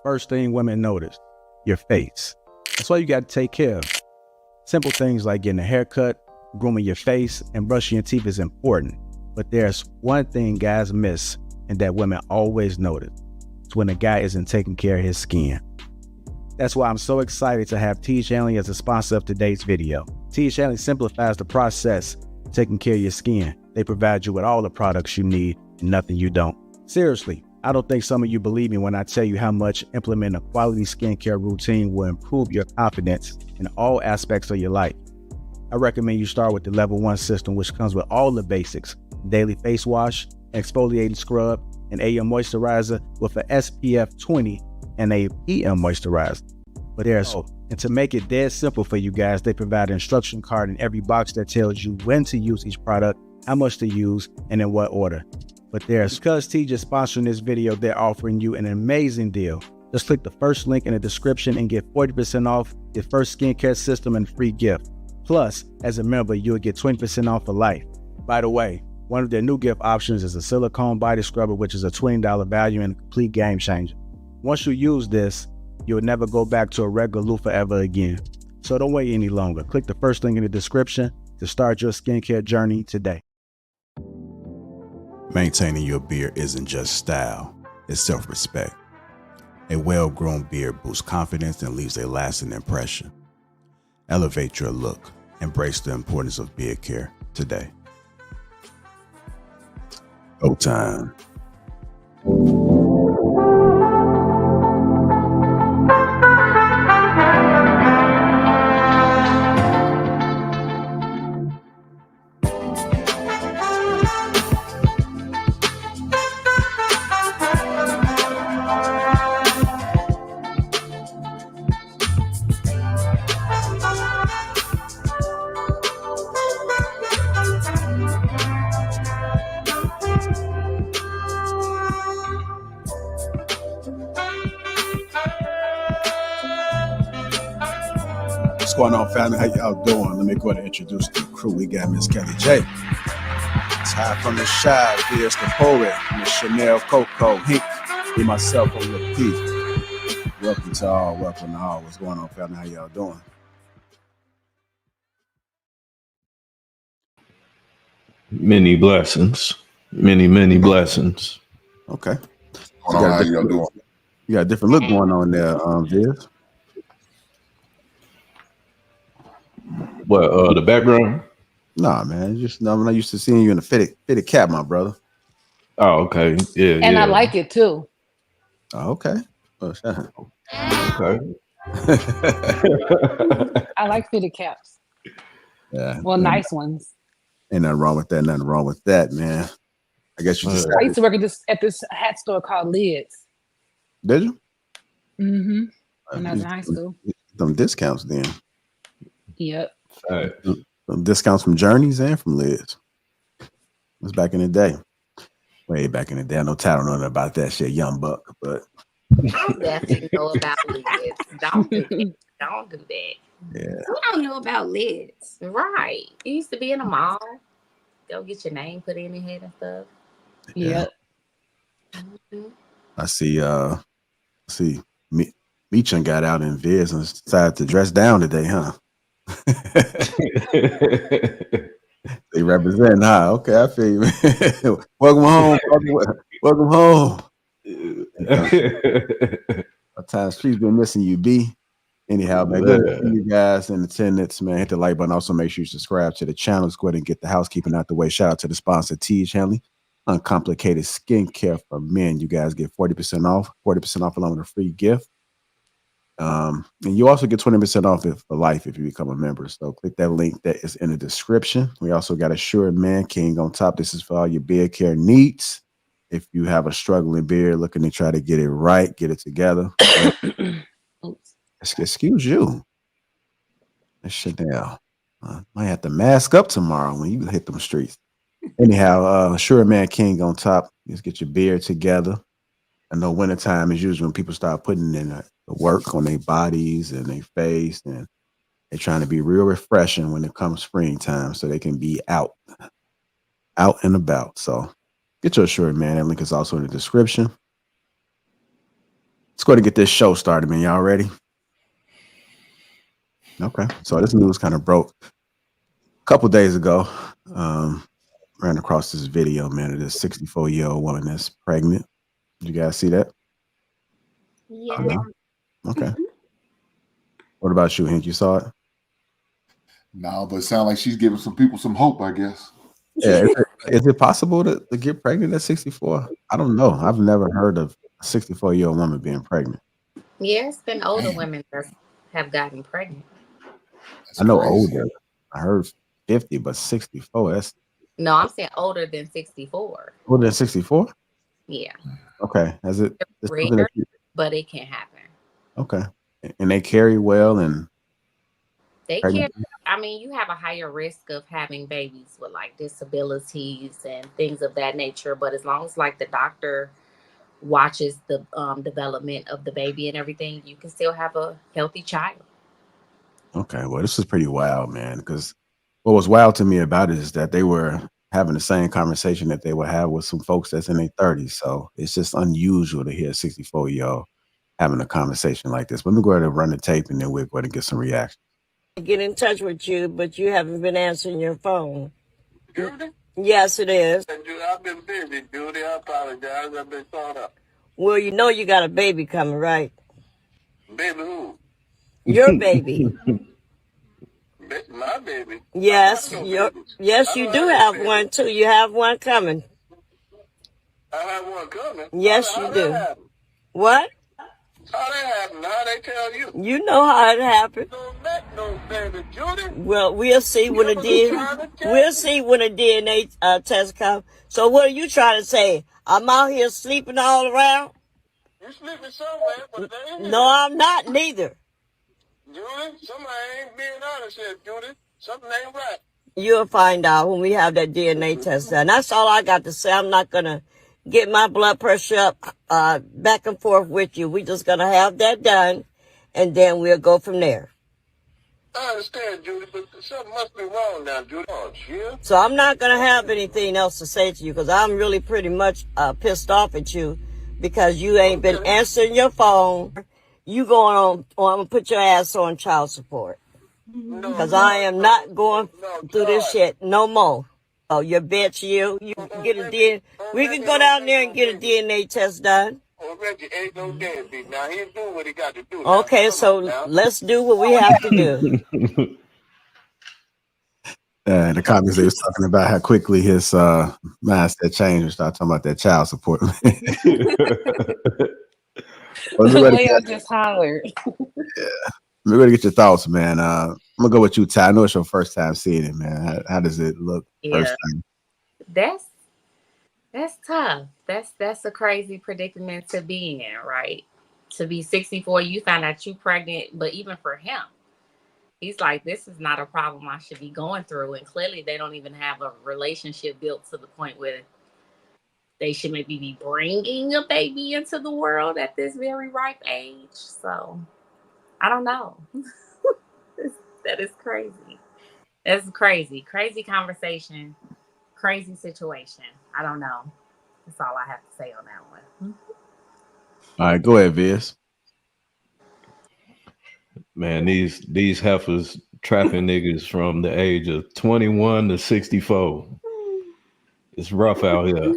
first thing women notice? Your face. That's why you got to take care of it. Simple things like getting a haircut, grooming your face, and brushing your teeth is important. But there's one thing guys miss and that women always notice. It's when a guy isn't taking care of his skin. That's why I'm so excited to have T Channeling as a sponsor of today's video. T Channeling simplifies the process of taking care of your skin. They provide you with all the products you need and nothing you don't. Seriously, I don't think some of you believe me when I tell you how much implementing a quality skincare routine will improve your confidence in all aspects of your life. I recommend you start with the level 1 system, which comes with all the basics: daily face wash, exfoliating scrub, an AM moisturizer with an SPF 20 and a PM moisturizer. But and to make it dead simple for you guys, they provide an instruction card in every box that tells you when to use each product, how much to use, and in what order. But because T just sponsoring this video, they're offering you an amazing deal. Just click the first link in the description and get 40% off your first skincare system and free gift. Plus, as a member, you'll get 20% off for life. By the way, one of their new gift options is a silicone body scrubber, which is a $20 value and a complete game changer. Once you use this, you'll never go back to a regular loofah ever again. So don't wait any longer. Click the first link in the description to start your skincare journey today. Maintaining your beard isn't just style, it's self-respect. A well-groomed beard boosts confidence and leaves a lasting impression. Elevate your look. Embrace the importance of beard care today. Go time. What's going on, family? How y'all doing? Let me go ahead and introduce the crew. We got Miss Kelly J. Ty from the Shy, Viz the Poet, Miss Chanel Coco, Hink, me myself on Lapeef. Welcome to all, welcome to all. What's going on, family? How y'all doing? Many blessings. Many blessings. Okay. How y'all doing? You got a different look going on there, Viz. What, the background? Nah, man. I'm not used to seeing you in a fitted cap, my brother. Oh, okay. Yeah. And I like it too. Oh, okay. Oh, okay. I like fitted caps. Yeah. Well, nice ones. Ain't nothing wrong with that. Nothing wrong with that, man. I guess you just. I used to work at this hat store called Lids. Did you? Mm-hmm. When I was in high school. Some discounts then. Yep. Some discounts from Journeys and from Lids. It was back in the day. Way back in the day. I know Ty don't know nothing about that shit, young buck, but I definitely know about lids. Don't do that. Don't do that. Yeah. Who don't know about lids? Right. It used to be in a mall. Go get your name put in your head and stuff. Yep. Mm-hmm. I see Meechan got out in Viz and decided to dress down today, huh? They represent, huh? Okay, I feel you. Welcome home. Welcome home. Sometimes she's been missing you, B. Anyhow, man, good to see you guys in attendance, man. Hit the like button. Also, make sure you subscribe to the channel. Let's go ahead and get the housekeeping out the way. Shout out to the sponsor, T Channeling. Uncomplicated skincare for men. You guys get 40% off. 40% off along with a free gift. And you also get 20% off for life if you become a member. So click that link that is in the description. We also got Assured Man King on top. This is for all your beard care needs. If you have a struggling beard looking to try to get it right, get it together. Excuse you. That shit down. Might have to mask up tomorrow when you hit them streets. Anyhow, Assured Man King on top. Just get your beard together. I know wintertime is usually when people start putting in the work on their bodies and their face, and they're trying to be real refreshing when it comes springtime so they can be out and about. So get your Assured Man. That link is also in the description. Let's go ahead and get this show started, man. Y'all ready? Okay. So this news kind of broke a couple days ago. Ran across this video, man, of this 64-year-old woman that's pregnant. Did you guys see that? Yeah. No? Okay. What about you, Hank? You saw it? No, but it sounds like she's giving some people some hope, I guess. Yeah. Is it possible to get pregnant at 64? I don't know. I've never heard of a 64-year-old woman being pregnant. Yeah, it's been older Damn. women that have gotten pregnant. That's I know crazy. older. I heard 50, but 64. That's No, I'm saying older than 64. older than 64? Yeah. Okay. Has it? It's Something that rare, but it can happen. okay. And they carry well and They pregnant. can't. I mean, you have a higher risk of having babies with like disabilities and things of that nature. But as long as like the doctor watches the development of the baby and everything, you can still have a healthy child. Okay. Well, this is pretty wild, man. Because what was wild to me about it is that they were having the same conversation that they would have with some folks that's in their 30s. So it's just unusual to hear a 64-year-old having a conversation like this. Let me go ahead and run the tape and then we'll go ahead and get some reaction. Get in touch with you, but you haven't been answering your phone. Judy? Yes, it is. Judy, I've been busy, Judy. I apologize. I've been caught up. Well, you know you got a baby coming, right? Baby who? Your baby. My baby? Yes, I your, babies. yes, I you don't do have have babies. one too. You have one coming. I have one coming. Yes, how you that do. happen? What? How that happen? How they tell you? You know how it happened. Don't make no baby, Judy. Well, we'll see when the we'll see when the DNA test comes. So what are you trying to say? I'm out here sleeping all around? You sleeping somewhere, but they ain't No, I'm not neither. Judy, somebody ain't being honest here, Judy. Something ain't right. You'll find out when we have that DNA test done. That's all I got to say. I'm not going to get my blood pressure up back and forth with you. We're just going to have that done, and then we'll go from there. I understand, Judy, but something must be wrong now, Judy. Oh, yeah. So I'm not going to have anything else to say to you because I'm really pretty much pissed off at you because you ain't been answering your phone. You going on, I'm going to put your ass on child support. Because I am not going through this shit no more. Oh, you bitch, you get a DNA. We can go down there and get a DNA test done. Well, Reggie ain't no deadbeat. Now, he's doing what he got to do. Okay, so let's do what we have to do. In the comments, they was talking about how quickly his mindset changed and started talking about that child support. The way I just hollered. Yeah. We're going to get your thoughts, man. I'm going to go with you, Ty. I know it's your first time seeing it, man. How does it look first time? That's tough. That's a crazy predicament to be in, right? To be 64, you find out you pregnant, but even for him, he's like, this is not a problem I should be going through. And clearly they don't even have a relationship built to the point where they should maybe be bringing a baby into the world at this very ripe age. So I don't know. That is crazy. That's crazy. Crazy conversation. Crazy situation. I don't know. That's all I have to say on that one. All right, go ahead, Viz. Man, these heifers trapping niggas from the age of 21 to 64. It's rough out here.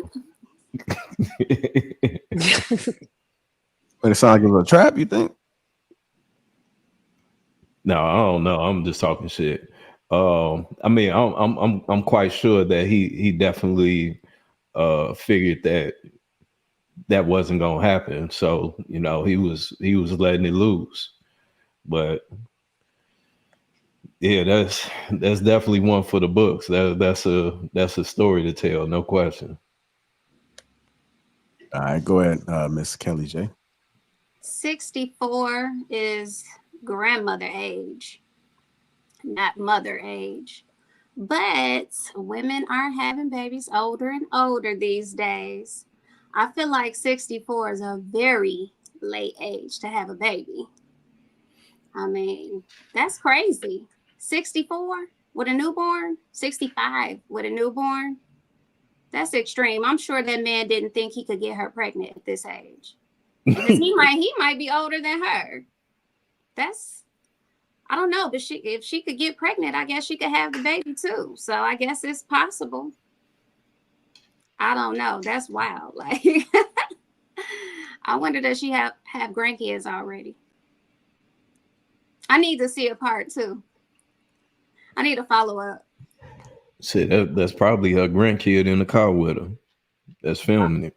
But it sounds like it was a trap, you think? No, I don't know. I'm just talking shit. I mean, I'm quite sure that he definitely figured that wasn't gonna happen. So, you know, he was letting it loose. But yeah, that's definitely one for the books. That's a story to tell, no question. All right, go ahead, Miss Kelly J. 64 is grandmother age, not mother age. But women are having babies older and older these days. I feel like 64 is a very late age to have a baby. I mean, that's crazy. 64 with a newborn, 65 with a newborn. That's extreme. I'm sure that man didn't think he could get her pregnant at this age. Because he might be older than her. I don't know, but if she could get pregnant, I guess she could have the baby too. So I guess it's possible. I don't know. That's wild. Like, I wonder, does she have grandkids already? I need to see a part 2. I need to follow up. See, that's probably her grandkid in the car with her. That's filming it.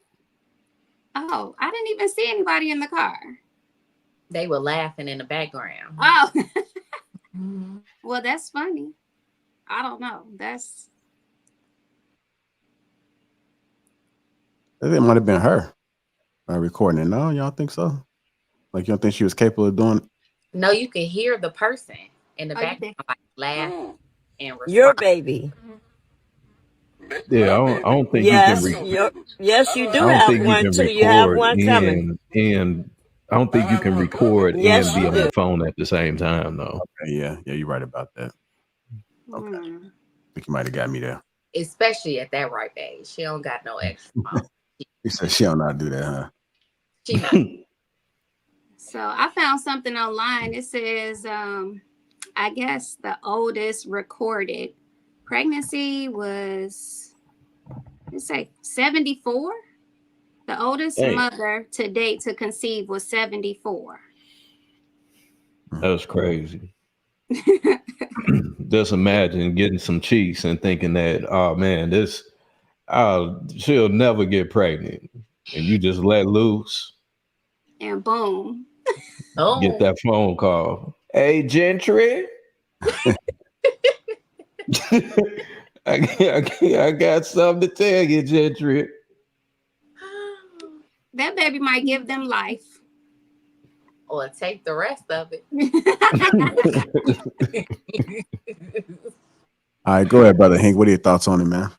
Oh, I didn't even see anybody in the car. They were laughing in the background. Oh, well, that's funny. I don't know. It might have been her recording it. No, y'all think so? Like, you don't think she was capable of doing it? No, you can hear the person in the background like laugh and respond. Your baby. Yeah, I don't think Yes, you can. yes, you do I don't have think you one can too. You have record one coming. and I don't think you can record Yes, and be you on do. the phone at the same time, though. Okay, yeah, you're right about that. Okay, I think you might have got me there. Especially at that ripe age. She don't got no extra phone. You said she don't know how to do that, huh? She not. So I found something online. It says, I guess the oldest recorded pregnancy was, let's say, 74. The oldest mother to date to conceive was 74. That's crazy. Just imagine getting some cheeks and thinking that, oh man, she'll never get pregnant, and you just let loose. And boom. Get that phone call. Hey, Gentry. I got something to tell you, Gentry. That baby might give them life. Or take the rest of it. All right, go ahead, brother Hank. What are your thoughts on it, man?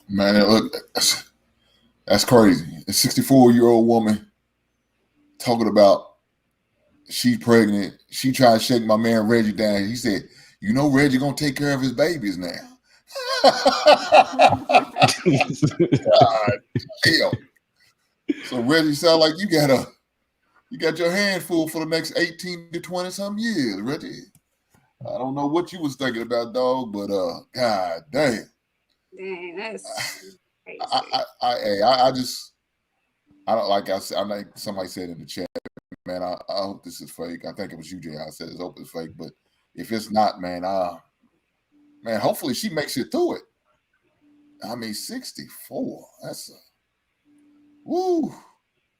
Man, look, that's crazy. A 64-year-old woman talking about she's pregnant. She tried to shake my man Reggie down. He said, "You know, Reggie gonna take care of his babies now." God damn. So Reggie sound like you got your hand full for the next 18 to 20 some years, Reggie. I don't know what you was thinking about, dog, but God damn. Dang, that's crazy. I don't, like I said, I like somebody said in the chat, man, I hope this is fake. I think it was you, Jay. I said I hope it's fake, but if it's not, man, hopefully she makes it through it. I mean, 64. That's woo.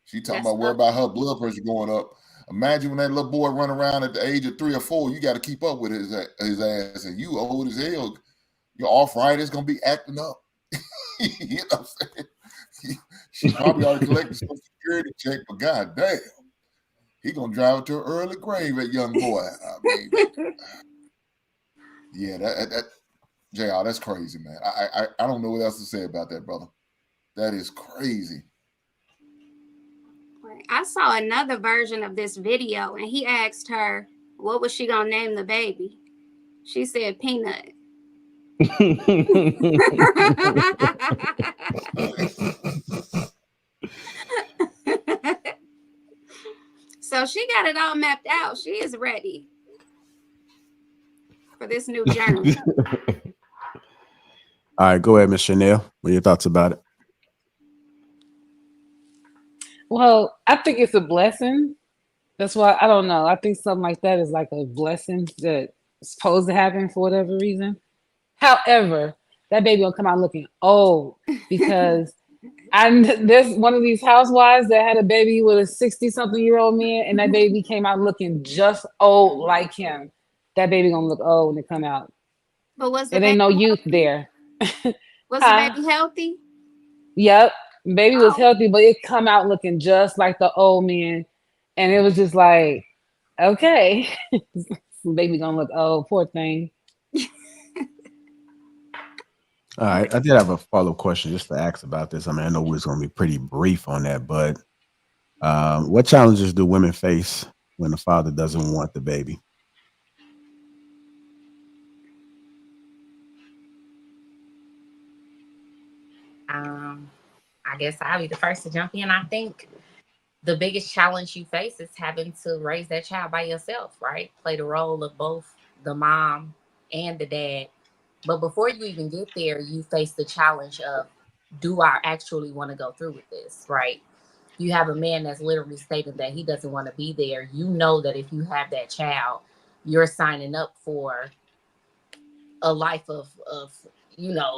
She talking about worry about her blood pressure going up. Imagine when that little boy run around at the age of 3 or 4, you got to keep up with his ass, and you old as hell. Your arthritis gonna be acting up. You know what I'm saying? She probably already collected some security check, but god damn, he gonna drive her to an early grave, that young boy. I mean, yeah, that JR, that's crazy, man. I don't know what else to say about that, brother. That is crazy. I saw another version of this video, and he asked her, what was she gonna name the baby? She said Peanut. So she got it all mapped out. She is ready for this new journey. All right, go ahead, Miss Chanel. What are your thoughts about it? Well, I think it's a blessing. That's why I don't know. I think something like that is like a blessing that's supposed to happen for whatever reason. However, that baby will come out looking old because there's one of these housewives that had a baby with a 60-something-year-old man, and that baby came out looking just old like him. That baby gonna look old when it come out. But was it ain't no youth there. Was the baby healthy? Yep, baby was healthy, but it come out looking just like the old man, and it was just like, okay, baby gonna look old, poor thing. All right, I did have a follow-up question just to ask about this. I mean, I know we was going to be pretty brief on that, but what challenges do women face when the father doesn't want the baby? guess I'll be the first to jump in. I think the biggest challenge you face is having to raise that child by yourself, right? Play the role of both the mom and the dad. But before you even get there, you face the challenge of, do I actually want to go through with this, right? You have a man that's literally stating that he doesn't want to be there. You know that if you have that child, you're signing up for a life of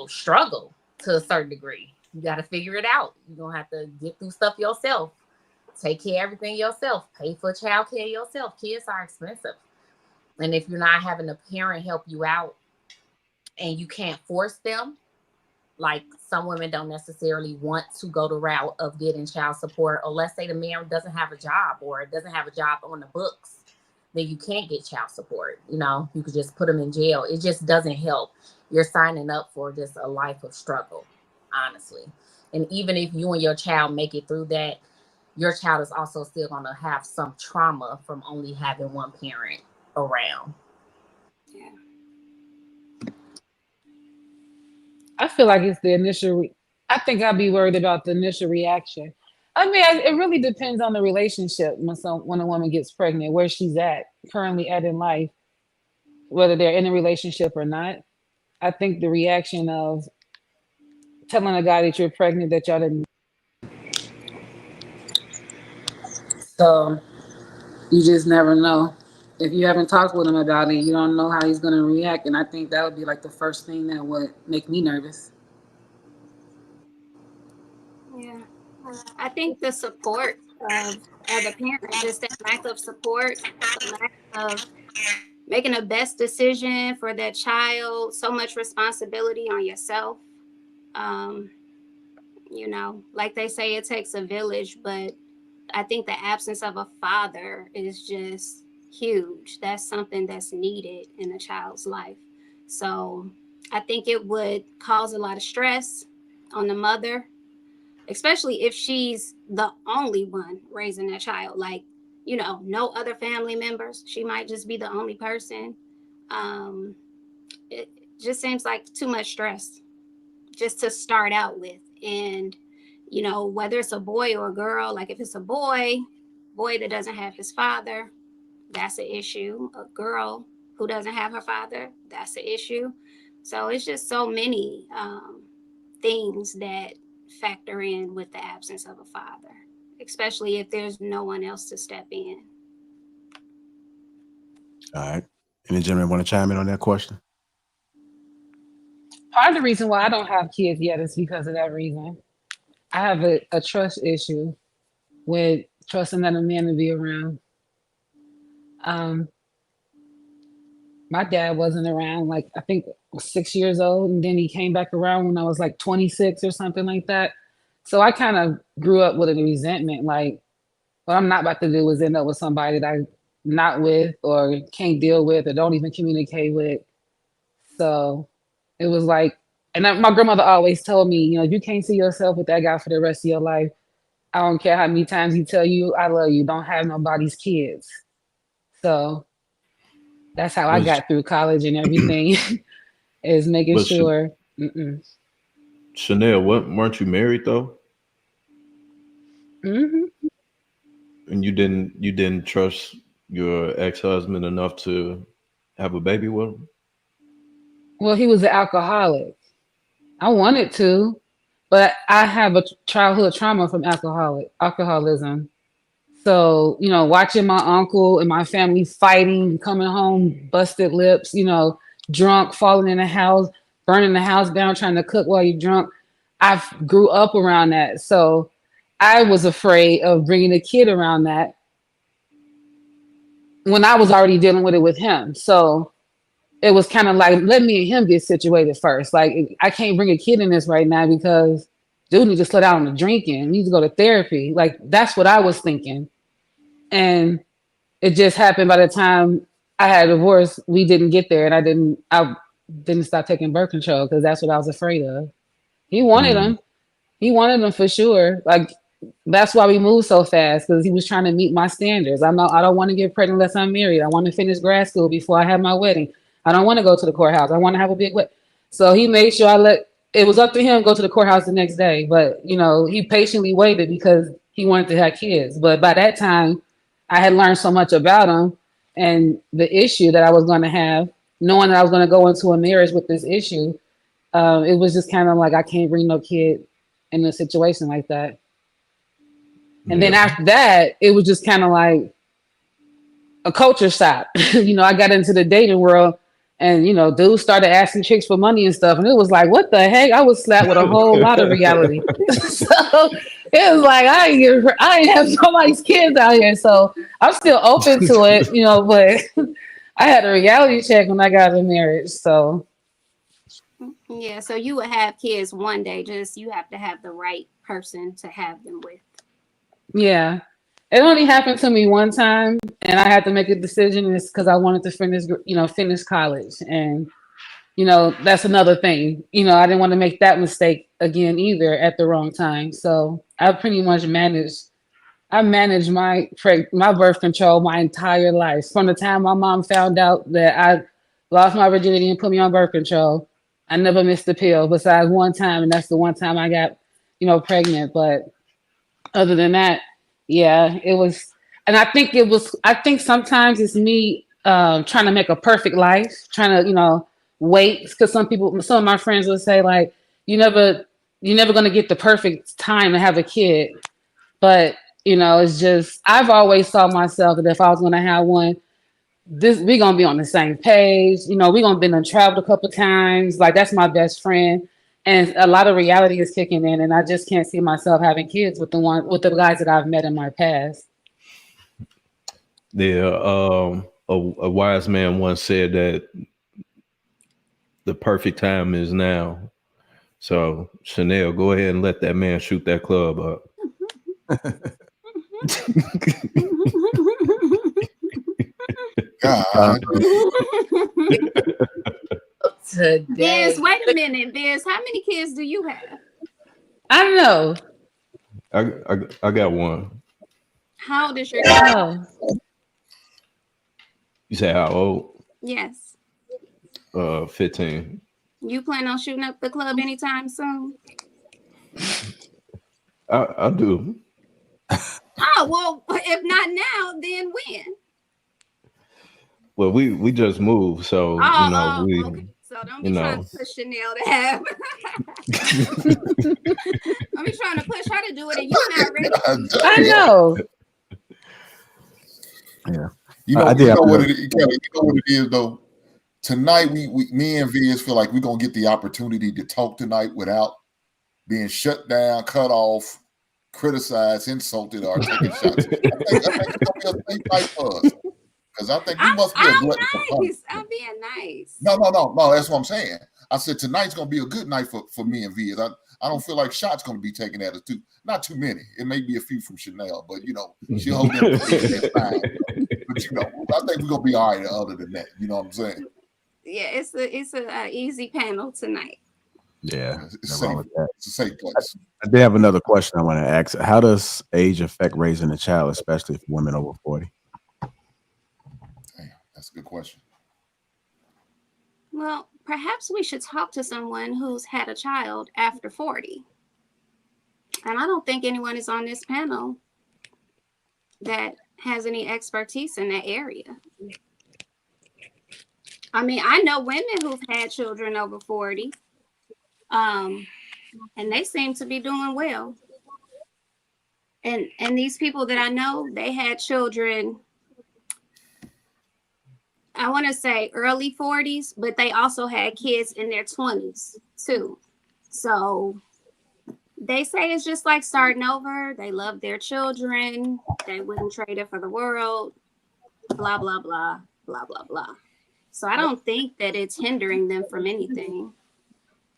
struggle to a certain degree. You got to figure it out. You're going to have to get through stuff yourself, take care of everything yourself, pay for childcare yourself. Kids are expensive. And if you're not having a parent help you out and you can't force them, like some women don't necessarily want to go the route of getting child support, or let's say the man doesn't have a job or doesn't have a job on the books, then you can't get child support. You could just put them in jail. It just doesn't help. You're signing up for just a life of struggle, honestly. And even if you and your child make it through that, your child is also still going to have some trauma from only having one parent around. Yeah. I feel like it's the initial. I think I'd be worried about the initial reaction. I mean, it really depends on the relationship when a woman gets pregnant, where she's currently at in life, whether they're in a relationship or not. I think the reaction of telling a guy that you're pregnant that y'all didn't. So you just never know. If you haven't talked with him about it, you don't know how he's going to react. And I think that would be like the first thing that would make me nervous. Yeah. I think the support of the parent, just that lack of support, the lack of making the best decision for that child, so much responsibility on yourself. Like they say, it takes a village, but I think the absence of a father is just huge. That's something that's needed in a child's life. So I think it would cause a lot of stress on the mother, especially if she's the only one raising that child. Like, no other family members. She might just be the only person. It just seems like too much stress just to start out with. And whether it's a boy or a girl, like if it's a boy that doesn't have his father, that's an issue. A girl who doesn't have her father, that's an issue. So it's just so many things that factor in with the absence of a father, especially if there's no one else to step in. All right. Any gentlemen want to chime in on that question? Part of the reason why I don't have kids yet is because of that reason. I have a trust issue with trusting another man to be around. My dad wasn't around, like, I think I was 6 years old, and then he came back around when I was like 26 or something like that. So I kind of grew up with a resentment, like, what I'm not about to do is end up with somebody that I'm not with or can't deal with or don't even communicate with. So it was like, and my grandmother always told me, you can't see yourself with that guy for the rest of your life. I don't care how many times he tell you, I love you, don't have nobody's kids. So that's how I got through college and everything, is making sure. Chanel, weren't you married though? Mm-hmm. And you didn't trust your ex-husband enough to have a baby with him? Well, he was an alcoholic. I wanted to, but I have a childhood trauma from alcoholism. So, watching my uncle and my family fighting, coming home, busted lips, drunk, falling in the house, burning the house down, trying to cook while you're drunk. I grew up around that. So I was afraid of bringing a kid around that when I was already dealing with it with him. So it was kind of like, let me and him get situated first. Like, I can't bring a kid in this right now because dude needs to slow down on the drinking. He needs to go to therapy. Like, that's what I was thinking. And it just happened by the time I had a divorce, we didn't get there. And I didn't stop taking birth control because that's what I was afraid of. He wanted him. He wanted him for sure. Like, that's why we moved so fast, because he was trying to meet my standards. I don't want to get pregnant unless I'm married. I want to finish grad school before I have my wedding. I don't want to go to the courthouse. I want to have a big wedding. So he made sure I let it was up to him to go to the courthouse the next day. But he patiently waited because he wanted to have kids. But by that time, I had learned so much about him and the issue that I was going to have, knowing that I was going to go into a marriage with this issue. It was just kind of like I can't bring no kid in a situation like that. And then after that, it was just kind of like a culture shock. I got into the dating world and, dudes started asking chicks for money and stuff. And it was like, what the heck? I was slapped with a whole lot of reality. So it was like, I ain't have somebody's kids out here. So I'm still open to it, but I had a reality check when I got in marriage. So. Yeah. So you would have kids one day, just you have to have the right person to have them with. Yeah. It only happened to me one time, and I had to make a decision. It's because I wanted to finish college, and that's another thing. I didn't want to make that mistake again either at the wrong time. So I pretty much managed my birth control my entire life from the time my mom found out that I lost my virginity and put me on birth control. I never missed a pill besides one time, and that's the one time I got pregnant. But other than that, yeah, it was, and I think sometimes it's me trying to make a perfect life, trying to, wait, because some of my friends will say like, you're never going to get the perfect time to have a kid. But, it's just, I've always saw myself that if I was going to have one, we're going to be on the same page. We're going to be and traveled a couple times. Like, that's my best friend. And a lot of reality is kicking in, and I just can't see myself having kids with the guys that I've met in my past. Yeah, a wise man once said that the perfect time is now. So Chanel, go ahead and let that man shoot that club up. God. Biz, wait a minute, Biz. How many kids do you have? I don't know. I got one. How old is your kid? You say how old? Yes. 15. You plan on shooting up the club anytime soon? I do. Oh, well, if not now, then when? Well, we just moved, so okay. So don't be trying to push Chanel to have. Don't be trying to push her to do it, and you're not ready. I know. Yeah, you know what it is though. Tonight, me and Viz feel like we're gonna get the opportunity to talk tonight without being shut down, cut off, criticized, insulted, or taking shots. I think it's gonna be a safe night for us. Because I think we must be a glutton for punishment. I'm being nice. No. That's what I'm saying. I said tonight's gonna be a good night for me and Viz. I don't feel like shots gonna be taken at us too. Not too many. It may be a few from Chanel, but she'll hold them at time. But I think we're gonna be all right. Other than that, you know what I'm saying? Yeah, it's a easy panel tonight. Yeah, it's a safe place. I did have another question I want to ask. How does age affect raising a child, especially for women over 40? That's a good question. Well, perhaps we should talk to someone who's had a child after 40. And I don't think anyone is on this panel that has any expertise in that area. I mean, I know women who've had children over 40, and they seem to be doing well. And these people that I know, they had children, I want to say early 40s, but they also had kids in their 20s too. So they say it's just like starting over. They love their children. They wouldn't trade it for the world. Blah, blah, blah, blah, blah, blah. So I don't think that it's hindering them from anything.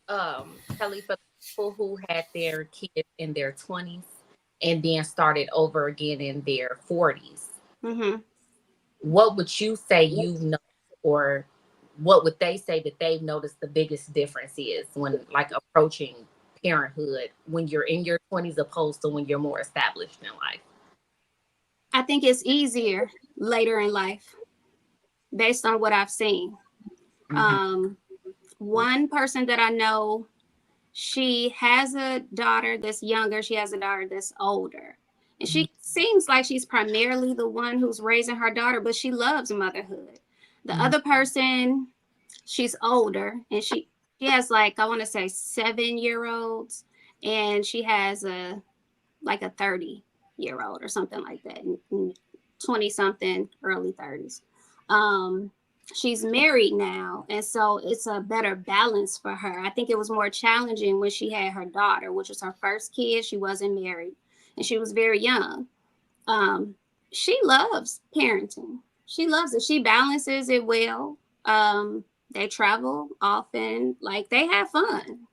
Kelly, for people who had their kids in their 20s and then started over again in their 40s, what would you say you've noticed, or what would they say that they've noticed the biggest difference is when like approaching parenthood when you're in your 20s opposed to when you're more established in life? I think it's easier later in life based on what I've seen. One person that I know She has a daughter that's younger. She has a daughter that's older. And she seems like she's primarily the one who's raising her daughter, but she loves motherhood. The other person, she's older, and she has like, I want to say 7-year-olds, and she has a 30-year-old or something like that, 20 something, early 30s. She's married now, and so it's a better balance for her. I think it was more challenging when she had her daughter, which was her first kid. She wasn't married, and she was very young. She loves parenting. She loves it. She balances it well. They travel often. Like, they have fun.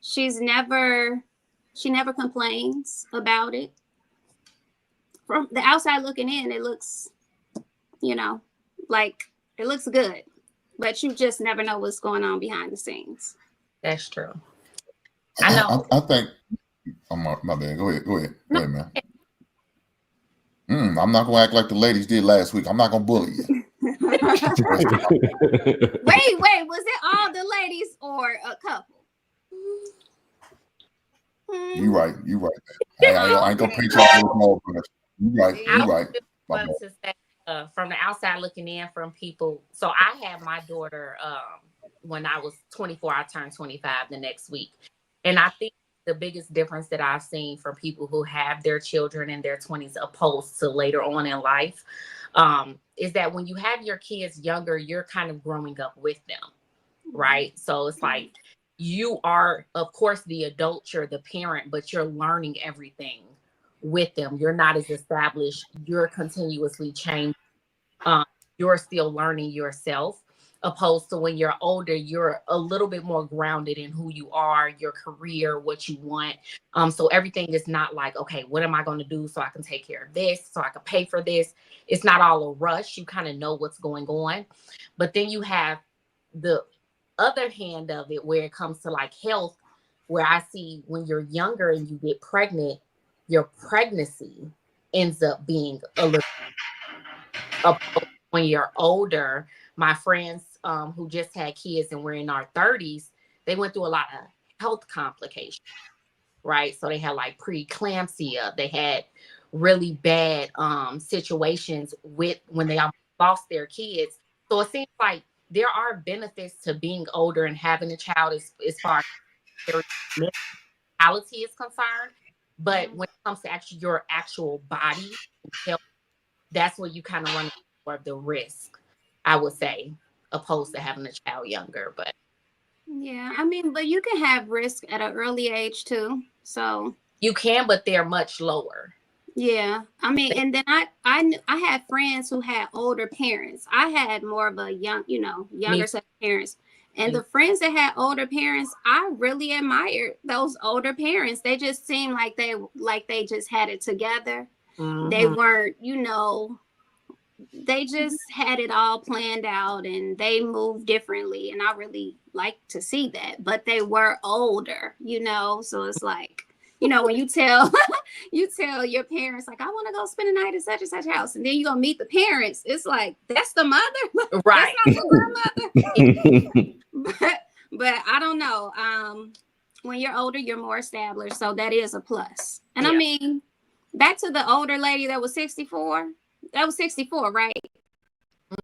She never complains about it. From the outside looking in, it looks, like it looks good, but you just never know what's going on behind the scenes. That's true. I know. I think. Oh, my bad. Go ahead, man. I'm not gonna act like the ladies did last week. I'm not gonna bully you. Wait, was it all the ladies or a couple? You right. I ain't gonna paint y'all. You right. Want to say, from the outside looking in, from people. So I had my daughter when I was 24. I turned 25 the next week, and I think the biggest difference that I've seen from people who have their children in their 20s opposed to later on in life is that when you have your kids younger, you're kind of growing up with them, right? So it's like you are, of course, the adult, you're the parent, but you're learning everything with them. You're not as established. You're continuously changing. You're still learning yourself. Opposed to when you're older, you're a little bit more grounded in who you are, your career, what you want. So everything is not like, okay, what am I going to do so I can take care of this, so I can pay for this? It's not all a rush. You kind of know what's going on. But then you have the other hand of it where it comes to like health, where I see when you're younger and you get pregnant, your pregnancy ends up being a little when you're older. My friends who just had kids and were in our 30s, they went through a lot of health complications, right? So they had like preeclampsia. They had really bad situations with when they lost their kids. So it seems like there are benefits to being older and having a child as far as their mentality is concerned. But when it comes to actually your actual body health, that's where you kind of run more of the risk, I would say, opposed to having a child younger. But yeah, I mean, but you can have risk at an early age too. So you can, but they're much lower. Yeah, I mean, and then I had friends who had older parents. I had more of a younger set of parents. And the friends that had older parents, I really admired those older parents. They just seemed like they just had it together. Mm-hmm. They weren't, they just had it all planned out and they moved differently. And I really like to see that. But they were older, so it's like, when you tell your parents, like, I want to go spend a night at such and such house, and then you go meet the parents, it's like, that's the mother, right? That's not the grandmother. but I don't know. When you're older, you're more established, so that is a plus. And yeah. I mean, back to the older lady that was 64. That was 64, right?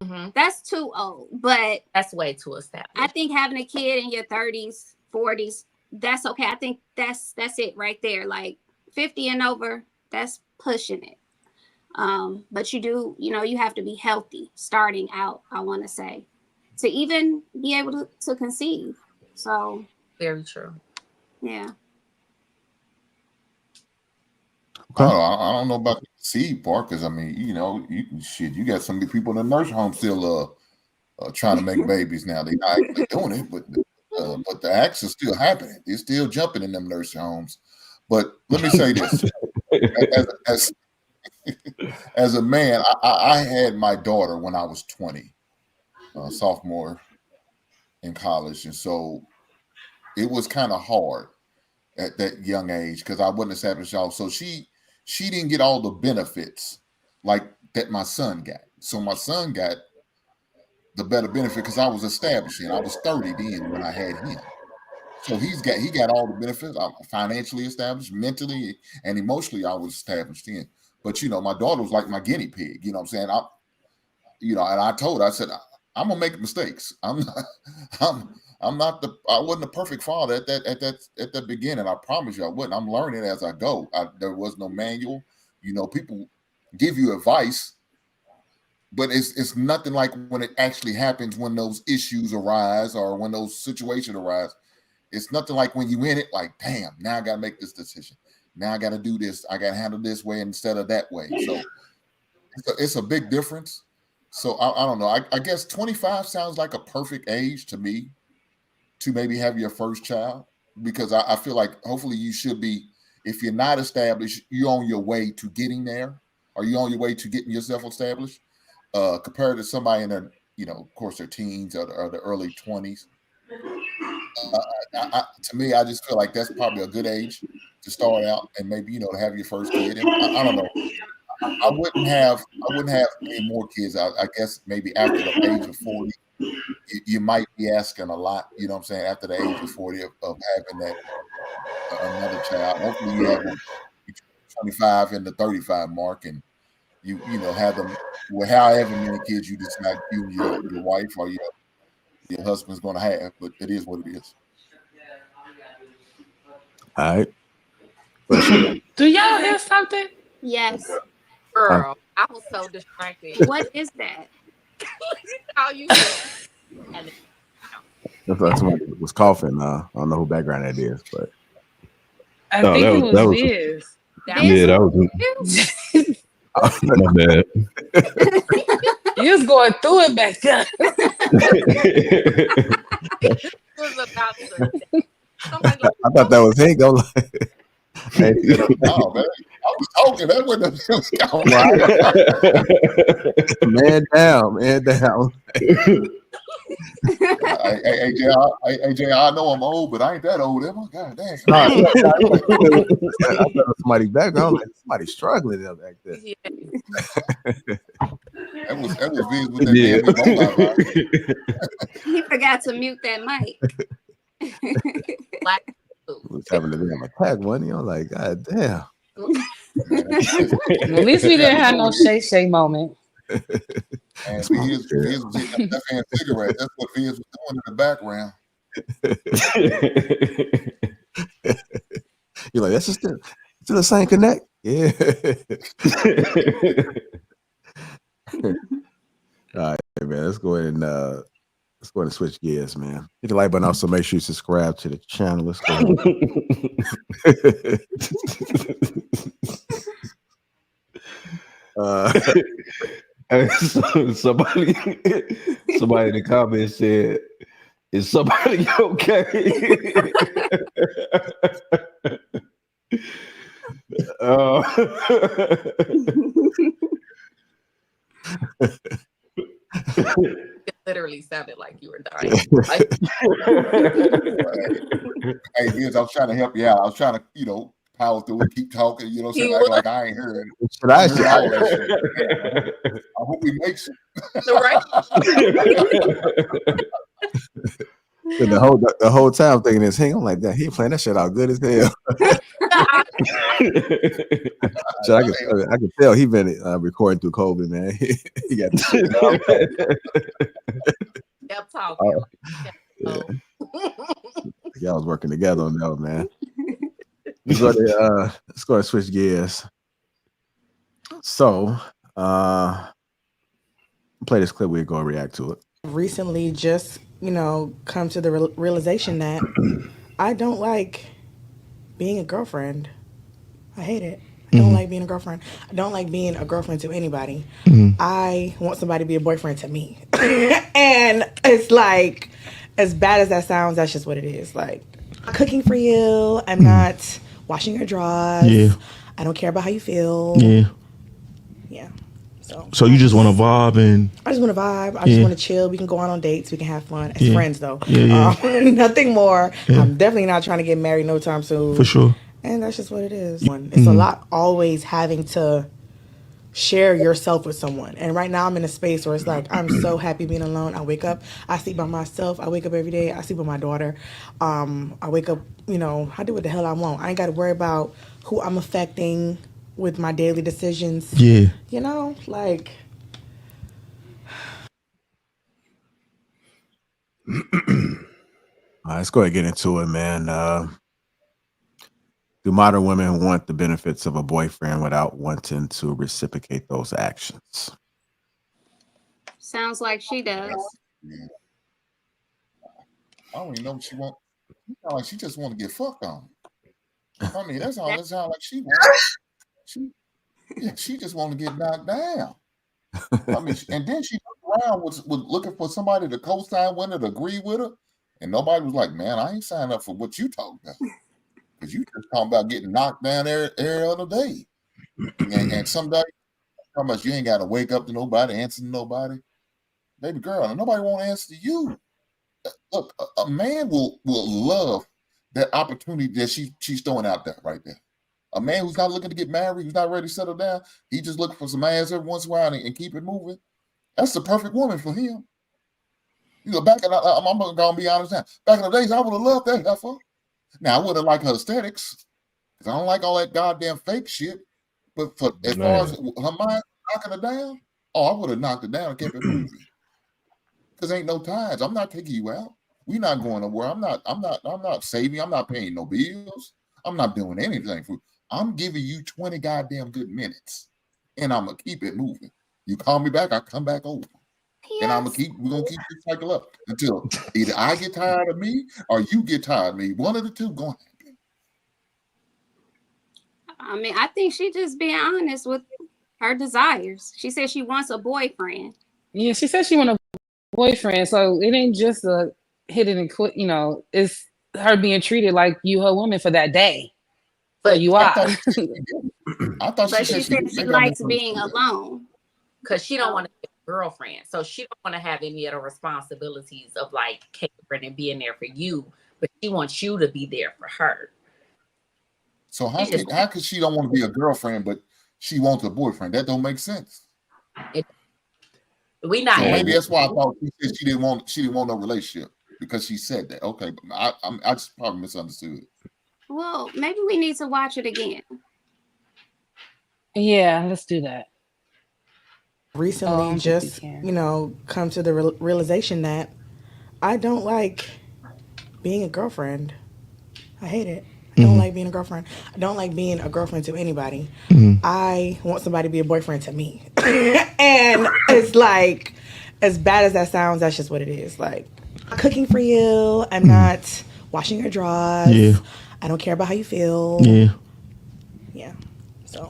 Mm-hmm. That's too old, but that's way too established. I think having a kid in your 30s, 40s. That's okay. I think that's it right there. Like 50 and over, that's pushing it. But you have to be healthy starting out, I want to say, to even be able to conceive. So very true. Yeah. Okay. I don't know about the conceive part, because I mean, you got some people in the nursing home still trying to make babies now. They're not actually doing it, but the acts are still happening. They're still jumping in them nursing homes. But let me say this: as a man, I had my daughter when I was 20, sophomore in college, and so it was kind of hard at that young age because I wasn't established. So she didn't get all the benefits like that my son got. So my son got the better benefit because I was established and I was 30 then when I had him. So he got all the benefits. I'm financially established, mentally and emotionally, I was established in. But my daughter was like my guinea pig. You know what I'm saying? And I told her, I said, I'm gonna make mistakes. I wasn't a perfect father at that beginning. I promise you I wasn't. I'm learning as I go. There was no manual. People give you advice, but it's nothing like when it actually happens, when those issues arise or when those situations arise. It's nothing like when you in it, like, damn, now I got to make this decision. Now I got to do this. I got to handle this way instead of that way. So it's a big difference. So I don't know. I guess 25 sounds like a perfect age to me to maybe have your first child, because I feel like hopefully you should be, if you're not established, you're on your way to getting there, or you're on your way to getting yourself established, compared to somebody in their, of course, their teens or the early 20s. To me, I just feel like that's probably a good age to start out and maybe, to have your first kid. And I don't know. I wouldn't have any more kids. I guess maybe after the age of 40, you might be asking a lot, you know what I'm saying, after the age of 40 of having that another child. Hopefully you have them between 25 and the 35 mark, and you have them with however many kids you decide you and your wife or your husband's going to have. But it is what it is. All right. Do y'all hear something? Yes. Girl, I was so distracted. What is that? How you That's like somebody was coughing. I don't know who background that is, but I think it was Viz. That was my bad. You was going through it back then. I thought that was him. Go like, hey, oh, man. I was talking. That wasn't man down. AJ, I know I'm old, but I ain't that old, am I? God damn. I thought somebody background, like somebody struggling up back there. Yeah. That was Vince with that damn. He forgot to mute that mic. Was having a damn attack, wasn't he? I'm like, God damn. At least we didn't have no Shay moment. And Vince was hitting that hand cigarette. That's what Vince was doing in the background. You're like, that's just still the same connect. Yeah. All right, man. Let's go ahead and switch gears, man. Hit the like button. Also, make sure you subscribe to the channel. Let's go. Somebody in the comments said, "Is somebody okay?" It literally sounded like you were dying. Hey, Vince, I was trying to help you out. I was trying to, power through and keep talking. You know what I'm saying? Like I ain't heard it. Should I? All that shit. I hope he makes it. The whole time I'm thinking this, hang on like that. He playing that shit out good as hell. So I can tell he been recording through COVID, man. He got the shit. Kept talking. Y'all was working together on that, man. Let's go and switch gears. So, play this clip. We're going to react to it. Recently just, come to the realization that I don't like being a girlfriend. I hate it. I don't like being a girlfriend. I don't like being a girlfriend to anybody. I want somebody to be a boyfriend to me. And it's like, as bad as that sounds, that's just what it is. Like, I'm cooking for you. I'm not washing your drawers. Yeah. I don't care about how you feel. Yeah. Yeah. So you just want to vibe and... I just want to vibe. I just want to chill. We can go out on dates. We can have fun. As friends, though. Nothing more. I'm definitely not trying to get married no time soon. For sure. And that's just what it is. It's a lot always having to share yourself with someone. And right now I'm in a space where it's like I'm so happy being alone. I wake up, I sleep by myself. I wake up every day. I sleep with my daughter. I wake up, I do what the hell I want. I ain't got to worry about who I'm affecting with my daily decisions. Yeah. Like. All right, let's go ahead and get into it, man. Do modern women want the benefits of a boyfriend without wanting to reciprocate those actions? Sounds like she does. Yeah. I don't even know what she want. It sound like she just want to get fucked on. I mean, that's all it sounds like she wants. She just want to get knocked down. I mean, and then she looked around was looking for somebody to co-sign with her, to agree with her, and nobody was like, "Man, I ain't signed up for what you talking about, because you just talking about getting knocked down every other day." And some day, how much you ain't got to wake up to nobody, answer to nobody, baby girl, and nobody won't answer to you. Look, a man will love that opportunity that she's throwing out there right there. A man who's not looking to get married, who's not ready to settle down, he just looking for some ass every once in a while and keep it moving. That's the perfect woman for him. Back in I'm gonna be honest now. Back in the days, I would have loved that heifer. Now I would have liked her aesthetics, because I don't like all that goddamn fake shit. But as far as her mind knocking her down, I would have knocked her down and kept it moving. Because ain't no ties. I'm not taking you out. We're not going nowhere. I'm not saving. I'm not paying no bills. I'm not doing anything for you. I'm giving you 20 goddamn good minutes, and I'm gonna keep it moving. You call me back, I come back over, and we're gonna keep this cycle up until either I get tired of me or you get tired of me. One of the two going to happen. I mean, I think she just being honest with her desires. She said she wants a boyfriend. Yeah, she said she want a boyfriend, so it ain't just a hit it and quit. It's her being treated like you her woman for that day. But you are. I thought she said she likes being alone. Because she don't want to be a girlfriend. So she don't want to have any of the responsibilities of like catering and being there for you. But she wants you to be there for her. So how could she don't want to be a girlfriend, but she wants a boyfriend? That don't make sense. We not. So maybe that's why I thought she said she didn't want no relationship, because she said that. Okay, but I just probably misunderstood. Well, maybe we need to watch it again. Yeah, let's do that. Recently just, come to the realization that I don't like being a girlfriend. I hate it. I don't like being a girlfriend. I don't like being a girlfriend to anybody. I want somebody to be a boyfriend to me. And it's like, as bad as that sounds, that's just what it is. Like, I'm cooking for you. I'm not washing your drawers. Yeah. I don't care about how you feel. Yeah. Yeah.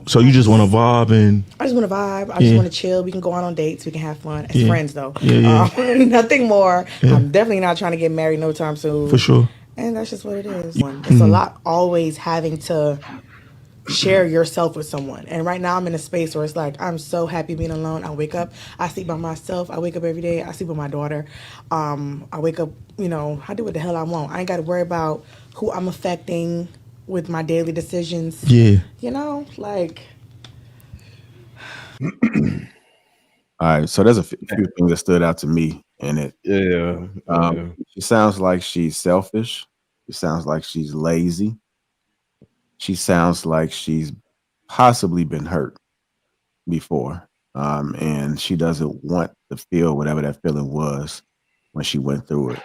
So you just want to vibe and... I just want to vibe. I just want to chill. We can go out on dates. We can have fun. As friends, though. Nothing more. Yeah. I'm definitely not trying to get married no time soon. For sure. And that's just what it is. It's a lot always having to share yourself with someone. And right now I'm in a space where it's like I'm so happy being alone. I wake up. I sleep by myself. I wake up every day. I sleep with my daughter. I wake up, I do what the hell I want. I ain't got to worry about who I'm affecting with my daily decisions. Yeah. Like... All right, so there's a few things that stood out to me in it. She sounds like she's selfish. She sounds like she's lazy. She sounds like she's possibly been hurt before, and she doesn't want to feel whatever that feeling was when she went through it,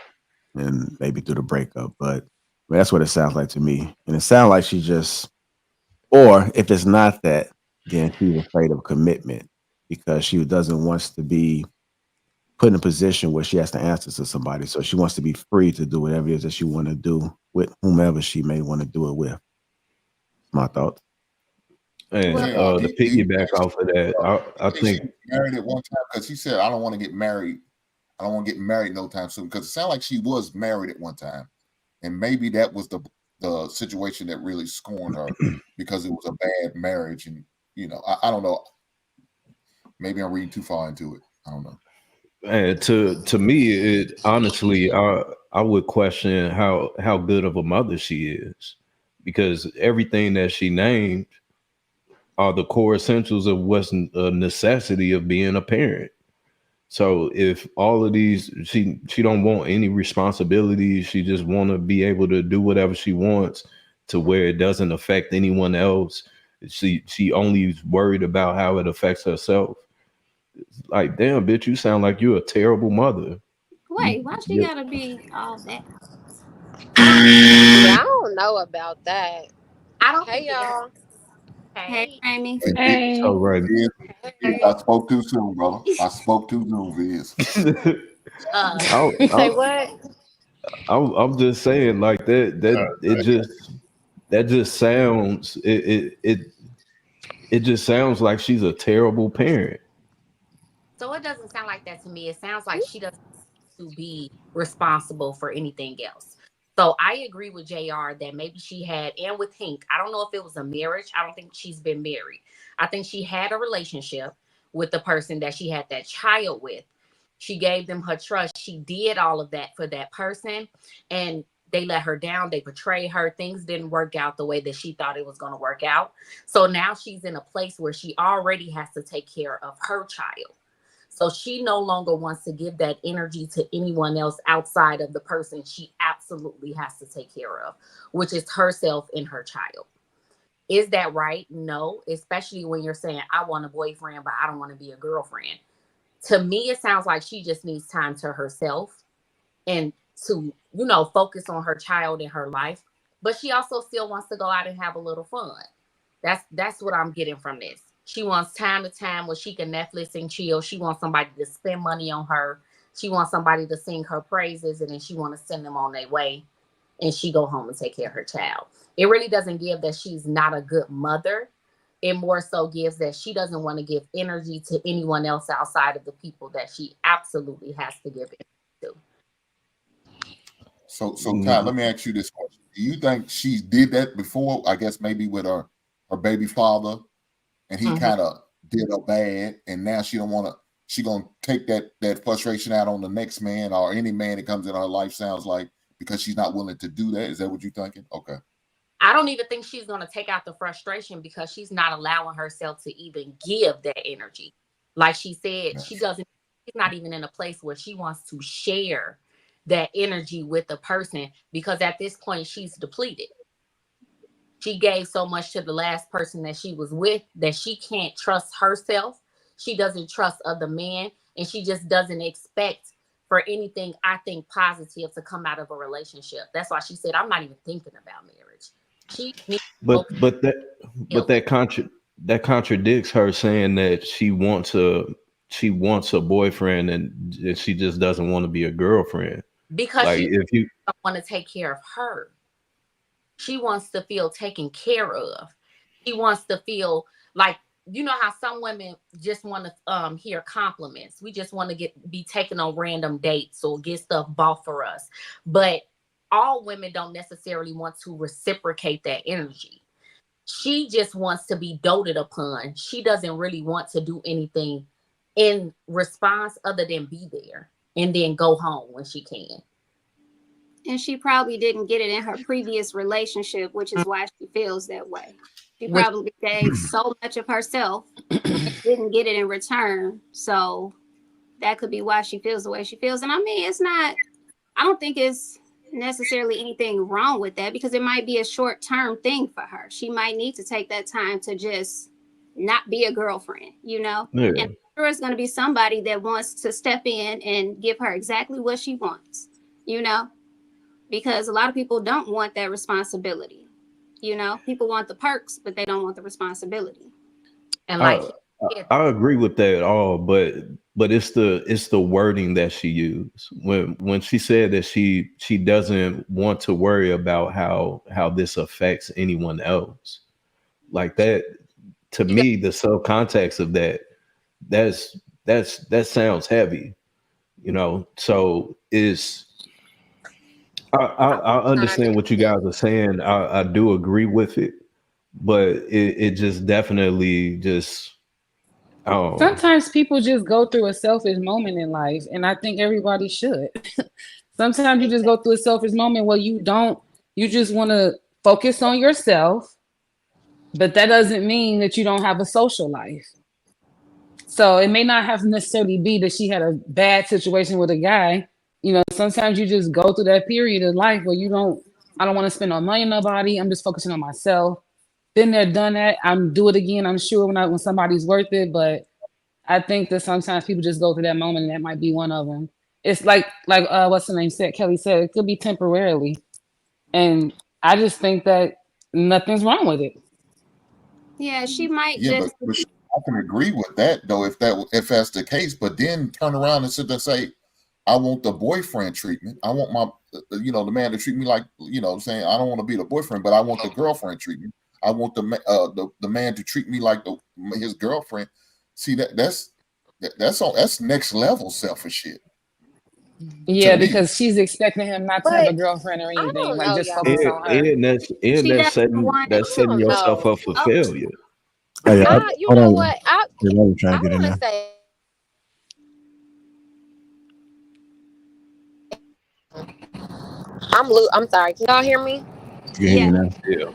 and maybe through the breakup. But that's what it sounds like to me. And it sounds like she just, or if it's not that, then she's afraid of commitment, because she doesn't want to be put in a position where she has to answer to somebody. So she wants to be free to do whatever it is that she want to do with whomever she may want to do it with. My thoughts. And to piggyback off of that, I think she married at one time, because she said, I don't want to get married. I don't want to get married no time soon, because it sounded like she was married at one time. And maybe that was the situation that really scorned her, because it was a bad marriage. And, I don't know. Maybe I'm reading too far into it. I don't know. And to me, it honestly, I would question how good of a mother she is, because everything that she named, are the core essentials of what's a necessity of being a parent. So if all of these, she don't want any responsibilities, she just want to be able to do whatever she wants to where it doesn't affect anyone else. She only is worried about how it affects herself. Like, damn, bitch, you sound like you're a terrible mother. Wait, why she gotta be all that? Yeah, I don't know about that. I don't Hey think it y'all. Hey, Hey. Amy. Hey. So right. I spoke too soon, brother. I spoke too soon, Viz. Say what? I'm just saying, like that just sounds it just sounds like she's a terrible parent. So it doesn't sound like that to me. It sounds like she doesn't want to be responsible for anything else. So I agree with JR that maybe she had, and with Hink, I don't know if it was a marriage. I don't think she's been married. I think she had a relationship with the person that she had that child with. She gave them her trust. She did all of that for that person, and they let her down. They betrayed her. Things didn't work out the way that she thought it was going to work out. So now she's in a place where she already has to take care of her child. So she no longer wants to give that energy to anyone else outside of the person she absolutely has to take care of, which is herself and her child. Is that right? No, especially when you're saying, I want a boyfriend, but I don't want to be a girlfriend. To me, it sounds like she just needs time to herself and to, focus on her child and her life. But she also still wants to go out and have a little fun. That's what I'm getting from this. She wants time to time where she can Netflix and chill. She wants somebody to spend money on her. She wants somebody to sing her praises, and then she want to send them on their way, and she go home and take care of her child. It really doesn't give that she's not a good mother. It more so gives that she doesn't want to give energy to anyone else outside of the people that she absolutely has to give energy to. So Ty, let me ask you this question. Do you think she did that before? I guess maybe with her baby father, and he kind of did her bad, and now she gonna take that frustration out on the next man or any man that comes in her life, sounds like, because she's not willing to do that. Is that what you're thinking? Okay. I don't even think she's going to take out the frustration because she's not allowing herself to even give that energy. Like she said, she's not even in a place where she wants to share that energy with the person, because at this point she's depleted. She gave so much to the last person that she was with that she can't trust herself. She doesn't trust other men, and she just doesn't expect for anything, I think, positive to come out of a relationship. That's why she said, I'm not even thinking about marriage. That contradicts her saying that she wants a boyfriend and she just doesn't want to be a girlfriend. Because she doesn't want to take care of her. She wants to feel taken care of. She wants to feel like, how some women just want to hear compliments. We just want to be taken on random dates or get stuff bought for us. But all women don't necessarily want to reciprocate that energy. She just wants to be doted upon. She doesn't really want to do anything in response other than be there and then go home when she can. And she probably didn't get it in her previous relationship, which is why she feels that way. She probably gave so much of herself and didn't get it in return. So that could be why she feels the way she feels. And I mean, I don't think it's necessarily anything wrong with that, because it might be a short-term thing for her. She might need to take that time to just not be a girlfriend, Yeah. And I'm sure it's going to be somebody that wants to step in and give her exactly what she wants, because a lot of people don't want that responsibility. People want the perks, but they don't want the responsibility. And I agree with that all, but it's the wording that she used when she said that she doesn't want to worry about how this affects anyone else. Like that, to me, the subcontext of that sounds heavy, So I understand what you guys are saying. I do agree with it, but it just definitely just. Sometimes people just go through a selfish moment in life, and I think everybody should. Sometimes you just go through a selfish moment where you just want to focus on yourself but that doesn't mean that you don't have a social life. So it may not have to necessarily be that she had a bad situation with a guy. You know, sometimes you just go through that period of life where I don't want to spend no money on nobody. I'm just focusing on myself. Been there, done that. I'm do it again. I'm sure when somebody's worth it, but I think that sometimes people just go through that moment, and that might be one of them. It's like what's the name said? Kelly said it could be temporarily, and I just think that nothing's wrong with it. Yeah, she might Yeah, just. but I can agree with that though if that's the case. But then turn around and sit there and say, I want the boyfriend treatment. I want my the man to treat me like I'm saying. I don't want to be the boyfriend, but I want the girlfriend treatment. I want the man to treat me like his girlfriend. See that's next level selfish shit. Yeah, because she's expecting him not to have a But girlfriend or I anything. don't Like know, just focus y'all. on her. And that's She doesn't setting want. that's I setting don't yourself know. up for failure. Hey, You hold know on. what? Hey, Riley trying I to get in want to there. say, I'm sorry. Can y'all hear me? You can hear Yeah. you now. Yeah.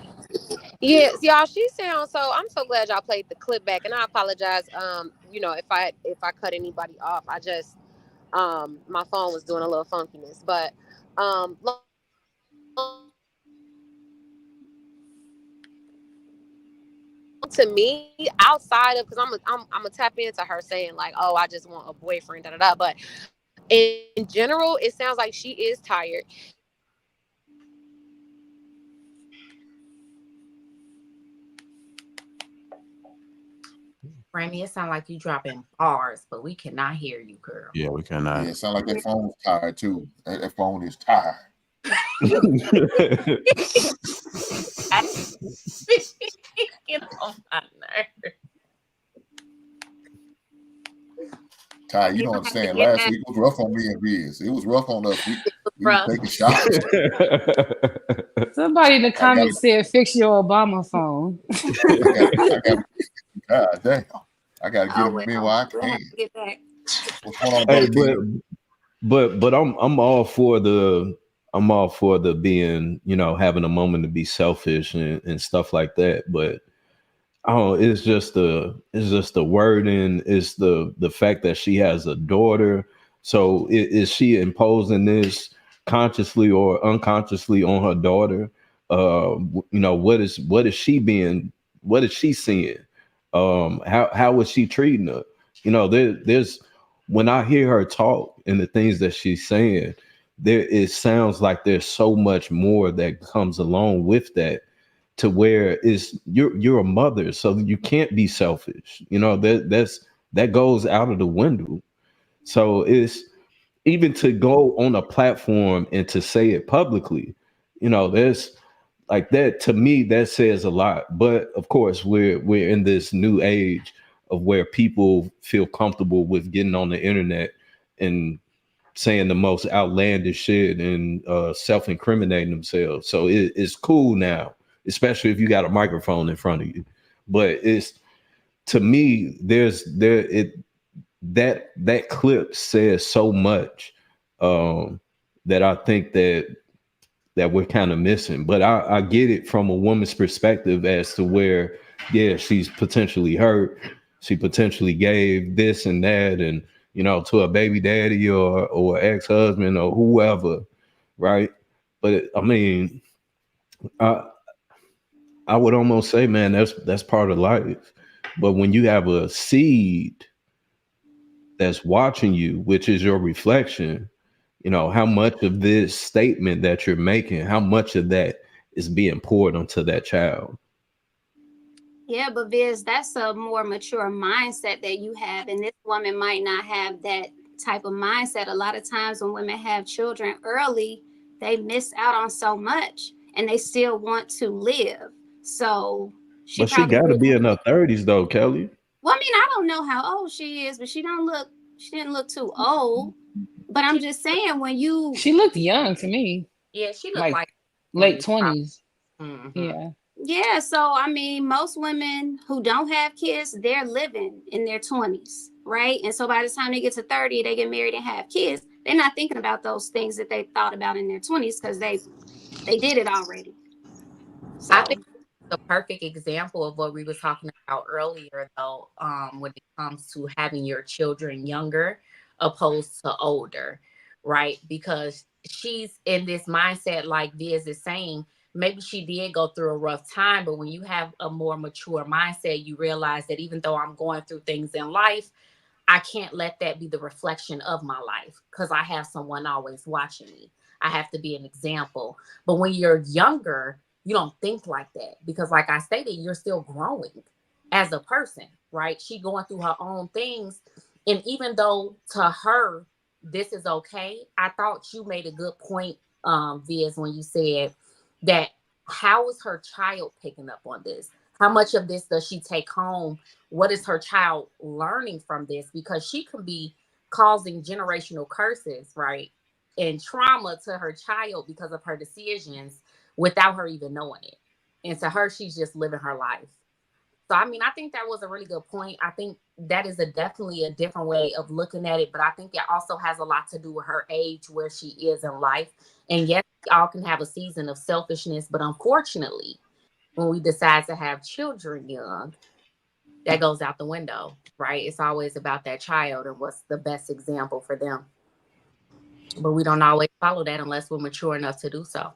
Yes, y'all. She sounds so. I'm so glad y'all played the clip back, and I apologize. If I cut anybody off, I just my phone was doing a little funkiness, but to me, outside of because I'm gonna tap into her saying like, oh, I just want a boyfriend, da da da. But in general, it sounds like she is tired. Rami, it sounds like you dropping bars, but we cannot hear you, girl. Yeah, we cannot. Yeah, it sounds like that phone's tired too. That phone is tired. Get on my nerves. Ty, you You don't don't have to understand. get Last that. week was rough on me and Biz. It was rough on us. We Bruh. taking shots. Somebody in the comments said, "Fix your Obama phone." God damn. I gotta get Oh him in well, while I we'll have can. to get back. What's going on, Hey, brother King? but I'm all for the being, having a moment to be selfish and stuff like that. But it's just the wording, it's the fact that she has a daughter. So is she imposing this consciously or unconsciously on her daughter? What is she seeing? How is she treating her? There's when I hear her talk and the things that she's saying, it sounds like there's so much more that comes along with that, to where you're a mother, so you can't be selfish. That goes out of the window. So it's even to go on a platform and to say it publicly, there's like that. To me, that says a lot. But of course, we're in this new age of where people feel comfortable with getting on the internet and saying the most outlandish shit and self-incriminating themselves. So it's cool now, especially if you got a microphone in front of you. But it's, to me, that clip says so much that I think that we're kind of missing. But I get it from a woman's perspective as to where, yeah, she's potentially hurt. She potentially gave this and that, and to a baby daddy or ex-husband or whoever, right? But I mean, I would almost say, man, that's part of life. But when you have a seed that's watching you, which is your reflection, how much of this statement that you're making, how much of that is being poured onto that child? Yeah, but Viz, that's a more mature mindset that you have, and this woman might not have that type of mindset. A lot of times when women have children early, they miss out on so much, and they still want to live. So she But she probably got to didn't. be in her 30s, though, Kelly. Well, I mean, I don't know how old she is, but she didn't look too old. But I'm just saying, when you She looked young to me, Yeah, she looked like like late 20s. 20s. Yeah. Yeah, so I mean, most women who don't have kids, they're living in their 20s, right? And so by the time they get to 30, they get married and have kids. They're not thinking about those things that they thought about in their 20s because they did it already. So I think the perfect example of what we were talking about earlier, though, when it comes to having your children younger opposed to older, right? Because she's in this mindset, like Viz is saying, maybe she did go through a rough time, but when you have a more mature mindset, you realize that even though I'm going through things in life, I can't let that be the reflection of my life because I have someone always watching me. I have to be an example. But when you're younger, you don't think like that because, like I stated, you're still growing as a person, right? She going through her own things. And even though to her, this is okay, I thought you made a good point, Viz, when you said that how is her child picking up on this? How much of this does she take home? What is her child learning from this? Because she can be causing generational curses, right? And trauma to her child because of her decisions without her even knowing it. And to her, she's just living her life. So, I mean, I think that was a really good point. I think that is definitely a different way of looking at it. But I think it also has a lot to do with her age, where she is in life. And yes, we all can have a season of selfishness. But unfortunately, when we decide to have children young, that goes out the window, right? It's always about that child and what's the best example for them. But we don't always follow that unless we're mature enough to do so.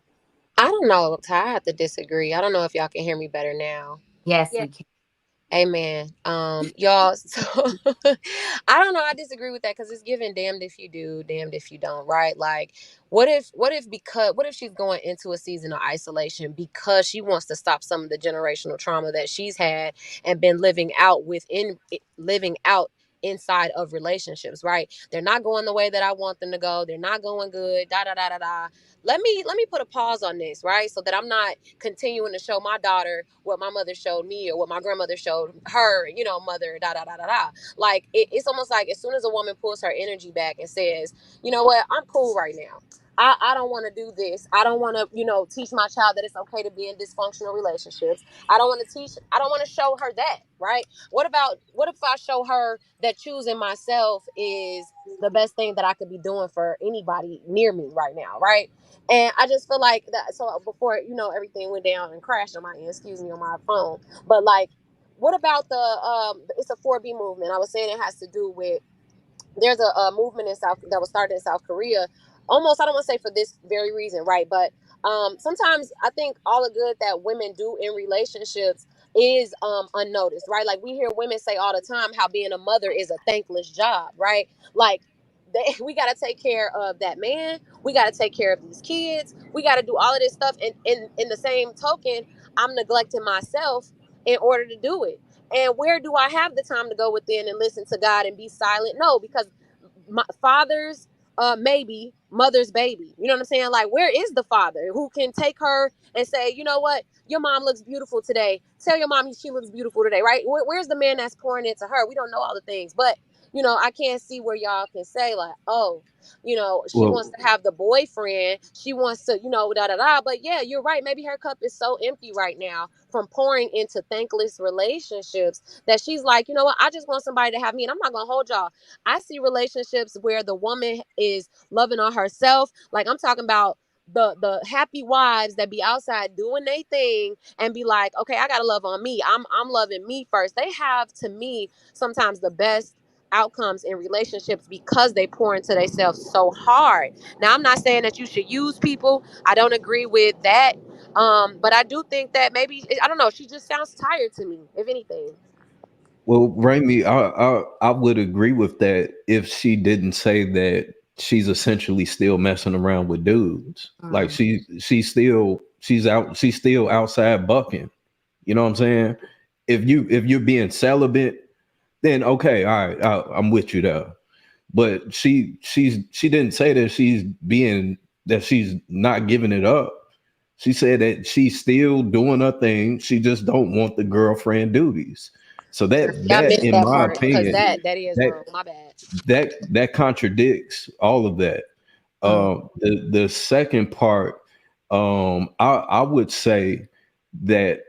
I don't know. I have to disagree. I don't know if y'all can hear me better now. Yes, we can. Amen. Y'all, so I don't know. I disagree with that because it's given damned if you do, damned if you don't, right? Like, what if she's going into a season of isolation because she wants to stop some of the generational trauma that she's had and been living out inside of relationships, right? They're not going the way that I want them to go. They're not going good. Da da da da da. Let me put a pause on this, right? So that I'm not continuing to show my daughter what my mother showed me or what my grandmother showed her, mother, da da da da da. Like it's almost like as soon as a woman pulls her energy back and says, you know what, I'm cool right now. I don't want to do this. I don't want to, teach my child that it's okay to be in dysfunctional relationships. I don't want to show her that, right? What if I show her that choosing myself is the best thing that I could be doing for anybody near me right now, right? And I just feel like that. So before, everything went down and crashed on my end, excuse me, on my phone. But like, what about it's a 4B movement. I was saying it has to do with, there's a movement that was started in South Korea. Almost, I don't want to say for this very reason, right? But sometimes I think all the good that women do in relationships is unnoticed, right? Like we hear women say all the time how being a mother is a thankless job, right? Like we got to take care of that man. We got to take care of these kids. We got to do all of this stuff. And in the same token, I'm neglecting myself in order to do it. And where do I have the time to go within and listen to God and be silent? No, because my father's maybe mother's baby. You know what I'm saying? Like, where is the father who can take her and say, you know what, your mom looks beautiful today. Tell your mom she looks beautiful today, right? Where's the man that's pouring into her? We don't know all the things, but I can't see where y'all can say like, oh, she wants to have the boyfriend. She wants to, da da da. But yeah, you're right. Maybe her cup is so empty right now from pouring into thankless relationships that she's like, you know what? I just want somebody to have me. And I'm not going to hold y'all. I see relationships where the woman is loving on herself. Like I'm talking about the happy wives that be outside doing their thing and be like, okay, I got to love on me. I'm loving me first. They have, to me, sometimes the best outcomes in relationships because they pour into themselves so hard. Now, I'm not saying that you should use people. I don't agree with that. But I do think that maybe, I don't know, she just sounds tired to me, if anything. Well, Raimi, I would agree with that if she didn't say that she's essentially still messing around with dudes. Like she's still outside bucking. You know what I'm saying? If you're being celibate, then okay, all right, I'm with you there. But she didn't say that she's not giving it up. She said that she's still doing her thing. She just don't want the girlfriend duties. So that in that my part, opinion, that is wrong. My bad. That contradicts all of that. The second part, I would say that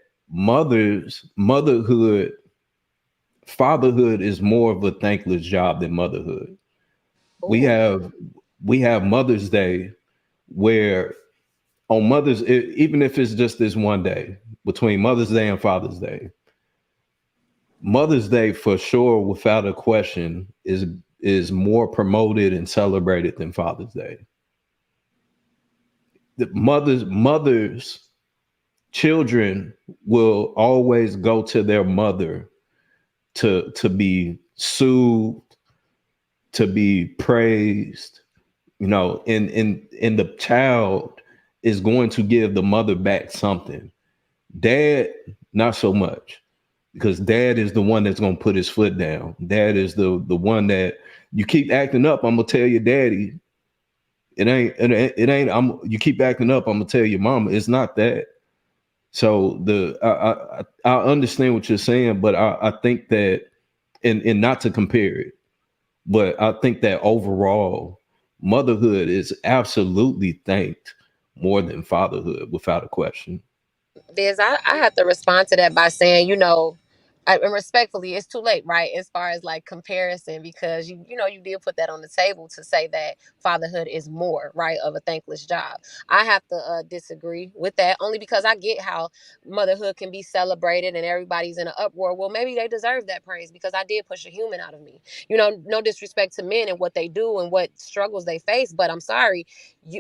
fatherhood is more of a thankless job than motherhood. Ooh. We have Mother's Day where on even if it's just this one day between Mother's Day and Father's Day, Mother's Day for sure, without a question, is more promoted and celebrated than Father's Day. The mothers, children will always go to their mother to be soothed, to be praised, and the child is going to give the mother back something. Dad, not so much, because dad is the one that's going to put his foot down. Dad is the one that you keep acting up, I'm going to tell your daddy. It ain't, you keep acting up, I'm going to tell your mama. It's not that. So I understand what you're saying, but I think that, and not to compare it, but I think that overall, motherhood is absolutely thanked more than fatherhood, without a question. Biz, I have to respond to that by saying, and respectfully, it's too late, right? As far as like comparison, because you did put that on the table to say that fatherhood is more, right, of a thankless job. I have to disagree with that, only because I get how motherhood can be celebrated and everybody's in an uproar. Well, maybe they deserve that praise because I did push a human out of me. No disrespect to men and what they do and what struggles they face, but I'm sorry,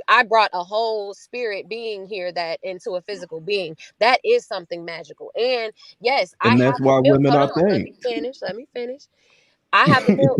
I brought a whole spirit being here that into a physical being. That is something magical. And yes, I And have that's the why milk. women Hold are on, let me thanked. finish. I have the milk.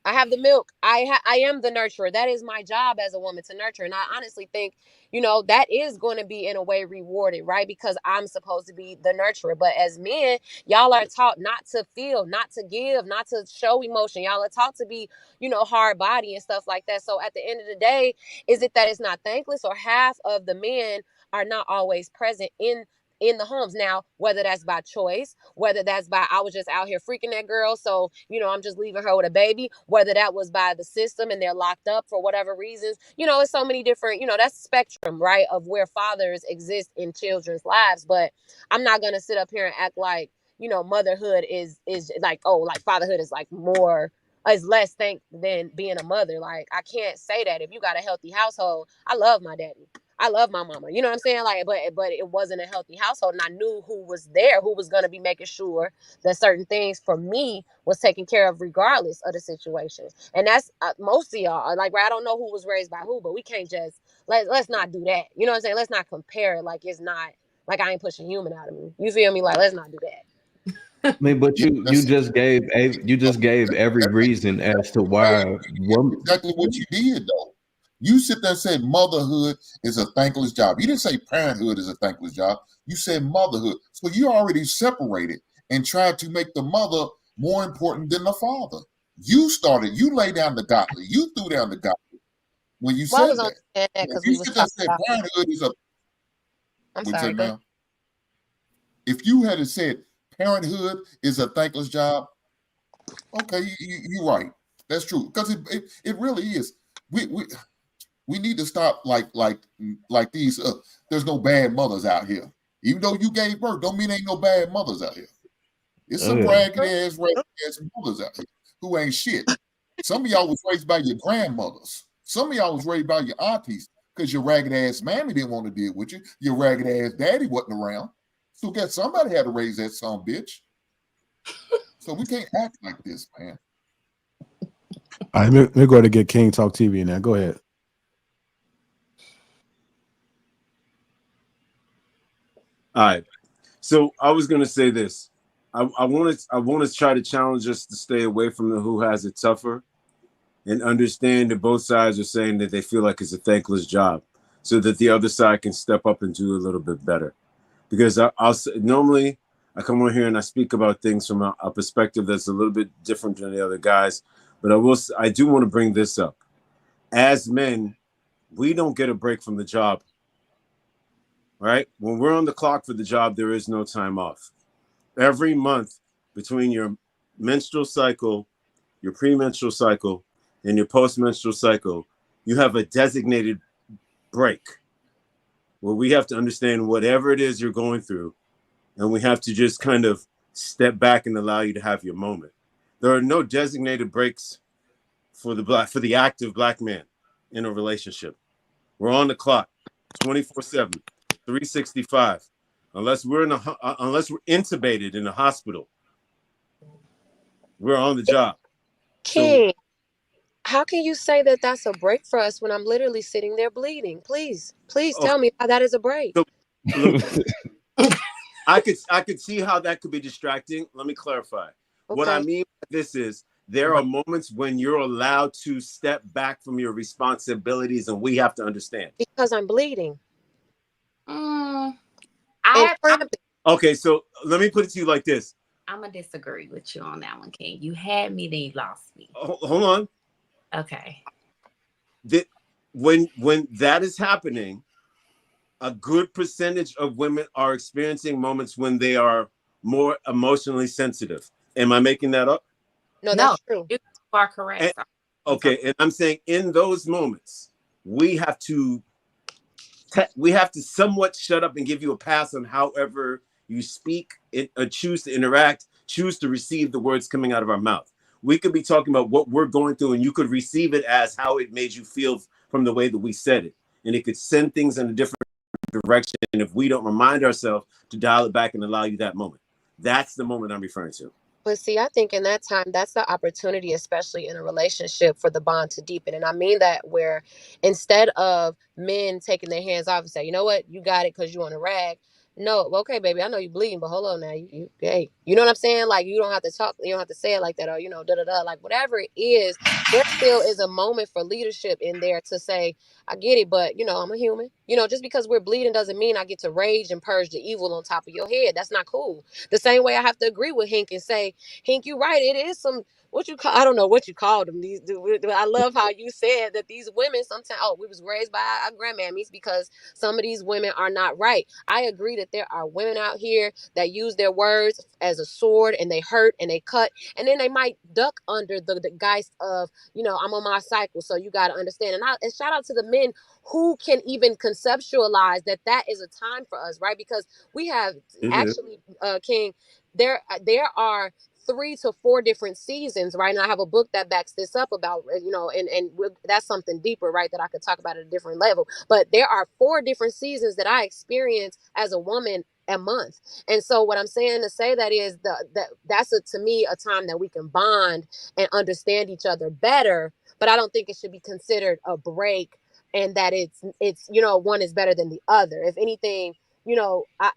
I have the milk. I am the nurturer. That is my job as a woman, to nurture. And I honestly think, that is going to be in a way rewarded, right? Because I'm supposed to be the nurturer. But as men, y'all are taught not to feel, not to give, not to show emotion. Y'all are taught to be, hard body and stuff like that. So at the end of the day, is it that it's not thankless, or half of the men are not always present in the homes? Now, whether that's by choice, whether that's by I was just out here freaking that girl, so I'm just leaving her with a baby, whether that was by the system and they're locked up for whatever reasons, it's so many different, that's the spectrum, right, of where fathers exist in children's lives. But I'm not gonna sit up here and act like motherhood is like, oh, like fatherhood is like more, is less thank than being a mother. Like, I can't say that. If you got a healthy household, I love my daddy, I love my mama. You know what I'm saying? Like, but it wasn't a healthy household, and I knew who was there, who was gonna be making sure that certain things for me was taken care of, regardless of the situation. And that's most of y'all. Like, I don't know who was raised by who, but we can't just let's not do that. You know what I'm saying? Let's not compare it. Like, it's not like I ain't pushing human out of me. You feel me? Like, let's not do that. I mean, but you just gave every reason as to why. Exactly what you did, though. You sit there and said motherhood is a thankless job. You didn't say parenthood is a thankless job. You said motherhood. So you already separated and tried to make the mother more important than the father. You laid down the gauntlet. You threw down the gauntlet when you said that. If you sit there and said parenthood is a... I'm sorry, go. If you had said parenthood is a thankless job, okay, you're right. That's true. Because it really is. We need to stop like these. There's no bad mothers out here. Even though you gave birth, don't mean ain't no bad mothers out here. It's some ragged ass mothers out here who ain't shit. Some of y'all was raised by your grandmothers. Some of y'all was raised by your aunties because your ragged ass mammy didn't want to deal with you. Your ragged ass daddy wasn't around. So guess somebody had to raise that son bitch. So we can't act like this, man. All right, let me go to get King Talk TV now. Go ahead. All right. So I was gonna say this. I want to try to challenge us to stay away from the who has it tougher, and understand that both sides are saying that they feel like it's a thankless job, so that the other side can step up and do a little bit better. Because normally I come on here and I speak about things from a perspective that's a little bit different than the other guys, but I do want to bring this up. As men, we don't get a break from the job. Right? When we're on the clock for the job, there is no time off. Every month between your menstrual cycle, your premenstrual cycle, and your postmenstrual cycle, you have a designated break where we have to understand whatever it is you're going through, and we have to just kind of step back and allow you to have your moment. There are no designated breaks for the active black man in a relationship. We're on the clock. 24/7, 365. Unless we're unless we're intubated in a hospital, we're on the job. King, how can you say that that's a break for us when I'm literally sitting there bleeding? Please tell me how that is a break. So look, I could see how that could be distracting. Let me clarify. Okay. What I mean by this is there are moments when you're allowed to step back from your responsibilities, and we have to understand. Because I'm bleeding. Okay, so let me put it to you like this. I'm gonna disagree with you on that one, King. You had me, then you lost me. Hold on. Okay. When that is happening, a good percentage of women are experiencing moments when they are more emotionally sensitive. Am I making that up? No, that's true. You are correct. And I'm saying in those moments, we have to somewhat shut up and give you a pass on however you speak, choose to interact, choose to receive the words coming out of our mouth. We could be talking about what we're going through, and you could receive it as how it made you feel from the way that we said it. And it could send things in a different direction if we don't remind ourselves to dial it back and allow you that moment. That's the moment I'm referring to. But see, I think in that time, that's the opportunity, especially in a relationship, for the bond to deepen. And I mean that where instead of men taking their hands off and say, you know what, you got it because you want to rag. No, okay, baby, I know you bleeding, but hold on now. Hey, you know what I'm saying? Like, you don't have to talk, you don't have to say it like that, or, like whatever it is, there still is a moment for leadership in there to say, I get it, but I'm a human. Just because we're bleeding doesn't mean I get to rage and purge the evil on top of your head. That's not cool. The same way I have to agree with Hink and say, Hink, you're right. It is some I don't know what you call them. I love how you said that these women sometimes, we was raised by our grandmammies, because some of these women are not right. I agree that there are women out here that use their words as a sword, and they hurt and they cut, and then they might duck under the geist of, I'm on my cycle, so you got to understand. And shout out to the men who can even conceptualize that is a time for us, right? Because we have actually, King, there are 3 to 4 different seasons, right? And I have a book that backs this up about, and that's something deeper, right? That I could talk about at a different level. But there are 4 different seasons that I experience as a woman a month. And so what I'm saying to say that is that's to me a time that we can bond and understand each other better. But I don't think it should be considered a break, and that it's one is better than the other. If anything,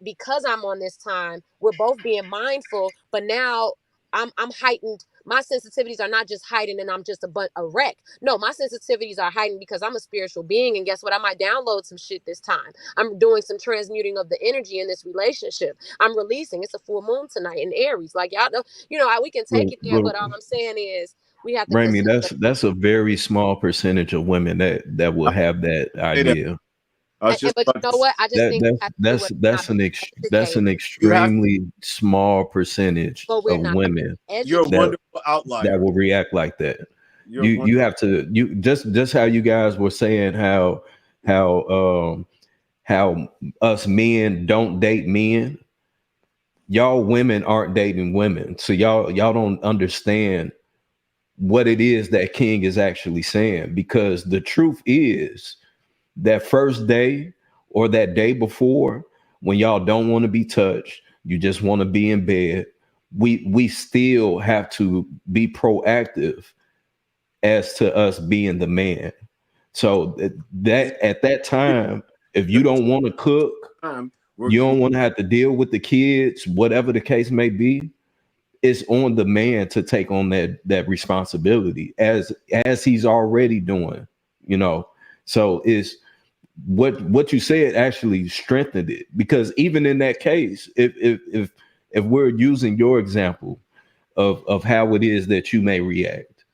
because I'm on this time, we're both being mindful, but now I'm heightened. My sensitivities are not just heightened and I'm just a wreck. No, my sensitivities are heightened because I'm a spiritual being. And guess what? I might download some shit this time. I'm doing some transmuting of the energy in this relationship. I'm releasing. It's a full moon tonight in Aries. Like, y'all know, we can take it there, but all I'm saying is we have to. Remy, that's a very small percentage of women that will have that idea. But you know what? I just think that's an extremely small percentage of women You're a wonderful outlier that will react like that. You have to just how you guys were saying how us men don't date men. Y'all women aren't dating women, so y'all don't understand what it is that King is actually saying, because the truth is, that first day or that day before, when y'all don't want to be touched, you just want to be in bed, we still have to be proactive as to us being the man. So that at that time, if you don't want to cook, you don't want to have to deal with the kids, whatever the case may be, it's on the man to take on that responsibility as he's already doing, So it's what you said actually strengthened it, because even in that case, if we're using your example of how it is that you may react,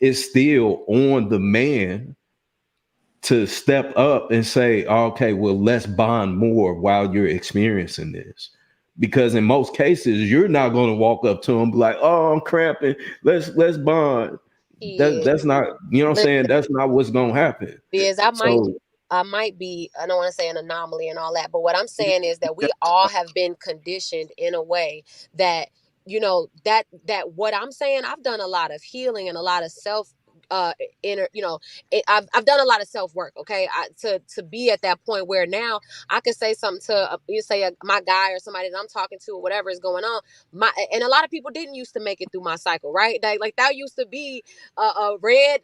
it's still on the man to step up and say, okay, well, let's bond more while you're experiencing this. Because in most cases, you're not going to walk up to him and be like, oh, I'm cramping, let's bond. That's not, what I'm saying? That's not what's going to happen. Because I might be, I don't want to say an anomaly and all that, but what I'm saying is that we all have been conditioned in a way that, that what I'm saying, I've done a lot of healing and a lot of inner, I've done a lot of self-work, okay, to be at that point where now I can say something to my guy or somebody that I'm talking to or whatever is going on. And a lot of people didn't used to make it through my cycle, right? Like that used to be a red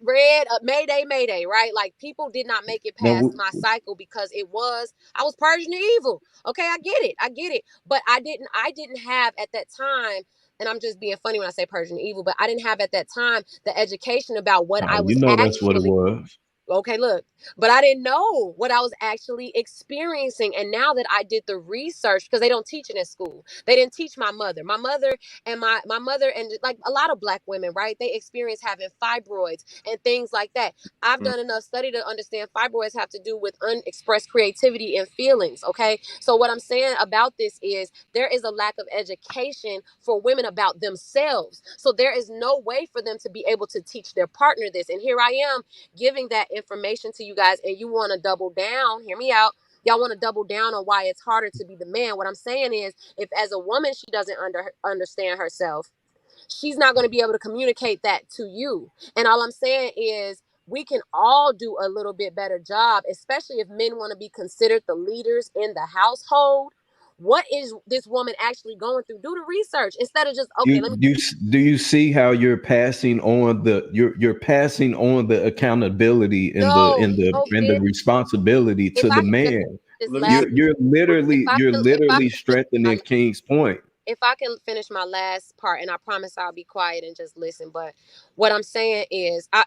mayday, right? Like people did not make it past my cycle because I was purging the evil. Okay, I get it, but I didn't have at that time. And I'm just being funny when I say purging the evil, but I didn't have at that time the education about what I was that's what it was. Okay, look, but I didn't know what I was actually experiencing. And now that I did the research, because they don't teach it in school. They didn't teach my mother. My mother and like a lot of Black women, right? They experience having fibroids and things like that. I've done enough study to understand fibroids have to do with unexpressed creativity and feelings, okay? So what I'm saying about this is there is a lack of education for women about themselves. So there is no way for them to be able to teach their partner this. And here I am giving that information to you guys, and you want to double down. Hear me out. Y'all want to double down on why it's harder to be the man. What I'm saying is, if as a woman she doesn't understand herself, she's not going to be able to communicate that to you. And all I'm saying is, we can all do a little bit better job, especially if men want to be considered the leaders in the household. What is this woman actually going through? Do the research instead of just Do you see how you're passing on you're passing on the accountability and the responsibility to the man. You're literally strengthening King's point. If I can finish my last part, and I promise I'll be quiet and just listen. But what I'm saying is, I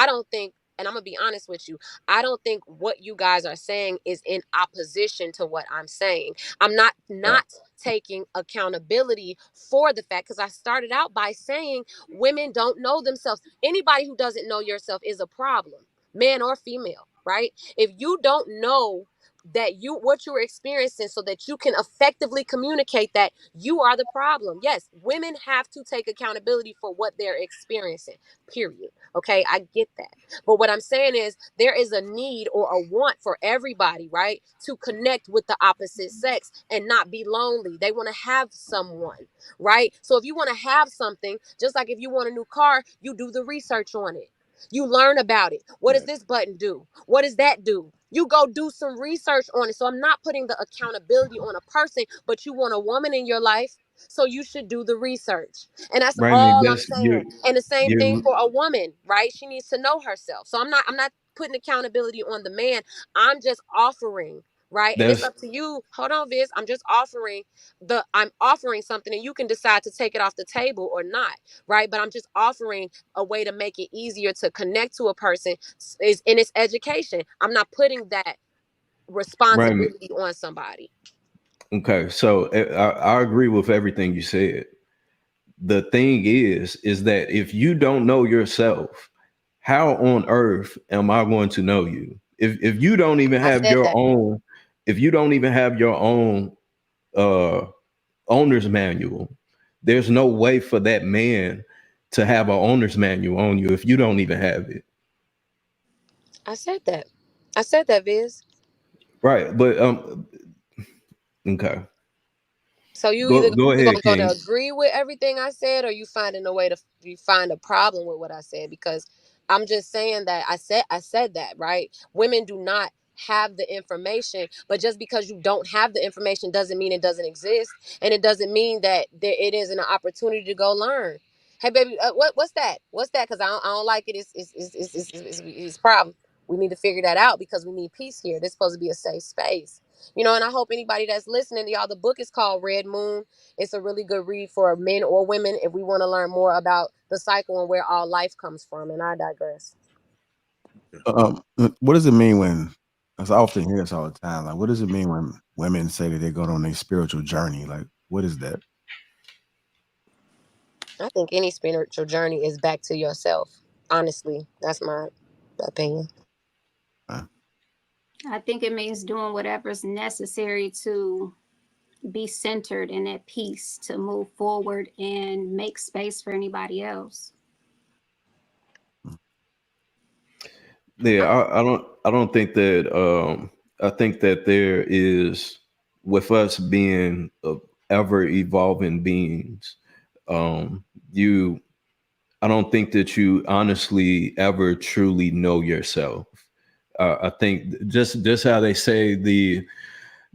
don't think, and I'm gonna be honest with you, I don't think what you guys are saying is in opposition to what I'm saying. I'm not taking accountability for the fact, because I started out by saying women don't know themselves. Anybody who doesn't know yourself is a problem, man or female, right? If you don't know that what you're experiencing so that you can effectively communicate that, you are the problem. Yes, women have to take accountability for what they're experiencing, period. Okay, I get that. But what I'm saying is there is a need or a want for everybody, right, to connect with the opposite sex and not be lonely. They want to have someone, right? So if you want to have something, just like if you want a new car, you do the research on it. You learn about it. What does this button do? What does that do? You go do some research on it. So I'm not putting the accountability on a person, but you want a woman in your life, so you should do the research. And that's all I'm saying. And the same thing for a woman, right? She needs to know herself. So I'm not putting accountability on the man. I'm just offering, right? And it's up to you. Hold on, Viz. I'm offering something, and you can decide to take it off the table or not, right? But I'm just offering a way to make it easier to connect to a person is in its education. I'm not putting that responsibility on somebody. Okay, so I agree with everything you said. The thing is that if you don't know yourself, how on earth am I going to know you? If you don't even have your own, if you don't even have your own owner's manual, there's no way for that man to have an owner's manual on you if you don't even have it. I said that, Viz. Right, but okay. So you go ahead, going King. to agree with everything I said, or you finding a way to find a problem with what I said? Because I'm just saying that I said that, right? Women do not have the information, but just because you don't have the information doesn't mean it doesn't exist, and it doesn't mean that it isn't an opportunity to go learn. Hey, baby, what's that? What's that? Because I don't like it. It's a problem. We need to figure that out because we need peace here. This is supposed to be a safe space. And I hope anybody that's listening to y'all, the book is called Red Moon. It's a really good read for men or women if we want to learn more about the cycle and where all life comes from. And I digress. What does it mean when, because I often hear this all the time, like, what does it mean when women say that they're going on a spiritual journey? Like, what is that? I think any spiritual journey is back to yourself. Honestly, that's my opinion. I think it means doing whatever's necessary to be centered and at peace to move forward and make space for anybody else. Yeah, I don't think that I think that there is, with us being ever evolving beings, I don't think that you honestly ever truly know yourself. I think just how they say the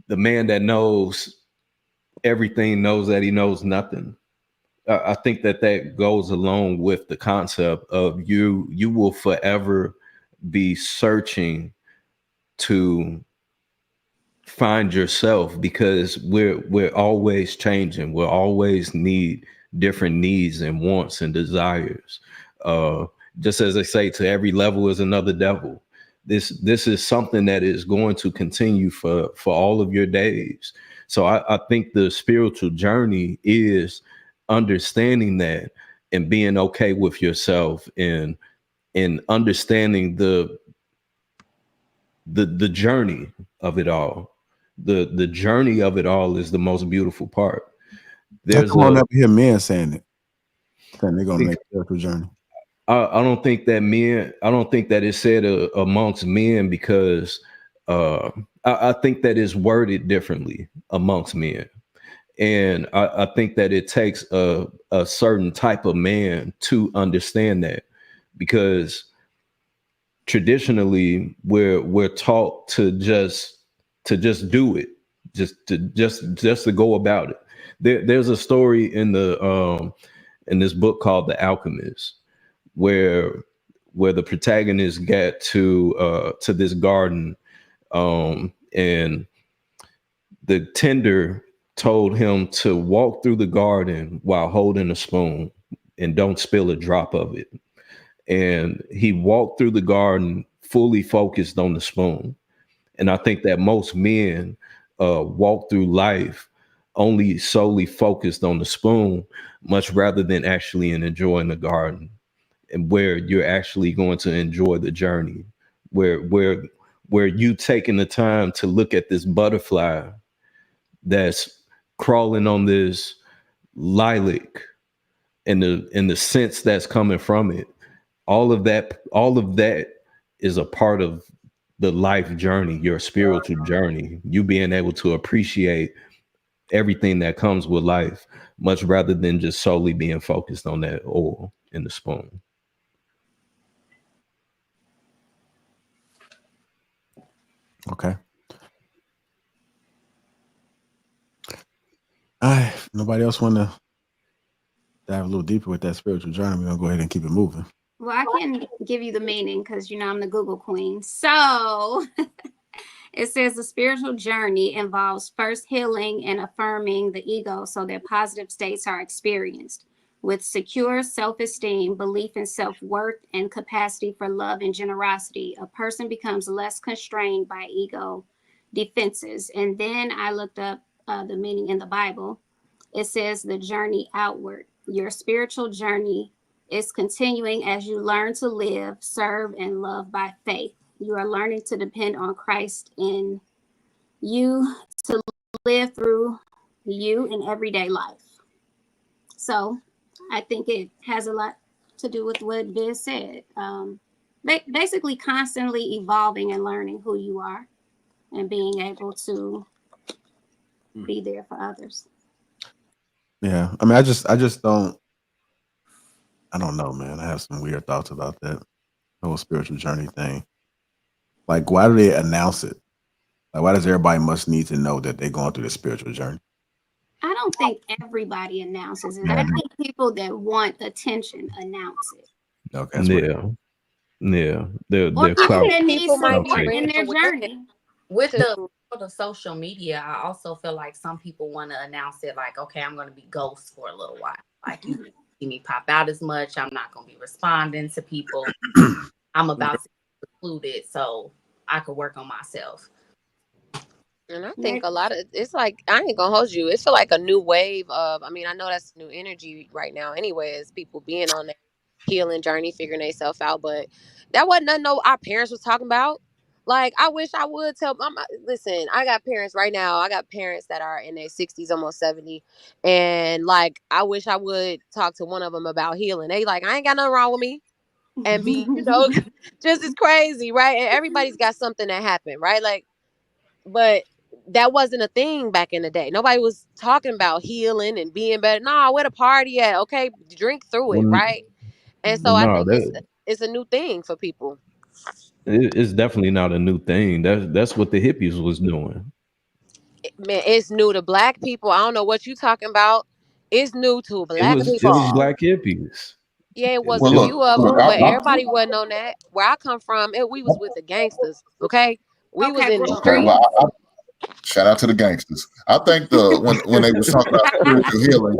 man that knows everything knows that he knows nothing. I think that goes along with the concept of you will forever be searching to find yourself, because we're always changing. We'll always need different needs and wants and desires. Just as they say, to every level is another devil. This is something that is going to continue for all of your days. So I think the spiritual journey is understanding that and being okay with yourself, and understanding the journey of it all. The journey of it all is the most beautiful part. There's come on up here, men saying it. Saying they're gonna make a spiritual journey. I don't think that it's said amongst men, because I think that it's worded differently amongst men. And I think that it takes a certain type of man to understand that, because traditionally we're taught to just do it, just to go about it. There's a story in this book called The Alchemist, where the protagonist got to this garden, and the tender told him to walk through the garden while holding a spoon and don't spill a drop of it. And he walked through the garden fully focused on the spoon. And I think that most men walk through life only solely focused on the spoon, much rather than actually enjoying the garden, and where you're actually going to enjoy the journey, where you taking the time to look at this butterfly that's crawling on this lilac, and the scents that's coming from it. All of that is a part of the life journey, your spiritual journey, you being able to appreciate everything that comes with life, much rather than just solely being focused on that oil in the spoon. Okay. Nobody else want to dive a little deeper with that spiritual journey? We're gonna go ahead and keep it moving. Well, I can give you the meaning because I'm the Google queen. So it says the spiritual journey involves first healing and affirming the ego so that positive states are experienced. With secure self-esteem, belief in self-worth, and capacity for love and generosity, a person becomes less constrained by ego defenses. And then I looked up the meaning in the Bible. It says the journey outward. Your spiritual journey is continuing as you learn to live, serve, and love by faith. You are learning to depend on Christ in you to live through you in everyday life. So I think it has a lot to do with what Viz said. Basically constantly evolving and learning who you are and being able to be there for others. Yeah. I mean, I just don't know, man. I have some weird thoughts about that whole spiritual journey thing. Like, why do they announce it? Like, why does everybody must need to know that they're going through the spiritual journey? I don't think everybody announces it. I think people that want attention announce it. Okay. Yeah. They're people that need People might be support in their journey. With the social media, I also feel like some people want to announce it like, okay, I'm going to be ghost for a little while. Like, you see me pop out as much. I'm not going to be responding to people. I'm about to be secluded so I could work on myself. And I think a lot of it's like, I ain't gonna hold you. It's like a new wave of, I mean, I know that's new energy right now anyway, is people being on their healing journey, figuring themselves out. But that wasn't nothing our parents was talking about. Like, I wish I would tell listen, I got parents right now. I got parents that are in their 60s, almost 70. And like, I wish I would talk to one of them about healing. They like, I ain't got nothing wrong with me. And be, just as crazy, right? And everybody's got something that happened, right? Like, but that wasn't a thing back in the day. Nobody was talking about healing and being better. Nah, where the party at? Okay, drink through it, right? And so But I no, think it's a new thing for people. it's definitely not a new thing. That's what the hippies was doing. Man, it's new to black people. I don't know what you talking about. It's new to black It was people. black hippies. Yeah, it was Well, a It, few of look, them, but everybody wasn't on that. Where I come from, we was with the gangsters. Okay, we was Okay, in the okay. streets. Well, shout out to the gangsters. I think when they was talking about spiritual healing,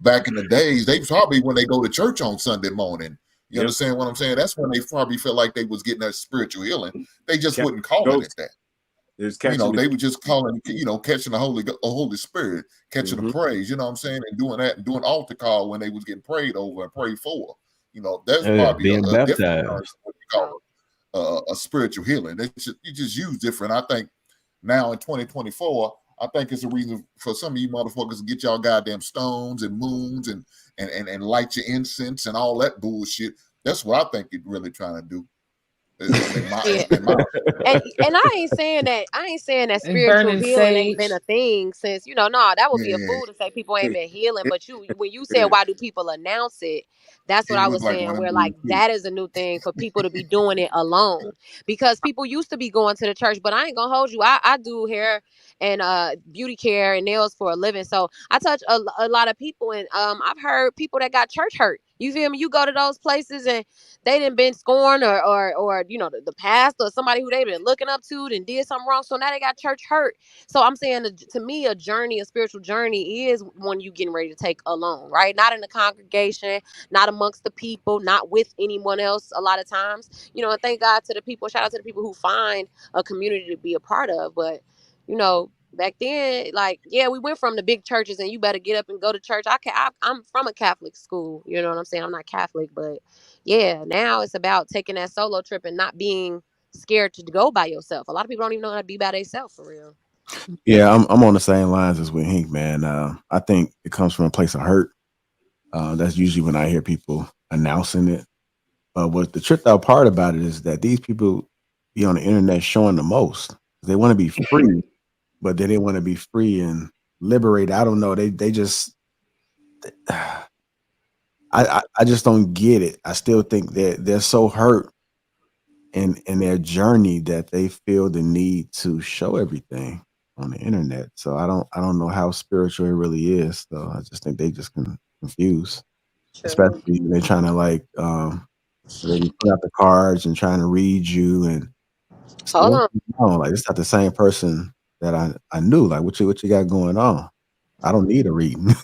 back in the days, they probably when they go to church on Sunday morning. You understand what I'm saying? That's when they probably felt like they was getting that spiritual healing. They just wouldn't call it that. They were just calling, catching the Holy Spirit, catching the praise, you know what I'm saying, and doing that and doing altar call when they was getting prayed over and prayed for. That's probably being a different term baptized. what you call a spiritual healing. You just use different. I think now in 2024, I think it's a reason for some of you motherfuckers to get y'all goddamn stones and moons and light your incense and all that bullshit. That's what I think you're really trying to do. And I ain't saying that spiritual burning healing ain't been sage. a thing since that would be a fool to say people ain't been healing. But when you said why do people announce it, that's what I was saying. Where like that is a new thing for people to be doing it alone, because people used to be going to the church. But I ain't gonna hold you. I do hair and beauty care and nails for a living, so I touch a lot of people, and I've heard people that got church hurt. You feel me? You go to those places and they didn't been scorned or the past or somebody who they've been looking up to and did something wrong, so now they got church hurt. So I'm saying, to me, a spiritual journey is when you getting ready to take alone, right? Not in the congregation, not amongst the people, not with anyone else a lot of times, and thank God to the people, shout out to the people who find a community to be a part of. But back then, like, yeah, we went from the big churches and you better get up and go to church. I'm from a Catholic school, you know what I'm saying? I'm not Catholic, but yeah, now it's about taking that solo trip and not being scared to go by yourself. A lot of people don't even know how to be by themselves for real. Yeah, I'm on the same lines as with Hink, man. I think it comes from a place of hurt. That's usually when I hear people announcing it. What the tripped out part about it is that these people be on the internet showing the most. They want to be free, but they didn't want to be free and liberated. I don't know. They just I just don't get it. I still think that they're so hurt in their journey that they feel the need to show everything on the internet. So I don't know how spiritual it really is. So I just think they just confused, especially when they're trying to they put out the cards and trying to read you and hold on. Like it's not the same person that I knew. Like what you got going on? I don't need a reading.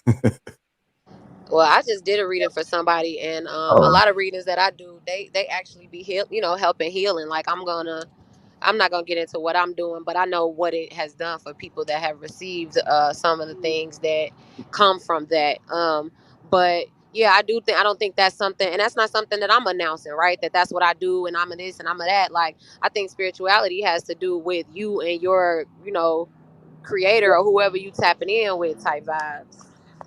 Well, I just did a reading for somebody, and a lot of readings that I do, they actually be helping healing. Like I'm not gonna get into what I'm doing, but I know what it has done for people that have received some of the things that come from that. But yeah, I don't think that's something, and that's not something that I'm announcing, right? That's what I do, and I'm a this and I'm a that. Like I think spirituality has to do with you and your, creator or whoever you tapping in with type vibes.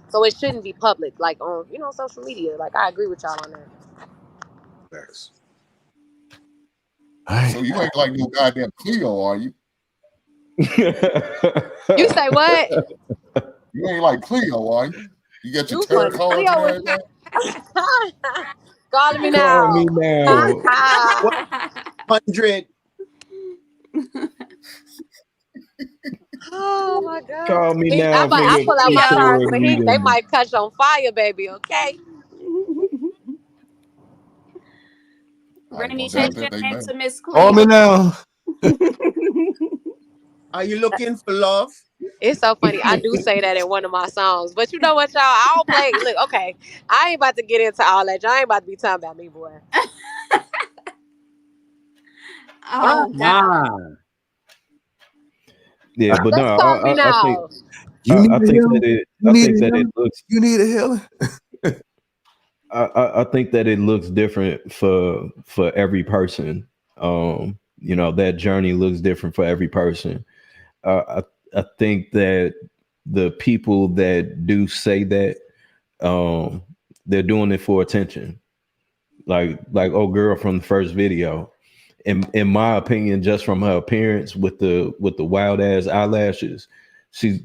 So it shouldn't be public, like on social media. Like I agree with y'all on that. So you ain't like no goddamn Cleo, are you? You say what? You ain't like Cleo, are you? You got your tarot cards and everything? Calling me now. Call me now. 100. Oh my God. Call me now. I pull out my cards for Heat. They Reading. might catch on fire, baby. Okay. Brittany, change your name to Miss Cleo. Call me now. Are you looking for love? It's so funny. I do say that in one of my songs, but you know what, y'all? I don't play. Look, okay, I ain't about to get into all that. Y'all ain't about to be talking about me, boy. Oh God. Yeah, but no, Call me now. I think that it looks. You need a healing. I think that it looks different for every person. That journey looks different for every person. I think that the people that do say that, they're doing it for attention. Like old girl from the first video. In my opinion, just from her appearance with the wild ass eyelashes, she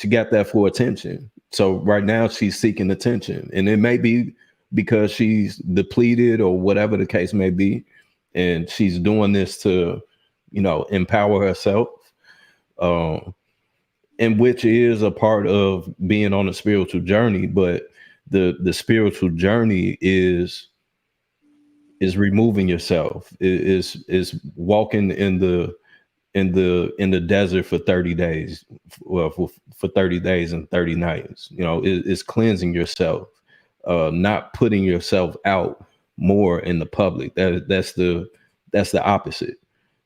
got that for attention. So right now she's seeking attention, and it may be because she's depleted or whatever the case may be, and she's doing this to, empower herself, and which is a part of being on a spiritual journey. But the spiritual journey is removing yourself, is walking in the desert for 30 days, well, for 30 days and 30 nights. It's cleansing yourself, not putting yourself out more in the public. That's the opposite.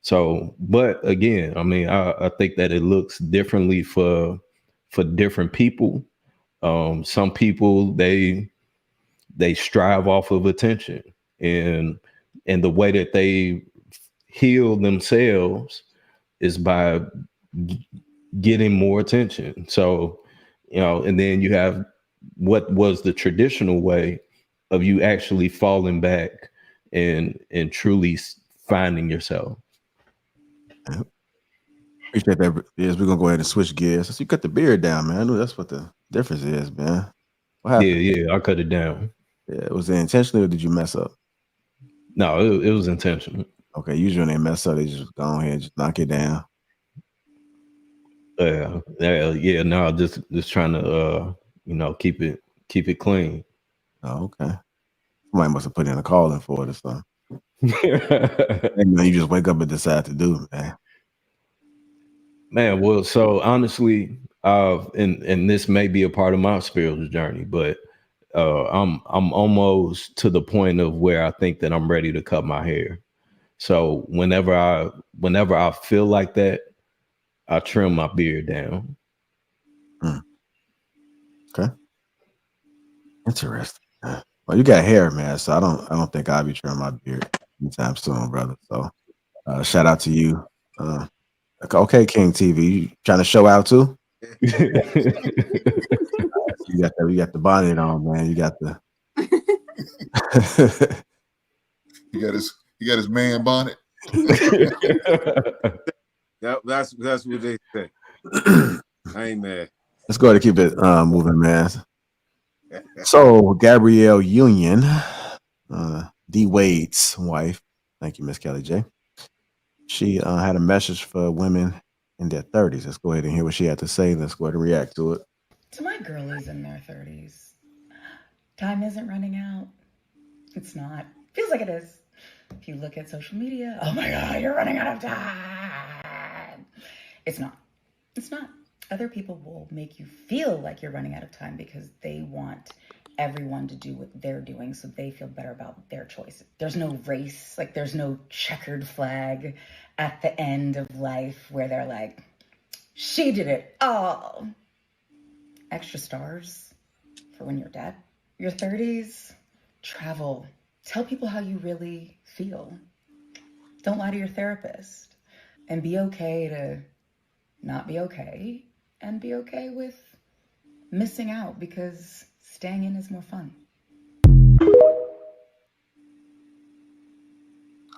So, but again, I mean, I think that it looks differently for different people. Some people, they strive off of attention, and the way that they heal themselves is by getting more attention. So, and then you have what was the traditional way of you actually falling back and truly finding yourself. Appreciate that. Yes, we're gonna go ahead and switch gears. So you cut the beard down, man. I know that's what the difference is, man. What happened? Yeah, I cut it down. Yeah, was it intentional or did you mess up? No, it was intentional. Okay, usually when they mess up, they just go ahead and just knock it down. Yeah. No, just trying to keep it clean. Oh, okay. Somebody must have put in a calling for it or something. You just wake up and decide to do it, man. Man, well, so honestly, and this may be a part of my spiritual journey, but I'm almost to the point of where I think that I'm ready to cut my hair. So whenever I feel like that, I trim my beard down. Okay. Interesting. Well, you got hair, man, so I don't think I'll be trimming my beard anytime soon, brother. So shout out to you. Okay, King TV, you trying to show out too? You got the bonnet on, man. You got the you got his man bonnet. That's what they say. I ain't mad. Let's go ahead and keep it moving, man. So Gabrielle Union, D Wade's wife. Thank you, Miss Kelly J. She had a message for women in their 30s. Let's go ahead and hear what she had to say. Let's go ahead and react to it. To my girlies in their 30s, time isn't running out. It's not. Feels like it is. If you look at social media, oh my God, you're running out of time. It's not. It's not. Other people will make you feel like you're running out of time because they want everyone to do what they're doing so they feel better about their choices. There's no race, like there's no checkered flag at the end of life where they're like, she did it all. Extra stars for when you're dead. Your 30s, travel. Tell people how you really feel. Don't lie to your therapist. And be okay to not be okay. And be okay with missing out because staying in is more fun.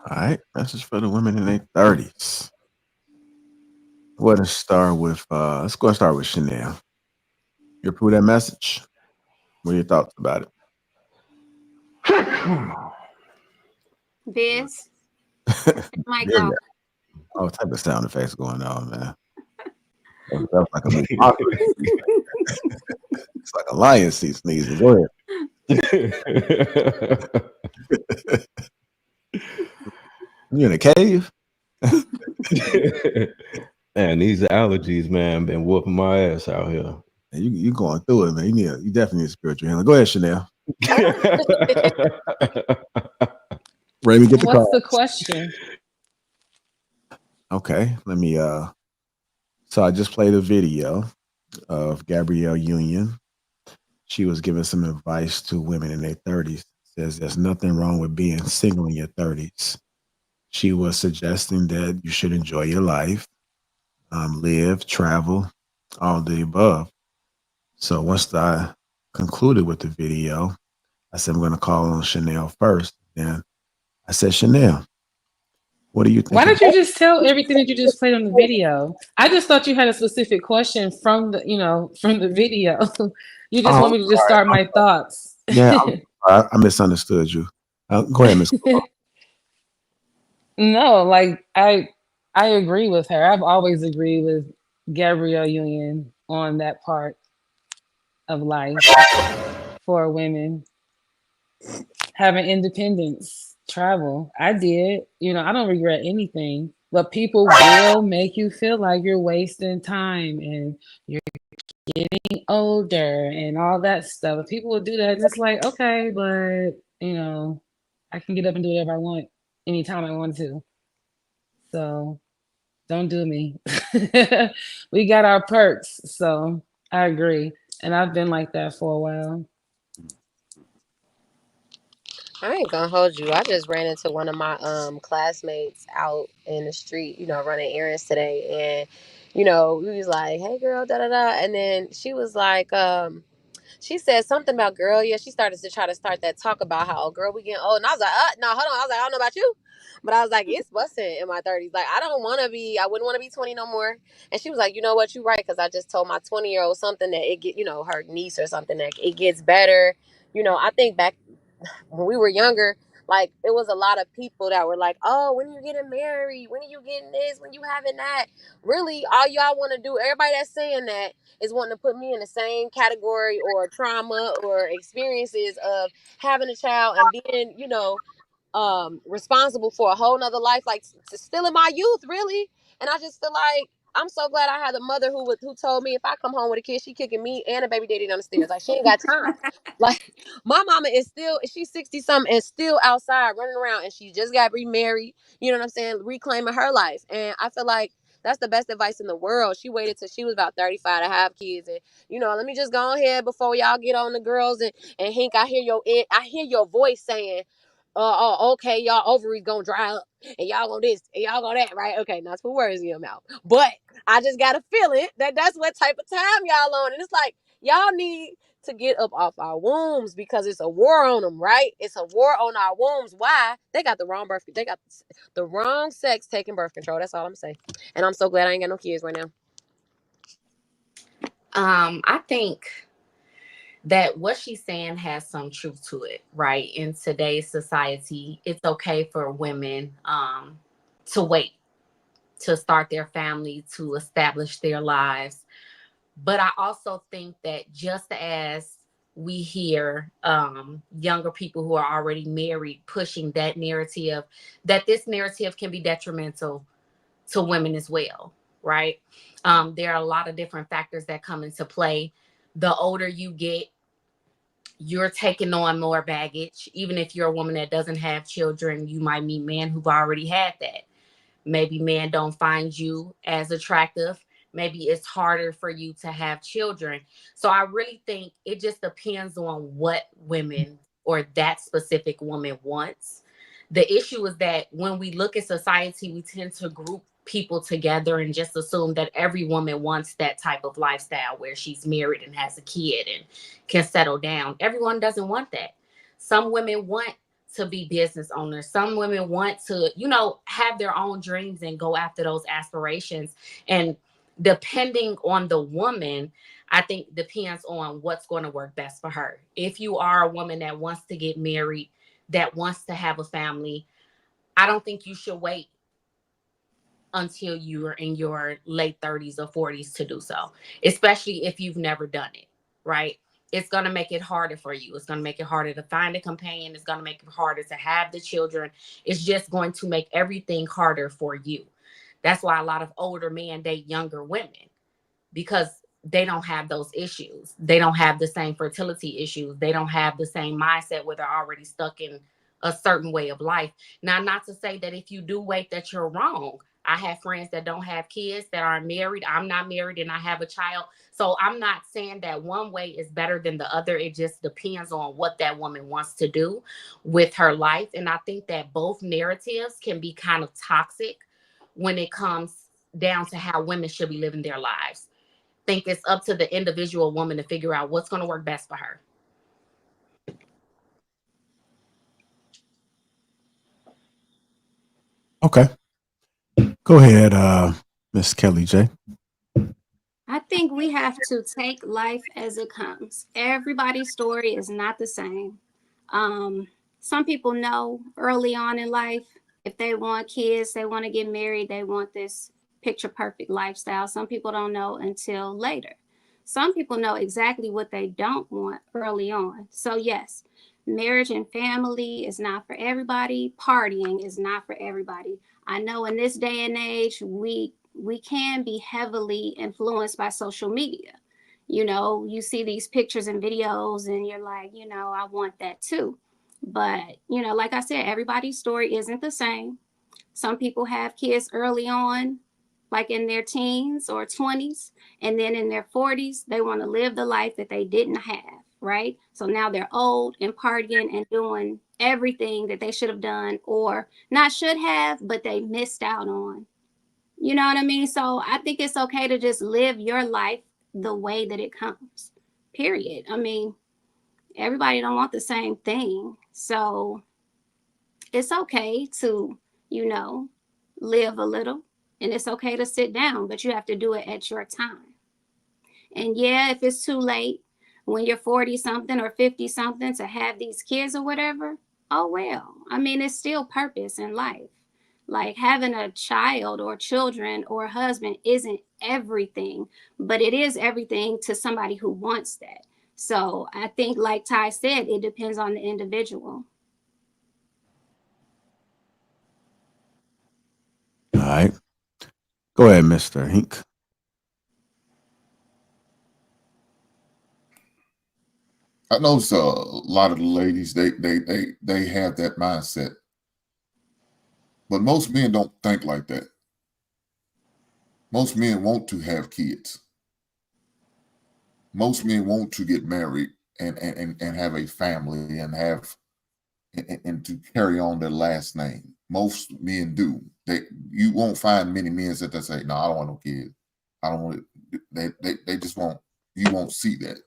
All right, message for the women in their 30s. Let's start with Chanel. You approve that message? What are your thoughts about it? This might go. All type of sound effects going on, man. That's like a it's like a lion sneezing. Go ahead. You in a cave? Man, these allergies, man, been whooping my ass out here. You going through it, man. You definitely need spiritual healing. Go ahead, Chanel. Raymond, get the call. What's the question? Okay, let me so I just played a video of Gabrielle Union. She was giving some advice to women in their 30s. Says there's nothing wrong with being single in your 30s. She was suggesting that you should enjoy your life, live, travel, all the above. So once I concluded with the video, I said, I'm going to call on Chanel first. Then I said, Chanel, what do you think? Why don't you just tell everything that you just played on the video? I just thought you had a specific question from the, from the video. You just want me to just start my thoughts. Yeah, I misunderstood you. Go ahead, Miss. No, like I agree with her. I've always agreed with Gabrielle Union on that part of life for women. Having independence, travel. I did. I don't regret anything. But people will make you feel like you're wasting time and you're getting older and all that stuff. If people will do that, and it's like, okay, but I can get up and do whatever I want anytime I want to. So don't do me. We got our perks, so I agree. And I've been like that for a while. I ain't gonna hold you. I just ran into one of my classmates out in the street, running errands today, and we was like, "Hey, girl, da da da," and then she was like, she said something about girl. Yeah, she started to try to start that talk about how girl we getting old, and I was like, no, hold on. I was like, I don't know about you, but I was like, it's busting in my 30s. Like, I wouldn't want to be 20 no more. And she was like, you know what, you right, because I just told my 20-year-old something that it get, her niece or something that it gets better. I think back when we were younger, like it was a lot of people that were like, "Oh, when are you getting married? When are you getting this? When you having that?" Really, all y'all want to do, everybody that's saying that is wanting to put me in the same category or trauma or experiences of having a child and being, responsible for a whole nother life, like still in my youth, really. And I just feel like I'm so glad I had a mother who told me if I come home with a kid, she kicking me and a baby daddy down the stairs. Like she ain't got time. Like my mama is still, she's 60 something and still outside running around, and she just got remarried. You know what I'm saying? Reclaiming her life. And I feel like that's the best advice in the world. She waited till she was about 35 to have kids. And let me just go ahead before y'all get on the girls and Hink, I hear your voice saying, oh, okay, y'all ovaries gonna dry up, and y'all gonna this, and y'all gonna that, right? Okay, not to put words in your mouth, but I just got a feeling that that's what type of time y'all on, and it's like y'all need to get up off our wombs because it's a war on them, right? It's a war on our wombs. Why? They got the wrong they got the wrong sex taking birth control. That's all I'm saying, and I'm so glad I ain't got no kids right now. I think that what she's saying has some truth to it, right? In today's society, it's okay for women to wait to start their family, to establish their lives. But I also think that just as we hear younger people who are already married pushing that narrative, that this narrative can be detrimental to women as well, right? There are a lot of different factors that come into play. The older you get, you're taking on more baggage. Even if you're a woman that doesn't have children, you might meet men who've already had that. Maybe men don't find you as attractive. Maybe it's harder for you to have children. So I really think it just depends on what women or that specific woman wants. The issue is that when we look at society, we tend to group people together and just assume that every woman wants that type of lifestyle where she's married and has a kid and can settle down. Everyone doesn't want that. Some women want to be business owners. Some women want to, have their own dreams and go after those aspirations. And depending on the woman, I think depends on what's going to work best for her. If you are a woman that wants to get married, that wants to have a family, I don't think you should wait until you are in your late 30s or 40s to do so, especially if you've never done it, right? It's going to make it harder for you. It's going to make it harder to find a companion. It's going to make it harder to have the children. It's just going to make everything harder for you. That's why a lot of older men date younger women, because they don't have those issues. They don't have the same fertility issues. They don't have the same mindset where they're already stuck in a certain way of life. Now, not to say that if you do wait that you're wrong. I have friends that don't have kids, that aren't married. I'm not married and I have a child. So I'm not saying that one way is better than the other. It just depends on what that woman wants to do with her life. And I think that both narratives can be kind of toxic when it comes down to how women should be living their lives. I think it's up to the individual woman to figure out what's going to work best for her. Okay. Go ahead, Miss Kelly J. I think we have to take life as it comes. Everybody's story is not the same. Some people know early on in life if they want kids, they want to get married, they want this picture perfect lifestyle. Some people don't know until later. Some people know exactly what they don't want early on. So, yes, marriage and family is not for everybody. Partying is not for everybody. I know in this day and age, we can be heavily influenced by social media. You know, you see these pictures and videos and you're like, you know, I want that too. But, you know, like I said, everybody's story isn't the same. Some people have kids early on, like in their teens or 20s, and then in their 40s, they want to live the life that they didn't have, right? So now they're old and partying and doing everything that they should have done or not should have, but they missed out on. You know what I mean? So I think it's okay to just live your life the way that it comes. Period. I mean, everybody don't want the same thing. So it's okay to, you know, live a little and it's okay to sit down, but you have to do it at your time. And yeah, if it's too late when you're 40 something or 50 something to have these kids or whatever, oh well. I mean, it's still purpose in life. Like having a child or children or a husband isn't everything, but it is everything to somebody who wants that. So I think, like Ty said, it depends on the individual. All right. Go ahead, Mr. Hink. I notice a lot of the ladies they have that mindset, but most men don't think like that. Most men want to have kids. Most men want to get married and have a family and have and to carry on their last name. Most men do. You won't find many men that they say, "No, I don't want no kids. I don't want it." They just won't. You won't see that.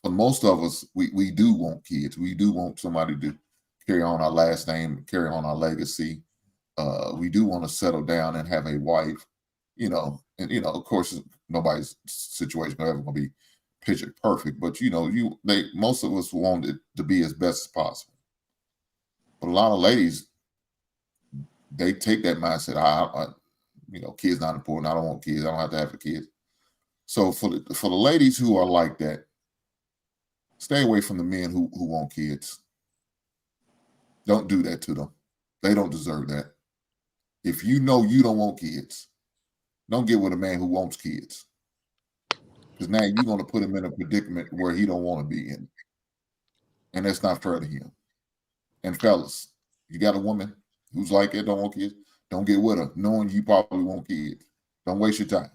But most of us, we do want kids. We do want somebody to carry on our last name, carry on our legacy. We do want to settle down and have a wife. You know, and of course, nobody's situation is ever going to be picture perfect. But most of us want it to be as best as possible. But a lot of ladies, they take that mindset. Kids not important. I don't want kids. I don't have to have a kid. So for the ladies who are like that, stay away from the men who want kids. Don't do that to them. They don't deserve that. If you know you don't want kids, don't get with a man who wants kids. Because now you're going to put him in a predicament where he don't want to be in. And that's not fair to him. And fellas, you got a woman who's like it, don't want kids, don't get with her, knowing you probably want kids. Don't waste your time.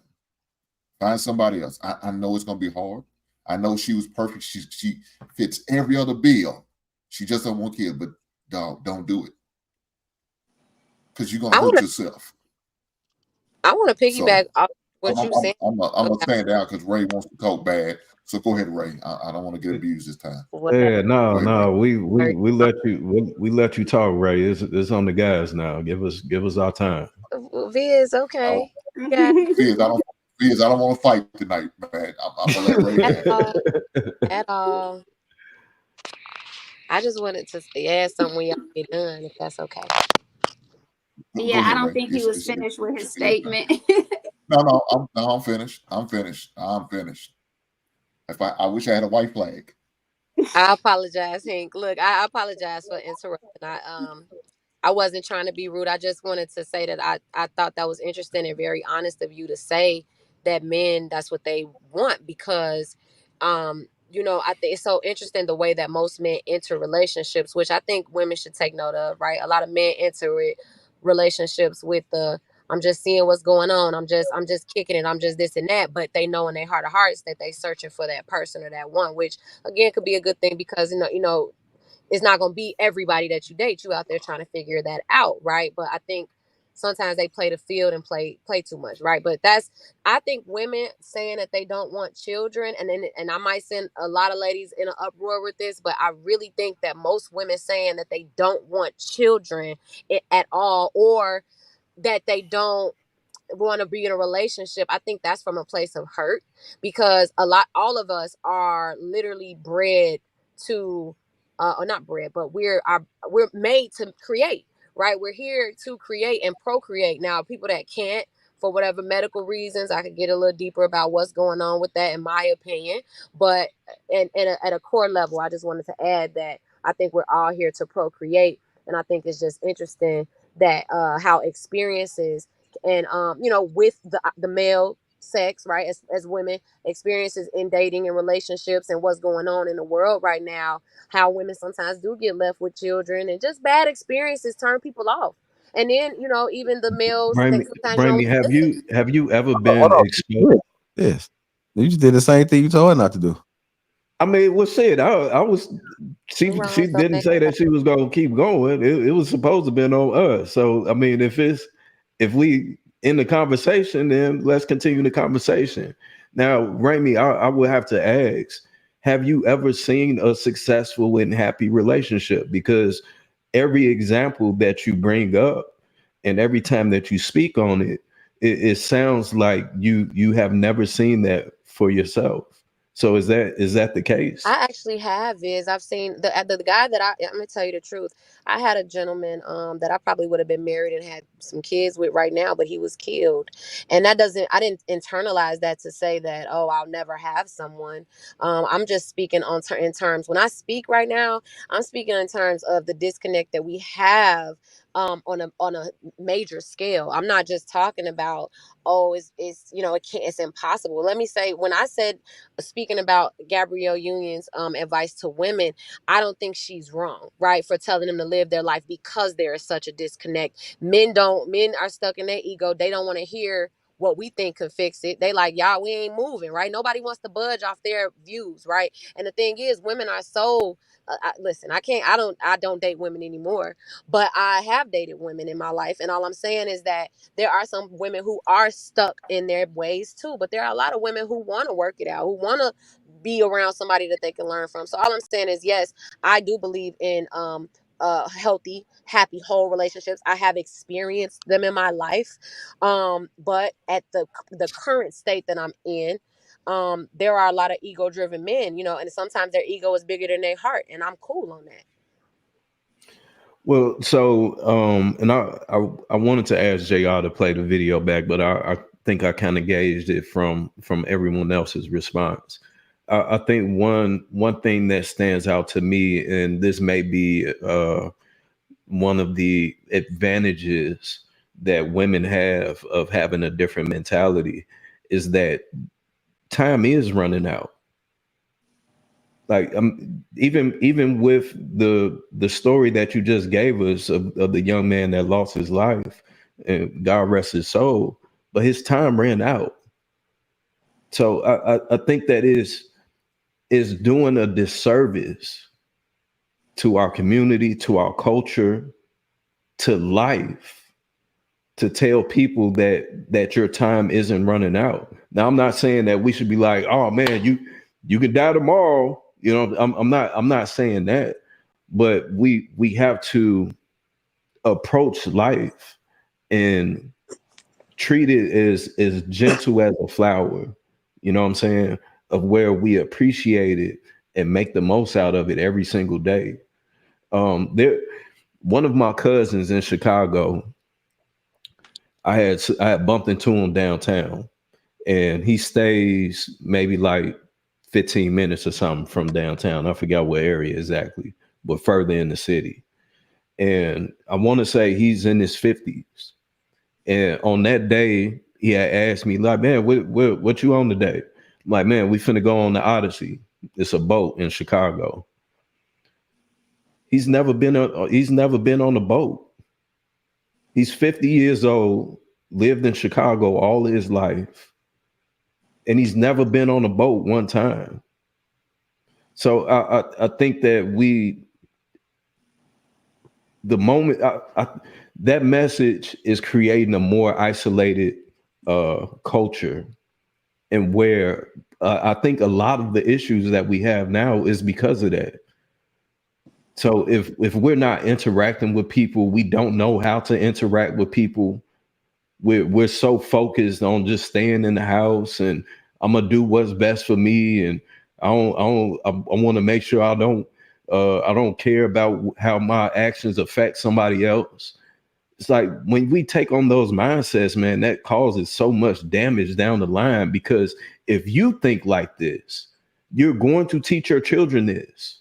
Find somebody else. I know it's going to be hard. I know she was perfect. She fits every other bill. She just don't want kids, but dog, don't do it. Because you're going to hurt yourself. I want to piggyback off what you said. I'm going to stand down because Ray wants to talk bad. So go ahead, Ray. I don't want to get abused this time. Yeah, no. We let you talk, Ray. It's on the guys now. Give us our time. Viz, okay. Yeah. Viz, I don't want to fight tonight, man. I'm gonna let Ray at all. I just wanted to add something when y'all get done, if that's okay. Yeah, I don't think he was finished with his statement. No, I'm finished. I'm finished. I wish I had a white flag. I apologize, Hank. Look, I apologize for interrupting. I wasn't trying to be rude. I just wanted to say that I thought that was interesting and very honest of you to say that men, that's what they want, because I think it's so interesting the way that most men enter relationships, which I think women should take note of, right? A lot of men enter relationships with I'm just seeing what's going on. I'm just kicking it. I'm just this and that. But they know in their heart of hearts that they searching for that person or that one, which again could be a good thing because it's not going to be everybody that you date. You out there trying to figure that out, right? But I think sometimes they play the field and play too much, right? But I think women saying that they don't want children, and I might send a lot of ladies in an uproar with this, but I really think that most women saying that they don't want children at all, or that they don't want to be in a relationship, I think that's from a place of hurt, because all of us are literally bred to or not bred, but we're made to create, right? We're here to create and procreate. Now, people that can't, for whatever medical reasons, I could get a little deeper about what's going on with that, in my opinion. But at a core level, I just wanted to add that I think we're all here to procreate, and I think it's just interesting that how experiences and with the male sex, right, as women, experiences in dating and relationships and what's going on in the world right now, how women sometimes do get left with children, and just bad experiences turn people off. And then, even the males, they sometimes you don't Bramy, listen. have you ever Hold been on. exposed? Yes. You just did the same thing you told her not to do. I mean, well, shit, I was. She Wrong with didn't say that she was gonna keep going. It was supposed to be on us. So I mean, if we in the conversation, then let's continue the conversation. Now, Ramy, I would have to ask: have you ever seen a successful and happy relationship? Because every example that you bring up, and every time that you speak on it, it sounds like you have never seen that for yourself. So is that the case? I actually have. I've seen the guy that I'm gonna tell you the truth. I had a gentleman that I probably would have been married and had some kids with right now, but he was killed. And I didn't internalize that to say that, oh, I'll never have someone. I'm just speaking in terms, when I speak right now, I'm speaking in terms of the disconnect that we have on a major scale. I'm not just talking about, oh, it's it's impossible. Let me say, when I said, speaking about Gabrielle Union's advice to women, I don't think she's wrong, right, for telling them to live their life, because there is such a disconnect. Men are stuck in their ego. They don't want to hear what we think can fix it. They like, y'all, we ain't moving, right? Nobody wants to budge off their views, right? And the thing is, women are so listen, I don't date women anymore, but I have dated women in my life, and all I'm saying is that there are some women who are stuck in their ways too, but there are a lot of women who want to work it out, who want to be around somebody that they can learn from. So all I'm saying is, yes, I do believe in healthy, happy, whole relationships. I have experienced them in my life, but at the current state that I'm in, there are a lot of ego-driven men, and sometimes their ego is bigger than their heart, and I'm cool on that. Well, so and I wanted to ask JR to play the video back, but I think I kind of gauged it from everyone else's response. I think one thing that stands out to me, and this may be one of the advantages that women have of having a different mentality, is that time is running out. Like even with the story that you just gave us of the young man that lost his life, and God rest his soul, but his time ran out. So I think that is doing a disservice to our community, to our culture, to life, to tell people that your time isn't running out. Now, I'm not saying that we should be like, oh man, you can die tomorrow. I'm not saying that, but we have to approach life and treat it as gentle as a flower. You know what I'm saying? Of where we appreciate it and make the most out of it every single day. One of my cousins in Chicago, I had bumped into him downtown, and he stays maybe like 15 minutes or something from downtown. I forgot what area exactly, but further in the city. And I want to say he's in his 50s. And on that day, he had asked me, like, man, what you on today? I'm like, man, we finna go on the Odyssey. It's a boat in Chicago. He's never been on a boat. He's 50 years old, lived in Chicago all his life, and he's never been on a boat one time. So I think that the moment that message is creating a more isolated culture, and where I think a lot of the issues that we have now is because of that. So if we're not interacting with people, we don't know how to interact with people. We're so focused on just staying in the house, and I'm gonna do what's best for me, and I want to make sure I don't I don't care about how my actions affect somebody else. It's like when we take on those mindsets, man, that causes so much damage down the line, because if you think like this, you're going to teach your children this,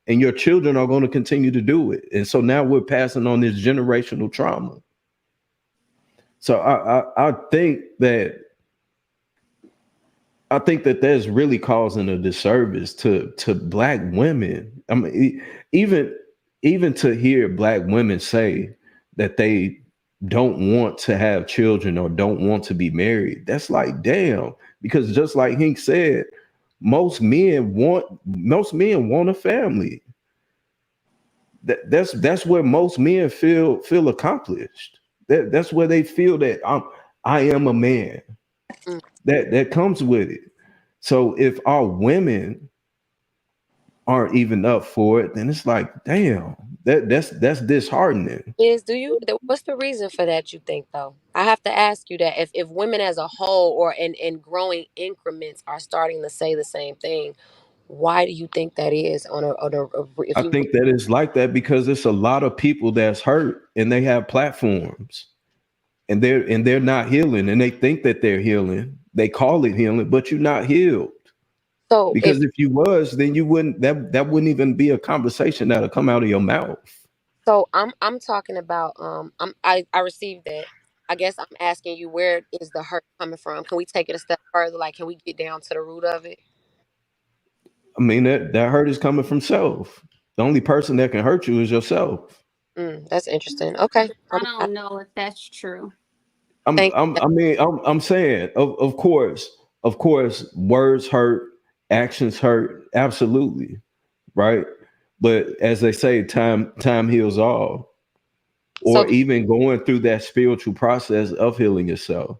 and your children are going to continue to do it. And so now we're passing on this generational trauma. So I think that that's really causing a disservice to Black women. I mean, even to hear Black women say that they don't want to have children or don't want to be married, that's like, damn. Because just like Hink said, most men want a family. That's where most men feel accomplished. That's where they feel that I am a man. Mm. That comes with it. So if our women aren't even up for it, then it's like, damn, that's disheartening. What's the reason for that, you think, though? I have to ask you that. If women as a whole or in growing increments are starting to say the same thing, why do you think that is? If I you think that it's like that because it's a lot of people that's hurt and they have platforms and they're not healing, and they think that they're healing. They call it healing, but you're not healed. so Because if you was, then you wouldn't that wouldn't even be a conversation that'll come out of your mouth. I'm talking about I received that. I guess I'm asking you, where is the hurt coming from? Can we take it a step further? Like, can we get down to the root of it? I mean, that hurt is coming from self. The only person that can hurt you is yourself. That's interesting. Okay. I don't know if that's true. Thank I'm saying, of course, words hurt, actions hurt, absolutely, right? But as they say, time heals all. So Or even going through that spiritual process of healing yourself.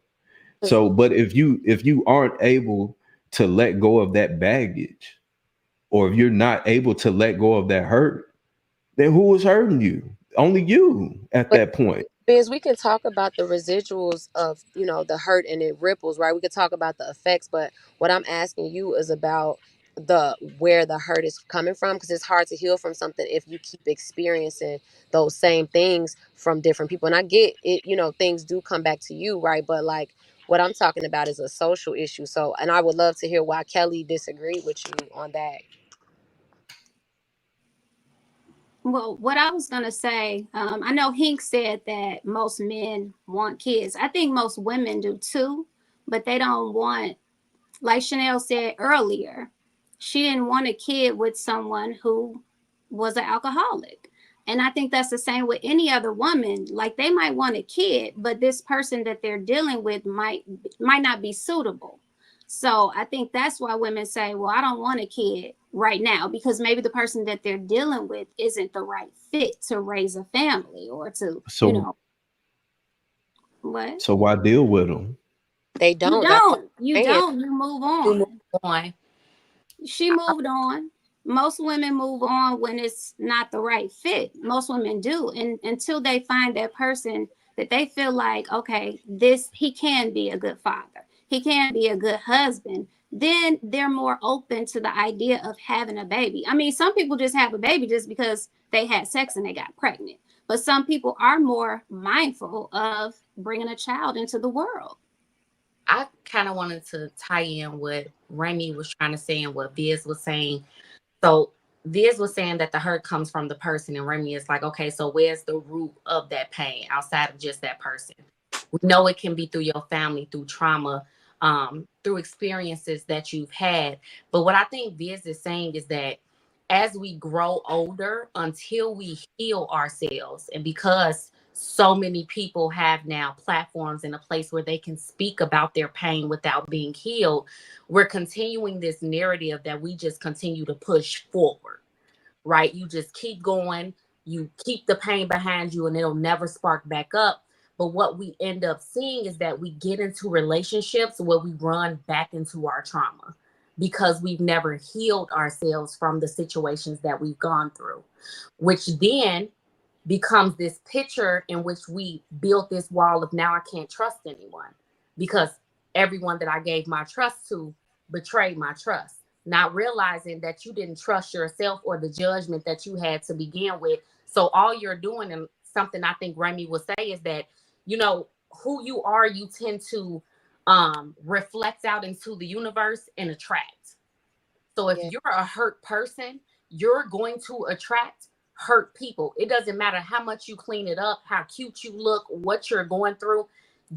So, but if you aren't able to let go of that baggage, or if you're not able to let go of that hurt, then who is hurting you? Only you at but that point. Biz, we can talk about the residuals of, the hurt, and it ripples, right? We could talk about the effects, but what I'm asking you is about the where the hurt is coming from, because it's hard to heal from something if you keep experiencing those same things from different people. And I get it, things do come back to you, right? But like, what I'm talking about is a social issue. So, and I would love to hear why Kelly disagreed with you on that. Well, what I was going to say, I know Hink said that most men want kids. I think most women do too, but they don't want, like Chanel said earlier, she didn't want a kid with someone who was an alcoholic. And I think that's the same with any other woman. Like, they might want a kid, but this person that they're dealing with might not be suitable. So I think that's why women say, well, I don't want a kid right now, because maybe the person that they're dealing with isn't the right fit to raise a family or to, So what? so why deal with them? They You don't. don't. You don't. You move You move on. on. She moved on. Most women move on when it's not the right fit. Most women do. And until they find that person that they feel like, okay, he can be a good father, he can be a good husband, then they're more open to the idea of having a baby. I mean, some people just have a baby just because they had sex and they got pregnant. But some people are more mindful of bringing a child into the world. I kind of wanted to tie in what Remy was trying to say and what Biz was saying. So Viz was saying that the hurt comes from the person, and Remy is like, okay, so where's the root of that pain outside of just that person? We know it can be through your family, through trauma, through experiences that you've had. But what I think Viz is saying is that as we grow older, until we heal ourselves, and because so many people have now platforms in a place where they can speak about their pain without being healed, we're continuing this narrative that we just continue to push forward, right? You just keep going, you keep the pain behind you, and it'll never spark back up. But what we end up seeing is that we get into relationships where we run back into our trauma because we've never healed ourselves from the situations that we've gone through, which then becomes this picture in which we built this wall of now I can't trust anyone because everyone that I gave my trust to betrayed my trust. not realizing that you didn't trust yourself or the judgment that you had to begin with. So all you're doing, and something I think Remy will say, is that, you know, who you are, you tend to reflect out into the universe and attract. So if you're a hurt person, you're going to attract hurt people. It doesn't matter how much you clean it up, how cute you look, what you're going through.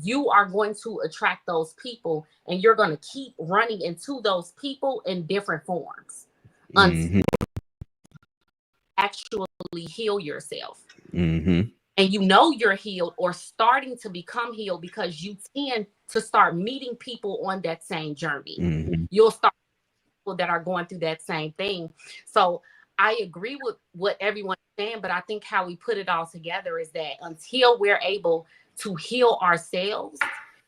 You are going to attract those people, and you're going to keep running into those people in different forms until you actually heal yourself. And you know you're healed or starting to become healed because you tend to start meeting people on that same journey. You'll start people that are going through that same thing. So I agree with what everyone's saying, but I think how we put it all together is that until we're able to heal ourselves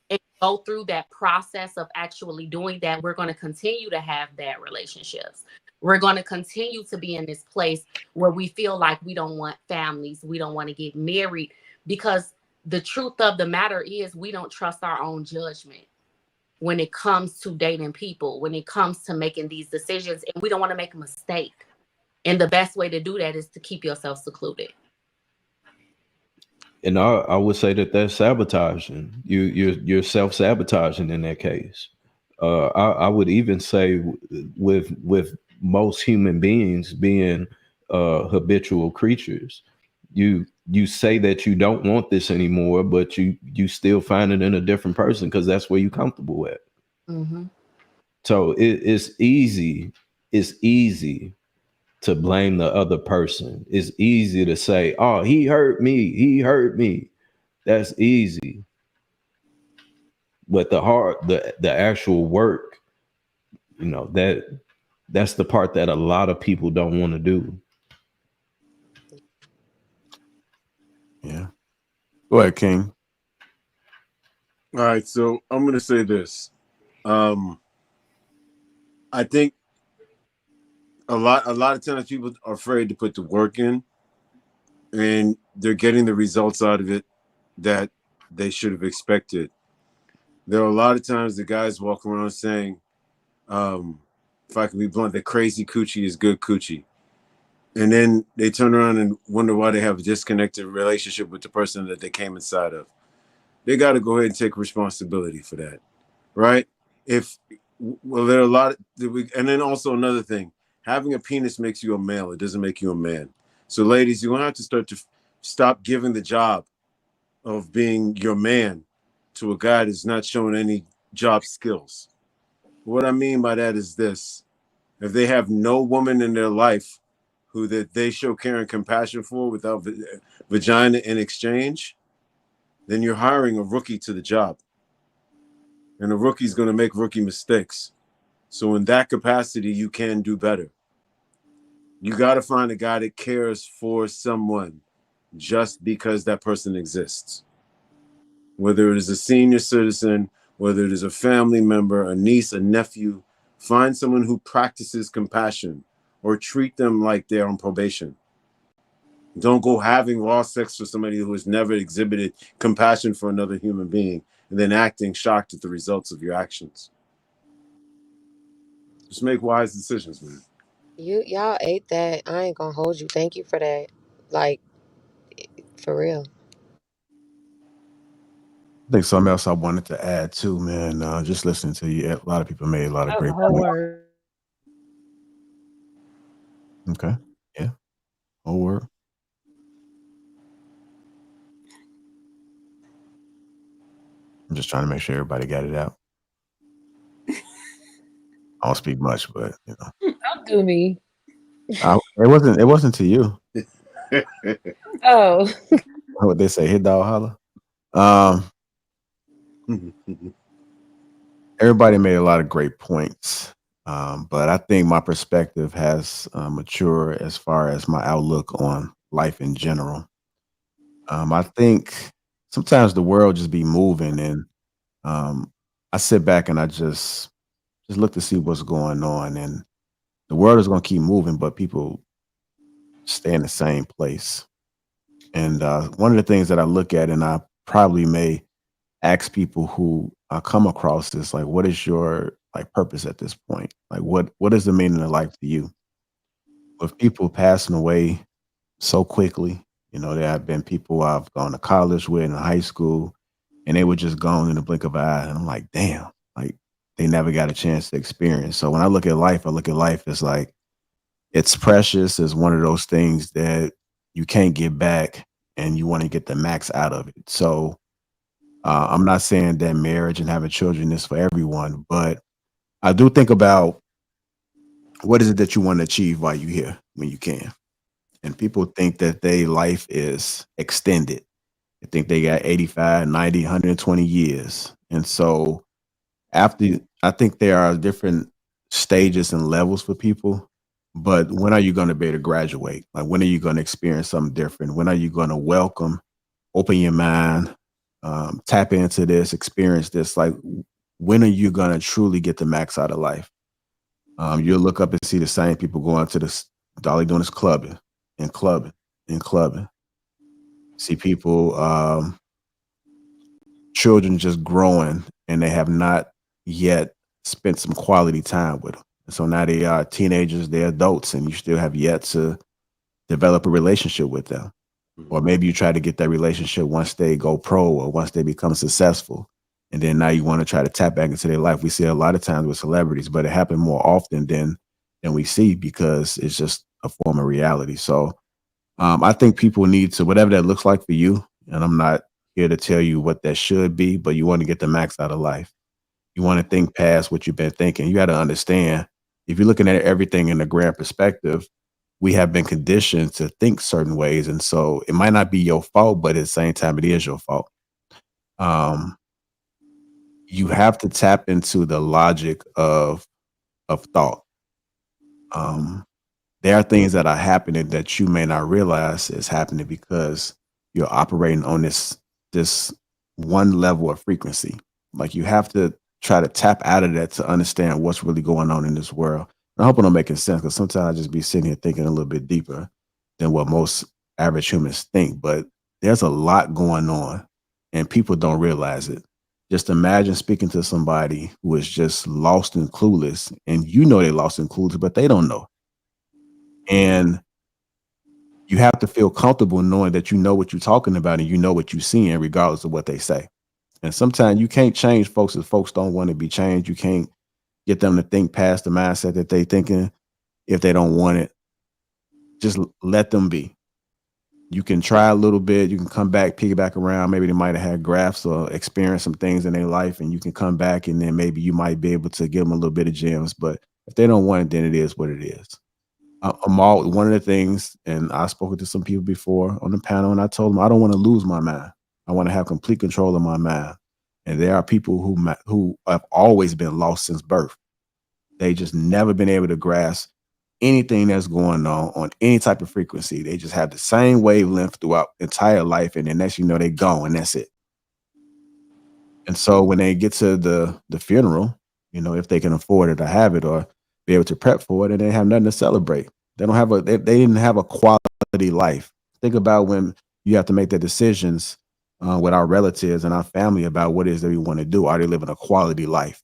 and go through that process of actually doing that, we're going to continue to have bad relationships. We're going to continue to be in this place where we feel like we don't want families, we don't want to get married, because the truth of the matter is we don't trust our own judgment when it comes to dating people, when it comes to making these decisions, and we don't want to make a mistake. And the best way to do that is to keep yourself secluded. And I would say that that's sabotaging. You're self-sabotaging in that case. I would even say with most human beings being habitual creatures, you say that you don't want this anymore, but you still find it in a different person because that's where you're comfortable at. So it's easy to blame the other person. It's easy to say, oh, he hurt me. That's easy. But the actual work, you know, that's the part that a lot of people don't want to do. Yeah. Go ahead, King. All right, so I'm gonna say this. I think a lot of times people are afraid to put the work in, and they're getting the results out of it that they should have expected. There are a lot of times the guys walk around saying, if I can be blunt, that crazy coochie is good coochie. And then they turn around and wonder why they have a disconnected relationship with the person that they came inside of. They got to go ahead and take responsibility for that, right? There are a lot and then also another thing, having a penis makes you a male. It doesn't make you a man. So ladies, you're going to have to start to stop giving the job of being your man to a guy that's not showing any job skills. What I mean by that is this: if they have no woman in their life who that they show care and compassion for without vagina in exchange, then you're hiring a rookie to the job. And a rookie's going to make rookie mistakes. So in that capacity, you can do better. You got to find a guy that cares for someone just because that person exists. Whether it is a senior citizen, whether it is a family member, a niece, a nephew, find someone who practices compassion or treat them like they're on probation. Don't go having raw sex with somebody who has never exhibited compassion for another human being and then acting shocked at the results of your actions. Just make wise decisions, man. Y'all ate that. I ain't gonna hold you. Thank you for that. Like, for real. I think something else I wanted to add too, man. Just listening to you, a lot of people made a lot of That was great a whole points. word. Okay. Yeah. Whole word. I'm just trying to make sure everybody got it out. I don't speak much, but you know. Don't do me. It wasn't to you. Oh. What they say, hit dog holler. Everybody made a lot of great points. But I think my perspective has matured as far as my outlook on life in general. I think sometimes the world just be moving, and I sit back and I just look to see what's going on, and the world is going to keep moving, but people stay in the same place. And one of the things that I look at, and I probably may ask people who I come across, is like, what is your like purpose at this point? Like what is the meaning of life to you? With people passing away so quickly, there have been people I've gone to college with in high school, and they were just gone in the blink of an eye. And I'm like, damn, like they never got a chance to experience. So when I look at life as like it's precious. It's one of those things that you can't get back, and you want to get the max out of it. So I'm not saying that marriage and having children is for everyone, but I do think about what is it that you want to achieve while you're here when you can. And people think that their life is extended. They think they got 85, 90, 120 years. And so I think there are different stages and levels for people, but when are you going to be able to graduate? Like, when are you going to experience something different? When are you going to open your mind, tap into this, experience this? Like, when are you going to truly get the max out of life? You'll look up and see the same people going to this, all they doing is clubbing and clubbing and clubbing. See people, children just growing, and they have not yet spent some quality time with them. So now they are teenagers, they're adults, and you still have yet to develop a relationship with them. Or maybe you try to get that relationship once they go pro or once they become successful. And then now you want to try to tap back into their life. We see a lot of times with celebrities, but it happens more often than we see, because it's just a form of reality. So I think people need to, whatever that looks like for you, and I'm not here to tell you what that should be, but you want to get the max out of life. You want to think past what you've been thinking. You got to understand, if you're looking at everything in the grand perspective, we have been conditioned to think certain ways. And so it might not be your fault, but at the same time, it is your fault. You have to tap into the logic of thought. There are things that are happening that you may not realize is happening because you're operating on this one level of frequency. Like, you have to try to tap out of that to understand what's really going on in this world. And I hope I'm making sense, because sometimes I just be sitting here thinking a little bit deeper than what most average humans think. But there's a lot going on, and people don't realize it. Just imagine speaking to somebody who is just lost and clueless, and they're lost and clueless, but they don't know. And you have to feel comfortable knowing that you know what you're talking about and you know what you're seeing, regardless of what they say. And sometimes you can't change folks if folks don't want to be changed. You can't get them to think past the mindset that they thinking if they don't want it. Just let them be. You can try a little bit. You can come back, piggyback around. Maybe they might have had grafts or experienced some things in their life, and you can come back, and then maybe you might be able to give them a little bit of gems. But if they don't want it, then it is what it is. One of the things, and I've spoken to some people before on the panel, and I told them I don't want to lose my mind. I want to have complete control of my mind. And there are people who have always been lost since birth. They just never been able to grasp anything that's going on any type of frequency. They just have the same wavelength throughout entire life, and then next you know they go, and that's it. And so when they get to the funeral, if they can afford it or have it or be able to prep for it, and they have nothing to celebrate. They don't have they didn't have a quality life. Think about when you have to make the decisions with our relatives and our family about what it is that we want to do. Are they living a quality life?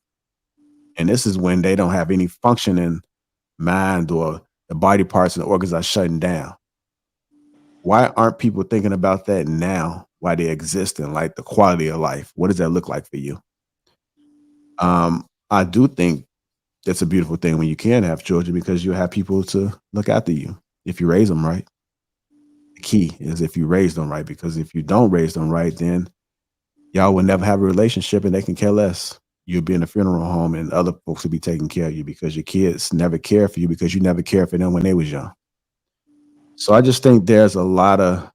And this is when they don't have any functioning mind, or the body parts and the organs are shutting down. Why aren't people thinking about that now while they exist, in like the quality of life? What does that look like for you? I do think that's a beautiful thing when you can have children, because you have people to look after you if you raise them right. The key is if you raise them right, because if you don't raise them right, then y'all will never have a relationship, and they can care less. You'll be in a funeral home, and other folks will be taking care of you, because your kids never care for you because you never cared for them when they was young. So I just think there's a lot of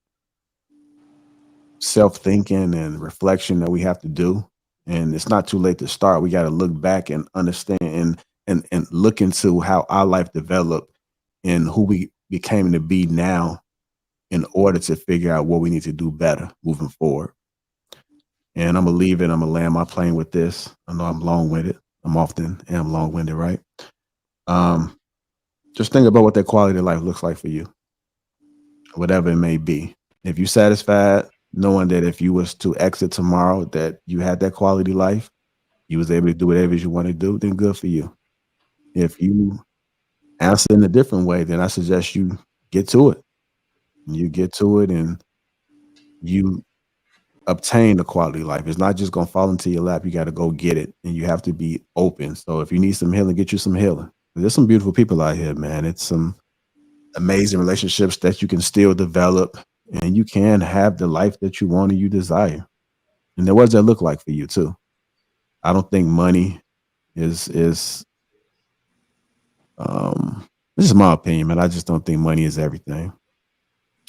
self-thinking and reflection that we have to do. And it's not too late to start. We got to look back and understand and look into how our life developed and who we became to be now, in order to figure out what we need to do better moving forward. And I'm going to leave it. I'm going to land my plane with this. I know I'm long-winded. I'm often am long-winded, right? Just think about what that quality of life looks like for you, whatever it may be. If you're satisfied knowing that if you was to exit tomorrow, that you had that quality life, you was able to do whatever you want to do, then good for you. If you answer in a different way, then I suggest you get to it. You get to it and you obtain a quality life. It's not just gonna fall into your lap. You got to go get it, and you have to be open. So if you need some healing, get you some healing. There's some beautiful people out here, man. It's some amazing relationships that you can still develop, and you can have the life that you want and you desire. And then what does that look like for you too? I don't think money is this is my opinion, man. I just don't think money is everything.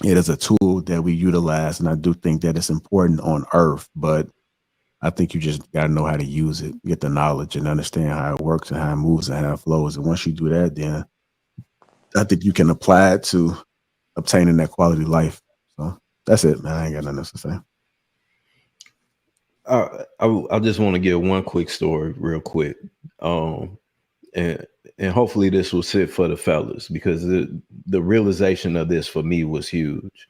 It is a tool that we utilize, and I do think that it's important on earth, but I think you just got to know how to use it, get the knowledge, and understand how it works and how it moves and how it flows. And once you do that, then I think you can apply it to obtaining that quality life. So that's it, man. I ain't got nothing else to say. I just want to give one quick story real quick. And hopefully this will sit for the fellas, because the realization of this for me was huge.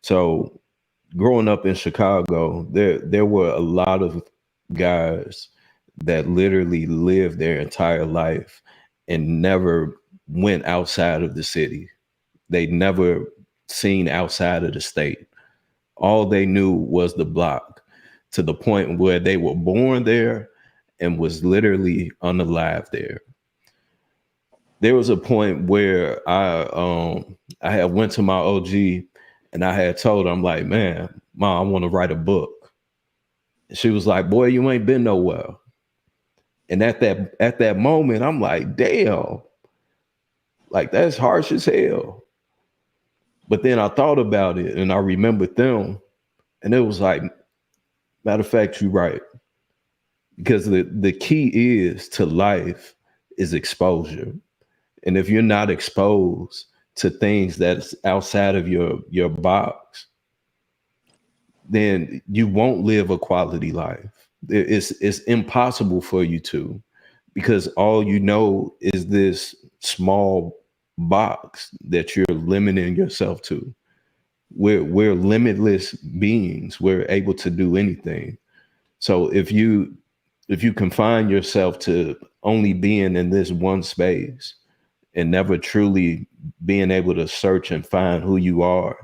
So growing up in Chicago, there were a lot of guys that literally lived their entire life and never went outside of the city. They never seen outside of the state. All they knew was the block, to the point where they were born there and was literally unalive there. There was a point where I had went to my OG and I had told her, I'm like, man, Mom, I want to write a book. And she was like, boy, you ain't been nowhere. And at that moment, I'm like, damn, like that's harsh as hell. But then I thought about it and I remembered them, and it was like, matter of fact, you're right. Because the key is to life is exposure. And if you're not exposed to things that's outside of your box, then you won't live a quality life. It's impossible for you to, because all you know is this small box that you're limiting yourself to. We're limitless beings. We're able to do anything. So if you confine yourself to only being in this one space and never truly being able to search and find who you are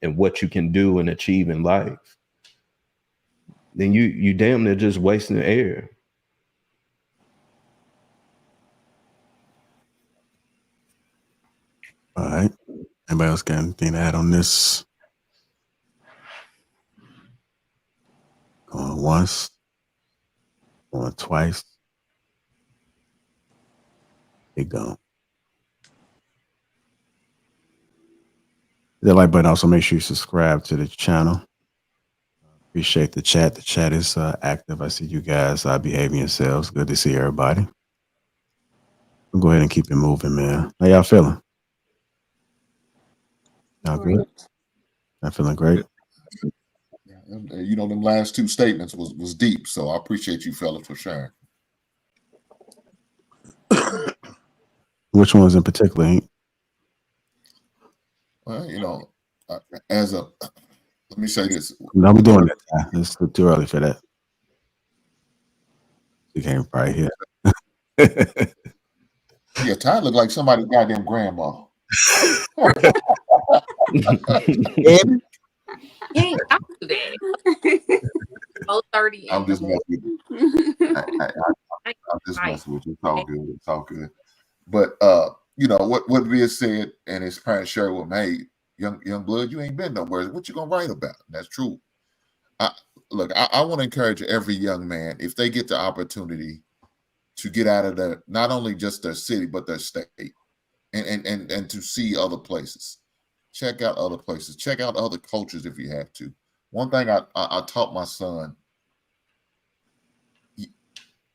and what you can do and achieve in life, then you damn near just wasting air. All right. Anybody else got anything to add on this? Going once, going twice. It gone. That like button. Also, make sure you subscribe to the channel. Appreciate the chat. The chat is active. I see you guys behaving yourselves. Good to see everybody. We'll go ahead and keep it moving, man. How y'all feeling? Y'all good? I'm feeling great. You know, them last two statements was deep, so I appreciate you fellas for sharing. Which ones in particular? Ain't? Well, you know, let me say this. No, I'm doing that. It's too early for that. You can't probably hear. Yeah, Ty look like somebody's goddamn grandma. He ain't got to do that. 30. I'm just messing with you. I'm just messing with you. It's all good. It's all good. But you know what Via said, and his parents shared with me, hey, young blood, you ain't been nowhere. What you gonna write about? And that's true. I want to encourage every young man, if they get the opportunity to get out of not only just their city but their state, and to see other places. Check out other places. Check out other cultures if you have to. One thing I taught my son,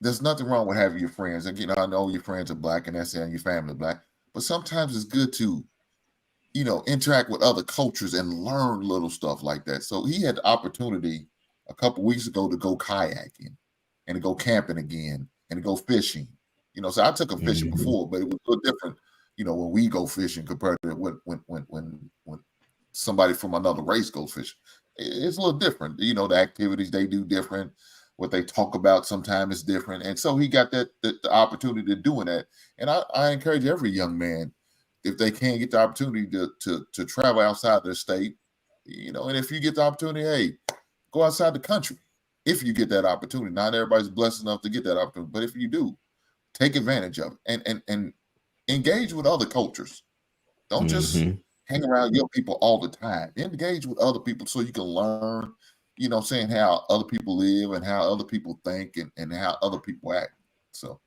there's nothing wrong with having your friends. And, you know, I know your friends are black and that's your family black, but sometimes it's good to, you know, interact with other cultures and learn little stuff like that. So he had the opportunity a couple weeks ago to go kayaking and to go camping again and to go fishing. You know, so I took him fishing before, but it was a little different, you know, when we go fishing compared to when somebody from another race goes fishing. It's a little different. You know, the activities they do different. what they talk about sometimes is different. And so he got the opportunity to doing that. And I encourage every young man, if they can get the opportunity to travel outside their state, and if you get the opportunity, hey, go outside the country. If you get that opportunity, not everybody's blessed enough to get that opportunity, but if you do, take advantage of it and engage with other cultures. Don't just hang around your people all the time. Engage with other people so you can learn, saying how other people live and how other people think and how other people act. So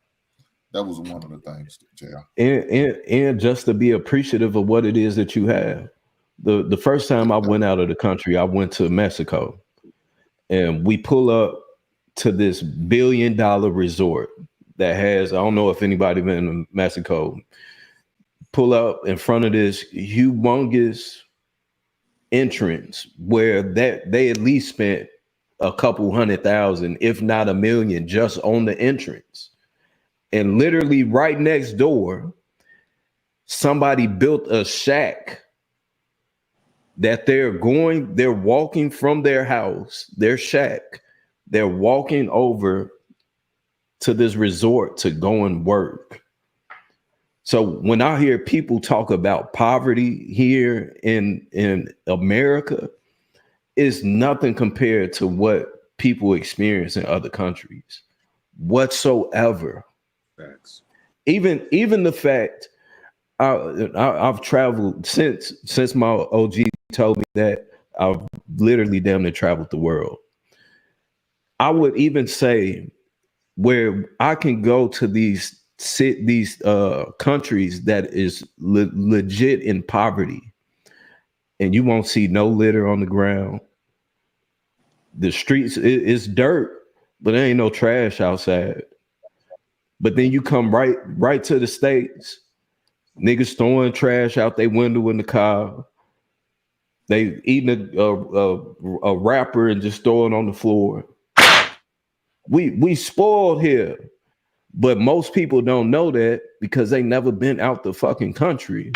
that was one of the things, JR. And just to be appreciative of what it is that you have. The first time I went out of the country, I went to Mexico, and we pull up to this $1 billion resort that has, I don't know if anybody been in Mexico, pull up in front of this humongous entrance where they at least spent a couple $100,000, if not $1 million, just on the entrance. And literally right next door, somebody built a shack that they're walking from their house, their shack, they're walking over to this resort to go and work. So when I hear people talk about poverty here in America, it's nothing compared to what people experience in other countries whatsoever. Facts. Even the fact I've traveled since my OG told me that I've literally damn near traveled the world. I would even say where I can go to these countries that is legit in poverty, and you won't see no litter on the ground. The streets it's dirt, but there ain't no trash outside. But then you come right to the States, niggas throwing trash out their window in the car. They eating a wrapper and just throwing it on the floor. We spoiled here. But most people don't know that because they never been out the fucking country.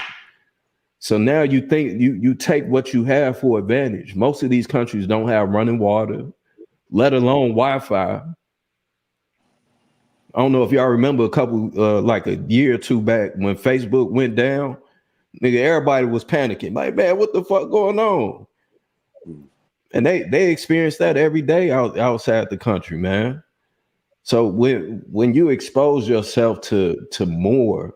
So now you think you take what you have for advantage. Most of these countries don't have running water, let alone Wi-Fi. I don't know if y'all remember a couple, like a year or two back when Facebook went down, nigga, everybody was panicking. Like, man, what the fuck going on? And they experience that every day outside the country, man. So when you expose yourself to more,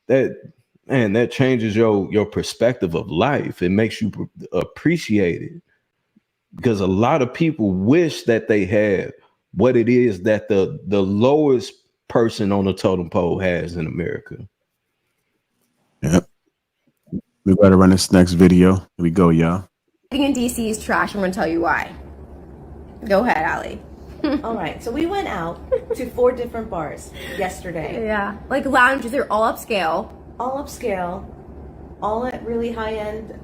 that changes your perspective of life. It makes you appreciate it, because a lot of people wish that they had what it is that the lowest person on the totem pole has in America. Yep. We better run this next video. Here we go, y'all. In DC is trash. I'm gonna tell you why. Go ahead, Allie. All right, so we went out to 4 different bars yesterday. Yeah, like lounges. They're all upscale. All upscale, all at really high-end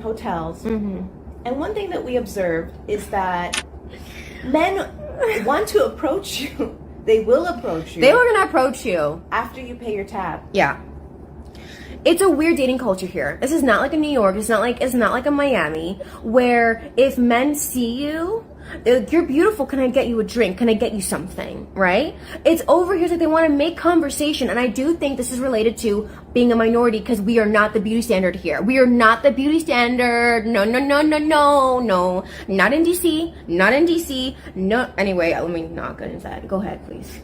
hotels. Mm-hmm. And one thing that we observed is that men want to approach you. They will approach you. They were gonna approach you after you pay your tab. Yeah. It's a weird dating culture here. This is not like in New York. It's not like a Miami, where if men see you, they're like, you're beautiful. Can I get you a drink? Can I get you something? Right? It's over here. It's like they want to make conversation. And I do think this is related to being a minority, because we are not the beauty standard here. We are not the beauty standard. No. Not in DC. Not in DC. No. Anyway, let me not get into that. Go ahead, please.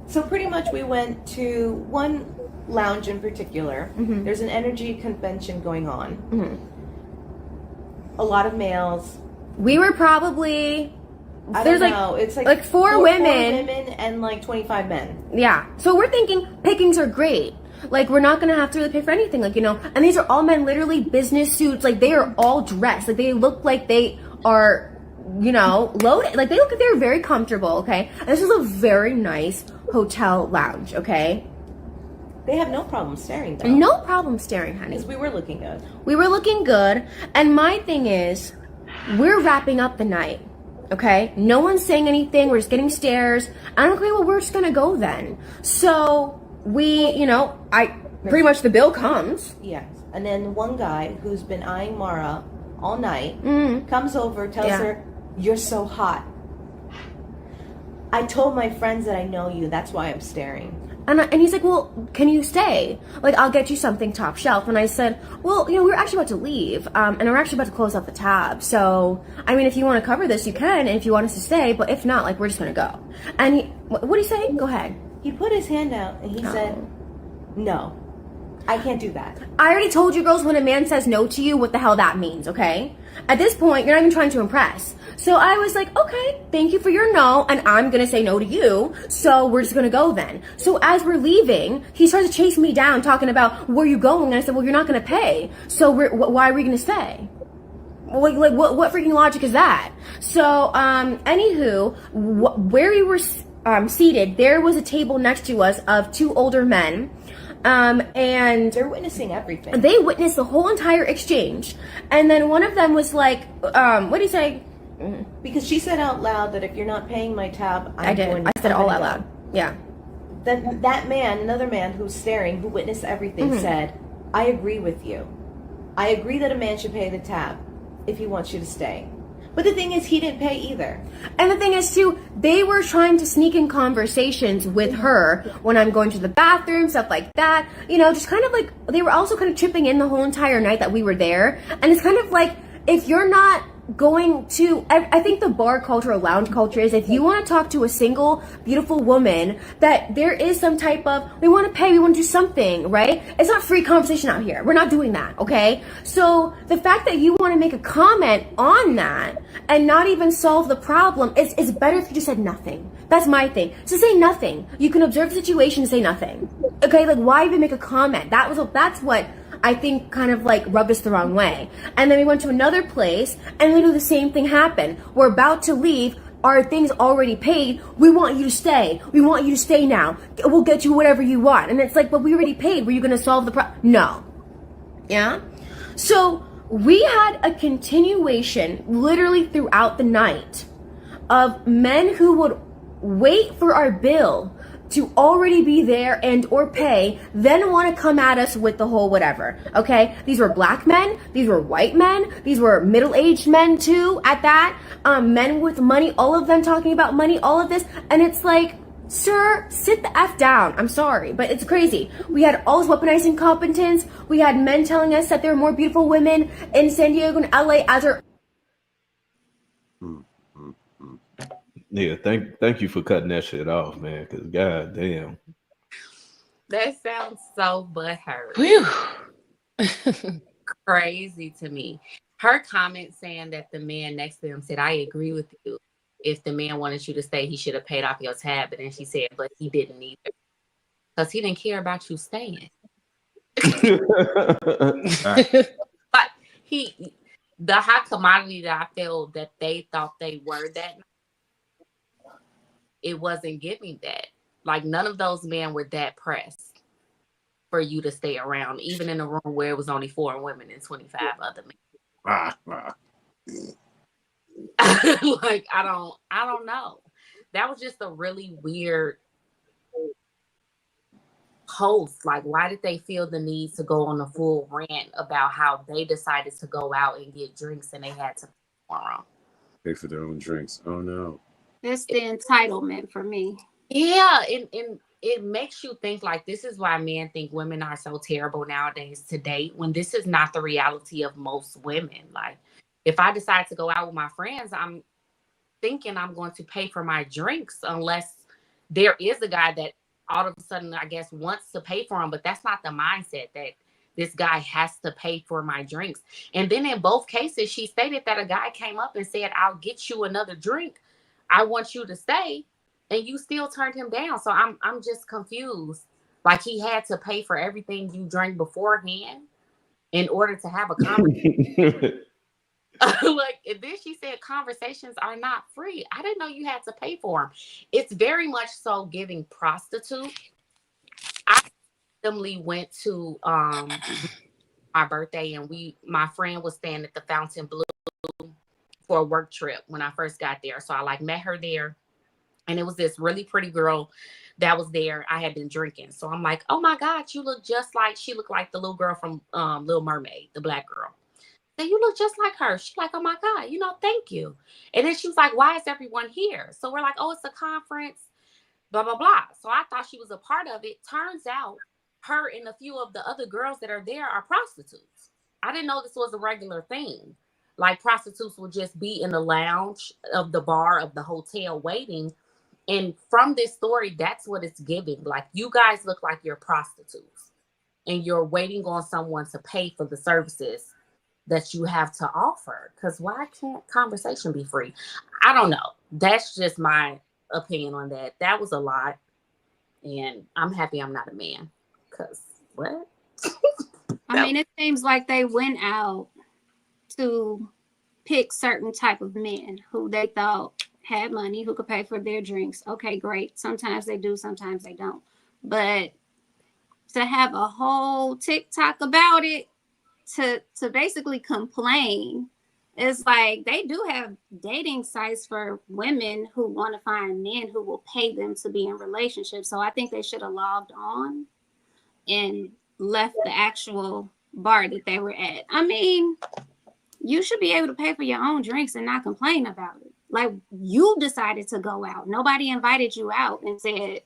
So pretty much we went to one lounge in particular. Mm-hmm. There's an energy convention going on. Mm-hmm. A lot of males. We were probably, I don't know. It's like four women and like 25 men. Yeah. So we're thinking pickings are great. Like, we're not gonna have to really pay for anything, like, and these are all men, literally business suits. Like, they are all dressed. Like, they look like they are, loaded. Like, they look like they're very comfortable. Okay. And this is a very nice hotel lounge. Okay. They have no problem staring, though. No problem staring, honey. Because we were looking good. We were looking good. And my thing is, we're wrapping up the night, okay? No one's saying anything. We're just getting stares. I'm like, okay, well, we're just going to go then. So we, pretty much the bill comes. Yes. And then one guy who's been eyeing Mara all night comes over, tells her, "You're so hot." I told my friends that I know you. That's why I'm staring. And he's like, well, can you stay? Like, I'll get you something top shelf. And I said, well, we're actually about to leave. And we're actually about to close out the tab. So, I mean, if you want to cover this, you can. And if you want us to stay, but if not, like, we're just going to go. And what did he say? Go ahead. He put his hand out and he said, no, I can't do that. I already told you girls, when a man says no to you, what the hell that means, okay? At this point, you're not even trying to impress. So I was like, okay, thank you for your no, and I'm gonna say no to you, so we're just gonna go then. So as we're leaving, he starts to chase me down, talking about, where you going? And I said, well, you're not gonna pay, so why are we gonna stay? Like what freaking logic is that? So, anywho, where we were seated, there was a table next to us of two older men. And they're witnessing everything. They witnessed the whole entire exchange. And then one of them was like, what did he say? Because she said out loud that if you're not paying my tab, I said it all out loud. Yeah. Then that man, another man who's staring, who witnessed everything, said, I agree with you. I agree that a man should pay the tab if he wants you to stay. But the thing is, he didn't pay either. And the thing is, too, they were trying to sneak in conversations with her when I'm going to the bathroom, stuff like that. Just kind of like, they were also kind of chipping in the whole entire night that we were there. And it's kind of like, if you're not going to, I think the bar culture or lounge culture is, if you want to talk to a single, beautiful woman, that there is some type of, we want to pay, we want to do something, right? It's not free conversation out here. We're not doing that, okay? So the fact that you want to make a comment on that and not even solve the problem, it's better if you just said nothing. That's my thing. So say nothing. You can observe the situation and say nothing. Okay, like, why even make a comment? That's what I think kind of like rubbed us the wrong way. And then we went to another place and literally the same thing happened. We're about to leave. Our things already paid. We want you to stay. We want you to stay now. We'll get you whatever you want. And it's like, but we already paid. Were you going to solve the problem? No. Yeah? So we had a continuation literally throughout the night of men who would wait for our bill to already be there and or pay, then want to come at us with the whole whatever. Okay, these were black men, these were white men, these were middle-aged men too at that, men with money, all of them talking about money, all of this. And it's like, sir, sit the F down. I'm sorry, but it's crazy. We had all this weaponized incompetence. We had men telling us that there were more beautiful women in San Diego and LA as our... Yeah, thank you for cutting that shit off, man. Because goddamn, that sounds so butthurt. Crazy to me. Her comment saying that the man next to him said, "I agree with you. If the man wanted you to stay, he should have paid off your tab." But then she said, "But he didn't either, because he didn't care about you staying." But the hot commodity that I feel that they thought they were that. It wasn't giving that. Like, none of those men were that pressed for you to stay around, even in a room where it was only 4 women and 25 other men. Like, I don't know. That was just a really weird post. Like, why did they feel the need to go on a full rant about how they decided to go out and get drinks and they had to pay for their own drinks? Oh no. That's the entitlement for me. Yeah, and it makes you think, like, this is why men think women are so terrible nowadays to date, when this is not the reality of most women. Like, if I decide to go out with my friends, I'm thinking I'm going to pay for my drinks, unless there is a guy that all of a sudden, I guess, wants to pay for them. But that's not the mindset, that this guy has to pay for my drinks. And then in both cases, she stated that a guy came up and said, "I'll get you another drink. I want you to stay," and you still turned him down. So I'm just confused. Like, he had to pay for everything you drank beforehand in order to have a conversation. Like, and then she said conversations are not free. I didn't know you had to pay for them. It's very much so giving prostitute. I randomly went to my birthday, and my friend was staying at the Fontainebleau for a work trip when I first got there. So I met her there, and it was this really pretty girl that was there. I had been drinking. So I'm like, "Oh my God, you look just like," she looked like the little girl from Little Mermaid, the black girl. then you look just like her. She's like, oh my God, thank you. And then she was like, why is everyone here? So we're like, oh, it's a conference, blah, blah, blah. So I thought she was a part of it. Turns out her and a few of the other girls that are there are prostitutes. I didn't know this was a regular thing. Like prostitutes will just be in the lounge of the bar of the hotel waiting. And from this story, that's what it's giving. Like, you guys look like you're prostitutes and you're waiting on someone to pay for the services that you have to offer. Because why can't conversation be free? I don't know. That's just my opinion on that. That was a lot. And I'm happy I'm not a man. Because what? I mean, it seems like they went out to pick certain type of men who they thought had money, who could pay for their drinks. Okay, great. Sometimes they do, sometimes they don't. But to have a whole TikTok about it, to basically complain, it's like they do have dating sites for women who want to find men who will pay them to be in relationships. So I think they should have logged on and left the actual bar that they were at. I mean, you should be able to pay for your own drinks and not complain about it. Like, you decided to go out. Nobody invited you out and said,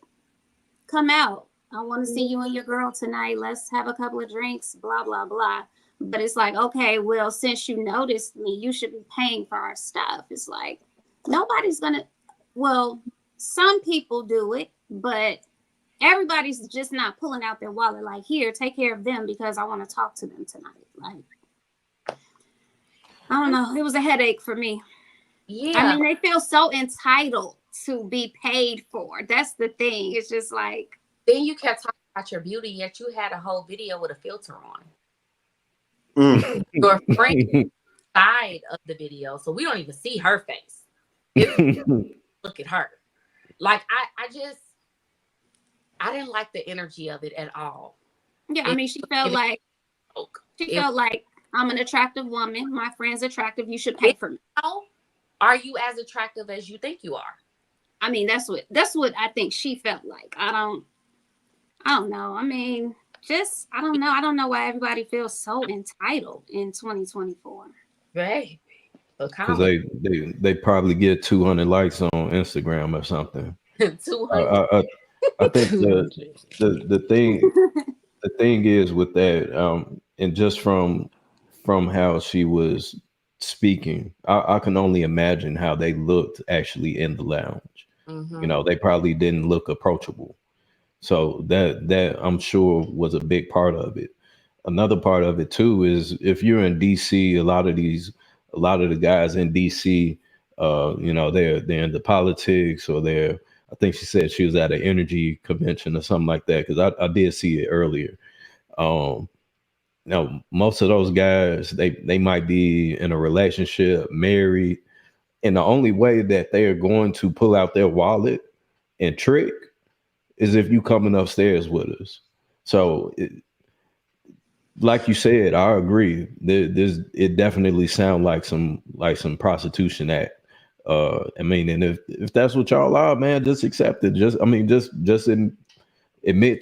come out. I want to see you and your girl tonight. Let's have a couple of drinks, blah, blah, blah. But it's like, okay, well, since you noticed me, you should be paying for our stuff. It's like, nobody's going to, well, some people do it, but everybody's just not pulling out their wallet like, here, take care of them because I want to talk to them tonight. Like, I don't know. It was a headache for me. Yeah. I mean, they feel so entitled to be paid for. That's the thing. It's just like. Then you kept talking about your beauty, yet you had a whole video with a filter on. Your friend side of the video, so we don't even see her face. Look at her. Like, I didn't like the energy of it at all. Yeah, I mean, she felt like I'm an attractive woman. My friend's attractive. You should pay for me. Are you as attractive as you think you are? I mean, that's what I think she felt like. I don't know. I mean, I don't know. I don't know why everybody feels so entitled in 2024. Right. Because they probably get 200 likes on Instagram or something. 200. I think the thing is with that, and just from how she was speaking, I can only imagine how they looked actually in the lounge. Mm-hmm. They probably didn't look approachable. So that I'm sure was a big part of it. Another part of it too is if you're in DC, a lot of the guys in DC, they're into politics, or I think she said she was at an energy convention or something like that, because I did see it earlier. Now most of those guys, they might be in a relationship, married, and the only way that they are going to pull out their wallet and trick is if you coming upstairs with us. So, like you said, I agree. It definitely sounds like some prostitution act. I mean, and if that's what y'all are, man, just accept it. Just admit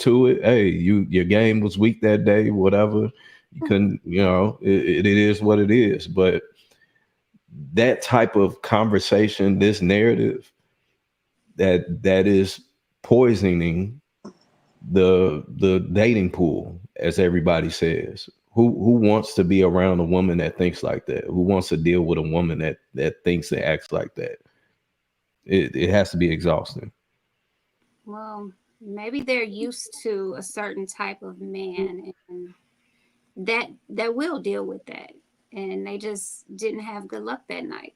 to it. Hey, your game was weak that day, whatever. You couldn't, it is what it is. But that type of conversation, this narrative, that is poisoning the dating pool, as everybody says. Who wants to be around a woman that thinks like that? Who wants to deal with a woman that thinks and acts like that? It has to be exhausting. Well, maybe they're used to a certain type of man, and that will deal with that, and they just didn't have good luck that night.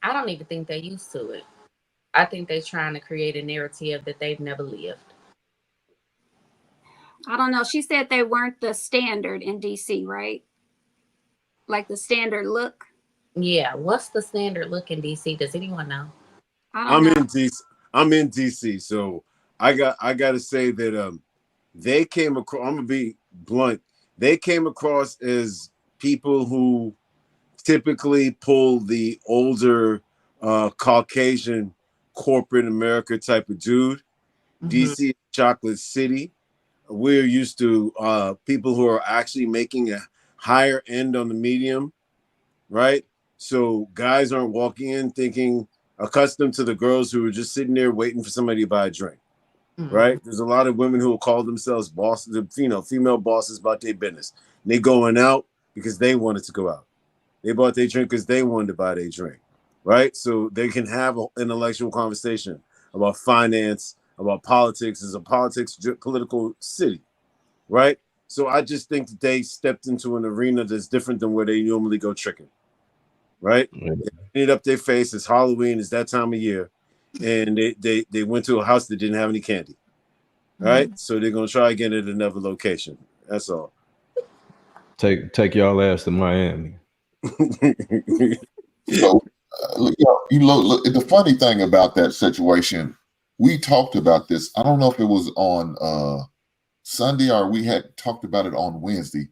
I don't even think they're used to it. I think they're trying to create a narrative that they've never lived. I don't know. She said they weren't the standard in DC, right? Like the standard look. Yeah. What's the standard look in DC? Does anyone know? I'm in DC, so I got to say that they came across. I'm gonna be blunt. They came across as people who typically pull the older Caucasian corporate America type of dude. Mm-hmm. DC is chocolate city. We're used to people who are actually making higher end on the medium, right? So guys aren't walking in thinking accustomed to the girls who are just sitting there waiting for somebody to buy a drink, right? There's a lot of women who will call themselves bosses, female bosses about their business. And they going out because they wanted to go out. They bought their drink because they wanted to buy their drink, right? So they can have an intellectual conversation about finance, about politics. It's a political city, right? So I just think that they stepped into an arena that's different than where they normally go tricking, right? They painted up their face. It's Halloween. It's that time of year. And they went to a house that didn't have any candy, right? So they're going to try again at another location. That's all. Take y'all ass to Miami. So, look, the funny thing about that situation, we talked about this. I don't know if it was on Sunday or we had talked about it on Wednesday.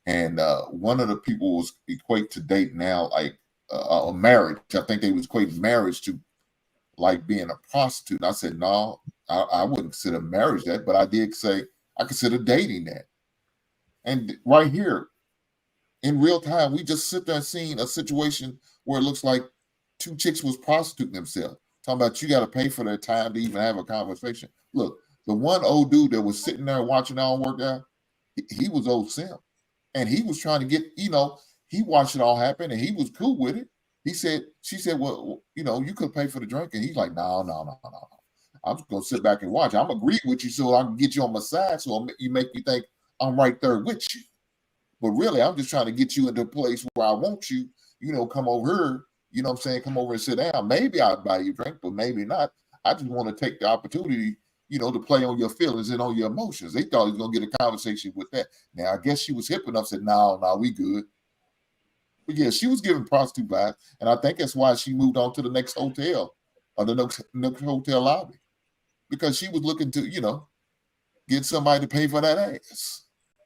And one of the people was equate to date now like a marriage. I think they was equating marriage to like being a prostitute. And I said, no, I wouldn't consider marriage that, but I did say I consider dating that. And right here, in real time, we just sit there and seeing a situation where it looks like two chicks was prostituting themselves. Talking about you got to pay for their time to even have a conversation. Look, the one old dude that was sitting there watching all work out, he was old Sim. And he was trying to get, he watched it all happen and he was cool with it. She said, well, you could pay for the drink. And he's like, no. I'm just going to sit back and watch. I'm agreeing with you so I can get you on my side so you make me think I'm right there with you. But really, I'm just trying to get you into a place where I want you, come over here, come over and sit down. Maybe I'll buy you a drink, but maybe not. I just want to take the opportunity, to play on your feelings and on your emotions. They thought he was going to get a conversation with that. Now, I guess she was hip enough, said, no, we good. But yeah, she was giving prostitute vibes, and I think that's why she moved on to the next hotel or the next hotel lobby, because she was looking to, get somebody to pay for that ass.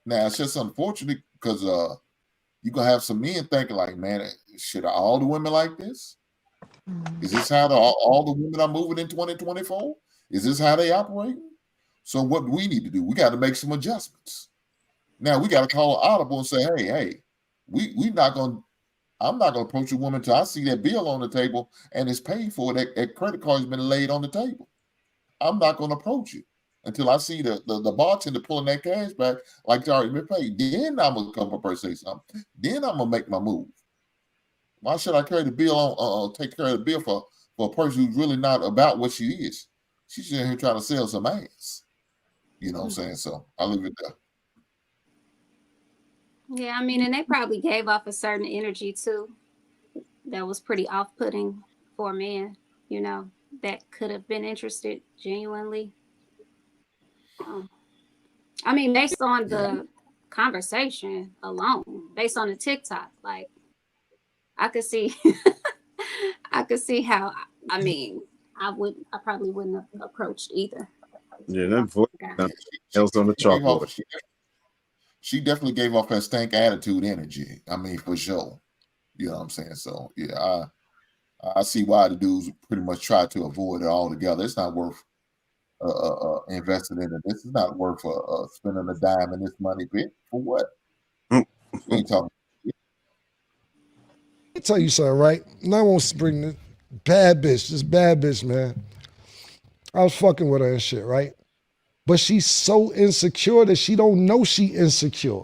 Now, it's just unfortunate because you're going to have some men thinking like, man, should all the women like this? Is this how all the women are moving in 2024? Is this how they operate? So what do we need to do? We got to make some adjustments. Now, we got to call Audible and say, hey, I'm not going to approach a woman until I see that bill on the table and it's paid for, that credit card has been laid on the table. I'm not going to approach you until I see the bartender pulling that cash back like it's already been paid. Then I'm going to come up and say something. Then I'm going to make my move. Why should I carry the bill on, take care of the bill for a person who's really not about what she is? She's in here trying to sell some ass. You know what I'm saying? So I'll leave it there. Yeah, I mean, and they probably gave off a certain energy too that was pretty off-putting for a man, that could have been interested genuinely. I mean, based on the conversation alone, based on the TikTok, like I could see how, I mean, I probably wouldn't have approached either. Yeah, that else on the chalkboard. She definitely gave off that stank attitude energy. I mean, for sure. You know what I'm saying? So yeah, I see why the dudes pretty much try to avoid it altogether. It's not worth investing in it. This is not worth spending a dime in this money pit for what? We ain't talking. Let me tell you something, right? And I won't bring this bad bitch, man. I was fucking with her and shit, right? But she's so insecure that she don't know she insecure.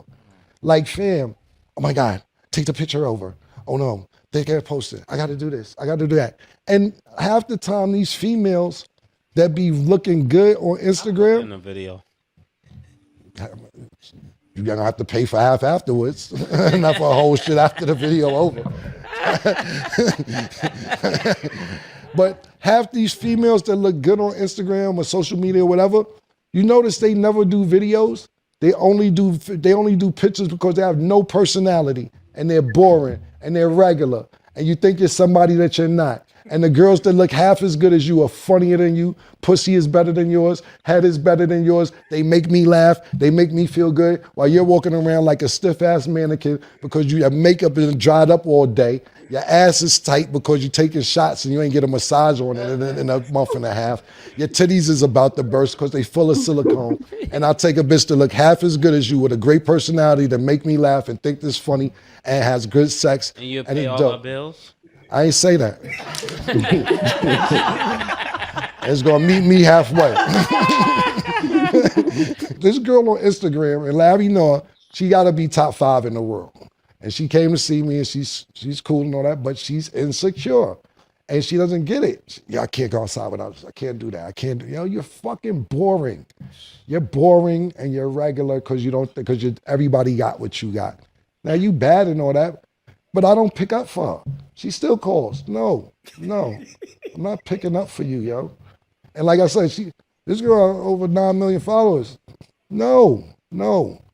Like, fam, oh my God, take the picture over. Oh no, they can't post it. I gotta do this, I gotta do that. And half the time, these females that be looking good on Instagram, in the video, you're gonna have to pay for half afterwards, not for a whole shit after the video over. But half these females that look good on Instagram or social media or whatever, you notice they never do videos. They only do pictures because they have no personality and they're boring and they're regular. And you think you're somebody that you're not. And the girls that look half as good as you are funnier than you. Pussy is better than yours. Head is better than yours. They make me laugh. They make me feel good while you're walking around like a stiff-ass mannequin because you have makeup and dried up all day. Your ass is tight because you're taking shots and you ain't get a massage on it in a month and a half. Your titties is about to burst because they full of silicone. And I'll take a bitch to look half as good as you with a great personality to make me laugh and think this funny and has good sex. And you and pay it's all dope. my bills? I ain't say that. It's gonna meet me halfway. This girl on Instagram, and Larry know her, she gotta be top 5 in the world. And she came to see me and she's cool and all that, but she's insecure. And she doesn't get it. Yeah, I can't go outside without this. I can't do that. I can't do, you're fucking boring. You're boring and you're regular because everybody got what you got. Now you bad and all that, but I don't pick up for her. She still calls. No, I'm not picking up for you, yo. And like I said, this girl over 9 million followers. No,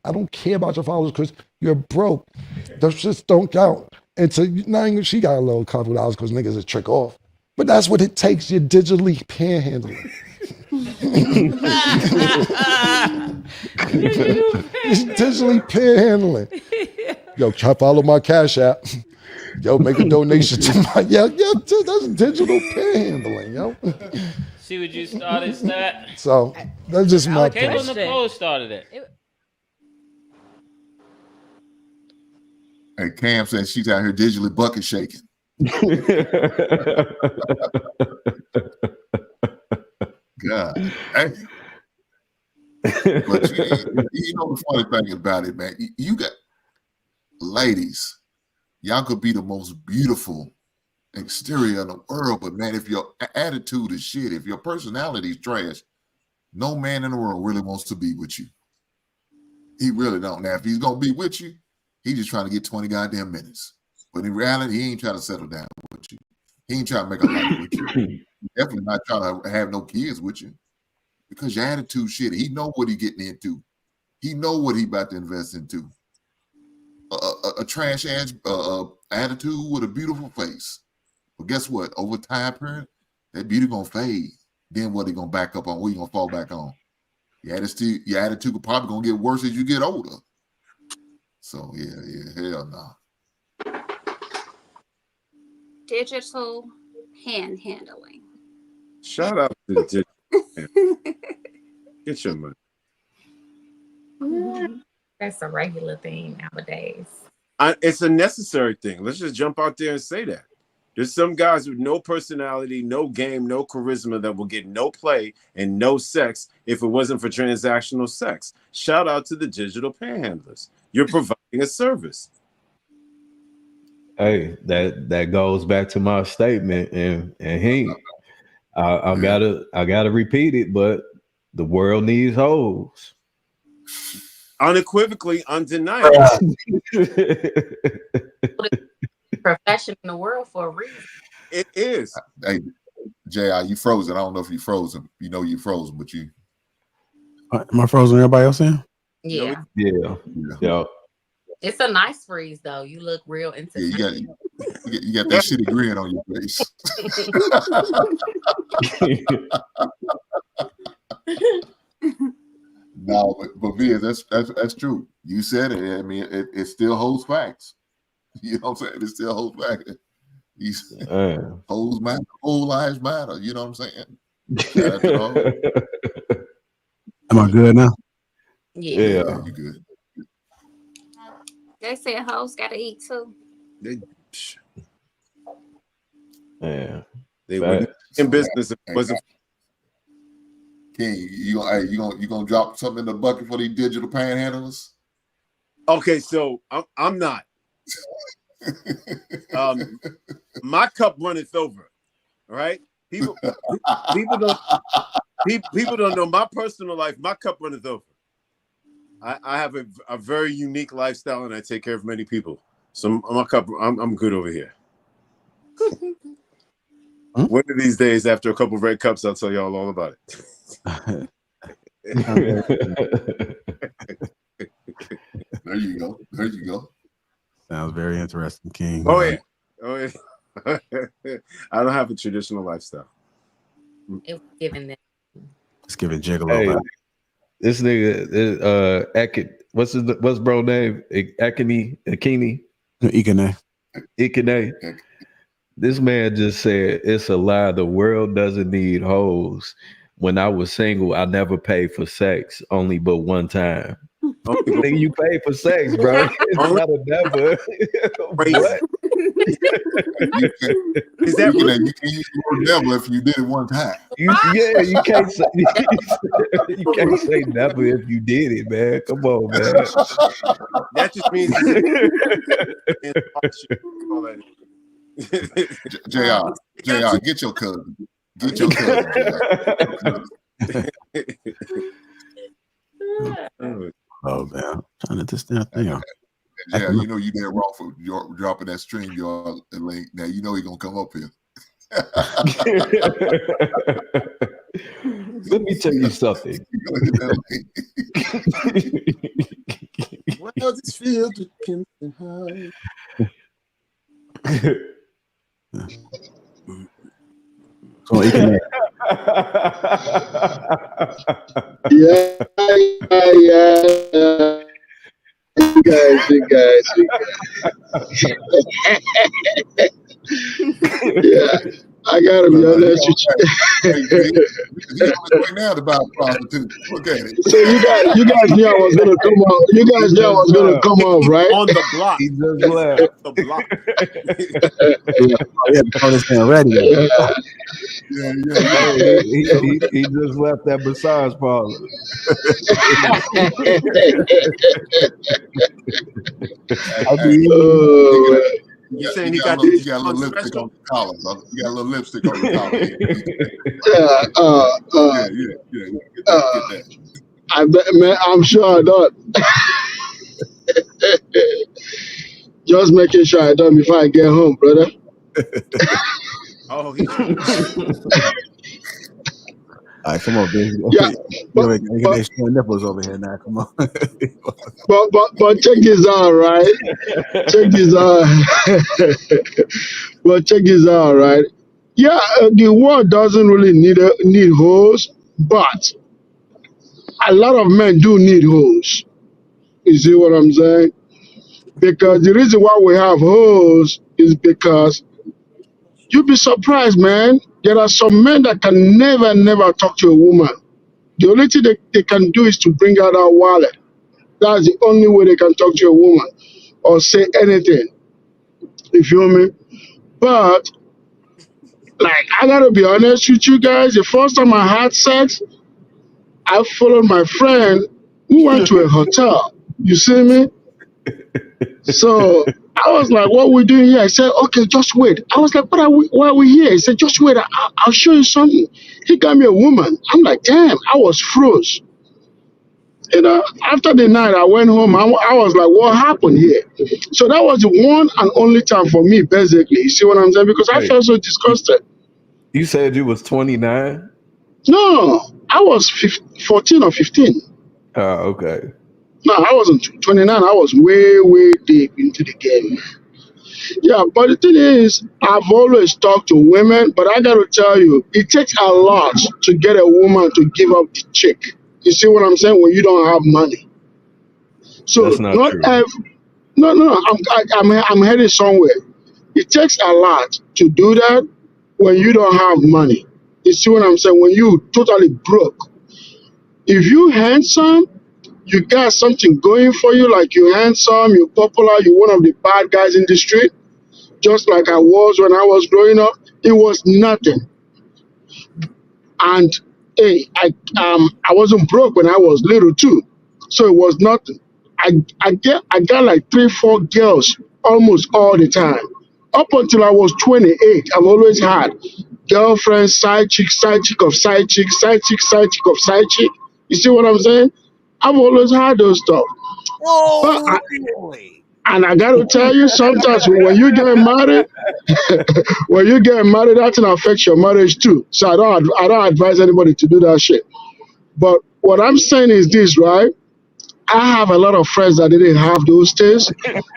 I don't care about your followers because you're broke. Those shits don't count. And so now she got a little couple dollars because niggas is trick off. But that's what it takes. You're digitally panhandling. It's digitally panhandling. Yo, follow my Cash App. Yo, make a donation to my that's digital panhandling, yo. See what you started, Stat? So that's just my Kayla point. Nicole started it. Hey, Cam says she's out here digitally bucket shaking. God. Hey. But you know the funny thing about it, man. You got ladies, y'all could be the most beautiful exterior in the world, but man, if your attitude is shit, if your personality is trash, no man in the world really wants to be with you. He really don't. Now, if he's gonna be with you, he's just trying to get 20 goddamn minutes. But in reality, he ain't trying to settle down with you. He ain't trying to make a life with you. He's definitely not trying to have no kids with you because your attitude shit. He know what he getting into. He know what he about to invest into. A trash ass attitude with a beautiful face. But guess what? Over time period, that beauty gonna fade. Then what he gonna back up on? What he gonna fall back on? Your attitude could probably gonna get worse as you get older. So yeah, hell no. Digital handhandling. Shout out to the digital. Get your money. That's a regular thing nowadays. It's a necessary thing. Let's just jump out there and say that. There's some guys with no personality, no game, no charisma that will get no play and no sex if it wasn't for transactional sex. Shout out to the digital panhandlers. You're providing a service. Hey, that goes back to my statement, and I gotta repeat it, but the world needs hoes. Unequivocally, undeniable. Profession in the world for a reason. It is. Hey, JI, you frozen. I don't know if you frozen. You know you frozen, but you. Am I frozen? Everybody else in? Yeah. Yeah. It's a nice freeze though. You look real entertaining. You got that shitty grin on your face. No, but Via, that's true. You said it. I mean, it still holds facts. You know what I'm saying? It still holds facts. Holds matter. Whole lives matter. You know what I'm saying? Am I good now? Yeah. You good. They said hoes gotta eat too. They were in business. It wasn't. King, you gonna drop something in the bucket for these digital panhandlers? Okay, so I'm not. My cup runneth over. All right, people don't know my personal life. My cup runneth over. I have a very unique lifestyle, and I take care of many people. So my cup, I'm good over here. One of these days, after a couple of red cups, I'll tell y'all all about it. There you go. Sounds very interesting, King. Oh yeah. I don't have a traditional lifestyle. It was given that. Let's give it Gigolo Hey, back. this nigga, what's bro name? Akini. Ikene. This man just said it's a lie. The world doesn't need hoes. When I was single, I never paid for sex, only but one time. Nigga, you pay for sex, bro. It's not a never. What? Is that you can use the word never if you did it one time? You can't say you can't say never if you did it, man. Come on, man. That just means JR, get your cousin. Get your cousin. Oh man, I'm trying to this damn thing. Yeah, you know you did wrong for dropping that stream y'all link. Now you know he's gonna come up here. Let me tell you something. Well, this field with Kimpton High. Yeah. You guys. Yeah, I gotta be honest with you. He's right now about prostitutes. Look at it. So you guys knew I was gonna come off. You guys knew I was gonna come off, right? On the block. He just left. The block. Yeah, this thing ready. He just left that massage parlor. You saying you got a little lipstick on the collar, brother. You got a little lipstick on the collar. Get that. I bet, man, I'm sure I don't. Just making sure I don't before I get home, brother. Oh, all right, come on, baby. Yeah, but showing nipples over here now. Come on. but check this out, right? Check this out. Well, check this out, right? Yeah, the world doesn't really need hoes, but a lot of men do need hoes. You see what I'm saying? Because the reason why we have hoes is because you'd be surprised, man. There are some men that can never talk to a woman. The only thing they can do is to bring out our wallet. That's the only way they can talk to a woman or say anything. You feel me? But, like, I gotta be honest with you guys. The first time I had sex, I followed my friend who went to a hotel. You see me? So I was like, what are we doing here? I said, okay, just wait. I was like, why are we here? He said, just wait. I'll show you something. He got me a woman. I'm like, damn, I was froze. You know, after the night, I went home. I was like, what happened here? So that was the one and only time for me, basically. You see what I'm saying? Because I felt so disgusted. You said you was 29? No, I was 14 or 15. Oh, okay. No, I wasn't 29. I was way deep into the game. Yeah, but the thing is, I've always talked to women, but I got to tell you, it takes a lot to get a woman to give up the chick. You see what I'm saying? When you don't have money. So that's not true. I'm headed somewhere. It takes a lot to do that when you don't have money. You see what I'm saying? When you totally broke. If you handsome, you got something going for you, like you're handsome, you're popular, you're one of the bad guys in the street, just like I was when I was growing up, it was nothing. And hey, I wasn't broke when I was little too, so it was nothing. I got like 3-4 girls almost all the time. Up until I was 28, I've always had girlfriends, side chick of side chick, side chick of side chick. You see what I'm saying? I've always had those stuff. Oh, really? And I got to tell you, sometimes when you get married, that can affect your marriage too. So I don't advise anybody to do that shit. But what I'm saying is this, right? I have a lot of friends that didn't have those things,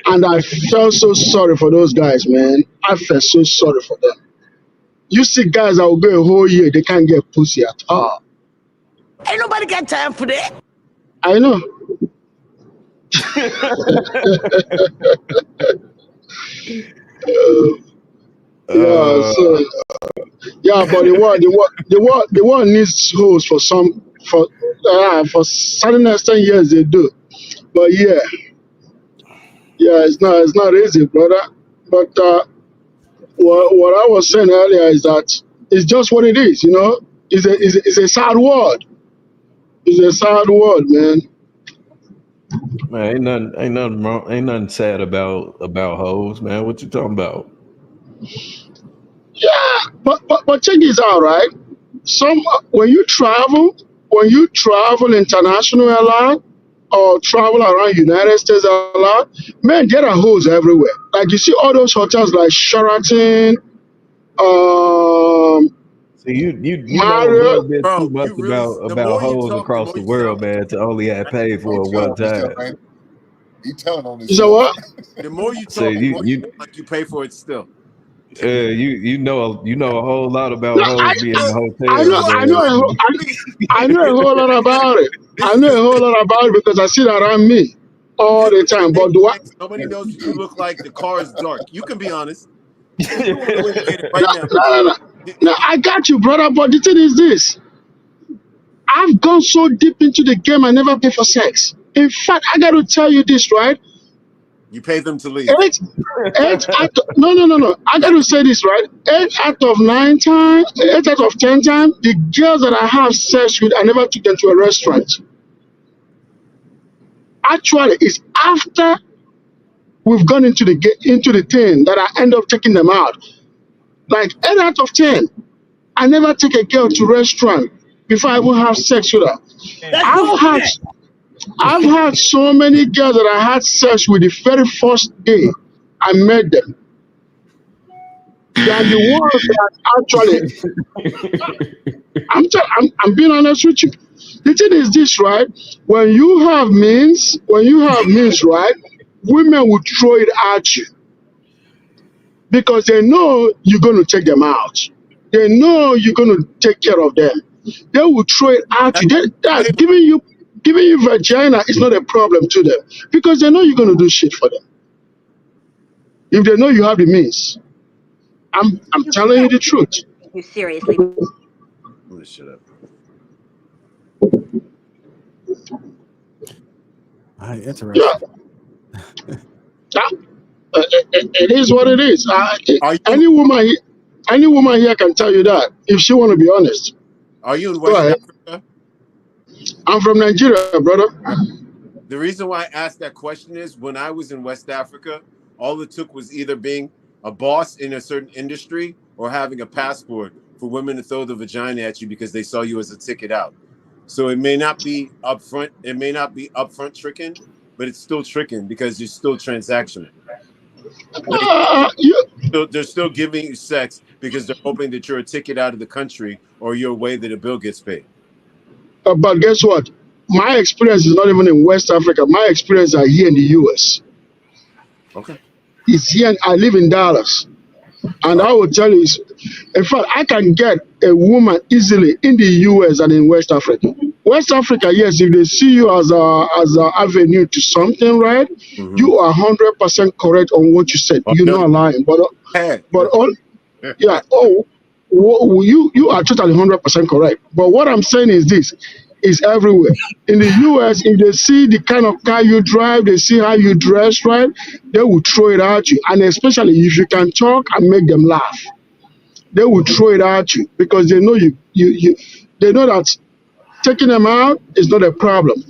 and I felt so sorry for those guys, man. I felt so sorry for them. You see guys that will go a whole year, they can't get pussy at all. Ain't nobody got time for that. I know. Yeah, so yeah, but the world needs hoes for certain extent. Yes, they do. But yeah, it's not easy, brother. But what I was saying earlier is that it's just what it is. You know, it's a sad world. It's a sad world, man. Man, ain't nothing sad about hoes, man. What you talking about? Yeah, but check this out, right? Some when you travel international a lot or travel around United States a lot, man, there are hoes everywhere. Like you see all those hotels like Sheraton, See, you know a Marriott. little bit too much about hoes across the world, man, to only have paid for it one time. He telling on You know what? The more you So talk, the more you like you pay for it still. you know a whole lot about No, hoes being in I know, hotels, I man. know, I know a whole lot about it. I know a whole lot about it because I see that around me all the time. But do I? Nobody knows what you look like. The car is dark. You can be honest. If you want to admit it right now. No, I got you, brother. But the thing is this: I've gone so deep into the game, I never pay for sex. In fact, I got to tell you this, right? You pay them to leave. No. I got to say this, right? 8 out of 10 times, the girls that I have sex with, I never took them to a restaurant. Actually, it's after we've gone into the thing that I end up taking them out. Like 8 out of 10, I never take a girl to restaurant before I even have sex with her. I've had so many girls that I had sex with the very first day I met them. Than the ones that actually, I'm being honest with you. The thing is this, right? When you have means, right, women will throw it at you because they know you're going to take them out. They know you're going to take care of them. They will throw it at you. Giving you vagina is not a problem to them because they know you're going to do shit for them. If they know you have the means, I'm telling you the truth. You seriously? Shut up. Interesting. Yeah. It is what it is. Any woman here can tell you that if she want to be honest. Are you in Go West ahead. Africa? I'm from Nigeria, brother. The reason why I asked that question is when I was in West Africa, all it took was either being a boss in a certain industry or having a passport for women to throw the vagina at you because they saw you as a ticket out. So it may not be upfront. It may not be upfront tricking, but it's still tricking because you're still transactional. They're still giving you sex because they're hoping that you're a ticket out of the country or you're a way that a bill gets paid. But guess what? My experience is not even in West Africa. My experience are here in the US. Okay. It's here. I live in Dallas. And I will tell you, in fact, I can get a woman easily in the US and in West Africa. West Africa, yes, if they see you as a avenue to something, right? Mm-hmm. You are 100% correct on what you said. You're not lying. But yeah, you are totally 100% correct. But what I'm saying is this: is everywhere. In the US, if they see the kind of car you drive, they see how you dress, right? They will throw it at you. And especially if you can talk and make them laugh, they will throw it at you because they know you they know that taking them out is not a problem.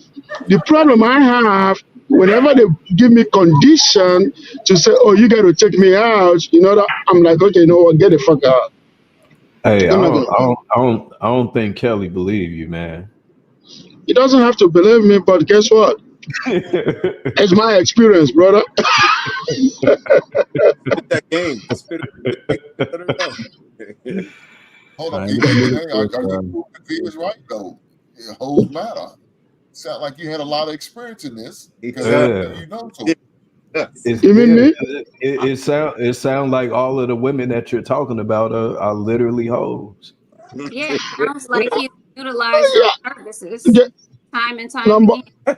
The problem I have, whenever they give me condition to say, oh, you got to take me out, you know, that I'm like, okay, you know what, get the fuck out. Hey, I don't think Kelly believe you, man. He doesn't have to believe me, but guess what? It's my experience, brother. That game. Hold on, are you cool with V is right though? Hoes matter. sound like you had a lot of experience in this because Yeah. you know so. It sound like all of the women that you're talking about are literally hoes. Yeah, it sounds like he's utilized those services time and time Number again.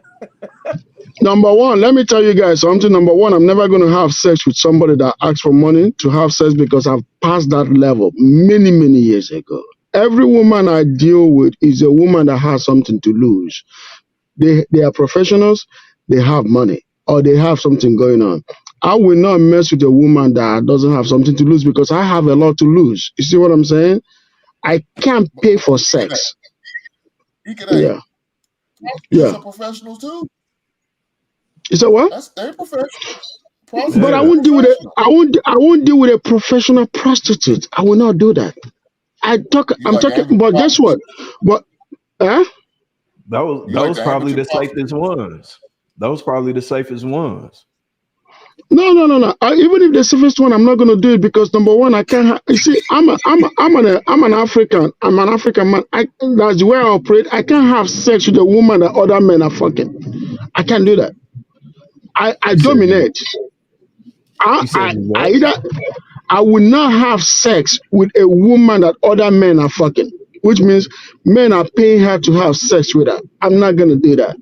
number one, let me tell you guys something. Number one, I'm never going to have sex with somebody that asks for money to have sex because I've passed that level many, many years ago. Every woman I deal with is a woman that has something to lose. They are professionals, they have money, or they have something going on. I will not mess with a woman that doesn't have something to lose because I have a lot to lose. You see what I'm saying? I can't pay for sex. Yeah. These are professionals too. You said what? They're professionals. But I won't deal with it. I won't deal with a professional prostitute. I will not do that. I'm talking. But guess what? But Those probably the safest ones. Those probably the safest ones. No. Even if the safest one, I'm not going to do it because number one, I can't. You see, I'm an African. I'm an African man. That's the way I operate. I can't have sex with a woman that other men are fucking. I can't do that. I dominate. I will not have sex with a woman that other men are fucking, which means men are paying her to have sex with her. I'm not going to do that.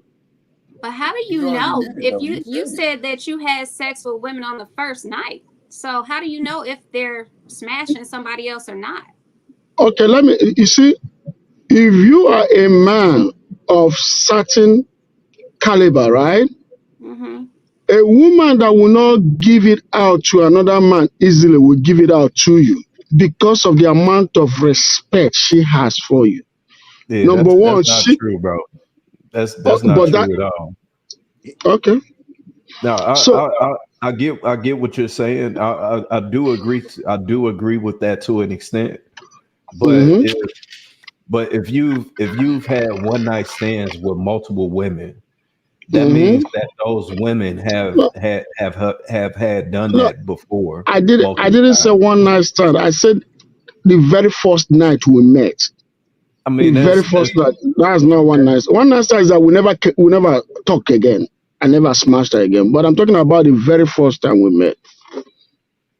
But how do you know if you said that you had sex with women on the first night? So how do you know if they're smashing somebody else or not? Okay, you see, if you are a man of certain caliber, right? Mm-hmm. A woman that will not give it out to another man easily will give it out to you because of the amount of respect she has for you. Yeah, Number one, that's not true, bro. That's not true at all. Okay. No, I get what you're saying. I do agree. I do agree with that to an extent. But if you've had one night stands with multiple women, that means that those women have done that before. I didn't say one night stand. I said the very first night we met. I mean, the very first night. That's not one night. One night stand is that we never talk again. I never smashed her again. But I'm talking about the very first time we met.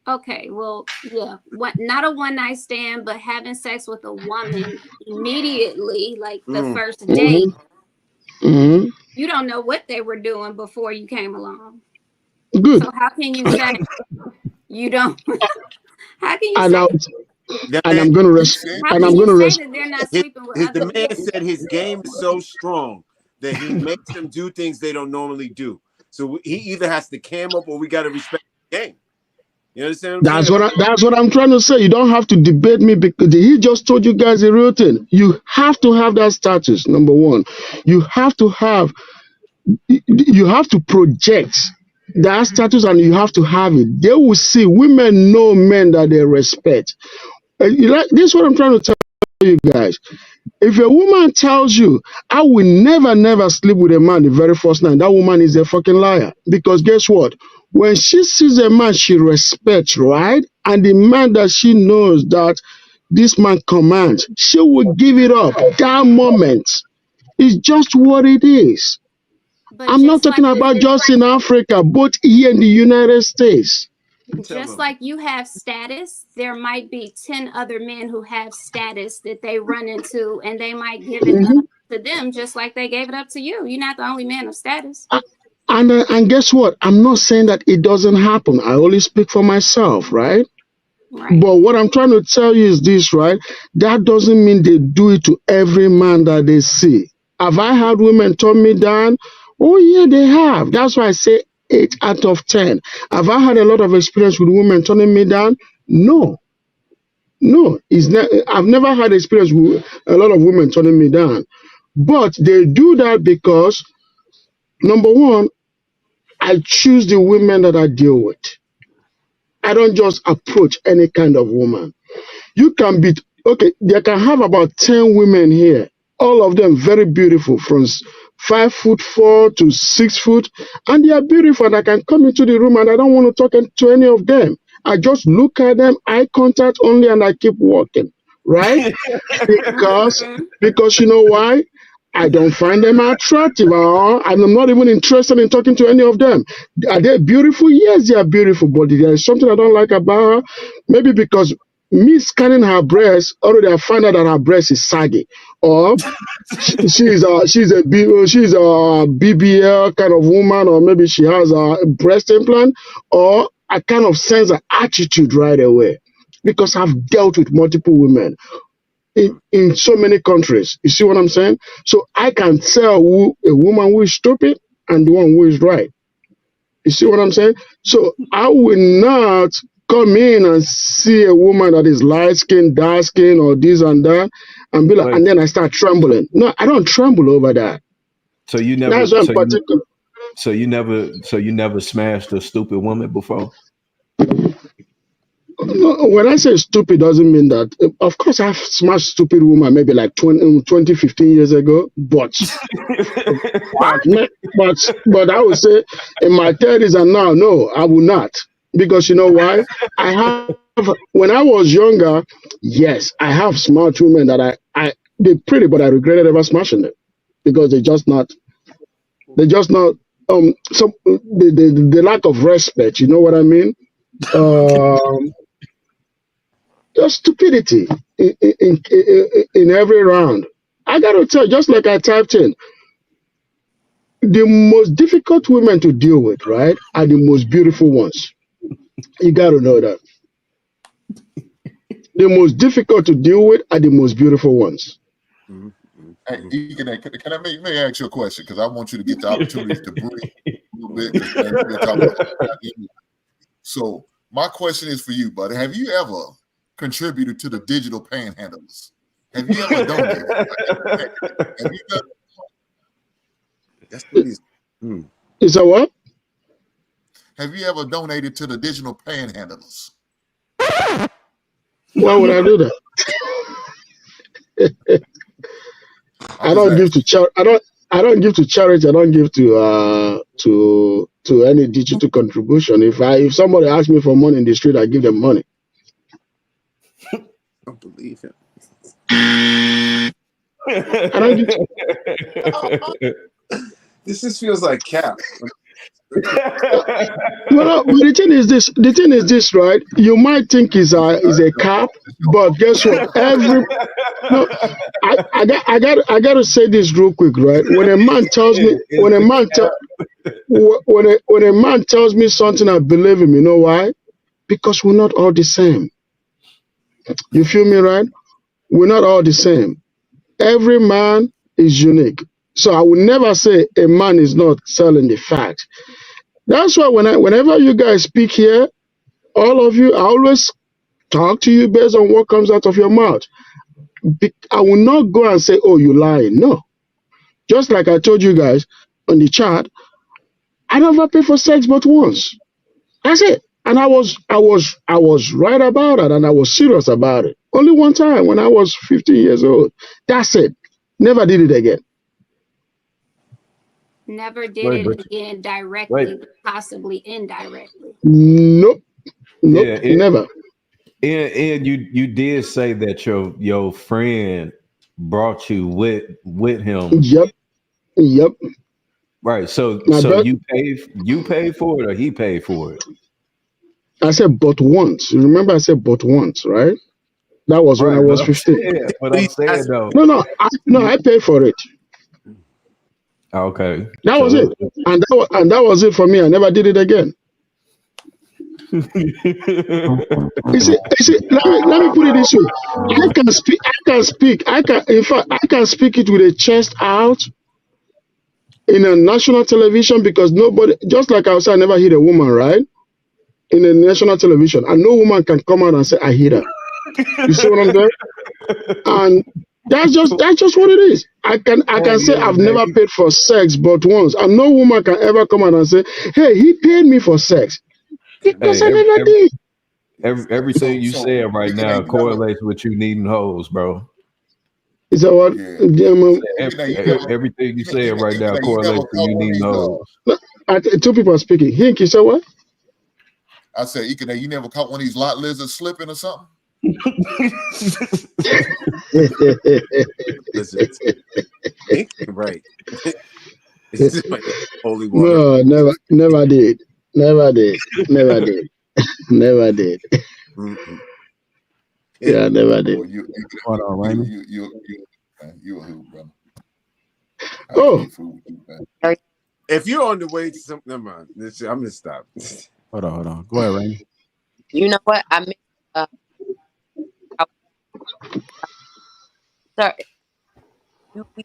Okay, well, yeah, not a one night stand, but having sex with a woman immediately, like the first date. Mm-hmm. You don't know what they were doing before you came along. Good. So how can you say you don't? How can you say? And I'm going to respect. And I'm going to respect. That they're not sleeping with other the man women? said his game is so strong that he makes them do things they don't normally do. So he either has to cam up or we got to respect the game. You understand what I'm saying? That's what I'm trying to say. You don't have to debate me because he just told you guys a real thing. You have to have that status. Number one, you have to project that status, and you have to have it. They will see women know men that they respect. This is what I'm trying to tell you guys. If a woman tells you, I will never sleep with a man the very first night, that woman is a fucking liar. Because guess what? When she sees a man she respects, right? And the man that she knows that this man commands, she will give it up. That moment is just what it is. But I'm not talking about just in Africa, but here in the United States. Just like you have status, there might be 10 other men who have status that they run into, and they might give it up to them just like they gave it up to you. You're not the only man of status. And guess what? I'm not saying that it doesn't happen. I only speak for myself, right? But what I'm trying to tell you is this, right? That doesn't mean they do it to every man that they see. Have I had women turn me down? Oh, yeah, they have. That's why I say 8 out of 10. Have I had a lot of experience with women turning me down? No. It's not, I've never had experience with a lot of women turning me down. But they do that because, number one, I choose the women that I deal with. I don't just approach any kind of woman. You can be, okay, they can have about 10 women here, all of them very beautiful, from 5'4" to 6 foot, and they are beautiful, and I can come into the room and I don't want to talk to any of them. I just look at them, eye contact only, and I keep walking, right? Because you know why? I don't find them attractive, and I'm not even interested in talking to any of them. Are they beautiful? Yes, they are beautiful, but there is something I don't like about her. Maybe because me scanning her breast, already I find out that her breast is saggy, or she's a BBL kind of woman, or maybe she has a breast implant, or I kind of sense an attitude right away because I've dealt with multiple women in so many countries. You see what I'm saying? So I can tell who a woman who is stupid and the one who is right. You see what I'm saying? So I will not come in and see a woman that is light skin, dark skin, or this and that, and be like, and then I start trembling. No, I don't tremble over that. So you never. That's one particular. So you never smashed a stupid woman before? No, when I say stupid, doesn't mean that. Of course, I've smashed stupid woman maybe like 20, 15 years ago, but but I would say in my 30s and now, no, I will not. Because you know why? When I was younger, yes, I have smart women that they're pretty, but I regretted ever smashing them because they're just not the lack of respect, you know what I mean? Just stupidity in every round. I gotta tell you, just like I typed in, the most difficult women to deal with, right, are the most beautiful ones. You gotta know that. The most difficult to deal with are the most beautiful ones. Hey, can I may ask you a question? Because I want you to get the opportunity to breathe a little bit. We're talking about so my question is for you, buddy. Have you ever contributed to the digital panhandlers? Have you ever donated? Have you done? That's what he's. Is that what? Have you ever donated to the digital panhandlers? Why would I do that? I don't give to charity. I don't give to charity. I don't give to any digital contribution. If somebody asks me for money in the street, I give them money. I don't believe him. I don't give This just feels like cap. Well, but the thing is this, right? You might think is a cap, but guess what? I got to say this real quick, right? When a man tells me, when a man tells me something, I believe him. You know why? Because we're not all the same. You feel me, right? We're not all the same. Every man is unique. So I would never say a man is not selling the fact. That's why whenever you guys speak here, all of you, I always talk to you based on what comes out of your mouth. I will not go and say, "Oh, you lying." No. Just like I told you guys on the chat, I never paid for sex but once. That's it. And I was right about it, and I was serious about it. Only one time when I was 15 years old. That's it. Never did it again. Never did it again directly, but possibly indirectly. Nope. Yeah, Never. And you did say that your friend brought you with him. Yep. Right. So you paid for it or he paid for it? I said but once. You remember I said but once, right? That was when I was 15. But I'm saying though. No, I paid for it. Okay. That was it. And that was it for me. I never did it again. you see, let me put it this way. I can speak. In fact, I can speak it with a chest out in a national television because nobody, just like I said, I never hit a woman, right? In a national television. And no woman can come out and say, I hit her. You see what I'm saying? And that's just what it is. I can say I've never paid for sex but once. And no woman can ever come out and say, hey, he paid me for sex. Because I never did. Everything you said right now correlates with you needing hoes, bro. Is that what? Everything you said right now correlates to you needing hoes. Two people are speaking. Hink, you said what? I said, Ikane, you never caught one of these lot lizards slipping or something? Right. It's just like holy water. No, never did. Never did. Never did. Never did. Mm-mm. Yeah, never did. Boy, Hold on, Raymond. you a hoop, brother. I Oh, can't fool with you, man. If you're on the way to something, never mind. I'm gonna stop. Hold on. Go ahead, Raymond. You know what? I mean, sir, you we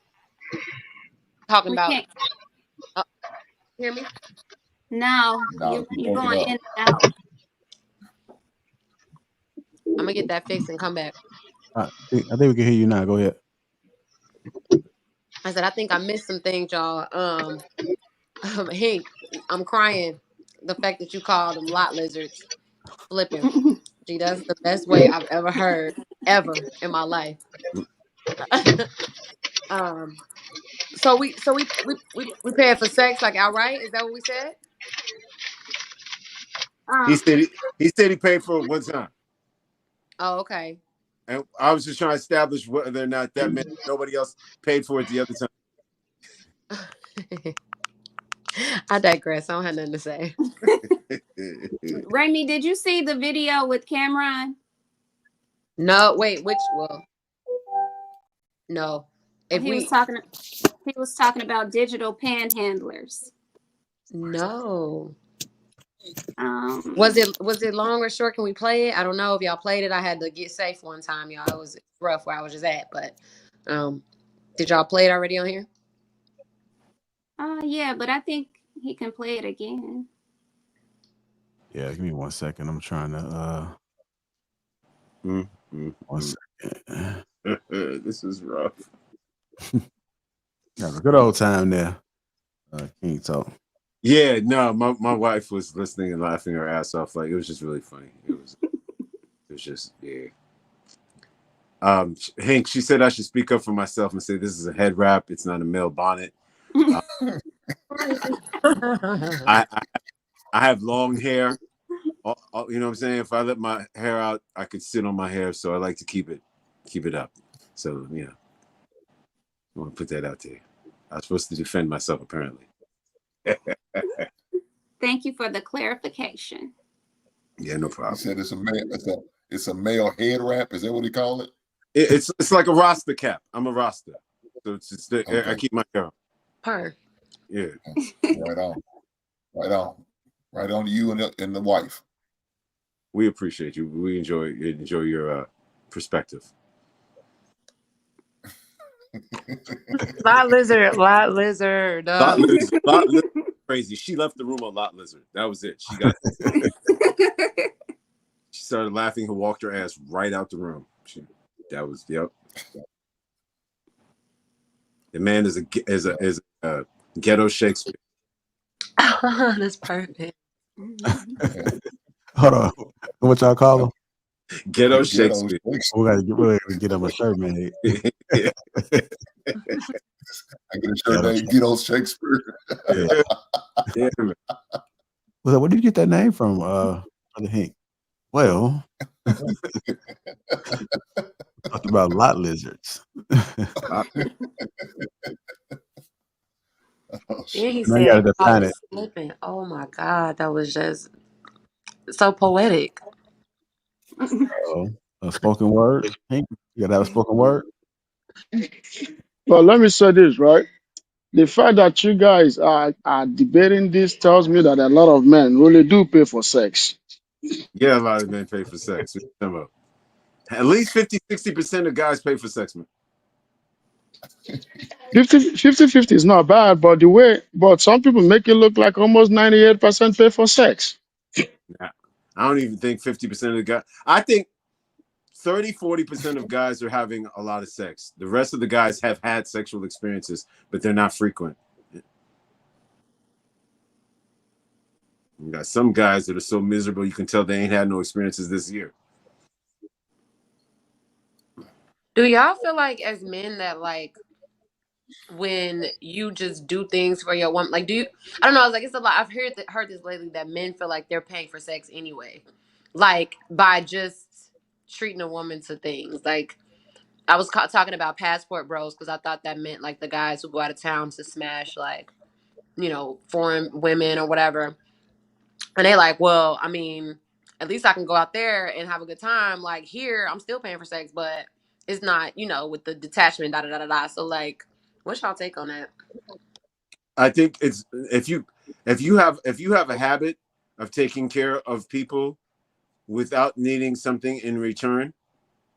talking We about? can't. Hear me? No, No, you you're broke it going up. in and out. I'm gonna get that fixed and come back. I think we can hear you now. Go ahead. I said I think I missed some things, y'all. Hank, I'm crying. The fact that you called them lot lizards, flipping. Gee, that's the best way I've ever heard ever in my life. um, so we paying for sex like outright? Is that what we said? He said he paid for it one time. Oh, okay. And I was just trying to establish whether or not that meant nobody else paid for it the other time. I digress. I don't have nothing to say. Remy, did you see the video with Cameron? No, wait, no. If He was talking about digital panhandlers. No. Was Was it long or short? Can we play it? I don't know if y'all played it. I had to get safe one time, y'all. It was rough where I was just at, but did y'all play it already on here? Yeah, but I think he can play it again. Yeah, give me 1 second. I'm trying to 1 second. This is rough. Have a good old time there. King Talk. Yeah, no, my wife was listening and laughing her ass off. Like, it was just really funny. It was just, yeah. Hank, she said I should speak up for myself and say this is a head wrap. It's not a male bonnet. I have long hair. You know what I'm saying? If I let my hair out, I could sit on my hair. So I like to keep it up. So, you know, I want to put that out there. I was supposed to defend myself, apparently. Thank you for the clarification. Yeah, no problem. He said it's a male head wrap. Is that what he called it? It's like a Rasta cap. I'm a Rasta, so it's just Okay. I keep my hair on. Per. Yeah. Right on to you and the wife. We appreciate you. We enjoy your perspective. Lot lizard. Lot lizard. Crazy. She left the room a lot lizard. That was it. She started laughing and walked her ass right out the room. Yep. The man is a ghetto Shakespeare. That's perfect. Hold on. What y'all call him? Ghetto Shakespeare. We gotta get him a shirt made. I get a shirt named Ghetto Shakespeare. Yeah. Well, where did you get that name from, Brother Hank? Well, talked about lot lizards. Yeah, he Now you gotta said, define it. slipping. Oh my God, that was just so poetic. A spoken word. Hank, you gotta have a spoken word. well, let me say this, right? The fact that you guys are debating this tells me that a lot of men really do pay for sex. Yeah, a lot of men pay for sex. At least 50-60% of guys pay for sex, man. 50-50 is not bad, but some people make it look like almost 98% pay for sex. Nah, I don't even think 50% of the guys. I think 30-40% of guys are having a lot of sex. The rest of the guys have had sexual experiences, but they're not frequent. You got some guys that are so miserable you can tell they ain't had no experiences this year. Do y'all feel like as men that like when you just do things for your woman, like I don't know, it's a lot. I've heard this lately that men feel like they're paying for sex anyway, like by just treating a woman to things. Like I was talking about passport bros because I thought that meant like the guys who go out of town to smash like, foreign women or whatever. And they like, well, I mean, at least I can go out there and have a good time. Like here, I'm still paying for sex, but it's not, with the detachment, da da da da da. So like, what's y'all take on that? I think it's if you have a habit of taking care of people without needing something in return,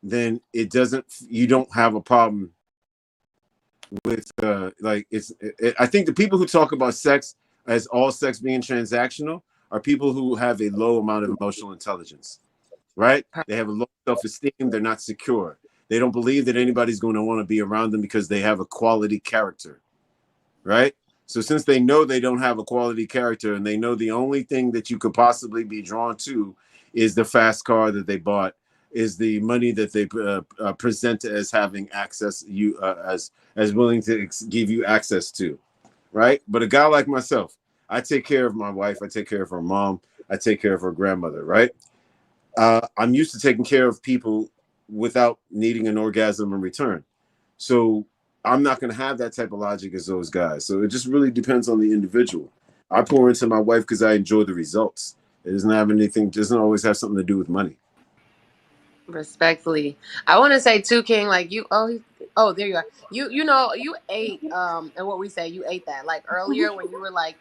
then you don't have a problem with I think the people who talk about sex as all sex being transactional are people who have a low amount of emotional intelligence, right? They have a low self-esteem. They're not secure. They don't believe that anybody's going to want to be around them because they have a quality character, right? So since they know they don't have a quality character and they know the only thing that you could possibly be drawn to is the fast car that they bought, is the money that they present as having access, as willing to give you access to, right? But a guy like myself, I take care of my wife, I take care of her mom, I take care of her grandmother, right? I'm used to taking care of people without needing an orgasm in return. So I'm not going to have that type of logic as those guys. So it just really depends on the individual. I pour into my wife because I enjoy the results. It doesn't always have something to do with money. Respectfully, I want to say too, King, like you. There you are. You ate and what we say, you ate that like earlier when you were like,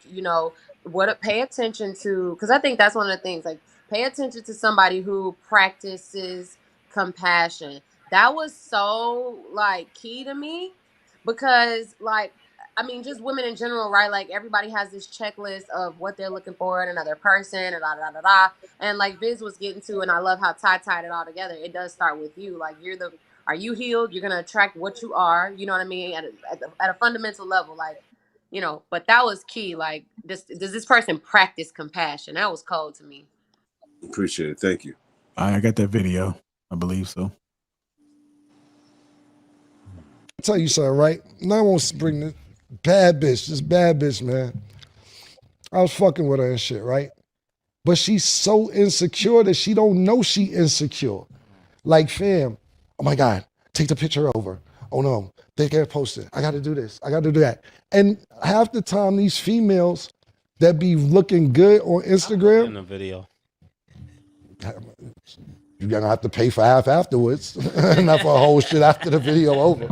what pay attention to, because I think that's one of the things, like pay attention to somebody who practices compassion. That was so like key to me because like, I mean, just women in general, right? Like everybody has this checklist of what they're looking for in another person, and da da da da. And like Biz was getting to, and I love how Ty tied it all together. It does start with you. Like are you healed? You're gonna attract what you are. You know what I mean? At a fundamental level, like, But that was key. Like, does this person practice compassion? That was cold to me. Appreciate it. Thank you. I got that video. I believe so. I'll tell you something, right? And I won't bring this bad bitch, man. I was fucking with her and shit, right? But she's so insecure that she don't know she insecure. Like, fam, oh my God, take the picture over. Oh no, they can't post it. I gotta do this. I gotta do that. And half the time, these females that be looking good on Instagram, In the video. you're gonna have to pay for half afterwards, not for a whole shit after the video over.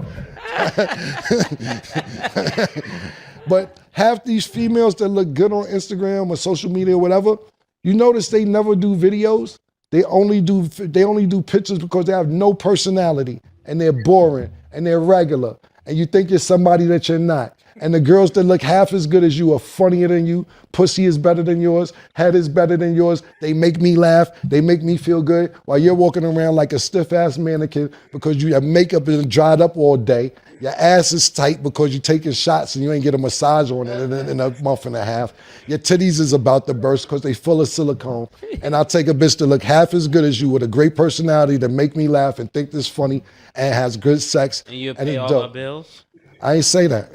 But half these females that look good on Instagram or social media or whatever, you notice they never do videos. They only do pictures because they have no personality and they're boring and they're regular. And you think you're somebody that you're not. And the girls that look half as good as you are funnier than you. Pussy is better than yours. Head is better than yours. They make me laugh. They make me feel good while you're walking around like a stiff-ass mannequin because your makeup is dried up all day. Your ass is tight because you're taking shots and you ain't get a massage on it in a month and a half. Your titties is about to burst because they full of silicone. And I'll take a bitch to look half as good as you with a great personality to make me laugh and think this funny and has good sex. And you and pay it's all dope. my bills? I ain't say that.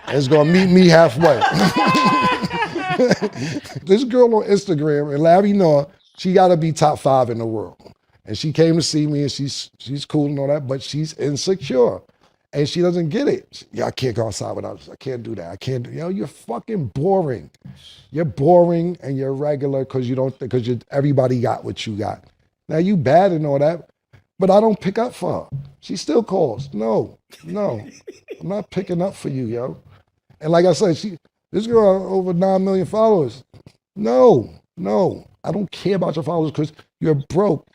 It's gonna meet me halfway. This girl on Instagram, and Larry know she gotta be top 5 in the world. And she came to see me and she's cool and all that, but she's insecure. And she doesn't get it. I can't go outside without this. I can't do that. I can't do, you're fucking boring. You're boring and you're regular because everybody got what you got. Now you bad and all that, but I don't pick up for her. She still calls. No, I'm not picking up for you, yo. And like I said, this girl over 9 million followers. No, I don't care about your followers because you're broke.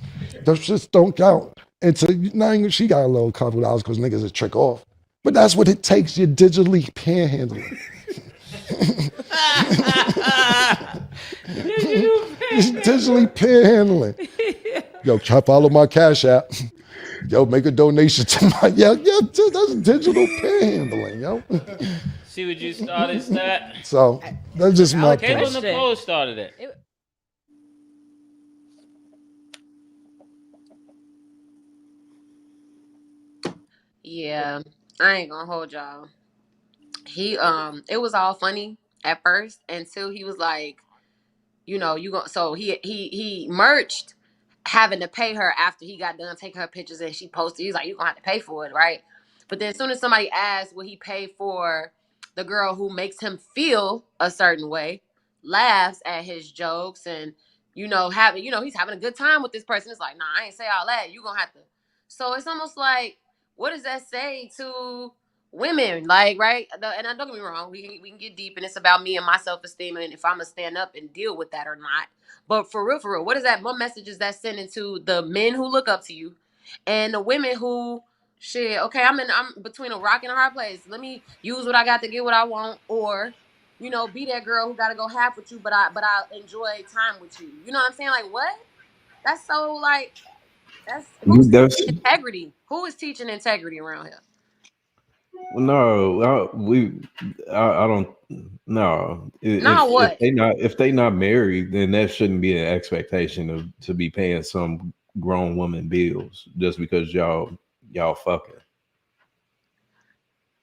Those shits don't count. And now she got a little couple dollars because niggas is trick off. But that's what it takes. You're digitally panhandling. Digitally panhandling. Yo, follow my Cash App. Yo, make a donation to my that's digital panhandling, yo. See what you started, Stat? So that's just my point. Caitlin Nicole started it. Yeah, I ain't gonna hold y'all. He it was all funny at first until he was like, so he merged having to pay her after he got done taking her pictures and she posted. He's like, you're gonna have to pay for it, right? But then as soon as somebody asks, will he pay for the girl who makes him feel a certain way, laughs at his jokes, and he's having a good time with this person. It's like, nah, I ain't say all that. You gonna have to. So it's almost like, what does that say to women? Like, right? And don't get me wrong, we can get deep, and it's about me and my self-esteem, and if I'm gonna stand up and deal with that or not. But for real, what is that? What message is that sending to the men who look up to you, and the women who, shit, okay, I'm between a rock and a hard place. Let me use what I got to get what I want, or be that girl who got to go half with you, but I enjoy time with you. You know what I'm saying? Like, what? That's so like, that's who's teaching integrity? Who is teaching integrity around here? No, I don't. No, what? If they not married, then that shouldn't be an expectation to be paying some grown woman bills just because y'all fucking.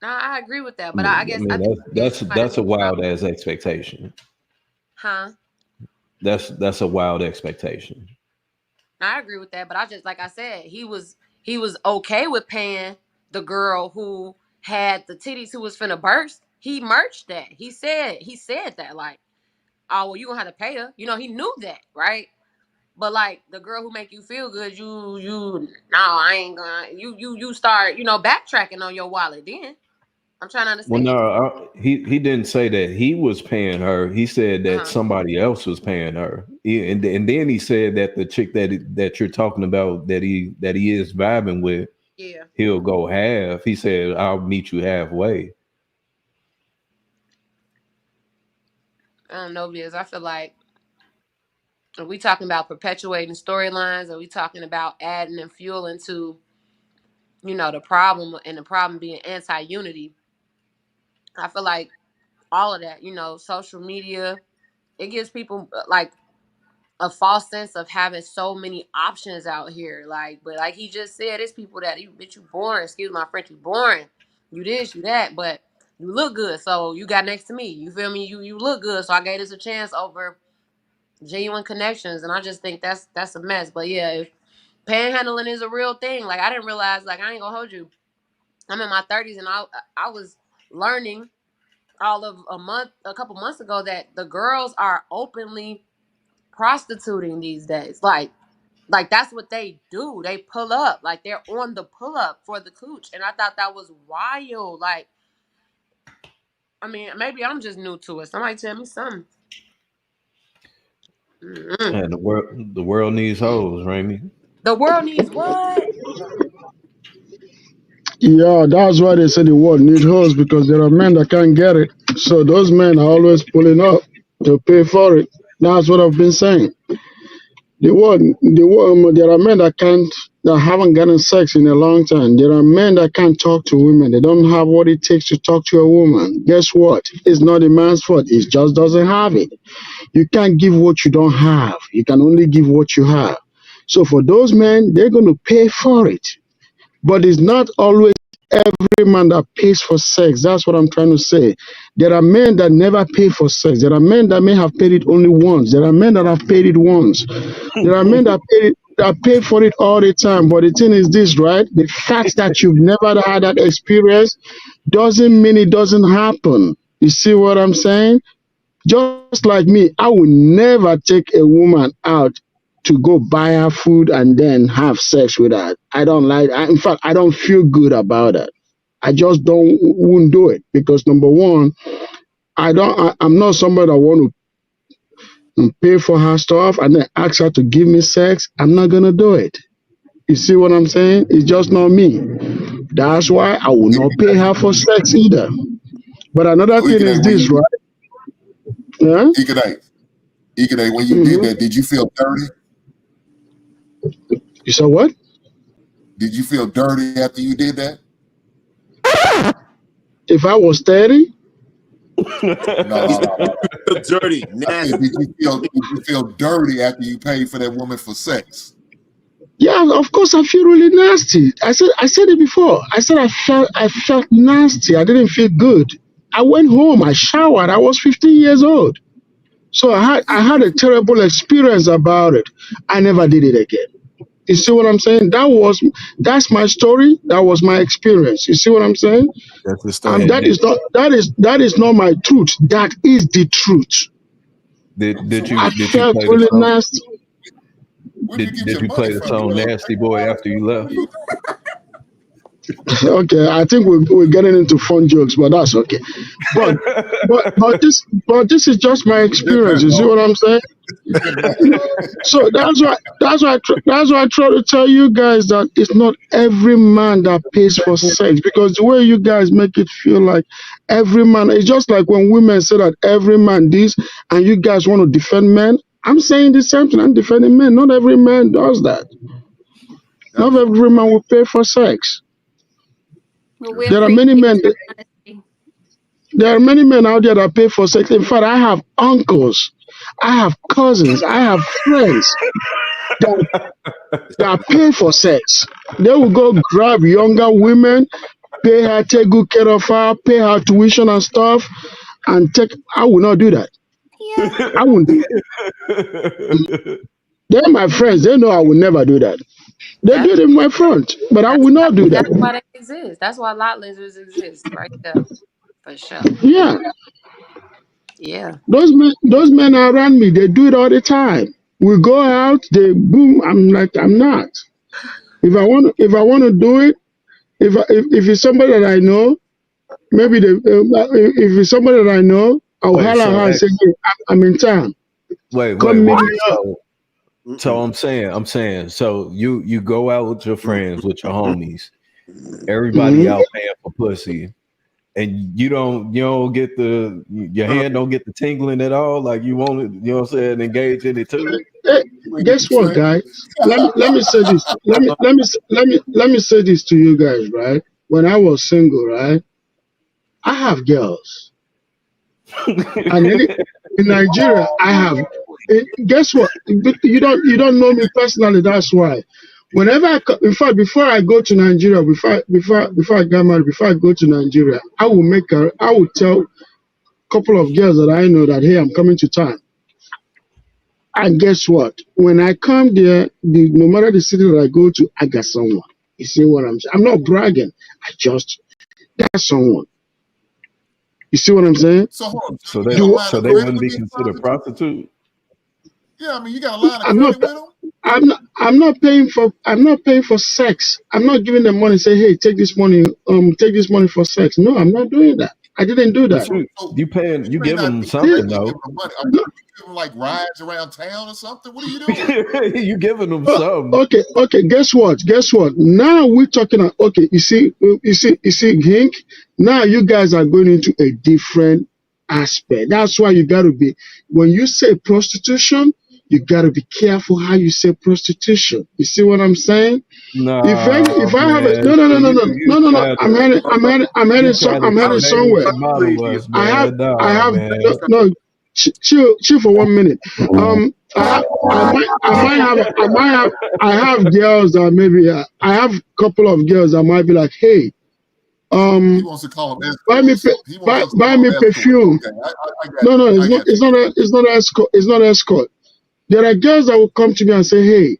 No, I agree with that, but I guess that's a wild ass expectation. Huh? That's a wild expectation. I agree with that, but I just, like I said, he was okay with paying the girl who had the titties who was finna burst. He merged that. He said that, like, oh, well, you gonna have to pay her. He knew that, right? But like the girl who make you feel good, no, I ain't gonna. You start, backtracking on your wallet. Then I'm trying to understand. Well, no, he didn't say that he was paying her. He said that somebody else was paying her, and then he said that the chick that you're talking about that he is vibing with, yeah, he'll go half. He said, "I'll meet you halfway." I don't know, because I feel like, are we talking about perpetuating storylines? Are we talking about adding and fueling to, the problem, and the problem being anti-unity? I feel like all of that, social media, it gives people like a false sense of having so many options out here. Like, but like he just said, it's people that you boring. Excuse my French, you boring. You this, you that, but you look good, so you got next to me. You feel me? You look good, so I gave this a chance over genuine connections, and I just think that's a mess. But yeah, if panhandling is a real thing, like I didn't realize. Like, I ain't gonna hold you. I'm in my 30s, and I was learning all of a couple months ago that the girls are openly prostituting these days. Like that's what they do. They pull up. Like, they're on the pull up for the cooch. And I thought that was wild. Like, I mean, maybe I'm just new to it. Somebody tell me something. And the world needs hoes, Raimi. The world needs what? Yeah, that's why they say the world needs hoes, because there are men that can't get it. So those men are always pulling up to pay for it. That's what I've been saying. There are men that haven't gotten sex in a long time. There are men that can't talk to women. They don't have what it takes to talk to a woman. Guess what? It's not a man's fault. It just doesn't have it. You can't give what you don't have. You can only give what you have. So for those men, they're going to pay for it. But it's not always every man that pays for sex. That's what I'm trying to say. There are men that never pay for sex. There are men that may have paid it only once. There are men that have paid it once. There are men that pay for it all the time. But the thing is this, right? The fact that you've never had that experience doesn't mean it doesn't happen. You see what I'm saying? Just like me, I will never take a woman out to go buy her food and then have sex with her. I don't like. In fact, I don't feel good about it. I just won't do it, because number one, I'm not somebody that want to pay for her stuff and then ask her to give me sex. I'm not gonna do it. You see what I'm saying? It's just not me. That's why I will not pay her for sex either. But another thing is this, right? Yeah. Ikeday, when you did that, did you feel dirty? You said what? Did you feel dirty after you did that? If I was 30? No. Dirty, nasty. Did you feel dirty after you paid for that woman for sex? Yeah, of course I feel really nasty. I said it before. I said I felt nasty. I didn't feel good. I went home, I showered. I was 15 years old. So I had a terrible experience about it. I never did it again. You see what I'm saying? That's my story. That was my experience. You see what I'm saying? That's the story. That is not my truth. That is the truth. Did you I felt play the really song? nasty. Did you play the song "Nasty Boy" after you left? Okay, I think we're getting into fun jokes, but that's okay. But this is just my experience. You see what I'm saying? So that's why I try to tell you guys that it's not every man that pays for sex, because the way you guys make it feel like every man, it's just like when women say that every man this, and you guys want to defend men. I'm saying the same thing. I'm defending men. Not every man does that. Not every man will pay for sex. We There are many appreciate men. your honesty. There are many men out there that pay for sex. In fact, I have uncles, I have cousins, I have friends that pay for sex. They will go grab younger women, pay her, take good care of her, pay her tuition and stuff, and take. I will not do that. I won't do it. They're my friends. They know I will never do that. They do it in my front, but I will not do that. That's why they exist. That's why lot lizards exist, right there, for sure. Yeah. Yeah. Those men are around me. They do it all the time. We go out, they boom. I'm like, I'm not. If I want to do it, if it's somebody that I know, maybe if it's somebody that I know, I'll holler at her and say, hey, I'm in town. Wait. Come meet me up. So I'm saying, so you go out with your friends, with your homies, everybody out paying for pussy, and you don't get your hand don't get the tingling at all, like you want it, you know what I'm saying, engage in it too. Hey, guess what, guys? Let me say this. Let me say this to you guys, right? When I was single, right, I have girls, and in Nigeria, I have. Guess what? You don't know me personally. That's why. Whenever in fact, before I go to Nigeria, before I got married, before I go to Nigeria, I will tell a couple of girls that I know that, hey, I'm coming to town. And guess what? When I come there, no matter the city that I go to, I got someone. You see what I'm saying? I'm not bragging. I just got someone. You see what I'm saying? So hold on. So they wouldn't be considered prostitute. Yeah, I mean, you got a line of credit with them. I'm not paying for sex. I'm not giving them money. Say, hey, take this money for sex. No, I'm not doing that. I didn't do that. You giving them something though. Are you giving like rides around town or something? What are you doing? You giving them something. Okay. Guess what? Now we're talking. Okay, you see, Gink. Now you guys are going into a different aspect. That's why you got to be, when you say prostitution, you got to be careful how you say prostitution. You see what I'm saying? No, if I have a, no. I'm heading somewhere. Chill for 1 minute. I have girls that maybe I have a couple of girls that might be like, hey, he wants to call them buy me perfume. Okay, No, it's not escort. It's not escort. There are girls that will come to me and say, hey,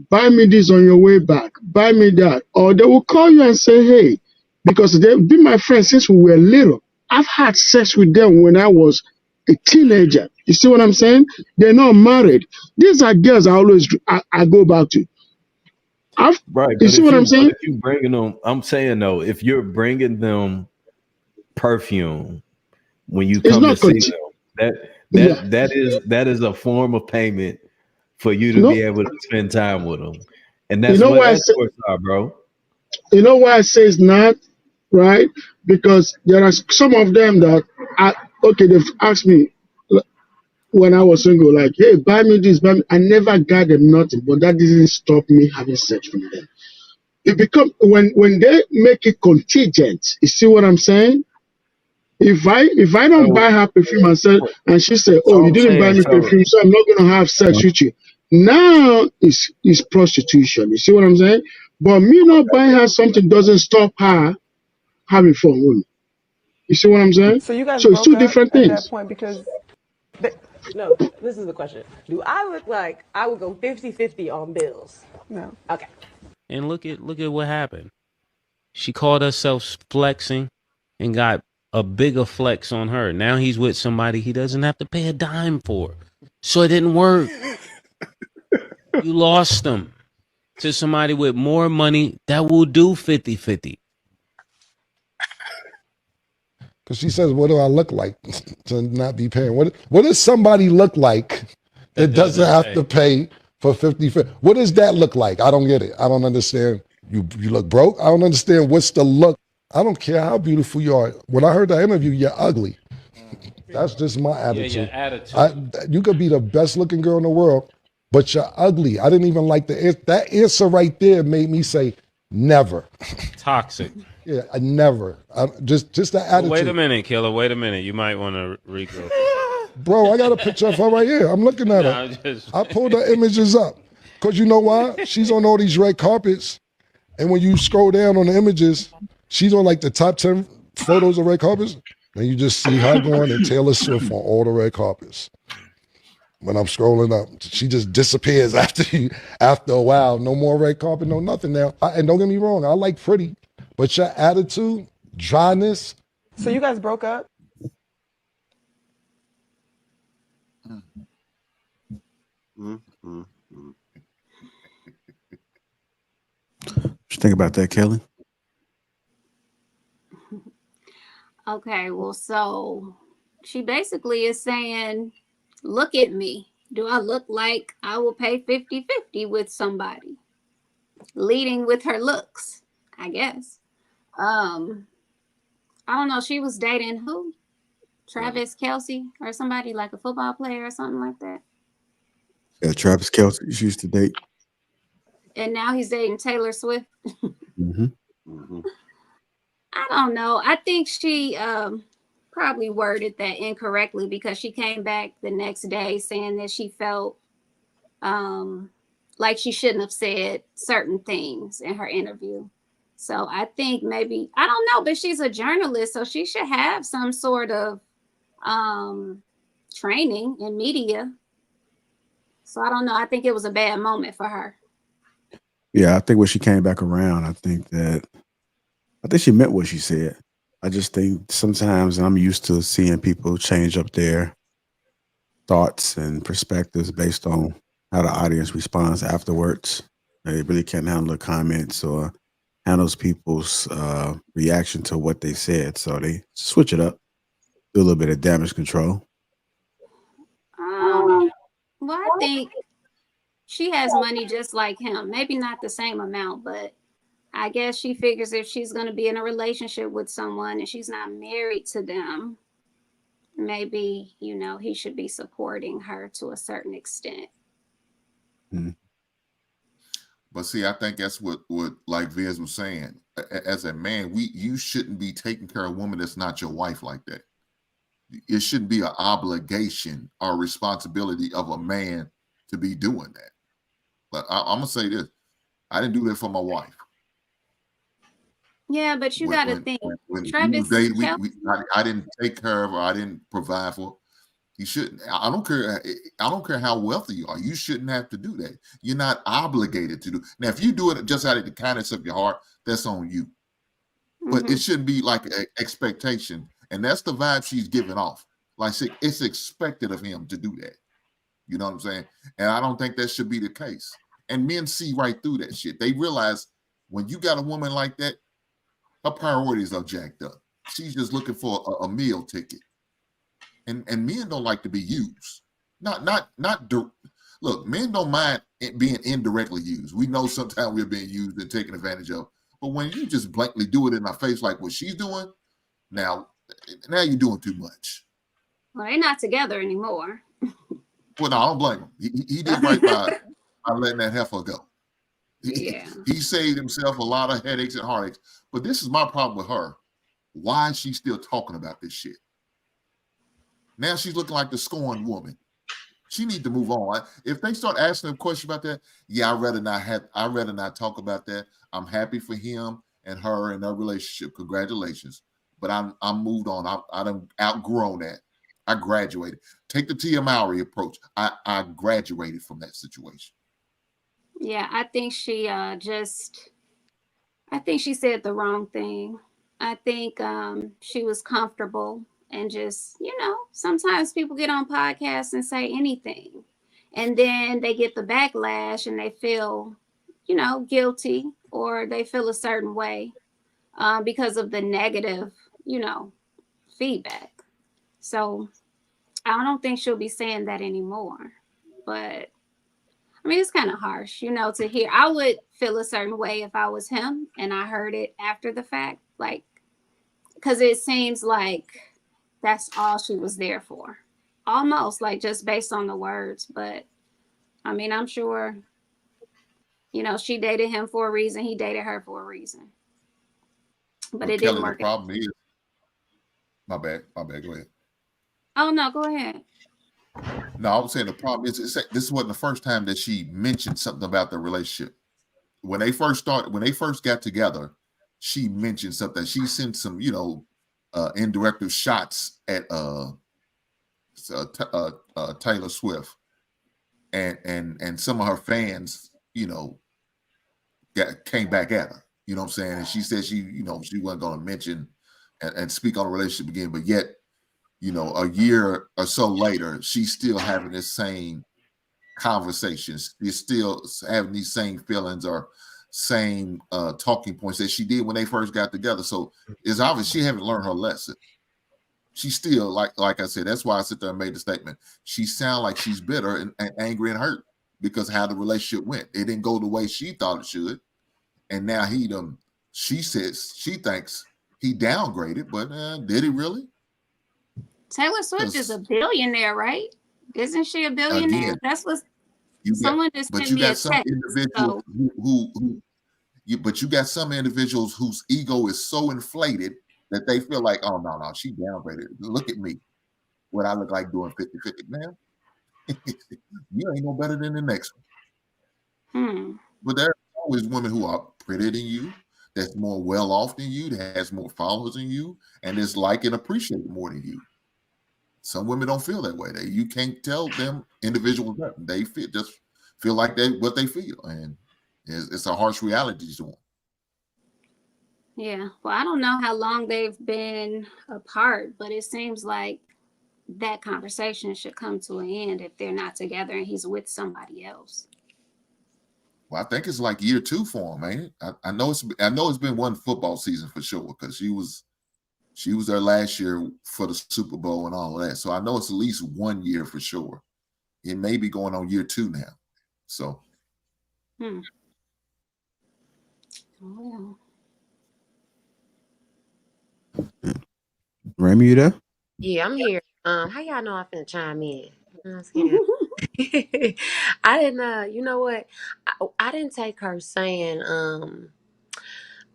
buy me this on your way back, buy me that. Or they will call you and say, hey, because they've been my friends since we were little. I've had sex with them when I was a teenager. You see what I'm saying? They're not married. These are girls I go back to. Right. You see what I'm saying? If you bringing them, I'm saying though, if you're bringing them perfume when you come to see them, that is a form of payment for you to be able to spend time with them, and that's what escorts are, bro. You know why I say it's not right? Because there are some of them that they've asked me when I was single, like, hey, buy me this, buy me. I never got them nothing, but that didn't stop me having sex with them. It become when they make it contingent. You see what I'm saying? If I don't buy her perfume and she said, oh, you didn't buy me perfume, so I'm not gonna have sex with you. Now it's prostitution. You see what I'm saying? But me not buying her something doesn't stop her having fun with me. You see what I'm saying? So you guys it's two different at things. that point because No, this is the question. Do I look like I would go 50-50 on bills? No. Okay. And look at what happened. She called herself flexing and got a bigger flex on her. Now he's with somebody he doesn't have to pay a dime for. So it didn't work. You lost them to somebody with more money that will do 50-50. Because she says, what do I look like to not be paying? What does somebody look like that doesn't have to pay for 50? What does that look like? I don't get it. I don't understand. You look broke? I don't understand what's the look. I don't care how beautiful you are. When I heard that interview, you're ugly. That's just my attitude. Yeah, your attitude. You could be the best looking girl in the world, but you're ugly. I didn't even like that answer right there made me say never. Toxic. Yeah, I never. Just that attitude. Wait a minute, Killer. Wait a minute. You might want to regroup. Bro, I got a picture of her right here. I'm looking at her. I pulled her images up. Because you know why? She's on all these red carpets. And when you scroll down on the images, she's on like the top 10 photos of red carpets. And you just see her going and Taylor Swift on all the red carpets. When I'm scrolling up, she just disappears after a while. No more red carpet, no nothing now. And don't get me wrong, I like pretty. But your attitude, dryness. So you guys broke up? What you think about that, Kelly? Okay, well, so she basically is saying, look at me. Do I look like I will pay 50-50 with somebody? Leading with her looks, I guess. I don't know. She was dating who? Travis Kelce or somebody like a football player or something like that. Yeah, Travis Kelce used to date. And now he's dating Taylor Swift. Mm-hmm. I don't know. I think she probably worded that incorrectly because she came back the next day saying that she felt like she shouldn't have said certain things in her interview. So I think maybe, I don't know, but she's a journalist, so she should have some sort of training in media. So I don't know. I think it was a bad moment for her. Yeah, I think when she came back around, I think she meant what she said. I just think sometimes I'm used to seeing people change up their thoughts and perspectives based on how the audience responds afterwards. They really can't handle the comments or handles people's reaction to what they said. So they switch it up, do a little bit of damage control. Well, I think she has money just like him. Maybe not the same amount, but I guess she figures if she's going to be in a relationship with someone and she's not married to them, maybe, he should be supporting her to a certain extent. But see, I think that's what like Viz was saying. As a man, you shouldn't be taking care of a woman that's not your wife like that. It shouldn't be an obligation or responsibility of a man to be doing that. But I'm gonna say this: I didn't do that for my wife. Yeah, but you got to think. When Travis, I didn't take care of her. I didn't provide for her. You shouldn't. I don't care. I don't care how wealthy you are. You shouldn't have to do that. You're not obligated to do. Now, if you do it just out of the kindness of your heart, that's on you. But it shouldn't be like an expectation, and that's the vibe she's giving off. Like it's expected of him to do that. You know what I'm saying? And I don't think that should be the case. And men see right through that shit. They realize when you got a woman like that, her priorities are jacked up. She's just looking for a meal ticket. And men don't like to be used. Look, men don't mind being indirectly used. We know sometimes we're being used and taken advantage of. But when you just blankly do it in our face like what she's doing, now you're doing too much. Well, they're not together anymore. Well, no, I don't blame him. He did right by letting that heifer go. He saved himself a lot of headaches and heartaches. But this is my problem with her. Why is she still talking about this shit? Now she's looking like the scorned woman. She needs to move on. If they start asking a question about that, I'd rather not talk about that. I'm happy for him and her and their relationship. Congratulations. But I'm moved on. I done outgrown that. I graduated. Take the Tia Mowry approach. I graduated from that situation. Yeah, I think she said the wrong thing. I think she was comfortable and just, sometimes people get on podcasts and say anything. And then they get the backlash and they feel, guilty, or they feel a certain way because of the negative, feedback. So I don't think she'll be saying that anymore. But I mean, it's kind of harsh, to hear. I would feel a certain way if I was him and I heard it after the fact, because it seems like that's all she was there for. Almost like just based on the words. But I mean, I'm sure, she dated him for a reason. He dated her for a reason. But it didn't Kelly, work the problem is, my bad, go ahead. Oh, no, go ahead. No, I was saying the problem is this wasn't the first time that she mentioned something about the relationship. When they first got together, she mentioned something. She sent some, indirect shots at Taylor Swift, and some of her fans, came back at her. You know what I'm saying? And she said she wasn't going to mention and speak on the relationship again, but yet, a year or so later, she's still having this same conversations. She's still having these same feelings or same talking points that she did when they first got together. So it's obvious she haven't learned her lesson. She's still like I said, that's why I sit there and made the statement. She sounds like she's bitter and angry and hurt because how the relationship went. It didn't go the way she thought it should. And now she says she thinks he downgraded, but did he really? Taylor Swift is a billionaire, right? Isn't she a billionaire? Again, That's what someone just sent me a text. Individuals but you got some individuals whose ego is so inflated that they feel like, oh no, she downgraded. Look at me. What I look like doing 50-50. Man, you ain't no better than the next one. But there are always women who are prettier than you, that's more well off than you, that has more followers than you, and is like and appreciated more than you. Some women don't feel that way. You can't tell them individuals that they feel like what they feel, and it's a harsh reality to them. Yeah, well, I don't know how long they've been apart, but it seems like that conversation should come to an end if they're not together and he's with somebody else. Well, I think it's like year 2 for him, ain't it? I know it's been one football season for sure because she was there last year for the Super Bowl and all of that. So I know it's at least 1 year for sure. It may be going on year 2 now. So. Oh, Remy, you there? Yeah, I'm here. How y'all know I'm finna chime in? I didn't. You know what? I didn't take her saying.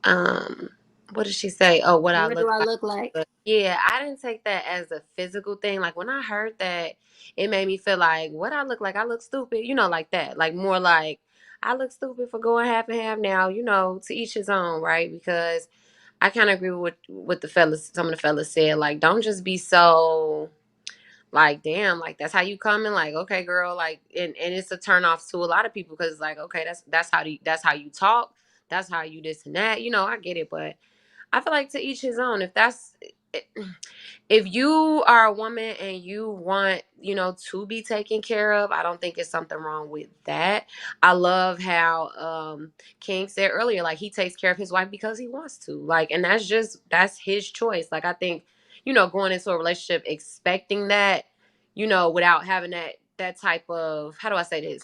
What did she say? Oh, what what do I look like? But yeah, I didn't take that as a physical thing. Like when I heard that, it made me feel like what I look like. I look stupid, like that. Like more like I look stupid for going half and half now. To each his own, right? Because I kind of agree with what some of the fellas said. Like, don't just be so. Like, damn, like that's how you coming. Like, okay, girl, like, and it's a turn off to a lot of people because it's like, okay, that's how you talk, that's how you this and that. I get it, but I feel like to each his own. If you are a woman and you want, to be taken care of, I don't think it's something wrong with that. I love how King said earlier, like he takes care of his wife because he wants to. Like, and that's his choice. Like, I think, going into a relationship expecting that, without having that type of, how do I say this?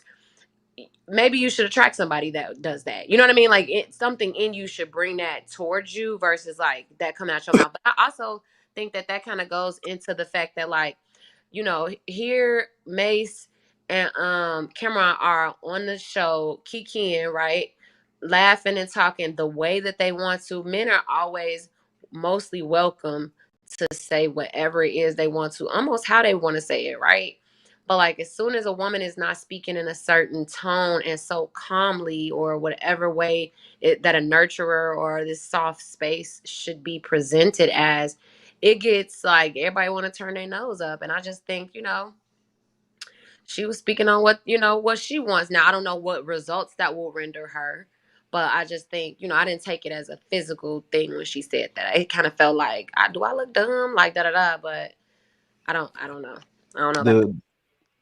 Maybe you should attract somebody that does that. You know what I mean? Like something in you should bring that towards you versus like that coming out your mouth. But I also think that kind of goes into the fact that like, here Mace and Cameron are on the show, kikiing, right? Laughing and talking the way that they want to. Men are always mostly welcome to say whatever it is they want to, almost how they want to say it, right? But like as soon as a woman is not speaking in a certain tone and so calmly or whatever way that a nurturer or this soft space should be presented as, it gets like everybody want to turn their nose up. And I just think, she was speaking on what she wants. Now I don't know what results that will render her, but I just think, I didn't take it as a physical thing when she said that. It kind of felt like, do I look dumb? Like da da da. But I don't know. I don't know about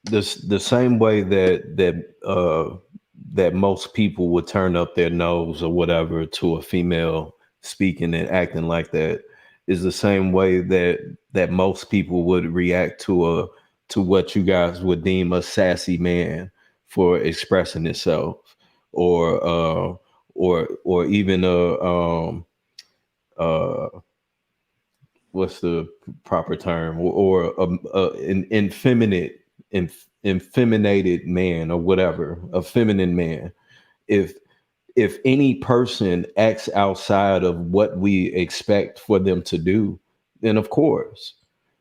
that. The same way that most people would turn up their nose or whatever to a female speaking and acting like that is the same way that most people would react to what you guys would deem a sassy man for expressing himself, or even uh what's the proper term, or an effeminated man, or whatever, a feminine man. If any person acts outside of what we expect for them to do, then of course.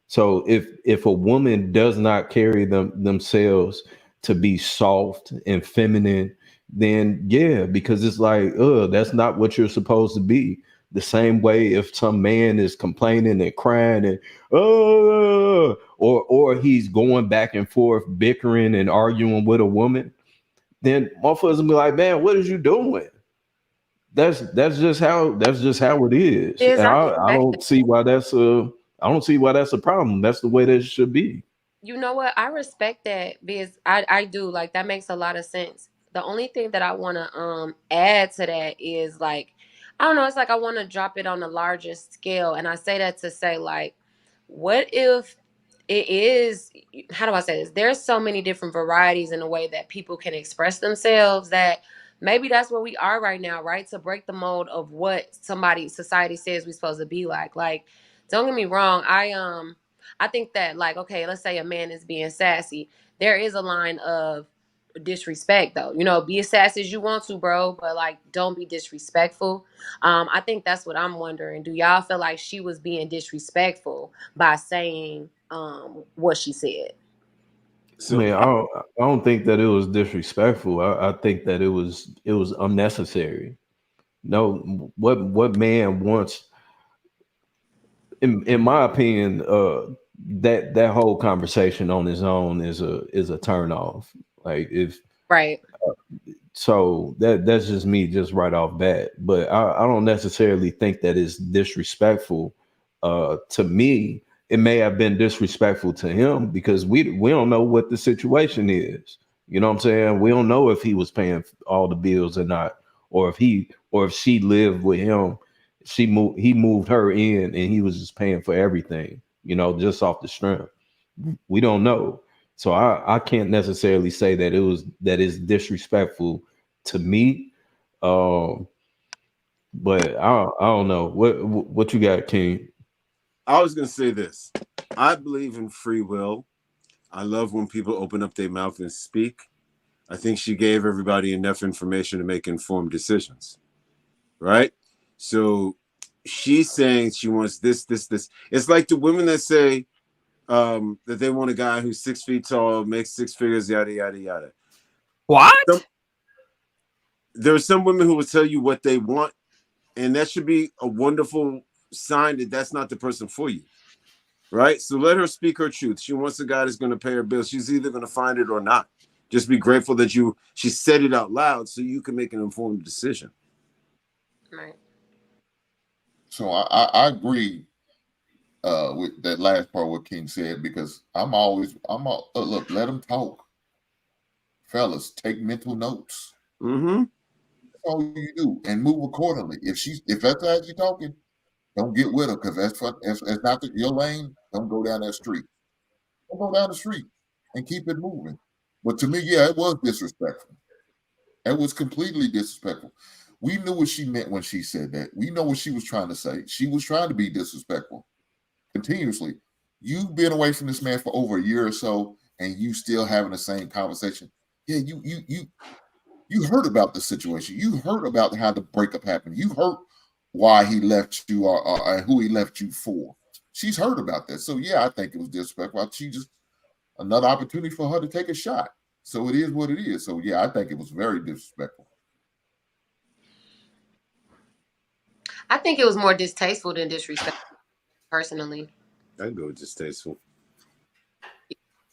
So if a woman does not carry themselves to be soft and feminine, then yeah, because it's like, that's not what you're supposed to be. The same way if some man is complaining and crying and or he's going back and forth bickering and arguing with a woman, then motherfuckers will be like, man, what is you doing? That's just how it is. And I I respect don't see why that's a problem. That's the way that it should be. You know what? I respect that because I do, like, that makes a lot of sense. The only thing that I want to add to that is, like, I don't know, it's like I want to drop it on a larger scale, and I say that to say, like, what if it is, how do I say this? There's so many different varieties in the way that people can express themselves that maybe that's where we are right now, right? To break the mold of what society says we're supposed to be like. Like, don't get me wrong, I think that, like, okay, let's say a man is being sassy. There is a line of disrespect, though. Be as sassy as you want to, bro, but, like, don't be disrespectful. I think that's what I'm wondering. Do y'all feel like she was being disrespectful by saying what she said? I mean, I don't think that it was disrespectful. I think that it was unnecessary. No, what man wants, in my opinion, that whole conversation on his own is a turn off. Like, if Right. so that's just me, just right off bat. But I don't necessarily think that it's disrespectful. To me, it may have been disrespectful to him because we don't know what the situation is. You know what I'm saying? We don't know if he was paying all the bills or not, or if she lived with him. He moved her in and he was just paying for everything, just off the strength. We don't know. So I can't necessarily say that it's disrespectful to me. But I don't know. What you got, King? I was gonna say this. I believe in free will. I love when people open up their mouth and speak. I think she gave everybody enough information to make informed decisions. Right? So she's saying she wants this. It's like the women that say that they want a guy who's 6 feet tall, makes six figures, yada yada yada. What? There are some women who will tell you what they want, and that should be a wonderful sign that that's not the person for you, right? So let her speak her truth. She wants a guy that's going to pay her bills. She's either going to find it or not. Just be grateful that she said it out loud so you can make an informed decision. Right. So I agree with that last part what King said, because look, let them talk, fellas. Take mental notes. Mm-hmm. That's all you do, and move accordingly. If that's how you're talking, don't get with her, because that's not your lane. Don't go down that street. Don't go down the street and keep it moving. But to me, yeah, it was disrespectful. It was completely disrespectful. We knew what she meant when she said that. We know what she was trying to say. She was trying to be disrespectful continuously. You've been away from this man for over a year or so, and you still having the same conversation. Yeah, you heard about the situation. You heard about how the breakup happened. You heard why he left you or who he left you for. She's heard about that. So yeah, I think it was disrespectful. She just another opportunity for her to take a shot. So it is what it is. So yeah, I think it was very disrespectful. I think it was more distasteful than disrespectful. personally. I'd go distasteful.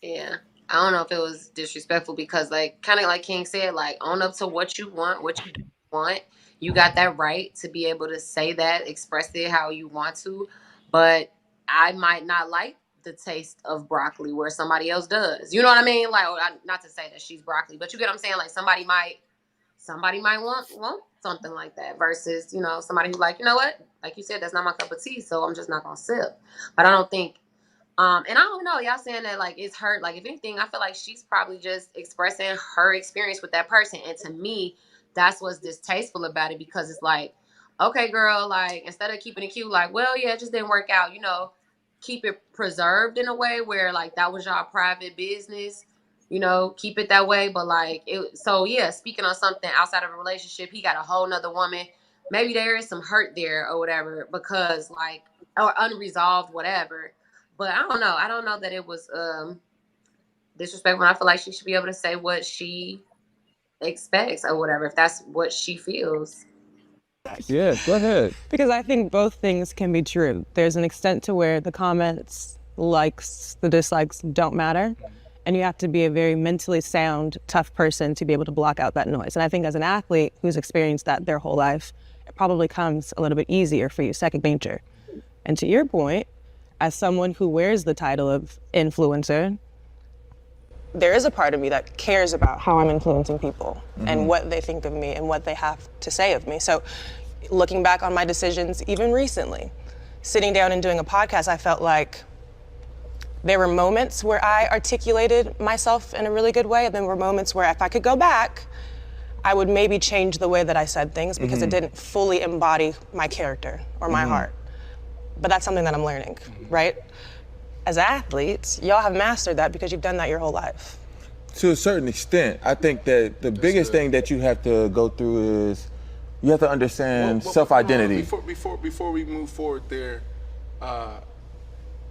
Yeah. I don't know if it was disrespectful because, like, kind of like King said, like, own up to what you want, what you don't want. You got that right to be able to say that, express it how you want to. But I might not like the taste of broccoli where somebody else does. You know what I mean? Like, not to say that she's broccoli, but you get what I'm saying? Like, somebody might want something like that versus, you know, somebody who's like, you know what? Like you said, that's not my cup of tea, so I'm just not going to sip. But I don't think and I don't know, y'all saying that like it's hurt. Like if anything, I feel like she's probably just expressing her experience with that person. And to me, that's what's distasteful about it because it's like, okay, girl, like instead of keeping it cute, like, well, yeah, it just didn't work out, you know, keep it preserved in a way where like that was y'all private business, you know, keep it that way. But like it, so yeah, speaking on something outside of a relationship, he got a whole nother woman. Maybe there is some hurt there or whatever because like, or unresolved, whatever. But I don't know. I don't know that it was disrespectful. I feel like she should be able to say what she expects or whatever, if that's what she feels. Yeah, go ahead. Because I think both things can be true. There's an extent to where the comments, likes, the dislikes don't matter. And you have to be a very mentally sound, tough person to be able to block out that noise. And I think as an athlete who's experienced that their whole life, it probably comes a little bit easier for you, second nature. And to your point, as someone who wears the title of influencer, there is a part of me that cares about how I'm influencing people and what they think of me and what they have to say of me. So looking back on my decisions, even recently, sitting down and doing a podcast, I felt like there were moments where I articulated myself in a really good way. And then there were moments where if I could go back, I would maybe change the way that I said things because it didn't fully embody my character or my heart. But that's something that I'm learning, right? As athletes, y'all have mastered that because you've done that your whole life. To a certain extent, I think that the biggest thing that you have to go through is you have to understand self-identity. Before we move forward there, how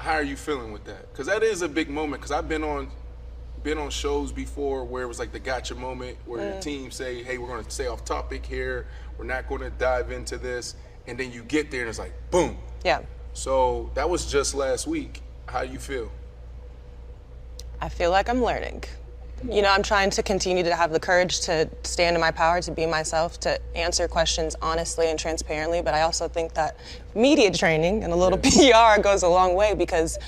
are you feeling with that? Because that is a big moment. Because I've been on shows before where it was like the gotcha moment where the team say, hey, we're going to stay off topic here. We're not going to dive into this. And then you get there and it's like, boom. Yeah. So that was just last week. How do you feel? I feel like I'm learning. You know, I'm trying to continue to have the courage to stand in my power, to be myself, to answer questions honestly and transparently. But I also think that media training and a little PR goes a long way because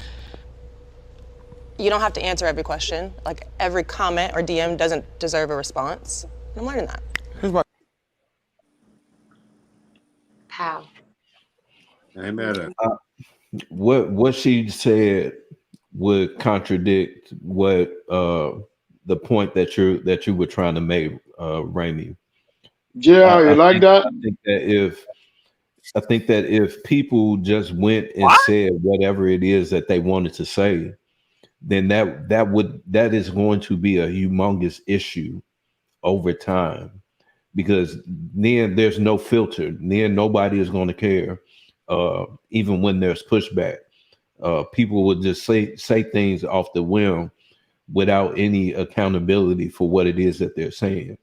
you don't have to answer every question. Like every comment or DM doesn't deserve a response. I'm learning that. Here's my How? I ain't mad at What she said would contradict what the point that you were trying to make, Rainey. Yeah, you like that? I think that if people just went and said whatever it is that they wanted to say, then that is going to be a humongous issue over time, because then there's no filter. Then nobody is going to care, even when there's pushback. People would just say things off the whim without any accountability for what it is that they're saying.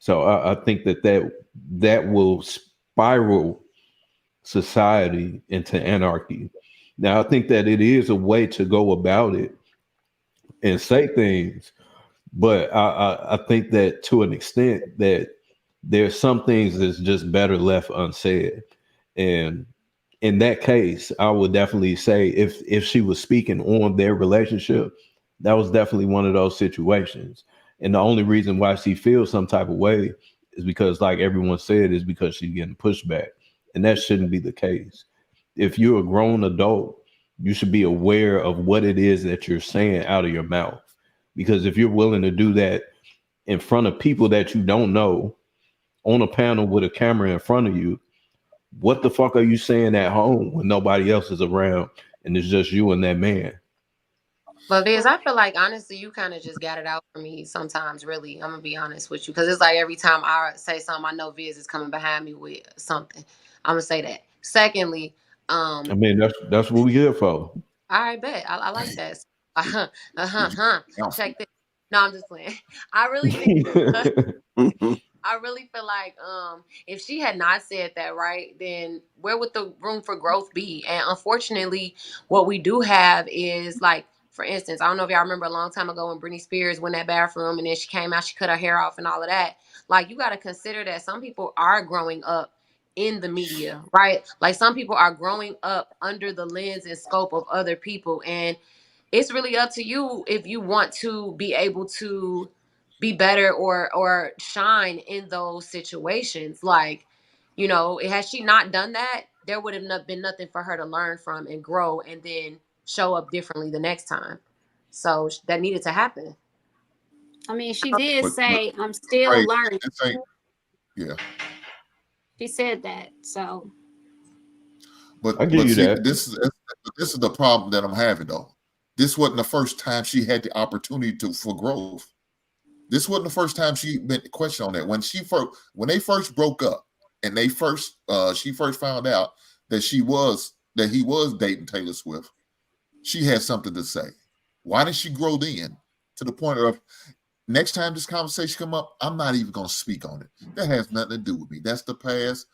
So I think that will spiral society into anarchy. Now, I think that it is a way to go about it and say things, but I think that to an extent that there's some things that's just better left unsaid. And in that case, I would definitely say if she was speaking on their relationship, that was definitely one of those situations. And the only reason why she feels some type of way is because, like everyone said, is because she's getting pushback. And that shouldn't be the case. If you're a grown adult, you should be aware of what it is that you're saying out of your mouth. Because if you're willing to do that in front of people that you don't know, on a panel with a camera in front of you, what the fuck are you saying at home when nobody else is around and it's just you and that man? But Biz, I feel like honestly, you kind of just got it out for me sometimes. Really, I'm gonna be honest with you, because it's like every time I say something, I know Biz is coming behind me with something. I'm gonna say that. Secondly, I mean, that's what we here for. I bet I like that. Check this. No, I'm just playing. I really think. I really feel like if she had not said that, right, then where would the room for growth be? And unfortunately, what we do have is like, for instance, I don't know if y'all remember a long time ago when Britney Spears went in that bathroom and then she came out, she cut her hair off and all of that. Like, you got to consider that some people are growing up in the media, right? Like, some people are growing up under the lens and scope of other people. And it's really up to you if you want to be able to be better or shine in those situations. Like, you know, has she not done that, there would have not been nothing for her to learn from and grow and then show up differently the next time. So that needed to happen. I mean, she did But say, I'm still right, learning. this ain't, yeah. She said that. So I give you see, that. this is the problem that I'm having though. This wasn't the first time she had the opportunity for growth. This wasn't the first time she been questioned on that. When they first broke up and she first found out that he was dating Taylor Swift, she had something to say. Why did she grow then to the point of next time this conversation come up, I'm not even gonna speak on it. That has nothing to do with me. That's the past.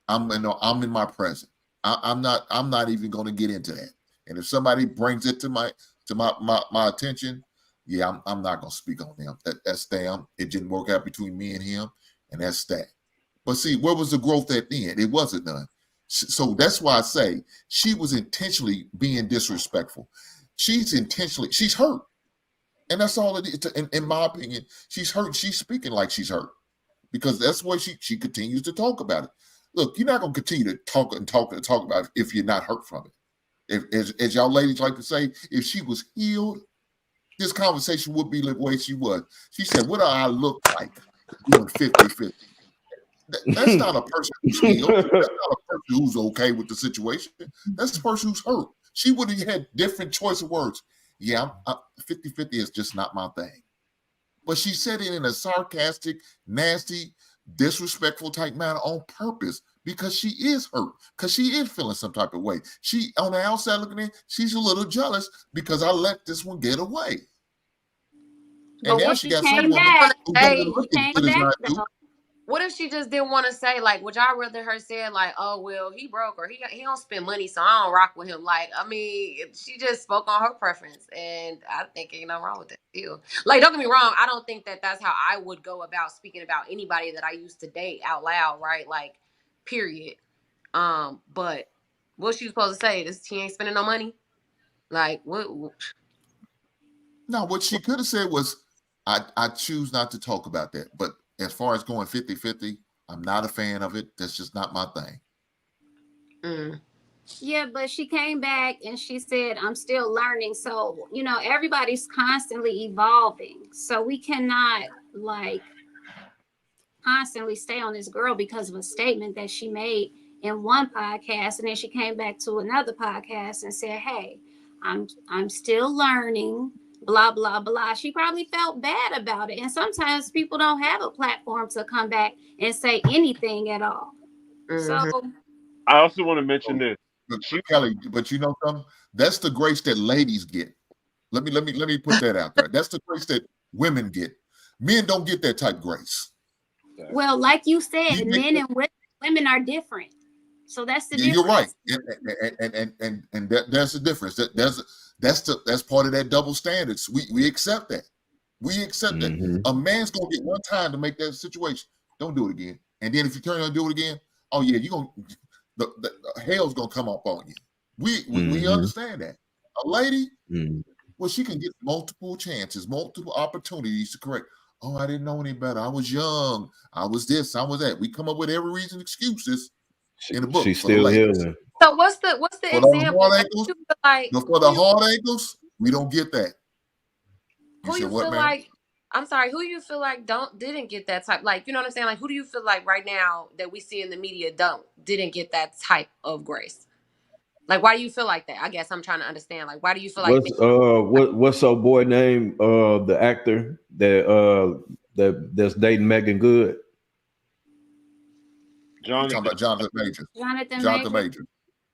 I'm in my present. I'm not even gonna get into that. And if somebody brings it to my attention, yeah, I'm not gonna speak on them. That's them. It didn't work out between me and him, and that's that. But see, where was the growth at the end? It wasn't none. So that's why I say she was intentionally being disrespectful. She's hurt. And that's all it is. In my opinion, she's hurt. She's speaking like she's hurt because that's why she continues to talk about it. Look, you're not going to continue to talk about it if you're not hurt from it. As y'all ladies like to say, if she was healed, this conversation would be the way she was. She said, what do I look like doing 50-50? That's not a person who's healed. That's not a person who's okay with the situation. That's the person who's hurt. She would have had different choice of words. Yeah, 50-50 is just not my thing. But she said it in a sarcastic, nasty, disrespectful type manner on purpose because she is hurt, because she is feeling some type of way. She, on the outside looking in, she's a little jealous because I let this one get away. but And now she got some woman who doesn't look as good as I do. What if she just didn't want to say, like, would y'all rather her say, like, oh, well, he broke or he don't spend money, so I don't rock with him? Like, I mean, she just spoke on her preference, and I think ain't nothing wrong with that too. Like, don't get me wrong, I don't think that that's how I would go about speaking about anybody that I used to date out loud, right? Like, period. But what she was supposed to say? This he ain't spending no money. Like, what? No, what she could have said was, I choose not to talk about that, but as far as going 50-50, I'm not a fan of it. That's just not my thing. Yeah, but she came back and she said, I'm still learning. So, you know, everybody's constantly evolving. So we cannot like constantly stay on this girl because of a statement that she made in one podcast. And then she came back to another podcast and said, hey, I'm still learning. Blah, blah, blah. She probably felt bad about it. And sometimes people don't have a platform to come back and say anything at all. So I also want to mention this. Kelly, but you know something? That's the grace that ladies get. Let me put that out there. That's the grace that women get. Men don't get that type of grace. Well, like you said, men and women are different. So that's the difference. You're right. And that's the difference. That's part of that double standards. We accept that. We accept that. A man's gonna get one time to make that situation. Don't do it again. And then if you turn around and do it again, oh yeah, you're gonna the hell's gonna come up on you. We understand that. A lady, well, she can get multiple chances, multiple opportunities to correct. Oh, I didn't know any better. I was young. I was this. I was that. We come up with every reason excuses in the book. She's still healing. So what's the example? For the hard ankles, we don't get that. Who you feel like? I'm sorry. Who you feel like didn't get that type? Like, you know what I'm saying? Like, who do you feel like right now that we see in the media didn't get that type of grace? Like, why do you feel like that? I guess I'm trying to understand. Like, why do you feel like? What's our boy name? The actor that's dating Megan Good. Jonathan Majors. Jonathan Majors.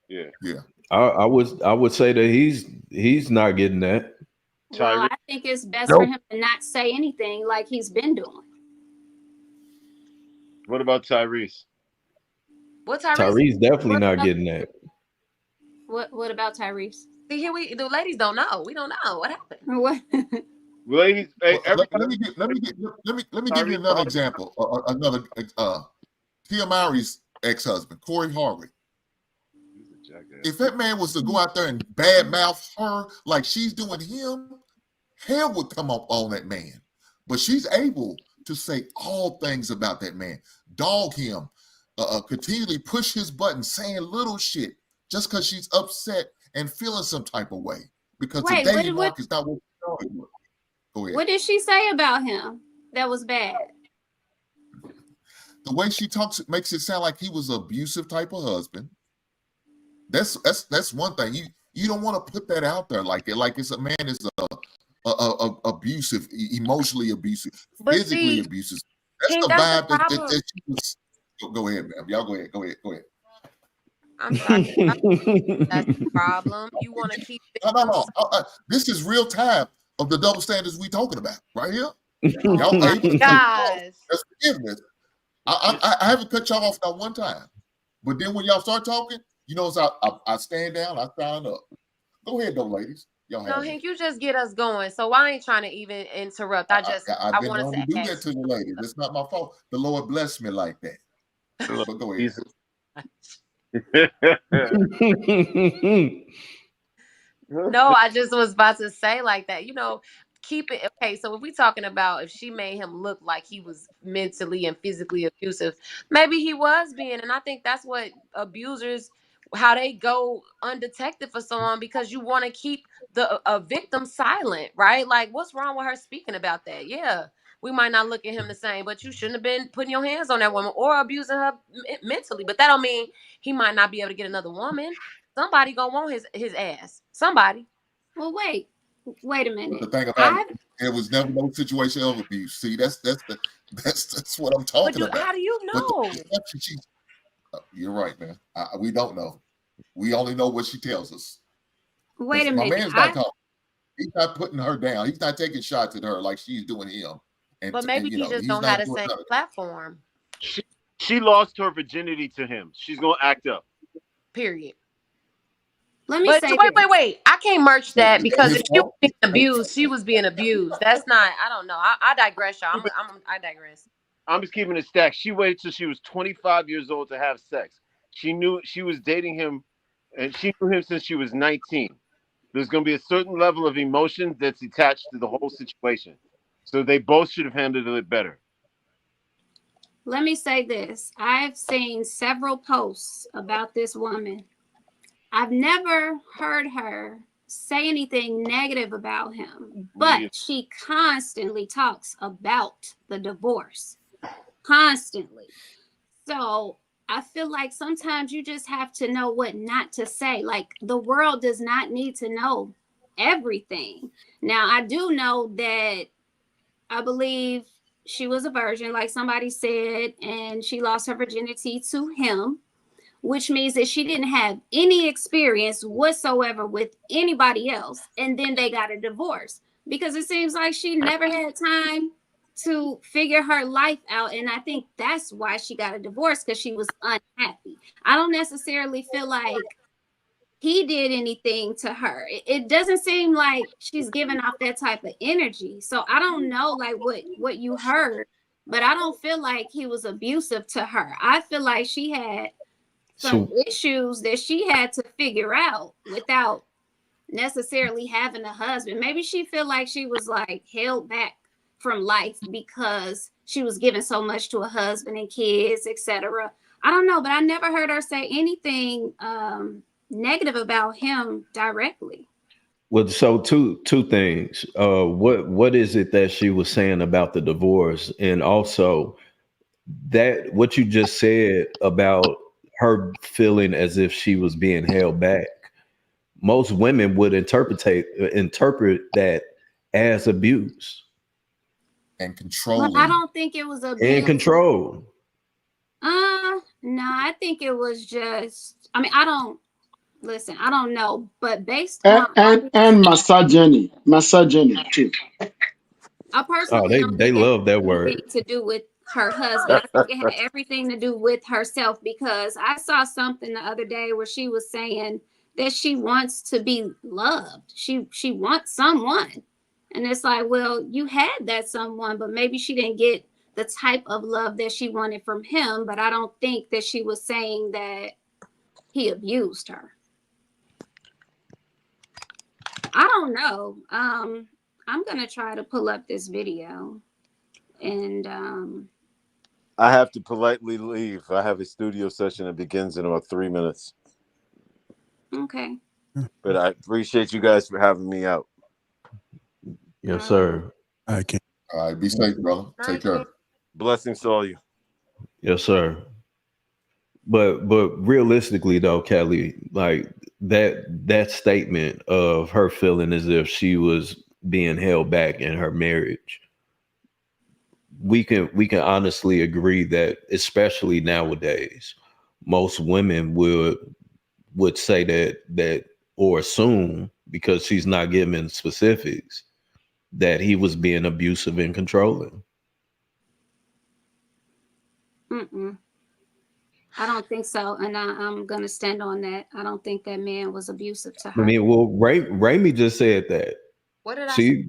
Yeah. I would say that he's not getting that. Well, I think it's best for him to not say anything like he's been doing. What about Tyrese? What Tyrese? Tyrese definitely not getting that. What about Tyrese? See, here the ladies don't know. We don't know what happened. What? Ladies, hey, let me give you another example. Another Tia Mowry's ex-husband, Corey Harvey. If that man was to go out there and badmouth her like she's doing him, hell would come up on that man. But she's able to say all things about that man, dog him, continually push his button, saying little shit just because she's upset and feeling some type of way. Because the dating market is not what she's doing. Go ahead. What did she say about him that was bad? The way she talks, it makes it sound like he was an abusive type of husband. That's one thing. You don't want to put that out there like it's a man is abusive, emotionally abusive, physically abusive. That's the vibe that she was. Go ahead, ma'am. Y'all go ahead. Go ahead. I'm sorry. That's the problem. You want to keep it. No. This is real time of the double standards we talking about right here. Y'all able to guys. That's forgiveness. I haven't cut y'all off not one time. But then when y'all start talking, you know, I stand down, I stand up. Go ahead, though, ladies. Y'all No, Hank, you just get us going. So I ain't trying to even interrupt. I wanted to do that to the ladies. It's not my fault. The Lord blessed me like that. But go ahead. No, I just was about to say like that. You know, keep it okay. So if we're talking about if she made him look like he was mentally and physically abusive, maybe he was being. And I think that's what abusers, how they go undetected for so long, because you want to keep a victim silent, right? Like, what's wrong with her speaking about that? Yeah, we might not look at him the same, but you shouldn't have been putting your hands on that woman or abusing her mentally. But that don't mean he might not be able to get another woman. Somebody gonna want his ass. Somebody. Well, wait a minute. But the thing about it was never no situation of abuse. See, that's what I'm talking about. How do you know? You're right, man. We don't know. We only know what she tells us. Wait a minute. My man's not talking. He's not putting her down. He's not taking shots at her like she's doing him. But maybe he just don't have the same platform. She lost her virginity to him. She's gonna act up. Period. Let me say wait. I can't merch that, because if she was being abused, she was being abused. That's not. I don't know. I digress, y'all. I digress. I'm just keeping it stacked. She waited till she was 25 years old to have sex. She knew she was dating him, and she knew him since she was 19. There's going to be a certain level of emotion that's attached to the whole situation. So they both should have handled it better. Let me say this. I've seen several posts about this woman. I've never heard her say anything negative about him, but she constantly talks about the divorce. Constantly. So I feel like sometimes you just have to know what not to say. Like, the world does not need to know everything. Now, I do know that I believe she was a virgin, like somebody said, and she lost her virginity to him, which means that she didn't have any experience whatsoever with anybody else. And then they got a divorce, because it seems like she never had time to figure her life out. And I think that's why she got a divorce, because she was unhappy. I don't necessarily feel like he did anything to her. It doesn't seem like she's giving off that type of energy. So I don't know like what you heard, but I don't feel like he was abusive to her. I feel like she had some issues that she had to figure out without necessarily having a husband. Maybe she feel like she was like held back from life because she was giving so much to a husband and kids, etc. I don't know, but I never heard her say anything negative about him directly. Well, so two things. What is it that she was saying about the divorce, and also that what you just said about her feeling as if she was being held back? Most women would interpret that as abuse and controlling. Well, I don't think it was abuse. And control. No, I think it was just. I mean, I don't know, but based on and misogyny too. I personally they love that word. to do with her husband. I think it had everything to do with herself, because I saw something the other day where she was saying that she wants to be loved. She wants someone. And it's like, well, you had that someone, but maybe she didn't get the type of love that she wanted from him. But I don't think that she was saying that he abused her. I don't know. I'm gonna try to pull up this video, and I have to politely leave. I have a studio session that begins in about 3 minutes. okay. But I appreciate you guys for having me out. Yes, sir. I can't. All right, be safe, brother. Take care. Blessings to all you. Yes, sir. But realistically though, Kelly, like that statement of her feeling as if she was being held back in her marriage, we can honestly agree that, especially nowadays, most women would say that or assume, because she's not giving specifics, that he was being abusive and controlling. I don't think so, and I'm gonna stand on that. I don't think that man was abusive to her. I mean, well, Raimi just said that. What did I say?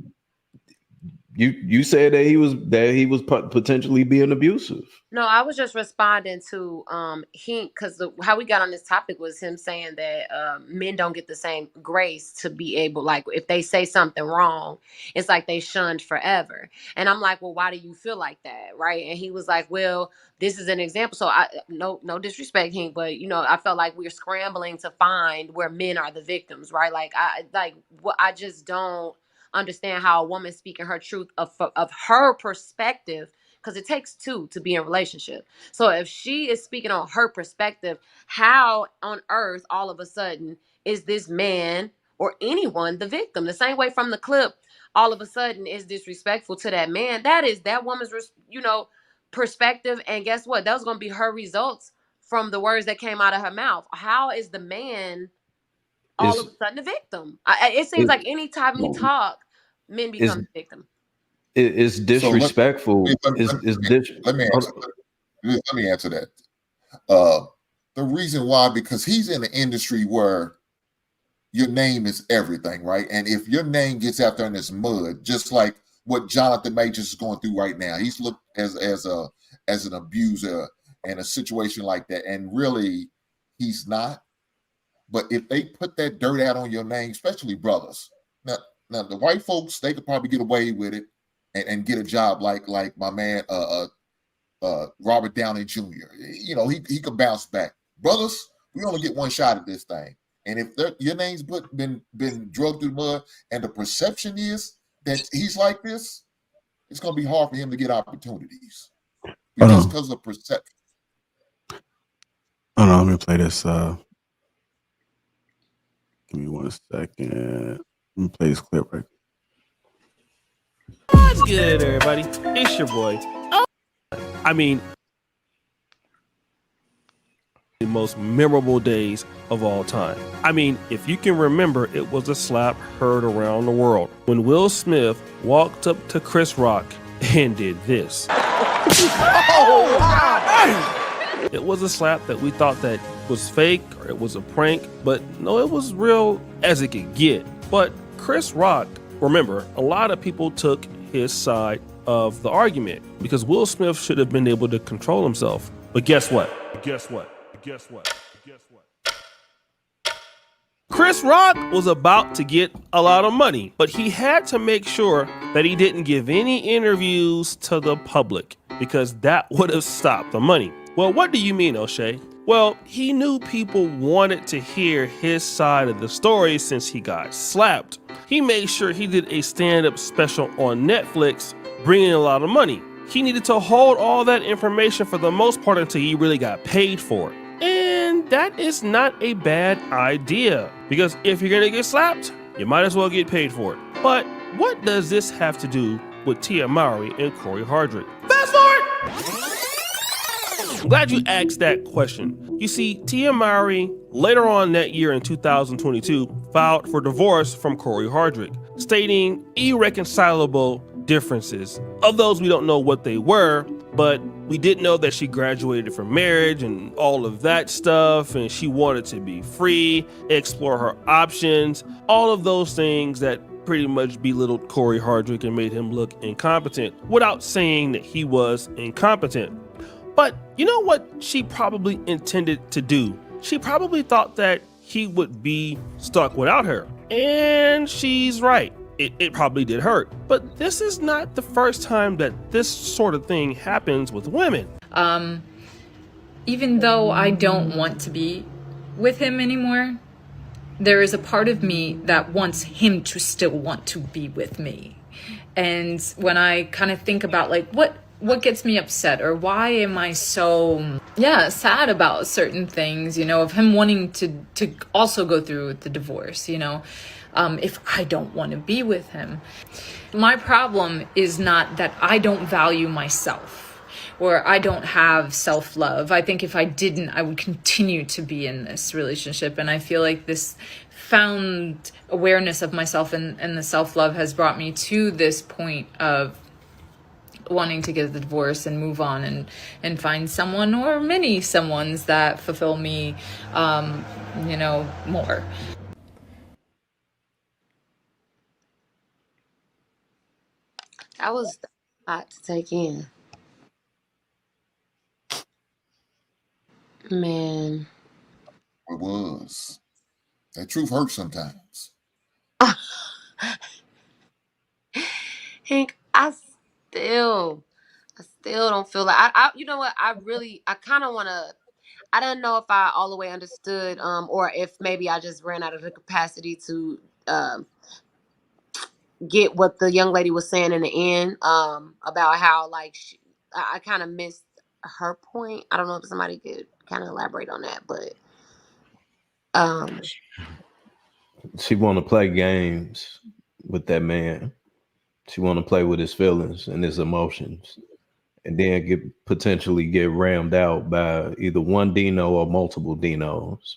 You said that he was potentially being abusive. No, I was just responding to because how we got on this topic was him saying that men don't get the same grace to be able, like, if they say something wrong, it's like they shunned forever. And I'm like, well, why do you feel like that, right? And he was like, well, this is an example. So no disrespect, Hank, but I felt like we're scrambling to find where men are the victims, right? I just don't understand how a woman speaking her truth of her perspective, because it takes two to be in a relationship. So if she is speaking on her perspective, how on earth all of a sudden is this man or anyone the victim? The same way from the clip, all of a sudden is disrespectful to that man. That is that woman's perspective, and guess what? That was going to be her results from the words that came out of her mouth. How is the man all of a sudden a victim? It seems like any time we talk, men become the victim. It's disrespectful. Let me answer that. The reason why, because he's in an industry where your name is everything, right? And if your name gets out there in this mud, just like what Jonathan Majors is going through right now, he's looked as an abuser in a situation like that, and really he's not. But if they put that dirt out on your name, especially brothers, now the white folks, they could probably get away with it and get a job like my man Robert Downey Jr. He could bounce back. Brothers, we only get one shot at this thing, and if your name's been drugged through the mud, and the perception is that he's like this, it's going to be hard for him to get opportunities because of perception. Hold on, let me play this. Give me 1 second. Let me play this clip right. What's good, everybody? It's your boy. I mean, the most memorable days of all time. I mean, if you can remember, it was a slap heard around the world when Will Smith walked up to Chris Rock and did this. Oh, wow. It was a slap that we thought that was fake or it was a prank, but no, it was real as it could get. But Chris Rock, remember, a lot of people took his side of the argument because Will Smith should have been able to control himself. But guess what? Chris Rock was about to get a lot of money, but he had to make sure that he didn't give any interviews to the public because that would have stopped the money. Well, what do you mean, O'Shea? Well, he knew people wanted to hear his side of the story since he got slapped. He made sure he did a stand-up special on Netflix, bringing a lot of money. He needed to hold all that information for the most part until he really got paid for it. And that is not a bad idea, because if you're gonna get slapped, you might as well get paid for it. But what does this have to do with Tia Mowry and Corey Hardrick? Fast forward! I'm glad you asked that question. You see, Tia Mowry, later on that year in 2022, filed for divorce from Corey Hardrick, stating irreconcilable differences. Of those, we don't know what they were, But we didn't know that she graduated from marriage and all of that stuff, and she wanted to be free, explore her options, all of those things that pretty much belittled Corey Hardrick and made him look incompetent without saying that he was incompetent. But you know what she probably intended to do? She probably thought that he would be stuck without her. And she's right. It probably did hurt. But this is not the first time that this sort of thing happens with women. Even though I don't want to be with him anymore, there is a part of me that wants him to still want to be with me. And when I kind of think about like what gets me upset, or why am I so sad about certain things, of him wanting to also go through with the divorce, if I don't want to be with him. My problem is not that I don't value myself or I don't have self-love. I think if I didn't, I would continue to be in this relationship. And I feel like this found awareness of myself and the self-love has brought me to this point of wanting to get the divorce and move on and find someone or many someones that fulfill me, more. That was a lot to take in. Man. It was. That truth hurts sometimes. Hank, I still don't feel like I you know what, I kind of want to, I don't know if I all the way understood or if maybe I just ran out of the capacity to get what the young lady was saying in the end about how like I kind of missed her point. I don't know if somebody could kind of elaborate on that, but she want to play games with that man. She want to play with his feelings and his emotions, and then potentially get rammed out by either one Dino or multiple Dinos.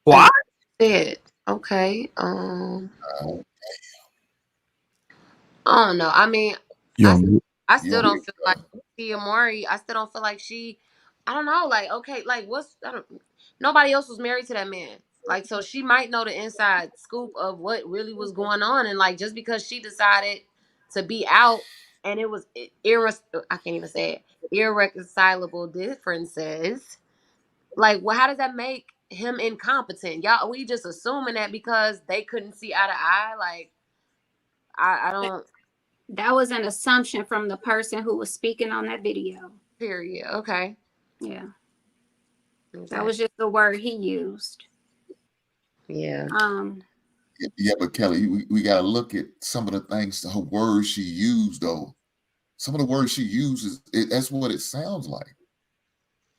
What? Okay. I don't know. I mean, I still don't feel like Tia Mori. I still don't feel like she. I don't know. Like, okay, like nobody else was married to that man. Like, so she might know the inside scoop of what really was going on, and like just because she decided to be out, and it was I can't even say it, irreconcilable differences. Like, well, how does that make him incompetent? Y'all, we just assuming that because they couldn't see eye to eye. Like, I don't. That was an assumption from the person who was speaking on that video. Period. Okay. Yeah. Okay. That was just the word he used. Yeah. Yeah, but Kelly, we got to look at some of the things, her words she used, though. Some of the words she uses, that's what it sounds like.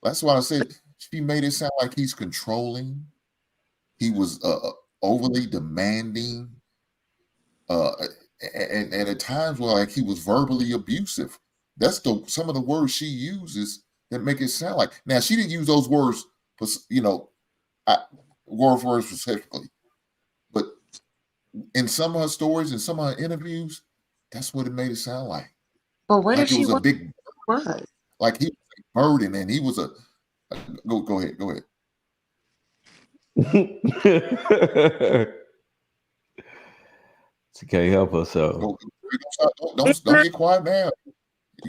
That's why I said she made it sound like he's controlling. He was overly demanding. And at times where like he was verbally abusive. That's some of the words she uses that make it sound like. Now she didn't use those words, word for word specifically, but in some of her stories and some of her interviews, that's what it made it sound like. But what like if she was a big what? Like he was a burden, and he was a go ahead. She can't help herself. Don't get quiet now.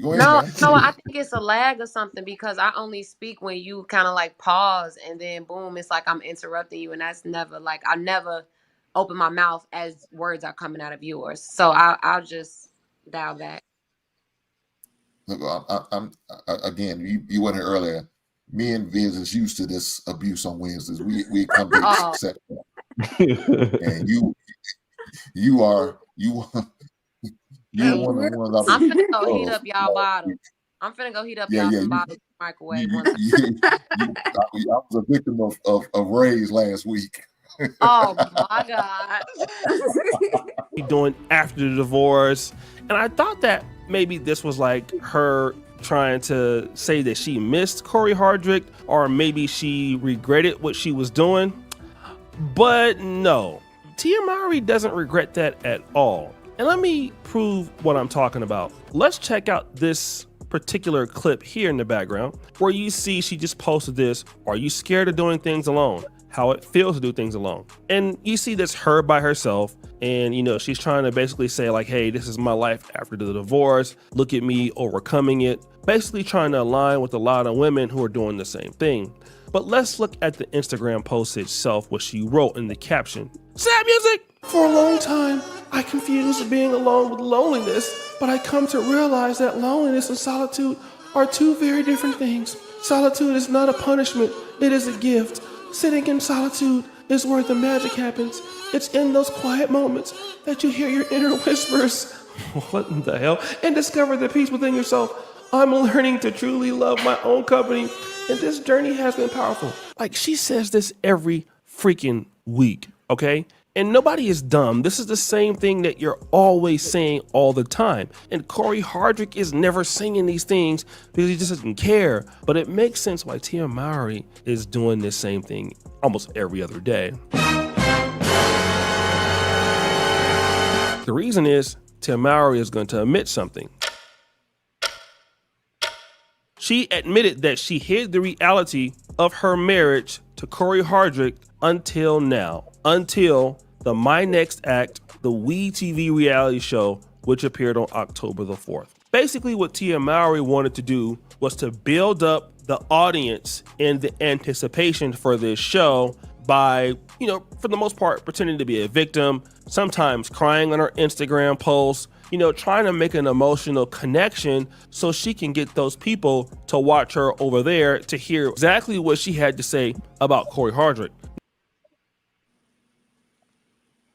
Go ahead, No, man. I think it's a lag or something because I only speak when you kind of like pause and then boom, it's like I'm interrupting you, and that's never like I never open my mouth as words are coming out of yours. So I'll just dial back. Look, I'm again. You went here earlier. Me and Viz is used to this abuse on Wednesdays. We come to accept that. And you are one of the ones. I'm finna go heat up y'all bottle. I'm finna go heat up y'all some bottles in the microwave. I was a victim of Ray's last week. Oh my God. Doing after the divorce. And I thought that maybe this was like her trying to say that she missed Corey Hardrick, or maybe she regretted what she was doing. But no, Tia Mowry doesn't regret that at all. And let me prove what I'm talking about. Let's check out this particular clip here in the background where you see she just posted this, "Are you scared of doing things alone? How it feels to do things alone." And you see this her by herself, and she's trying to basically say like, hey, this is my life after the divorce. Look at me overcoming it. Basically trying to align with a lot of women who are doing the same thing. But let's look at the Instagram post itself, what she wrote in the caption. Sad music! For a long time, I confused being alone with loneliness, but I come to realize that loneliness and solitude are two very different things. Solitude is not a punishment, it is a gift. Sitting in solitude is where the magic happens. It's in those quiet moments that you hear your inner whispers. What in the hell? And discover the peace within yourself. I'm learning to truly love my own company, and this journey has been powerful. Like, she says this every freaking week, okay? And nobody is dumb. This is the same thing that you're always saying all the time. And Corey Hardrick is never singing these things because he just doesn't care. But it makes sense why Tia Mowry is doing this same thing almost every other day. The reason is Tia Mowry is going to admit something. She admitted that she hid the reality of her marriage to Corey Hardrick until now, until the My Next Act, the WE TV reality show, which appeared on October the 4th. Basically, what Tia Mowry wanted to do was to build up the audience in the anticipation for this show by, for the most part, pretending to be a victim, sometimes crying on her Instagram posts, trying to make an emotional connection so she can get those people to watch her over there to hear exactly what she had to say about Corey Hardrick.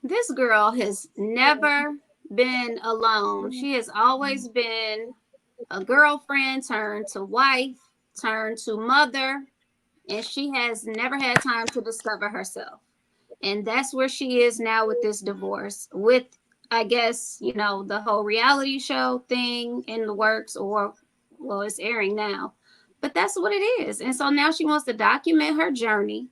This girl has never been alone. She has always been a girlfriend turned to wife, turned to mother, and she has never had time to discover herself. And that's where she is now with this divorce, with, I guess, the whole reality show thing in the works, or, well, it's airing now. But that's what it is. And so now she wants to document her journey,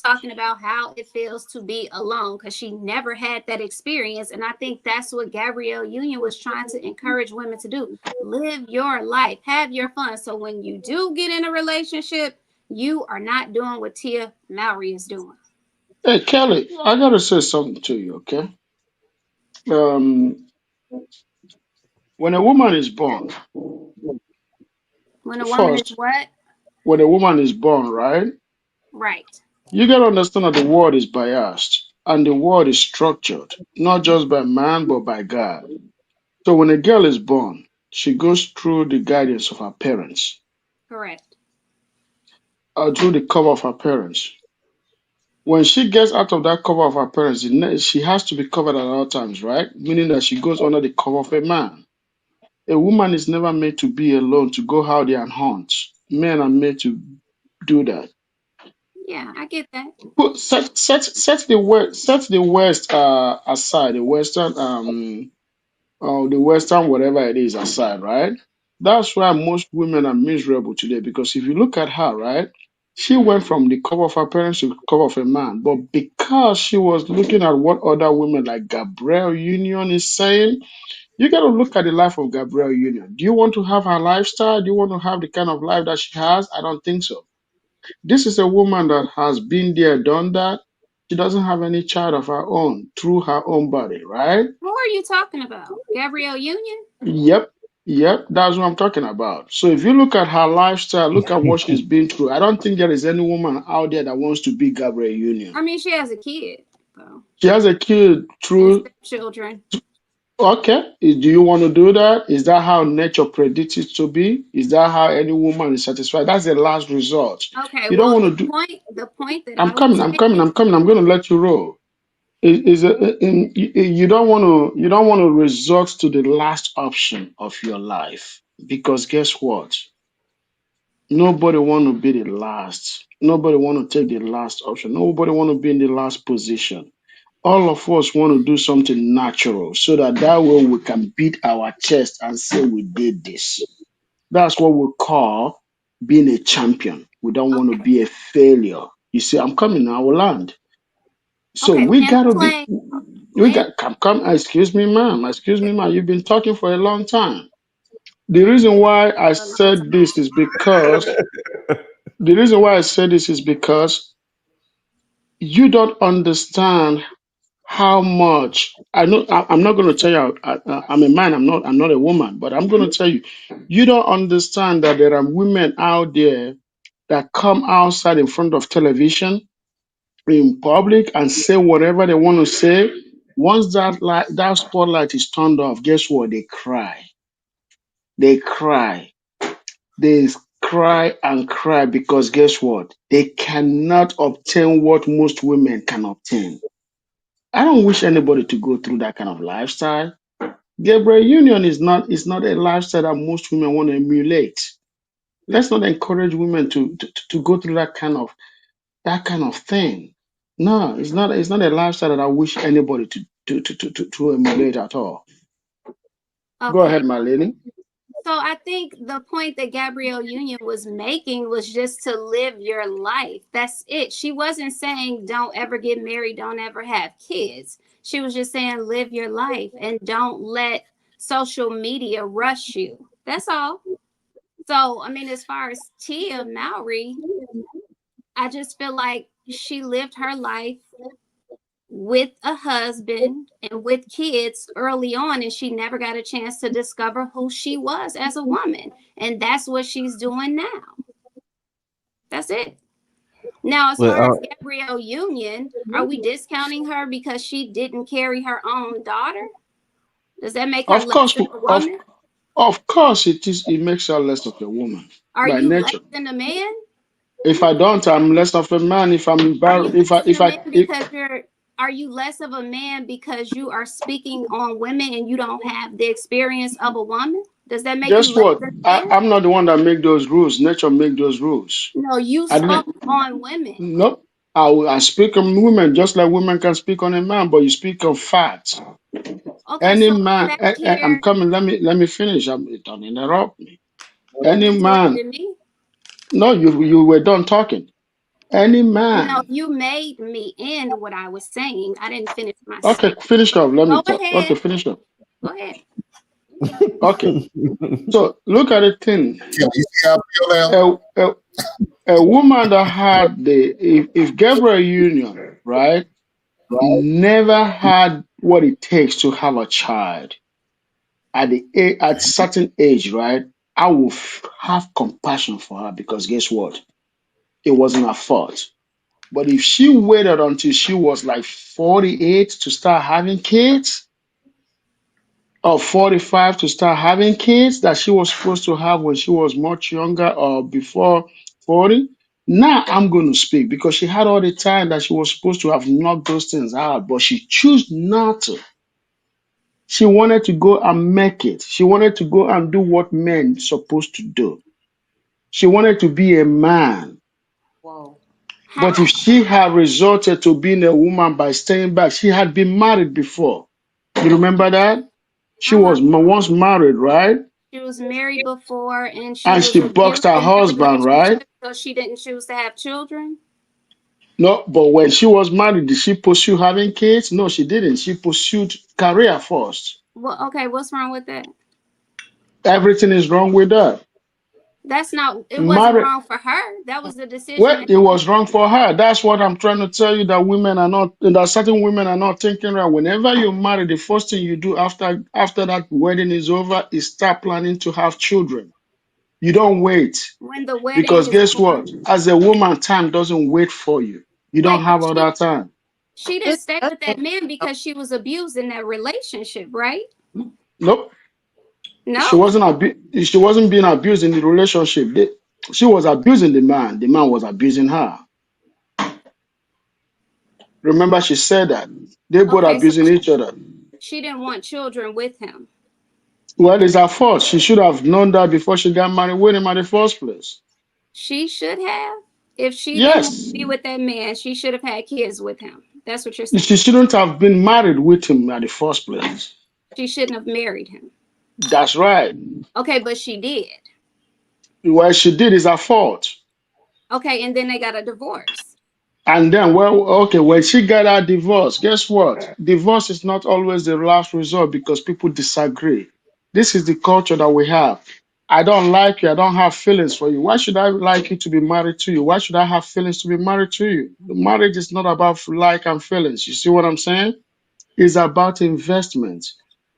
talking about how it feels to be alone, because she never had that experience. And I think that's what Gabrielle Union was trying to encourage women to do. Live your life, have your fun. So when you do get in a relationship, you are not doing what Tia Mowry is doing. Hey, Kelly, I gotta say something to you, okay? Um, when a woman is born, When a woman is first, what? when a woman is born, right? Right. You gotta understand that the world is biased and the world is structured, not just by man, but by God. So when a girl is born, she goes through the guidance of her parents, Correct. or through the cover of her parents. When she gets out of that cover of her parents, she has to be covered at all times, right? Meaning that she goes under the cover of a man. A woman is never made to be alone, to go out there and hunt. Men are made to do that. Yeah, I get that. Set the West aside, the Western whatever it is aside, right? That's why most women are miserable today, because if you look at her, right, she went from the cover of her parents to the cover of a man, but because she was looking at what other women like Gabrielle Union is saying, you got to look at the life of Gabrielle Union. Do you want to have her lifestyle? Do you want to have the kind of life that she has? I don't think so. This is a woman that has been there, done that. She doesn't have any child of her own through her own body, right? Who are you talking about? Gabrielle Union? Yep. Yep. That's what I'm talking about. So if you look at her lifestyle, look at what she's been through. I don't think there is any woman out there that wants to be Gabrielle Union. I mean, she has a kid, though. She has a kid through. Children. Okay. Do you want to do that? Is that how nature predicts it to be? Is that how any woman is satisfied? That's the last resort. Okay, You well, don't want to do. the point that I'm I was coming. I'm making. going to let you roll. You don't want to resort to the last option of your life, because guess what? Nobody want to be the last. Nobody want to take the last option. Nobody want to be in the last position. All of us want to do something natural so that way we can beat our chest and say we did this. That's what we call being a champion. We don't want to be a failure. You see, I'm coming now, I will land. So Okay, we land gotta the be. plane. We Land. got come. Excuse me, ma'am. Excuse me, ma'am. You've been talking for a long time. The reason why I For a long said time. this is because the reason why I said this is because you don't understand how much I know. I'm not going to tell you. I'm a man. I'm not a woman. But I'm going to tell you. You don't understand that there are women out there that come outside in front of television in public and say whatever they want to say. Once that spotlight is turned off, guess what? They cry. They cry. They cry and cry because guess what? They cannot obtain what most women can obtain. I don't wish anybody to go through that kind of lifestyle. Gabriel Union is not a lifestyle that most women want to emulate. Let's not encourage women to go through that kind of thing. No, it's not a lifestyle that I wish anybody to emulate at all. Go Okay. ahead, my lady. So I think the point that Gabrielle Union was making was just to live your life. That's it. She wasn't saying don't ever get married, don't ever have kids. She was just saying live your life and don't let social media rush you. That's all. So, I mean, as far as Tia Mowry, I just feel like she lived her life with a husband and with kids early on, and she never got a chance to discover who she was as a woman. And that's what she's doing now. That's it. Now, as far Well, as Gabrielle Union, are we discounting her because she didn't carry her own daughter? Does that make her Of less course, than a woman? of course, it is. It makes her less of a woman Are by you less nature. than a man? If I don't, I'm less of a man. If I'm Are you embarrassed, less than a man because you're are you less of a man because you are speaking on women and you don't have the experience of a woman? Does that make you guess less what? than a man? I'm not the one that make those rules. Nature make those rules. No, you I didn't. spoke on women. No, I speak on women just like women can speak on a man, but you speak of facts. Okay, Any so man, back I'm here, coming. Let me finish. Don't interrupt me. you Any man. interrupted me. No, you were done talking. Any No, man. you made me end what I was saying. I didn't finish my Okay, statement. finish up. Let me Go talk. Okay, ahead. finish up. Go ahead. Okay. So look at the thing. You see how I feel now? A woman that had if Gabriel Union, right, never had what it takes to have a child at certain age, right, I will have compassion for her because guess what? It wasn't her fault. But if she waited until she was like 48 to start having kids, or 45 to start having kids that she was supposed to have when she was much younger or before 40. Now I'm going to speak because she had all the time that she was supposed to have knocked those things out, but she chose not to. She wanted to go and make it. She wanted to go and do what men supposed to do. She wanted to be a man. But if How? she had resorted to being a woman by staying back, she had been married before. You remember that? She How long? was once married, right? She was married before and she And was she boxed abused her in that husband, right? relationship, so she didn't choose to have children. No, but when she was married, did she pursue having kids? No, she didn't. She pursued career first. Well, okay, what's wrong with that? Everything is wrong with that. That's not, it wasn't Married, wrong for her. That was the decision well, that it she was wrong for her. That's what I'm trying to tell you. That women are not, that certain women are not thinking right. Whenever you're married, the first thing you do after that wedding is over is start planning to have children. You don't wait when the wedding because is guess over. what? As a woman, time doesn't wait for you. You don't Wait, but have all that time. she didn't stay with that man because she was abused in that relationship, right? Nope. She No. wasn't she wasn't being abused in the relationship. She was abusing the man. The man was abusing her. Remember, she said that they both Okay, so abusing each other. she didn't want children with him. Well, it's her fault. She should have known that before she got married with him at the first place. She should have. If she didn't want to Yes, be with that man, she should have had kids with him. That's what you're she saying. shouldn't have been married with him at the first place. She shouldn't have married him. That's right. Okay, but she did. What she did is her fault. Okay, and then they got a divorce. And then, well, okay, when she got her divorce, guess what? Divorce is not always the last resort because people disagree. This is the culture that we have. I don't like you. I don't have feelings for you. Why should I like you to be married to you? Why should I have feelings to be married to you? The marriage is not about like and feelings. You see what I'm saying? It's about investment.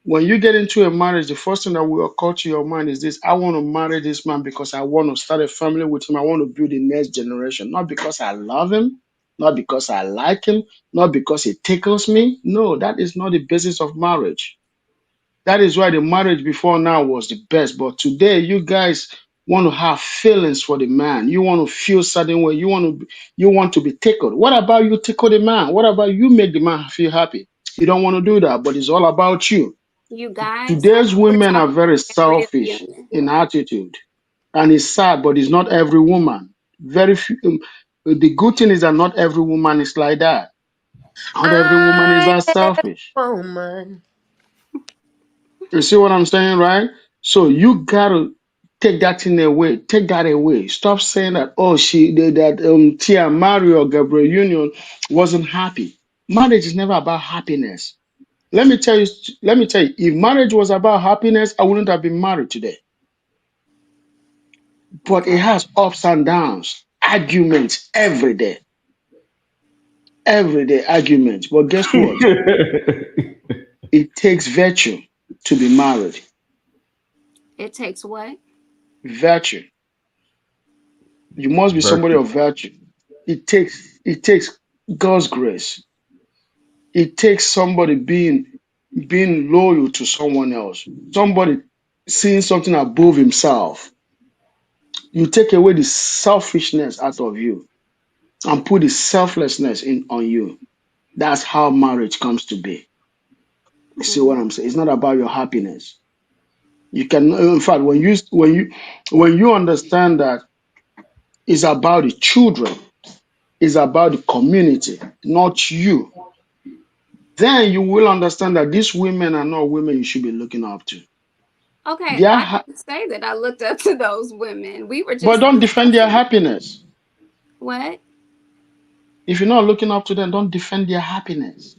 When you get into a marriage, the first thing that will occur to your mind is this: I want to marry this man because I want to start a family with him. I want to build the next generation, not because I love him, not because I like him, not because he tickles me. No, that is not the basis of marriage. That is why the marriage before now was the best. But today, you guys want to have feelings for the man. You want to feel certain way. You want to be tickled. What about you tickle the man? What about you make the man feel happy? You don't want to do that, but it's all about you. You guys, I Today's think we're women are talking very about a selfish reunion. in attitude, and it's sad, but it's not every woman. Very few. The good thing is that not every woman is like that. Not every woman is I that am selfish. a woman. You see what I'm saying, right? So you gotta take that thing away. Take that away. Stop saying that. Oh, Tia Mario Gabriel Union wasn't happy. Marriage is never about happiness. Let me tell you. Let me tell you. If marriage was about happiness, I wouldn't have been married today. But it Okay. has ups and downs, arguments every day arguments. But guess what? It takes virtue to be married. It takes what? Virtue. You must be somebody Virtue. of virtue. It takes God's grace. It takes somebody being loyal to someone else. Somebody seeing something above himself. You take away the selfishness out of you and put the selflessness in on you. That's how marriage comes to be. You see what Hmm. I'm saying? It's not about your happiness. You can, in fact, when you understand that it's about the children, it's about the community, not you, then you will understand that these women are not women you should be looking up to. Okay, They are, I didn't say that I looked up to those women. We were but just don't defend their discussing happiness. what? If you're not looking up to them, don't defend their happiness.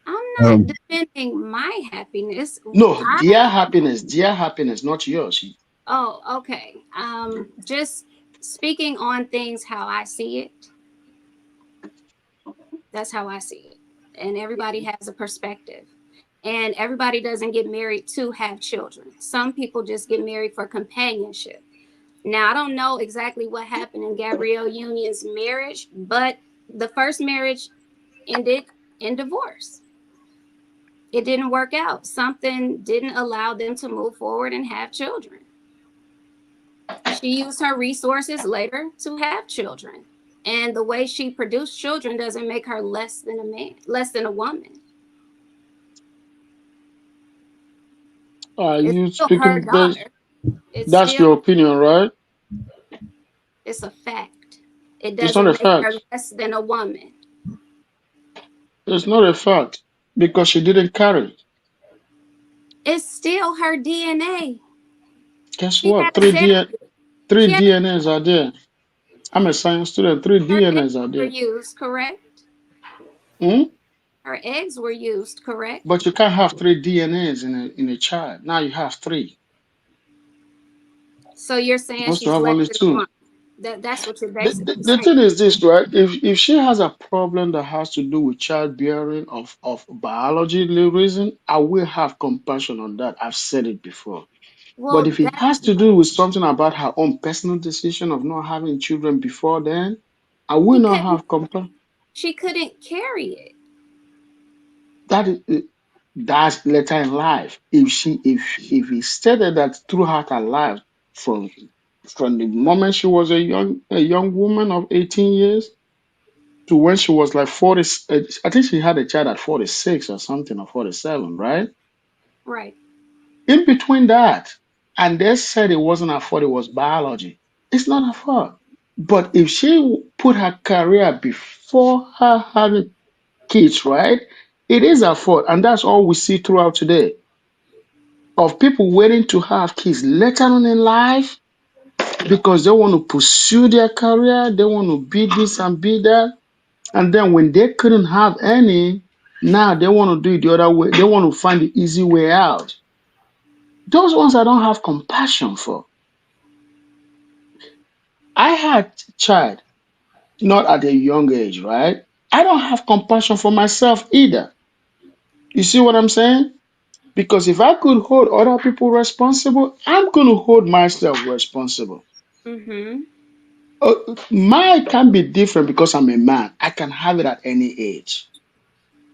I'm not defending my happiness. No, I their happiness, not yours. Oh, okay. Just speaking on things how I see it. That's how I see it. And everybody has a perspective. And everybody doesn't get married to have children. Some people just get married for companionship. Now, I don't know exactly what happened in Gabrielle Union's marriage, but the first marriage ended in divorce. It didn't work out. Something didn't allow them to move forward and have children. She used her resources later to have children. And the way she produced children doesn't make her less than a man, less than a woman. Are It's you still her speaking based? daughter. It's That's still, your opinion, right? it's a fact. It It's not a doesn't make her fact. less than a woman. It's not a fact because she didn't carry. It's still her DNA. Guess She what? had a surrogate. Three She had DNAs are there. I'm a science student. Three her eggs DNAs are were there. used, correct? Hmm? Her eggs were used, correct? But you can't have three DNAs in a child. Now you have three. So you're You're saying supposed to she's have less only than a two. woman. That's what you're The, basically the, the saying. thing is this, right? If she has a problem that has to do with childbearing of biology reason, I will have compassion on that. I've said it before. But Well, if it has to do with something about her own personal decision of not having children before then, I will she not couldn't have compassion. she couldn't carry it. That is that's later in life. If he stated that throughout her life, from from the moment she was a young woman of 18 years to when she was like 40, I think she had a child at 46 or something, or 47, right? Right. In between that, and they said it wasn't her fault, it was biology. It's not her fault. But if she put her career before her having kids, right? It is her fault. And that's all we see throughout today of people waiting to have kids later on in life because they want to pursue their career, they want to be this and be that. And then when they couldn't have any, now they want to do it the other way. They want to find the easy way out. Those ones I don't have compassion for. I had child, not at a young age, right? I don't have compassion for myself either. You see what I'm saying? Because if I could hold other people responsible, I'm going to hold myself responsible. Mm-hmm. Mine can be different because I'm a man. I can have it at any age.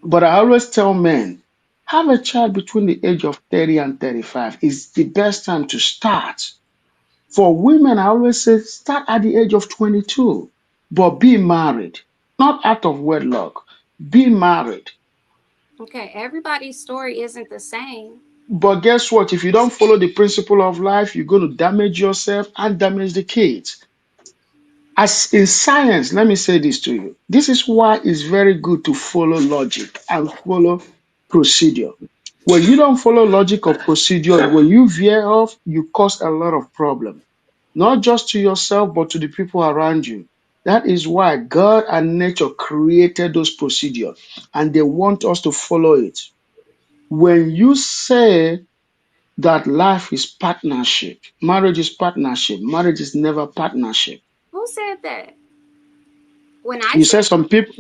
But I always tell men, have a child between the age of 30 and 35 is the best time to start. For women, I always say start at the age of 22, but be married, not out of wedlock. Be married. Okay, everybody's story isn't the same. But guess what? If you don't follow the principle of life, you're going to damage yourself and damage the kids. As in science, let me say this to you. This is why it's very good to follow logic and follow procedure. When you don't follow logic or procedure, when you veer off, you cause a lot of problem, not just to yourself, but to the people around you. That is why God and nature created those procedures, and they want us to follow it. When you say that life is partnership, marriage is never partnership. Who said that? When I You said, said some people,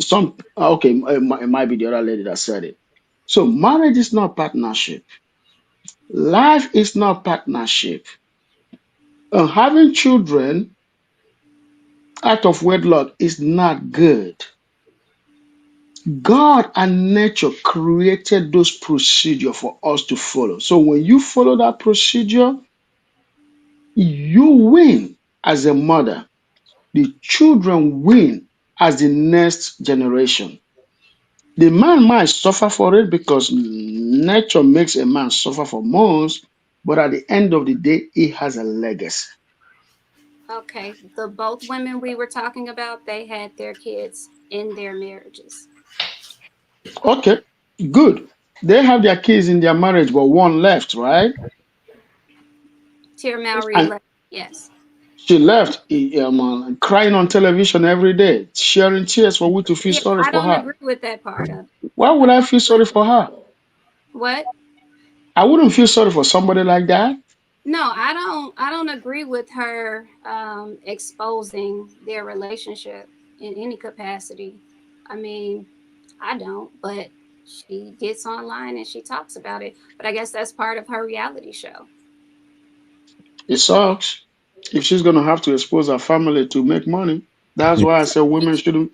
okay, it might be the other lady that said it. So marriage is not partnership. Life is not partnership. Having children out of wedlock is not good. God and nature created those procedures for us to follow. So when you follow that procedure, you win as a mother. The children win as the next generation. The man might suffer for it because nature makes a man suffer for months, but at the end of the day, he has a legacy. okay, the both women we were talking about, they had their kids in their marriages. Okay, good. They have their kids in their marriage, but one left, right? Tia Mowry And left. Yes. she left crying on television every day, sharing tears for we to feel Yeah, sorry I for don't her. agree with that part of it. Why would I feel sorry for her? What? I wouldn't feel sorry for somebody like that. No, I don't agree with her exposing their relationship in any capacity. I mean, I don't, but she gets online and she talks about it. But I guess that's part of her reality show. It sucks if she's gonna have to expose her family to make money. That's why I So say women shouldn't.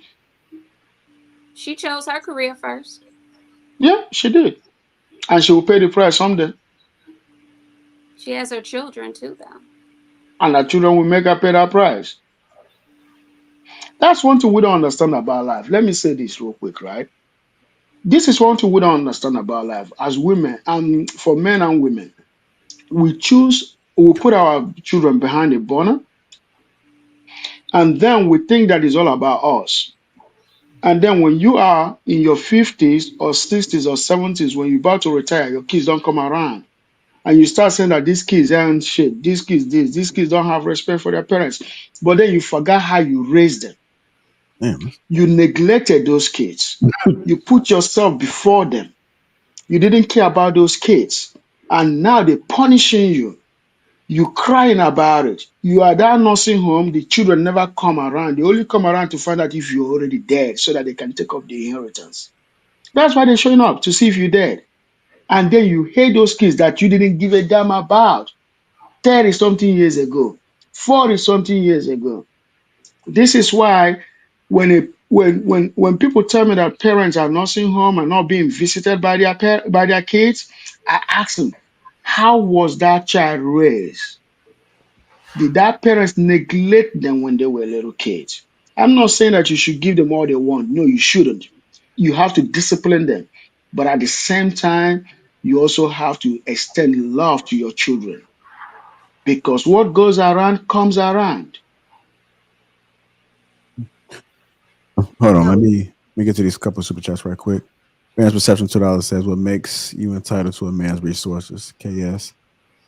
she chose her career first. Yeah, she did, and she will pay the price someday. She has her children too, though. And her children will make her pay that price. That's one thing we don't understand about life. Let me say this real quick, right? This is one thing we don't understand about life as women, and for men and women. We put our children behind a burner, and then we think that is all about us. And then when you are in your 50s or 60s or 70s, when you're about to retire, your kids don't come around. And you start saying that these kids aren't shit, these kids this, these kids don't have respect for their parents. But then you forgot how you raised them. Damn. You neglected those kids. You put yourself before them. You didn't care about those kids. And now they're punishing you. You crying about it. You are that nursing home, the children never come around. They only come around to find out if you're already dead so that they can take up the inheritance. That's why they're showing up, to see if you're dead. And then you hate those kids that you didn't give a damn about 30 something years ago, 40 something years ago. This is why when people tell me that parents are nursing home and not being visited by their kids, I ask them, how was that child raised? Did that parents neglect them when they were little kids? I'm not saying that you should give them all they want. No, you shouldn't. You have to discipline them. But at the same time, you also have to extend love to your children because what goes around comes around. Hold on, No, let me get to these couple super chats right quick. Man's Perception $2 says, "What makes you entitled to a man's resources?" KS.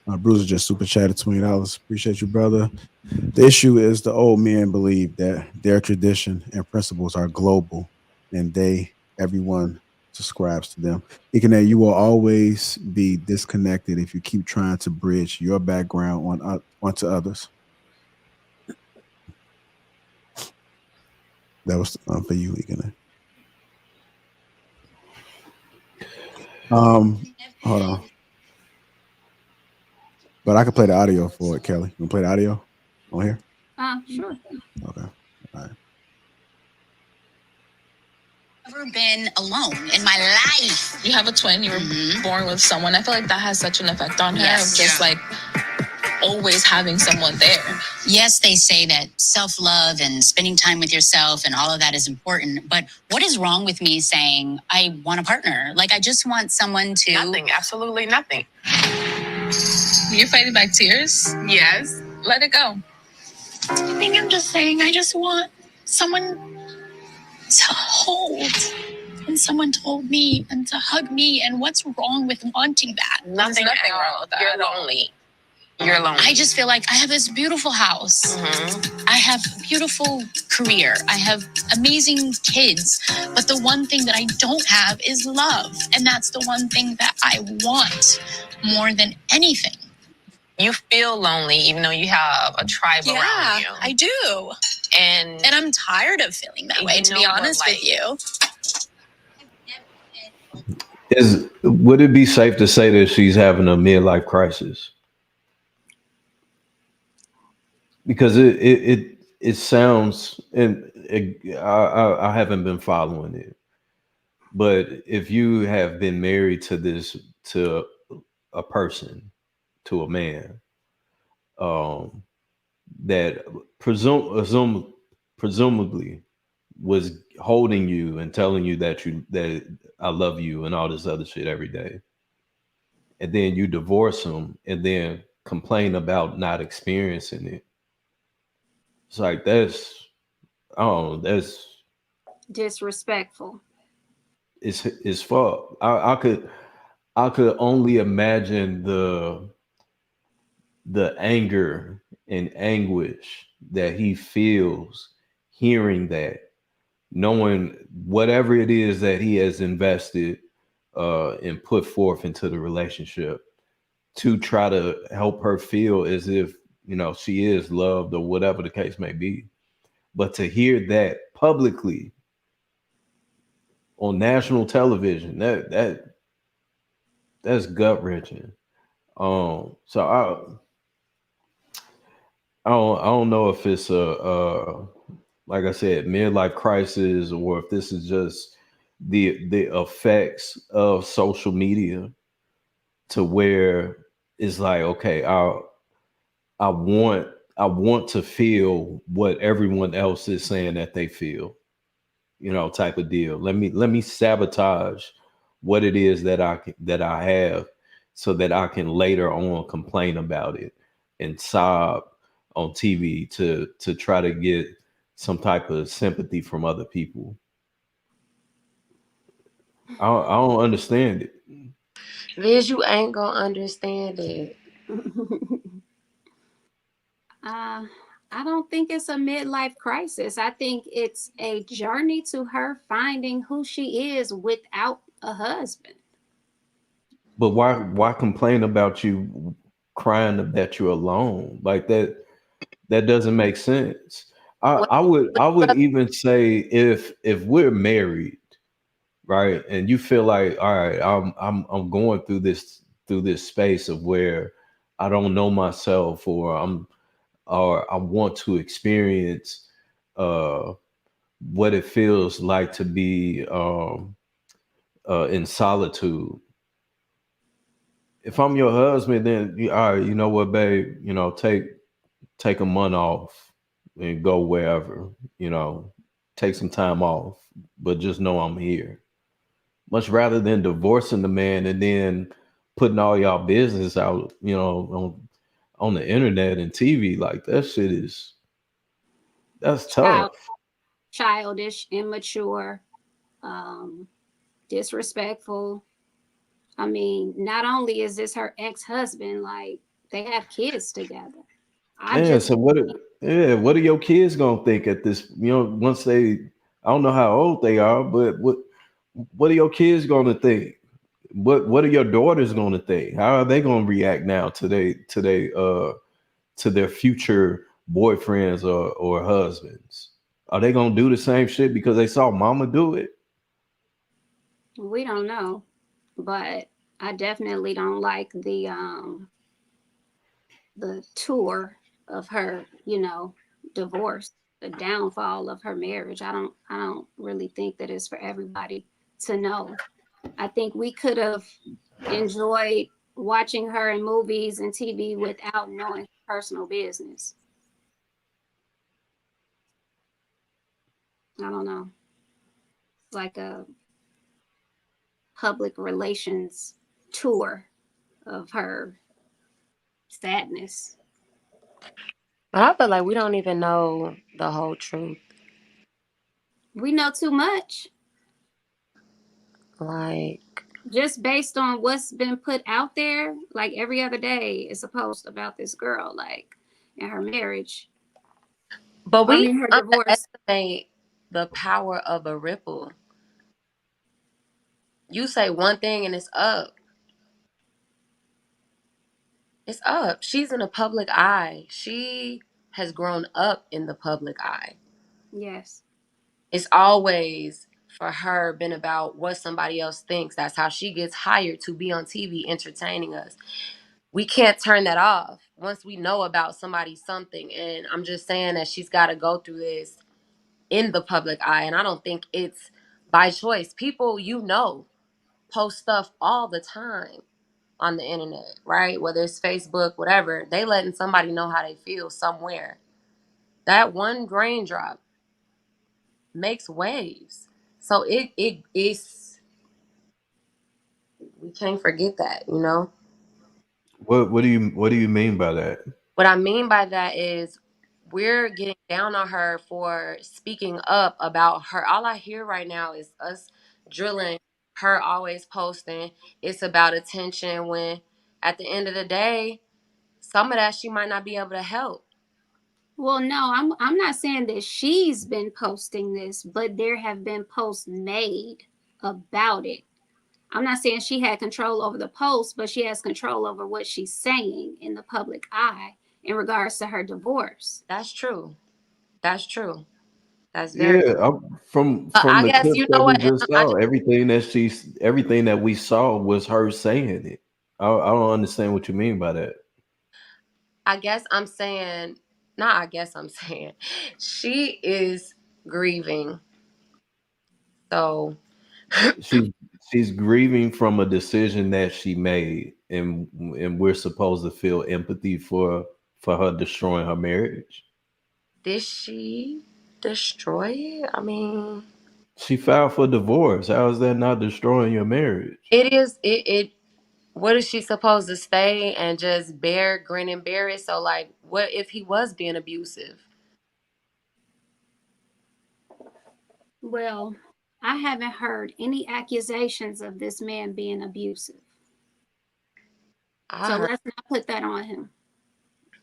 Bruiser just super chatted $20. Appreciate you, brother. The issue is the old men believe that their tradition and principles are global, and everyone subscribes to them. Ikene, you will always be disconnected if you keep trying to bridge your background onto others. That was for you, Ikene. Hold on. But I can play the audio for it, Kelly. You want to play the audio on here? Sure. Okay. All right. Never been alone in my life. You have a twin. You were born with someone. I feel like that has such an effect on her. Yes. Of just like always having someone there. Yes, they say that self-love and spending time with yourself and all of that is important. But what is wrong with me saying I want a partner? Like I just want someone to. Nothing. Absolutely nothing. You're fighting back tears? Yes. Let it go. I think I'm just saying I just want someone to hold. And someone told me and to hug me. And what's wrong with wanting that? Nothing wrong with that. You're lonely. You're lonely. I just feel like I have this beautiful house. I have a beautiful career. I have amazing kids. But the one thing that I don't have is love. And that's the one thing that I want more than anything. You feel lonely even though you have a tribe around you. I do. And I'm tired of feeling that way, to be honest with you. Would it be safe to say that she's having a midlife crisis? Because it sounds, and I haven't been following it, but if you have been married to a person, to a man, that presumably was holding you and telling you that I love you and all this other shit every day, and then you divorce him and then complain about not experiencing it. It's like that's Disrespectful. It's fuck. I could only imagine the anger and anguish that he feels hearing that, knowing whatever it is that he has invested and put forth into the relationship to try to help her feel as if, you know, she is loved or whatever the case may be. But to hear that publicly on national television, that's gut wrenching. So I don't know if it's a like I said, midlife crisis, or if this is just the effects of social media, to where it's like, okay, I want to feel what everyone else is saying that they feel, you know, type of deal. Let me sabotage what it is that I have, so that I can later on complain about it and sob on TV to try to get some type of sympathy from other people. I don't understand it. Viz, you ain't gonna understand it. I don't think it's a midlife crisis. I think it's a journey to her finding who she is without a husband. But why complain about you crying that you're alone? Like that doesn't make sense. I would even say if we're married, right, and you feel like, all right, I'm going through this space of where I don't know myself, or I want to experience what it feels like to be in solitude. If I'm your husband, then all right, you know what, babe, you know, take a month off and go wherever, you know, take some time off, but just know I'm here. Much rather than divorcing the man and then putting all y'all business out, you know, on the internet and TV. Like that shit that's tough. Childish, immature, disrespectful. I mean, not only is this her ex-husband, like They have kids together. Man, so what are your kids gonna think at this, once they, I don't know how old they are, but what are your kids gonna think? What are your daughters gonna think? How are they gonna react now to their future boyfriends or husbands? Are they gonna do the same shit because they saw mama do it? We don't know, but I definitely don't like the tour of her, divorce, the downfall of her marriage. I don't really think that it's for everybody to know. I think we could have enjoyed watching her in movies and TV without knowing her personal business. I don't know. It's like a public relations tour of her sadness. But I feel like we don't even know the whole truth. We know too much. Like, just based on what's been put out there, like every other day is a post about this girl, like, and her marriage. but we her divorce. underestimate the power of a ripple. You say one thing and it's up. It's up. She's in the public eye. She has grown up in the public eye. Yes. It's always for her been about what somebody else thinks. That's how she gets hired to be on TV entertaining us. We can't turn that off once we know about somebody something. And I'm just saying that she's got to go through this in the public eye. And I don't think it's by choice. People, post stuff all the time on the internet, right? Whether it's Facebook, whatever, they letting somebody know how they feel somewhere. That one grain drop makes waves. So it's we can't forget that, What do you mean by that? What I mean by that is we're getting down on her for speaking up about her. All I hear right now is us drilling her always posting. It's about attention when at the end of the day, some of that she might not be able to help. Well, no, I'm not saying that she's been posting this, but there have been posts made about it. I'm not saying she had control over the post, but she has control over what she's saying in the public eye in regards to her divorce. That's true. That's true. That's very from I the guess clips you that know we what? just saw, everything that we saw was her saying it. I don't understand what you mean by that. I guess I'm saying, not I guess I'm saying, she is grieving. So she's grieving from a decision that she made, and we're supposed to feel empathy for her destroying her marriage. Did she destroy it? I mean, she filed for divorce. How is that not destroying your marriage? it is. It. What is she supposed to stay and just grin and bear it? So, like, what if he was being abusive? Well, I haven't heard any accusations of this man being abusive. So let's not put that on him.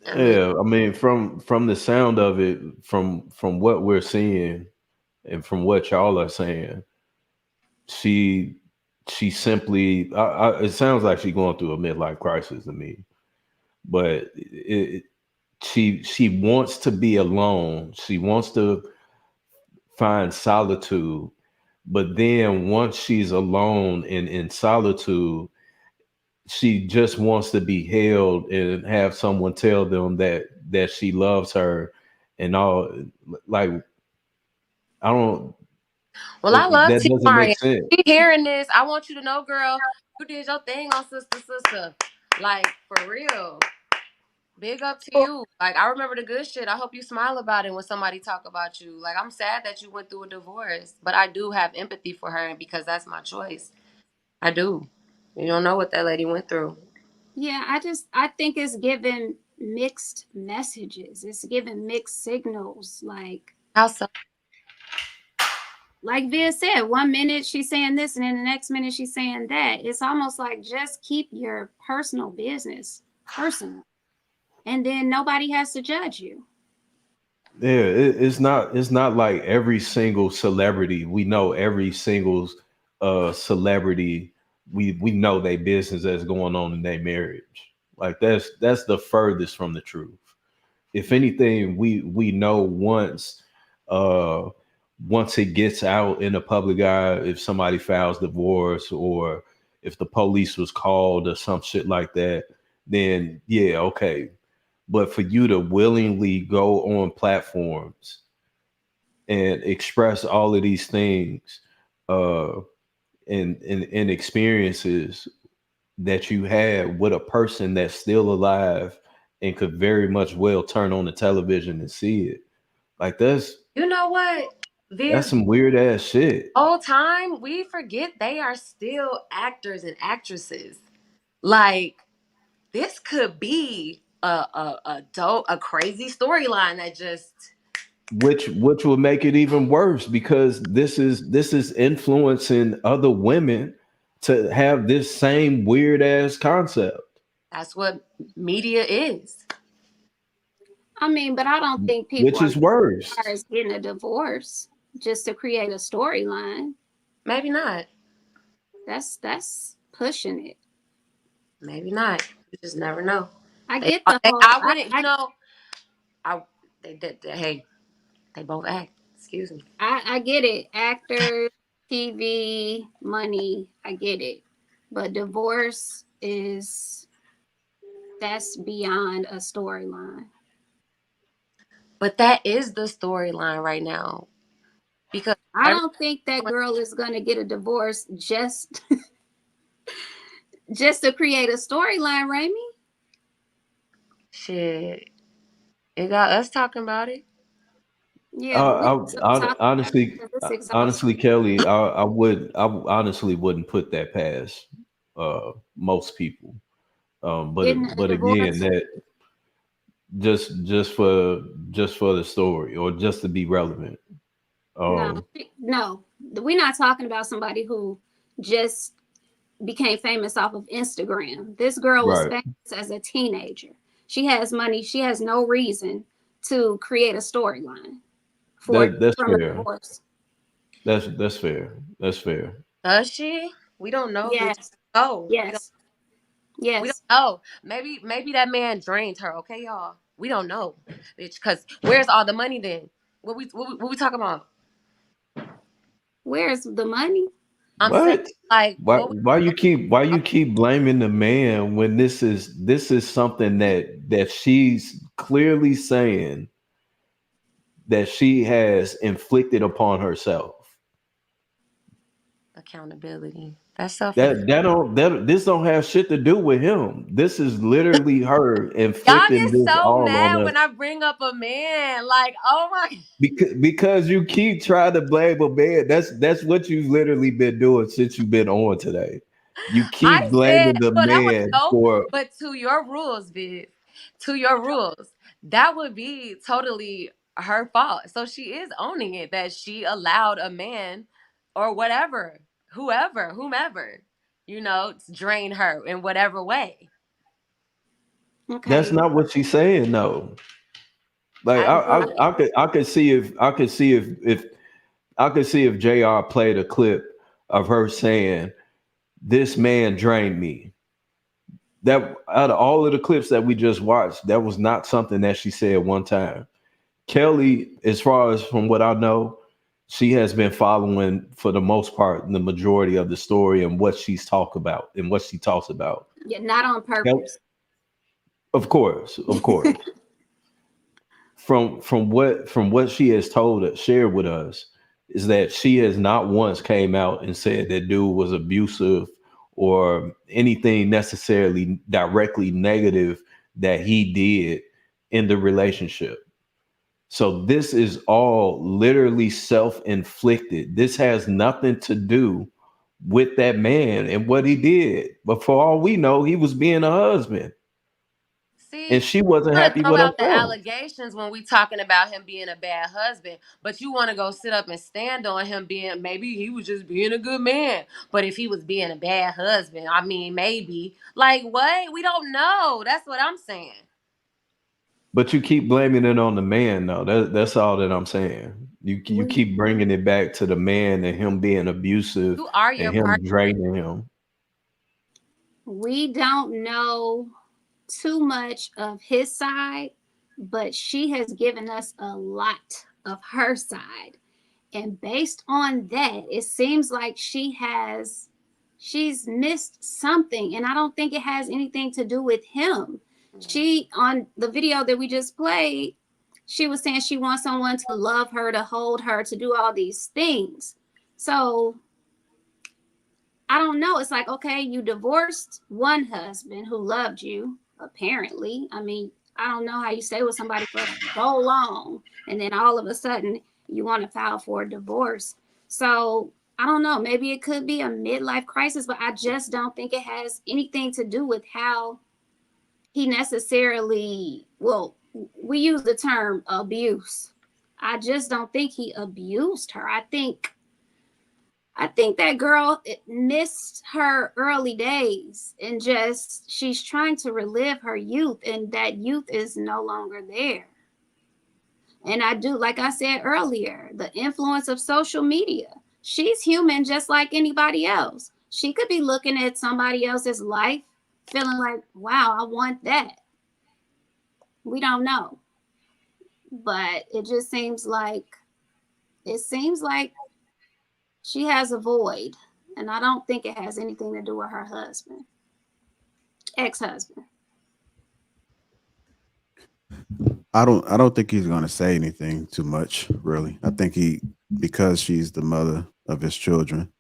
Yeah, I mean, from the sound of it, from what we're seeing, and from what y'all are saying, she simply, it sounds like she's going through a midlife crisis to me. But she wants to be alone. She wants to find solitude. But then once she's alone and in solitude, she just wants to be held and have someone tell them that she loves her and all. Like, I don't. Well, I love that T. doesn't Maria. make sense. She hearing this. I want you to know, girl, you did your thing on sister. Like, for real. Big up to you. Like, I remember the good shit. I hope you smile about it when somebody talk about you. Like, I'm sad that you went through a divorce, but I do have empathy for her because that's my choice. I do. You don't know what that lady went through. Yeah, I think it's giving mixed messages. It's giving mixed signals. Like, how so? Like Via said, 1 minute she's saying this and then the next minute she's saying that. It's almost like just keep your personal business personal. and then nobody has to judge you. Yeah, it's not like every single celebrity. We know every single celebrity. We know their business that's going on in their marriage. Like that's the furthest from the truth. If anything, we know uh once it gets out in the public eye, if somebody files divorce or if the police was called or some shit like that, then yeah, okay. But for you to willingly go on platforms and express all of these things uh and experiences that you had with a person that's still alive and could very much well turn on the television and see it. Like You know what, that's Viv? some weird ass shit. All time we forget they are still actors and actresses. Like this could be a crazy storyline that just Which would make it even worse because this is influencing other women to have this same weird ass concept. that's what media is. I mean, but I don't think people Which are is as worse. far as getting a divorce just to create a storyline. Maybe not. That's pushing it. Maybe not. You just never know. I They, get the whole. I wouldn't, I hey, they both act. Excuse me. I get it. Actors, TV, money. I get it. But divorce that's beyond a storyline. But that is the storyline right now because I don't think that girl is gonna get a divorce just just to create a storyline, Raimi. shit, it got us talking about it. Yeah, but we also talk about it because it's Honestly, exhausting. Kelly, I honestly wouldn't put that past most people. Getting a But again, divorce. that just for the story or just to be relevant. No, Um, no, we're not talking about somebody who just became famous off of Instagram. This girl was right. famous as a teenager. She has money. She has no reason to create a storyline That's from a fair. divorce. That's fair. That's fair. Does she? We don't know, bitch. Yes, Oh, yes, we don't yes. know. Maybe that man drained her. Okay, y'all. We don't know, bitch. Because where's all the money then? What we talking about? Where's the money? I'm saying What? like what? Why you keep blaming the man when this is something that she's clearly saying that she has inflicted upon herself. Accountability. That's self. This don't have shit to do with him. This is literally her Y'all inflicting get this so all on mad us when I bring up a man. Like, oh my. because you keep trying to blame a man. That's what you've literally been doing since you've been on today. You I keep said, blaming the no, that was man no, for but to your rules, Viv, to your rules, that would be totally her fault. So she is owning it that she allowed a man or whatever, whomever, drain her in whatever way. that's Okay. not what she's saying though. Like I I could see if I could see if JR played a clip of her saying this man drained me. That out of all of the clips that we just watched, that was not something that she said one time. Kelly, as far as from what I know, she has been following for the most part the majority of the story and what she's talked about and what she talks about. Yeah, not on Kel- purpose. of course. From what she has shared with us is that she has not once came out and said that dude was abusive or anything necessarily directly negative that he did in the relationship. So this is all literally self-inflicted. This has nothing to do with that man and what he did. But for all we know, he was being a husband and see. she wasn't Want to happy throw with out the herself. allegations when we talking about him being a bad husband, but you want to go sit up and stand on him being maybe he was just being a good man, but if he was being a bad husband, I mean maybe like what we don't know. That's what I'm saying. But you keep blaming it on the man, though. That's all that I'm saying. You We keep bringing it back to the man and him being abusive You are and your him partner. draining him. we don't know too much of his side, but she has given us a lot of her side. And based on that, it seems like she's missed something. And I don't think it has anything to do with him. She, on the video that we just played, she was saying she wants someone to love her, to hold her, to do all these things. So I don't know. It's like, okay, you divorced one husband who loved you, apparently. I mean, I don't know how you stay with somebody for so long and then all of a sudden you want to file for a divorce. So I don't know. Maybe it could be a midlife crisis, but I just don't think it has anything to do with how he necessarily, well, we use the term abuse. I just don't think he abused her. I think that girl missed her early days and just she's trying to relive her youth, and that youth is no longer there. And I do, like I said earlier, the influence of social media. She's human just like anybody else. She could be looking at somebody else's life, feeling like, wow, I want that. We don't know. But it just seems like she has a void. And I don't think it has anything to do with her husband, ex-husband. I don't think he's gonna say anything too much, really. I think because she's the mother of his children,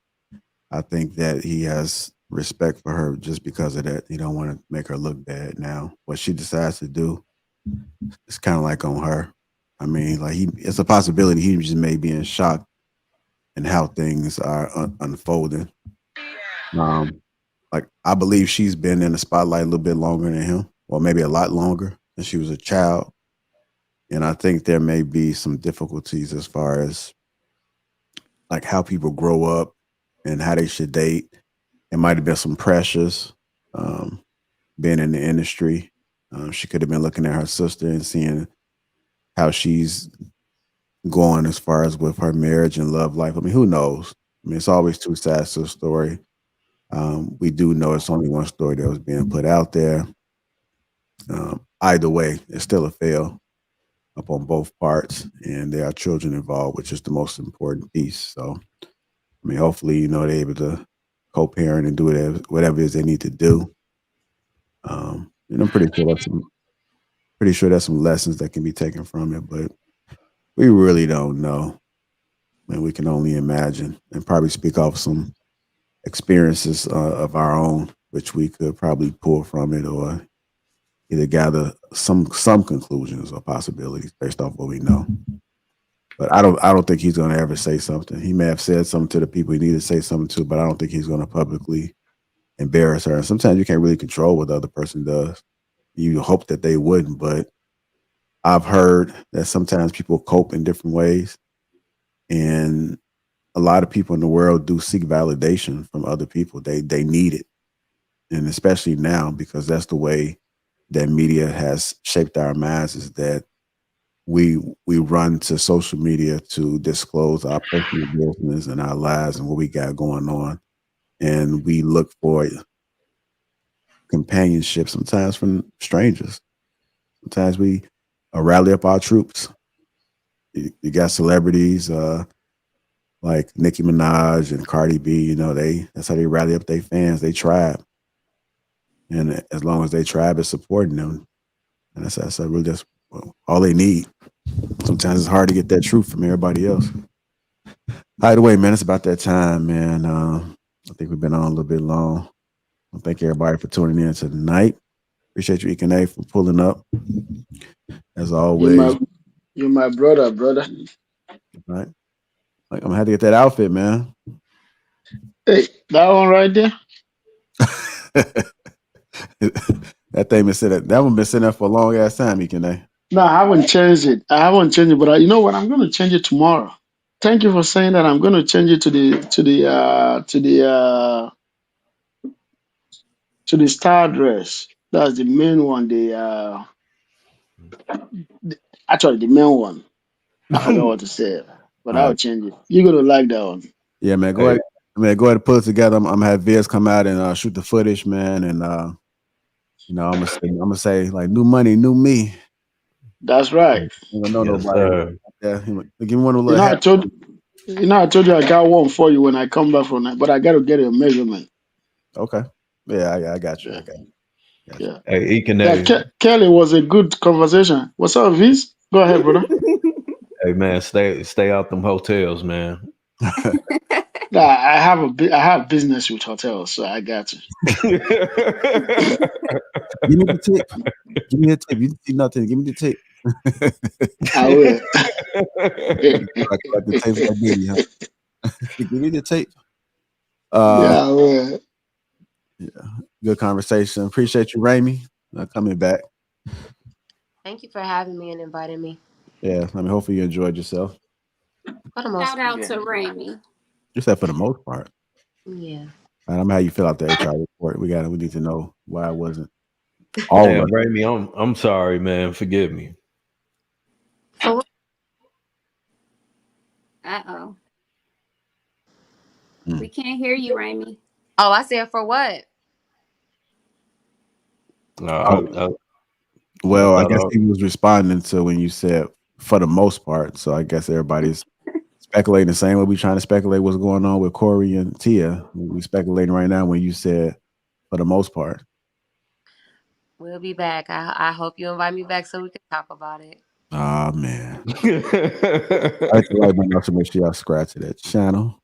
I think that he has respect for her just because of that. He don't want to make her look bad. Now, what she decides to do, it's kind of like on her. I mean, like it's a possibility he just may be in shock and how things are unfolding. Like I believe she's been in the spotlight a little bit longer than him, or maybe a lot longer than she was a child. And I think there may be some difficulties as far as like how people grow up and how they should date. It might have been some pressures being in the industry. She could have been looking at her sister and seeing how she's going as far as with her marriage and love life. I mean, who knows? I mean, it's always two sides to a story. We do know it's only one story that was being put out there. Either way, it's still a fail up on both parts, and there are children involved, which is the most important piece. So, I mean, hopefully, they're able to co-parent and do whatever it is they need to do. And I'm pretty sure there's some lessons that can be taken from it, but we really don't know. And we can only imagine and probably speak off some experiences of our own, which we could probably pull from it or either gather some conclusions or possibilities based off what we know. But I don't think he's going to ever say something. He may have said something to the people he needed to say something to, but I don't think he's going to publicly embarrass her. And sometimes you can't really control what the other person does. You hope that they wouldn't, but I've heard that sometimes people cope in different ways. And a lot of people in the world do seek validation from other people. They need it. And especially now, because that's the way that media has shaped our minds, is that we run to social media to disclose our personal business and our lives and what we got going on. And we look for companionship sometimes from strangers. Sometimes we rally up our troops. You got celebrities like Nicki Minaj and Cardi B, that's how they rally up their fans, they tribe. And as long as they tribe is supporting them, and that's really just all they need. Sometimes it's hard to get that truth from everybody else. Either way, man, it's about that time, man. I think we've been on a little bit long. Well, thank everybody for tuning in tonight. Appreciate you, Ekene, for pulling up. As always. You're my brother. Right. Like, I'm gonna have to get that outfit, man. Hey, that one right there. That thing been sitting. That one been sitting there for a long ass time, Ekene. No, I haven't changed it. But you know what? I'm going to change it tomorrow. Thank you for saying that. I'm going to change it to the star dress. That's the main one. Actually, the main one. I forgot what to say, but All I'll right. change it. You're gonna like that one. Yeah, man. Go ahead. Man, go ahead and put it together. I'm gonna have Viz come out and shoot the footage, man. And I'm gonna say like new money, new me. That's right. You don't know Yes, nobody. sir. Yeah, give me one of the You little know, hat. I told you I got one for you when I come back from that, but I got to get a measurement. Okay. Yeah, I got you. Yeah. I got you. Yeah. Hey, Yeah, Kelly was a good conversation. What's up, Viz? Go ahead, brother. Hey man, stay out them hotels, man. Nah, I have business with hotels, so I got you. Give me the tip. Give me the tip. You didn't see nothing. Give me the tip. I will. Like the tape like Diddy, huh? Give me the tape. Yeah, I will. Yeah, good conversation. Appreciate you, Ramey, coming back. Thank you for having me and inviting me. Yeah, I mean, hopefully you enjoyed yourself. For the most Shout out to Ramey. Just that for the most part. Yeah. And I'm how you feel out the HR report. We need to know why it wasn't All all of it. Ramey, I'm sorry, man. Forgive me. Uh-oh. We can't hear you, Ramey. Oh, I said for what? Well, I guess he was responding to when you said for the most part. So I guess everybody's speculating the same way we trying to speculate what's going on with Corey and Tia. We speculating right now when you said for the most part. We'll be back. I hope you invite me back so we can talk about it. Oh man. I like to like my to make sure y'all subscribe to that channel.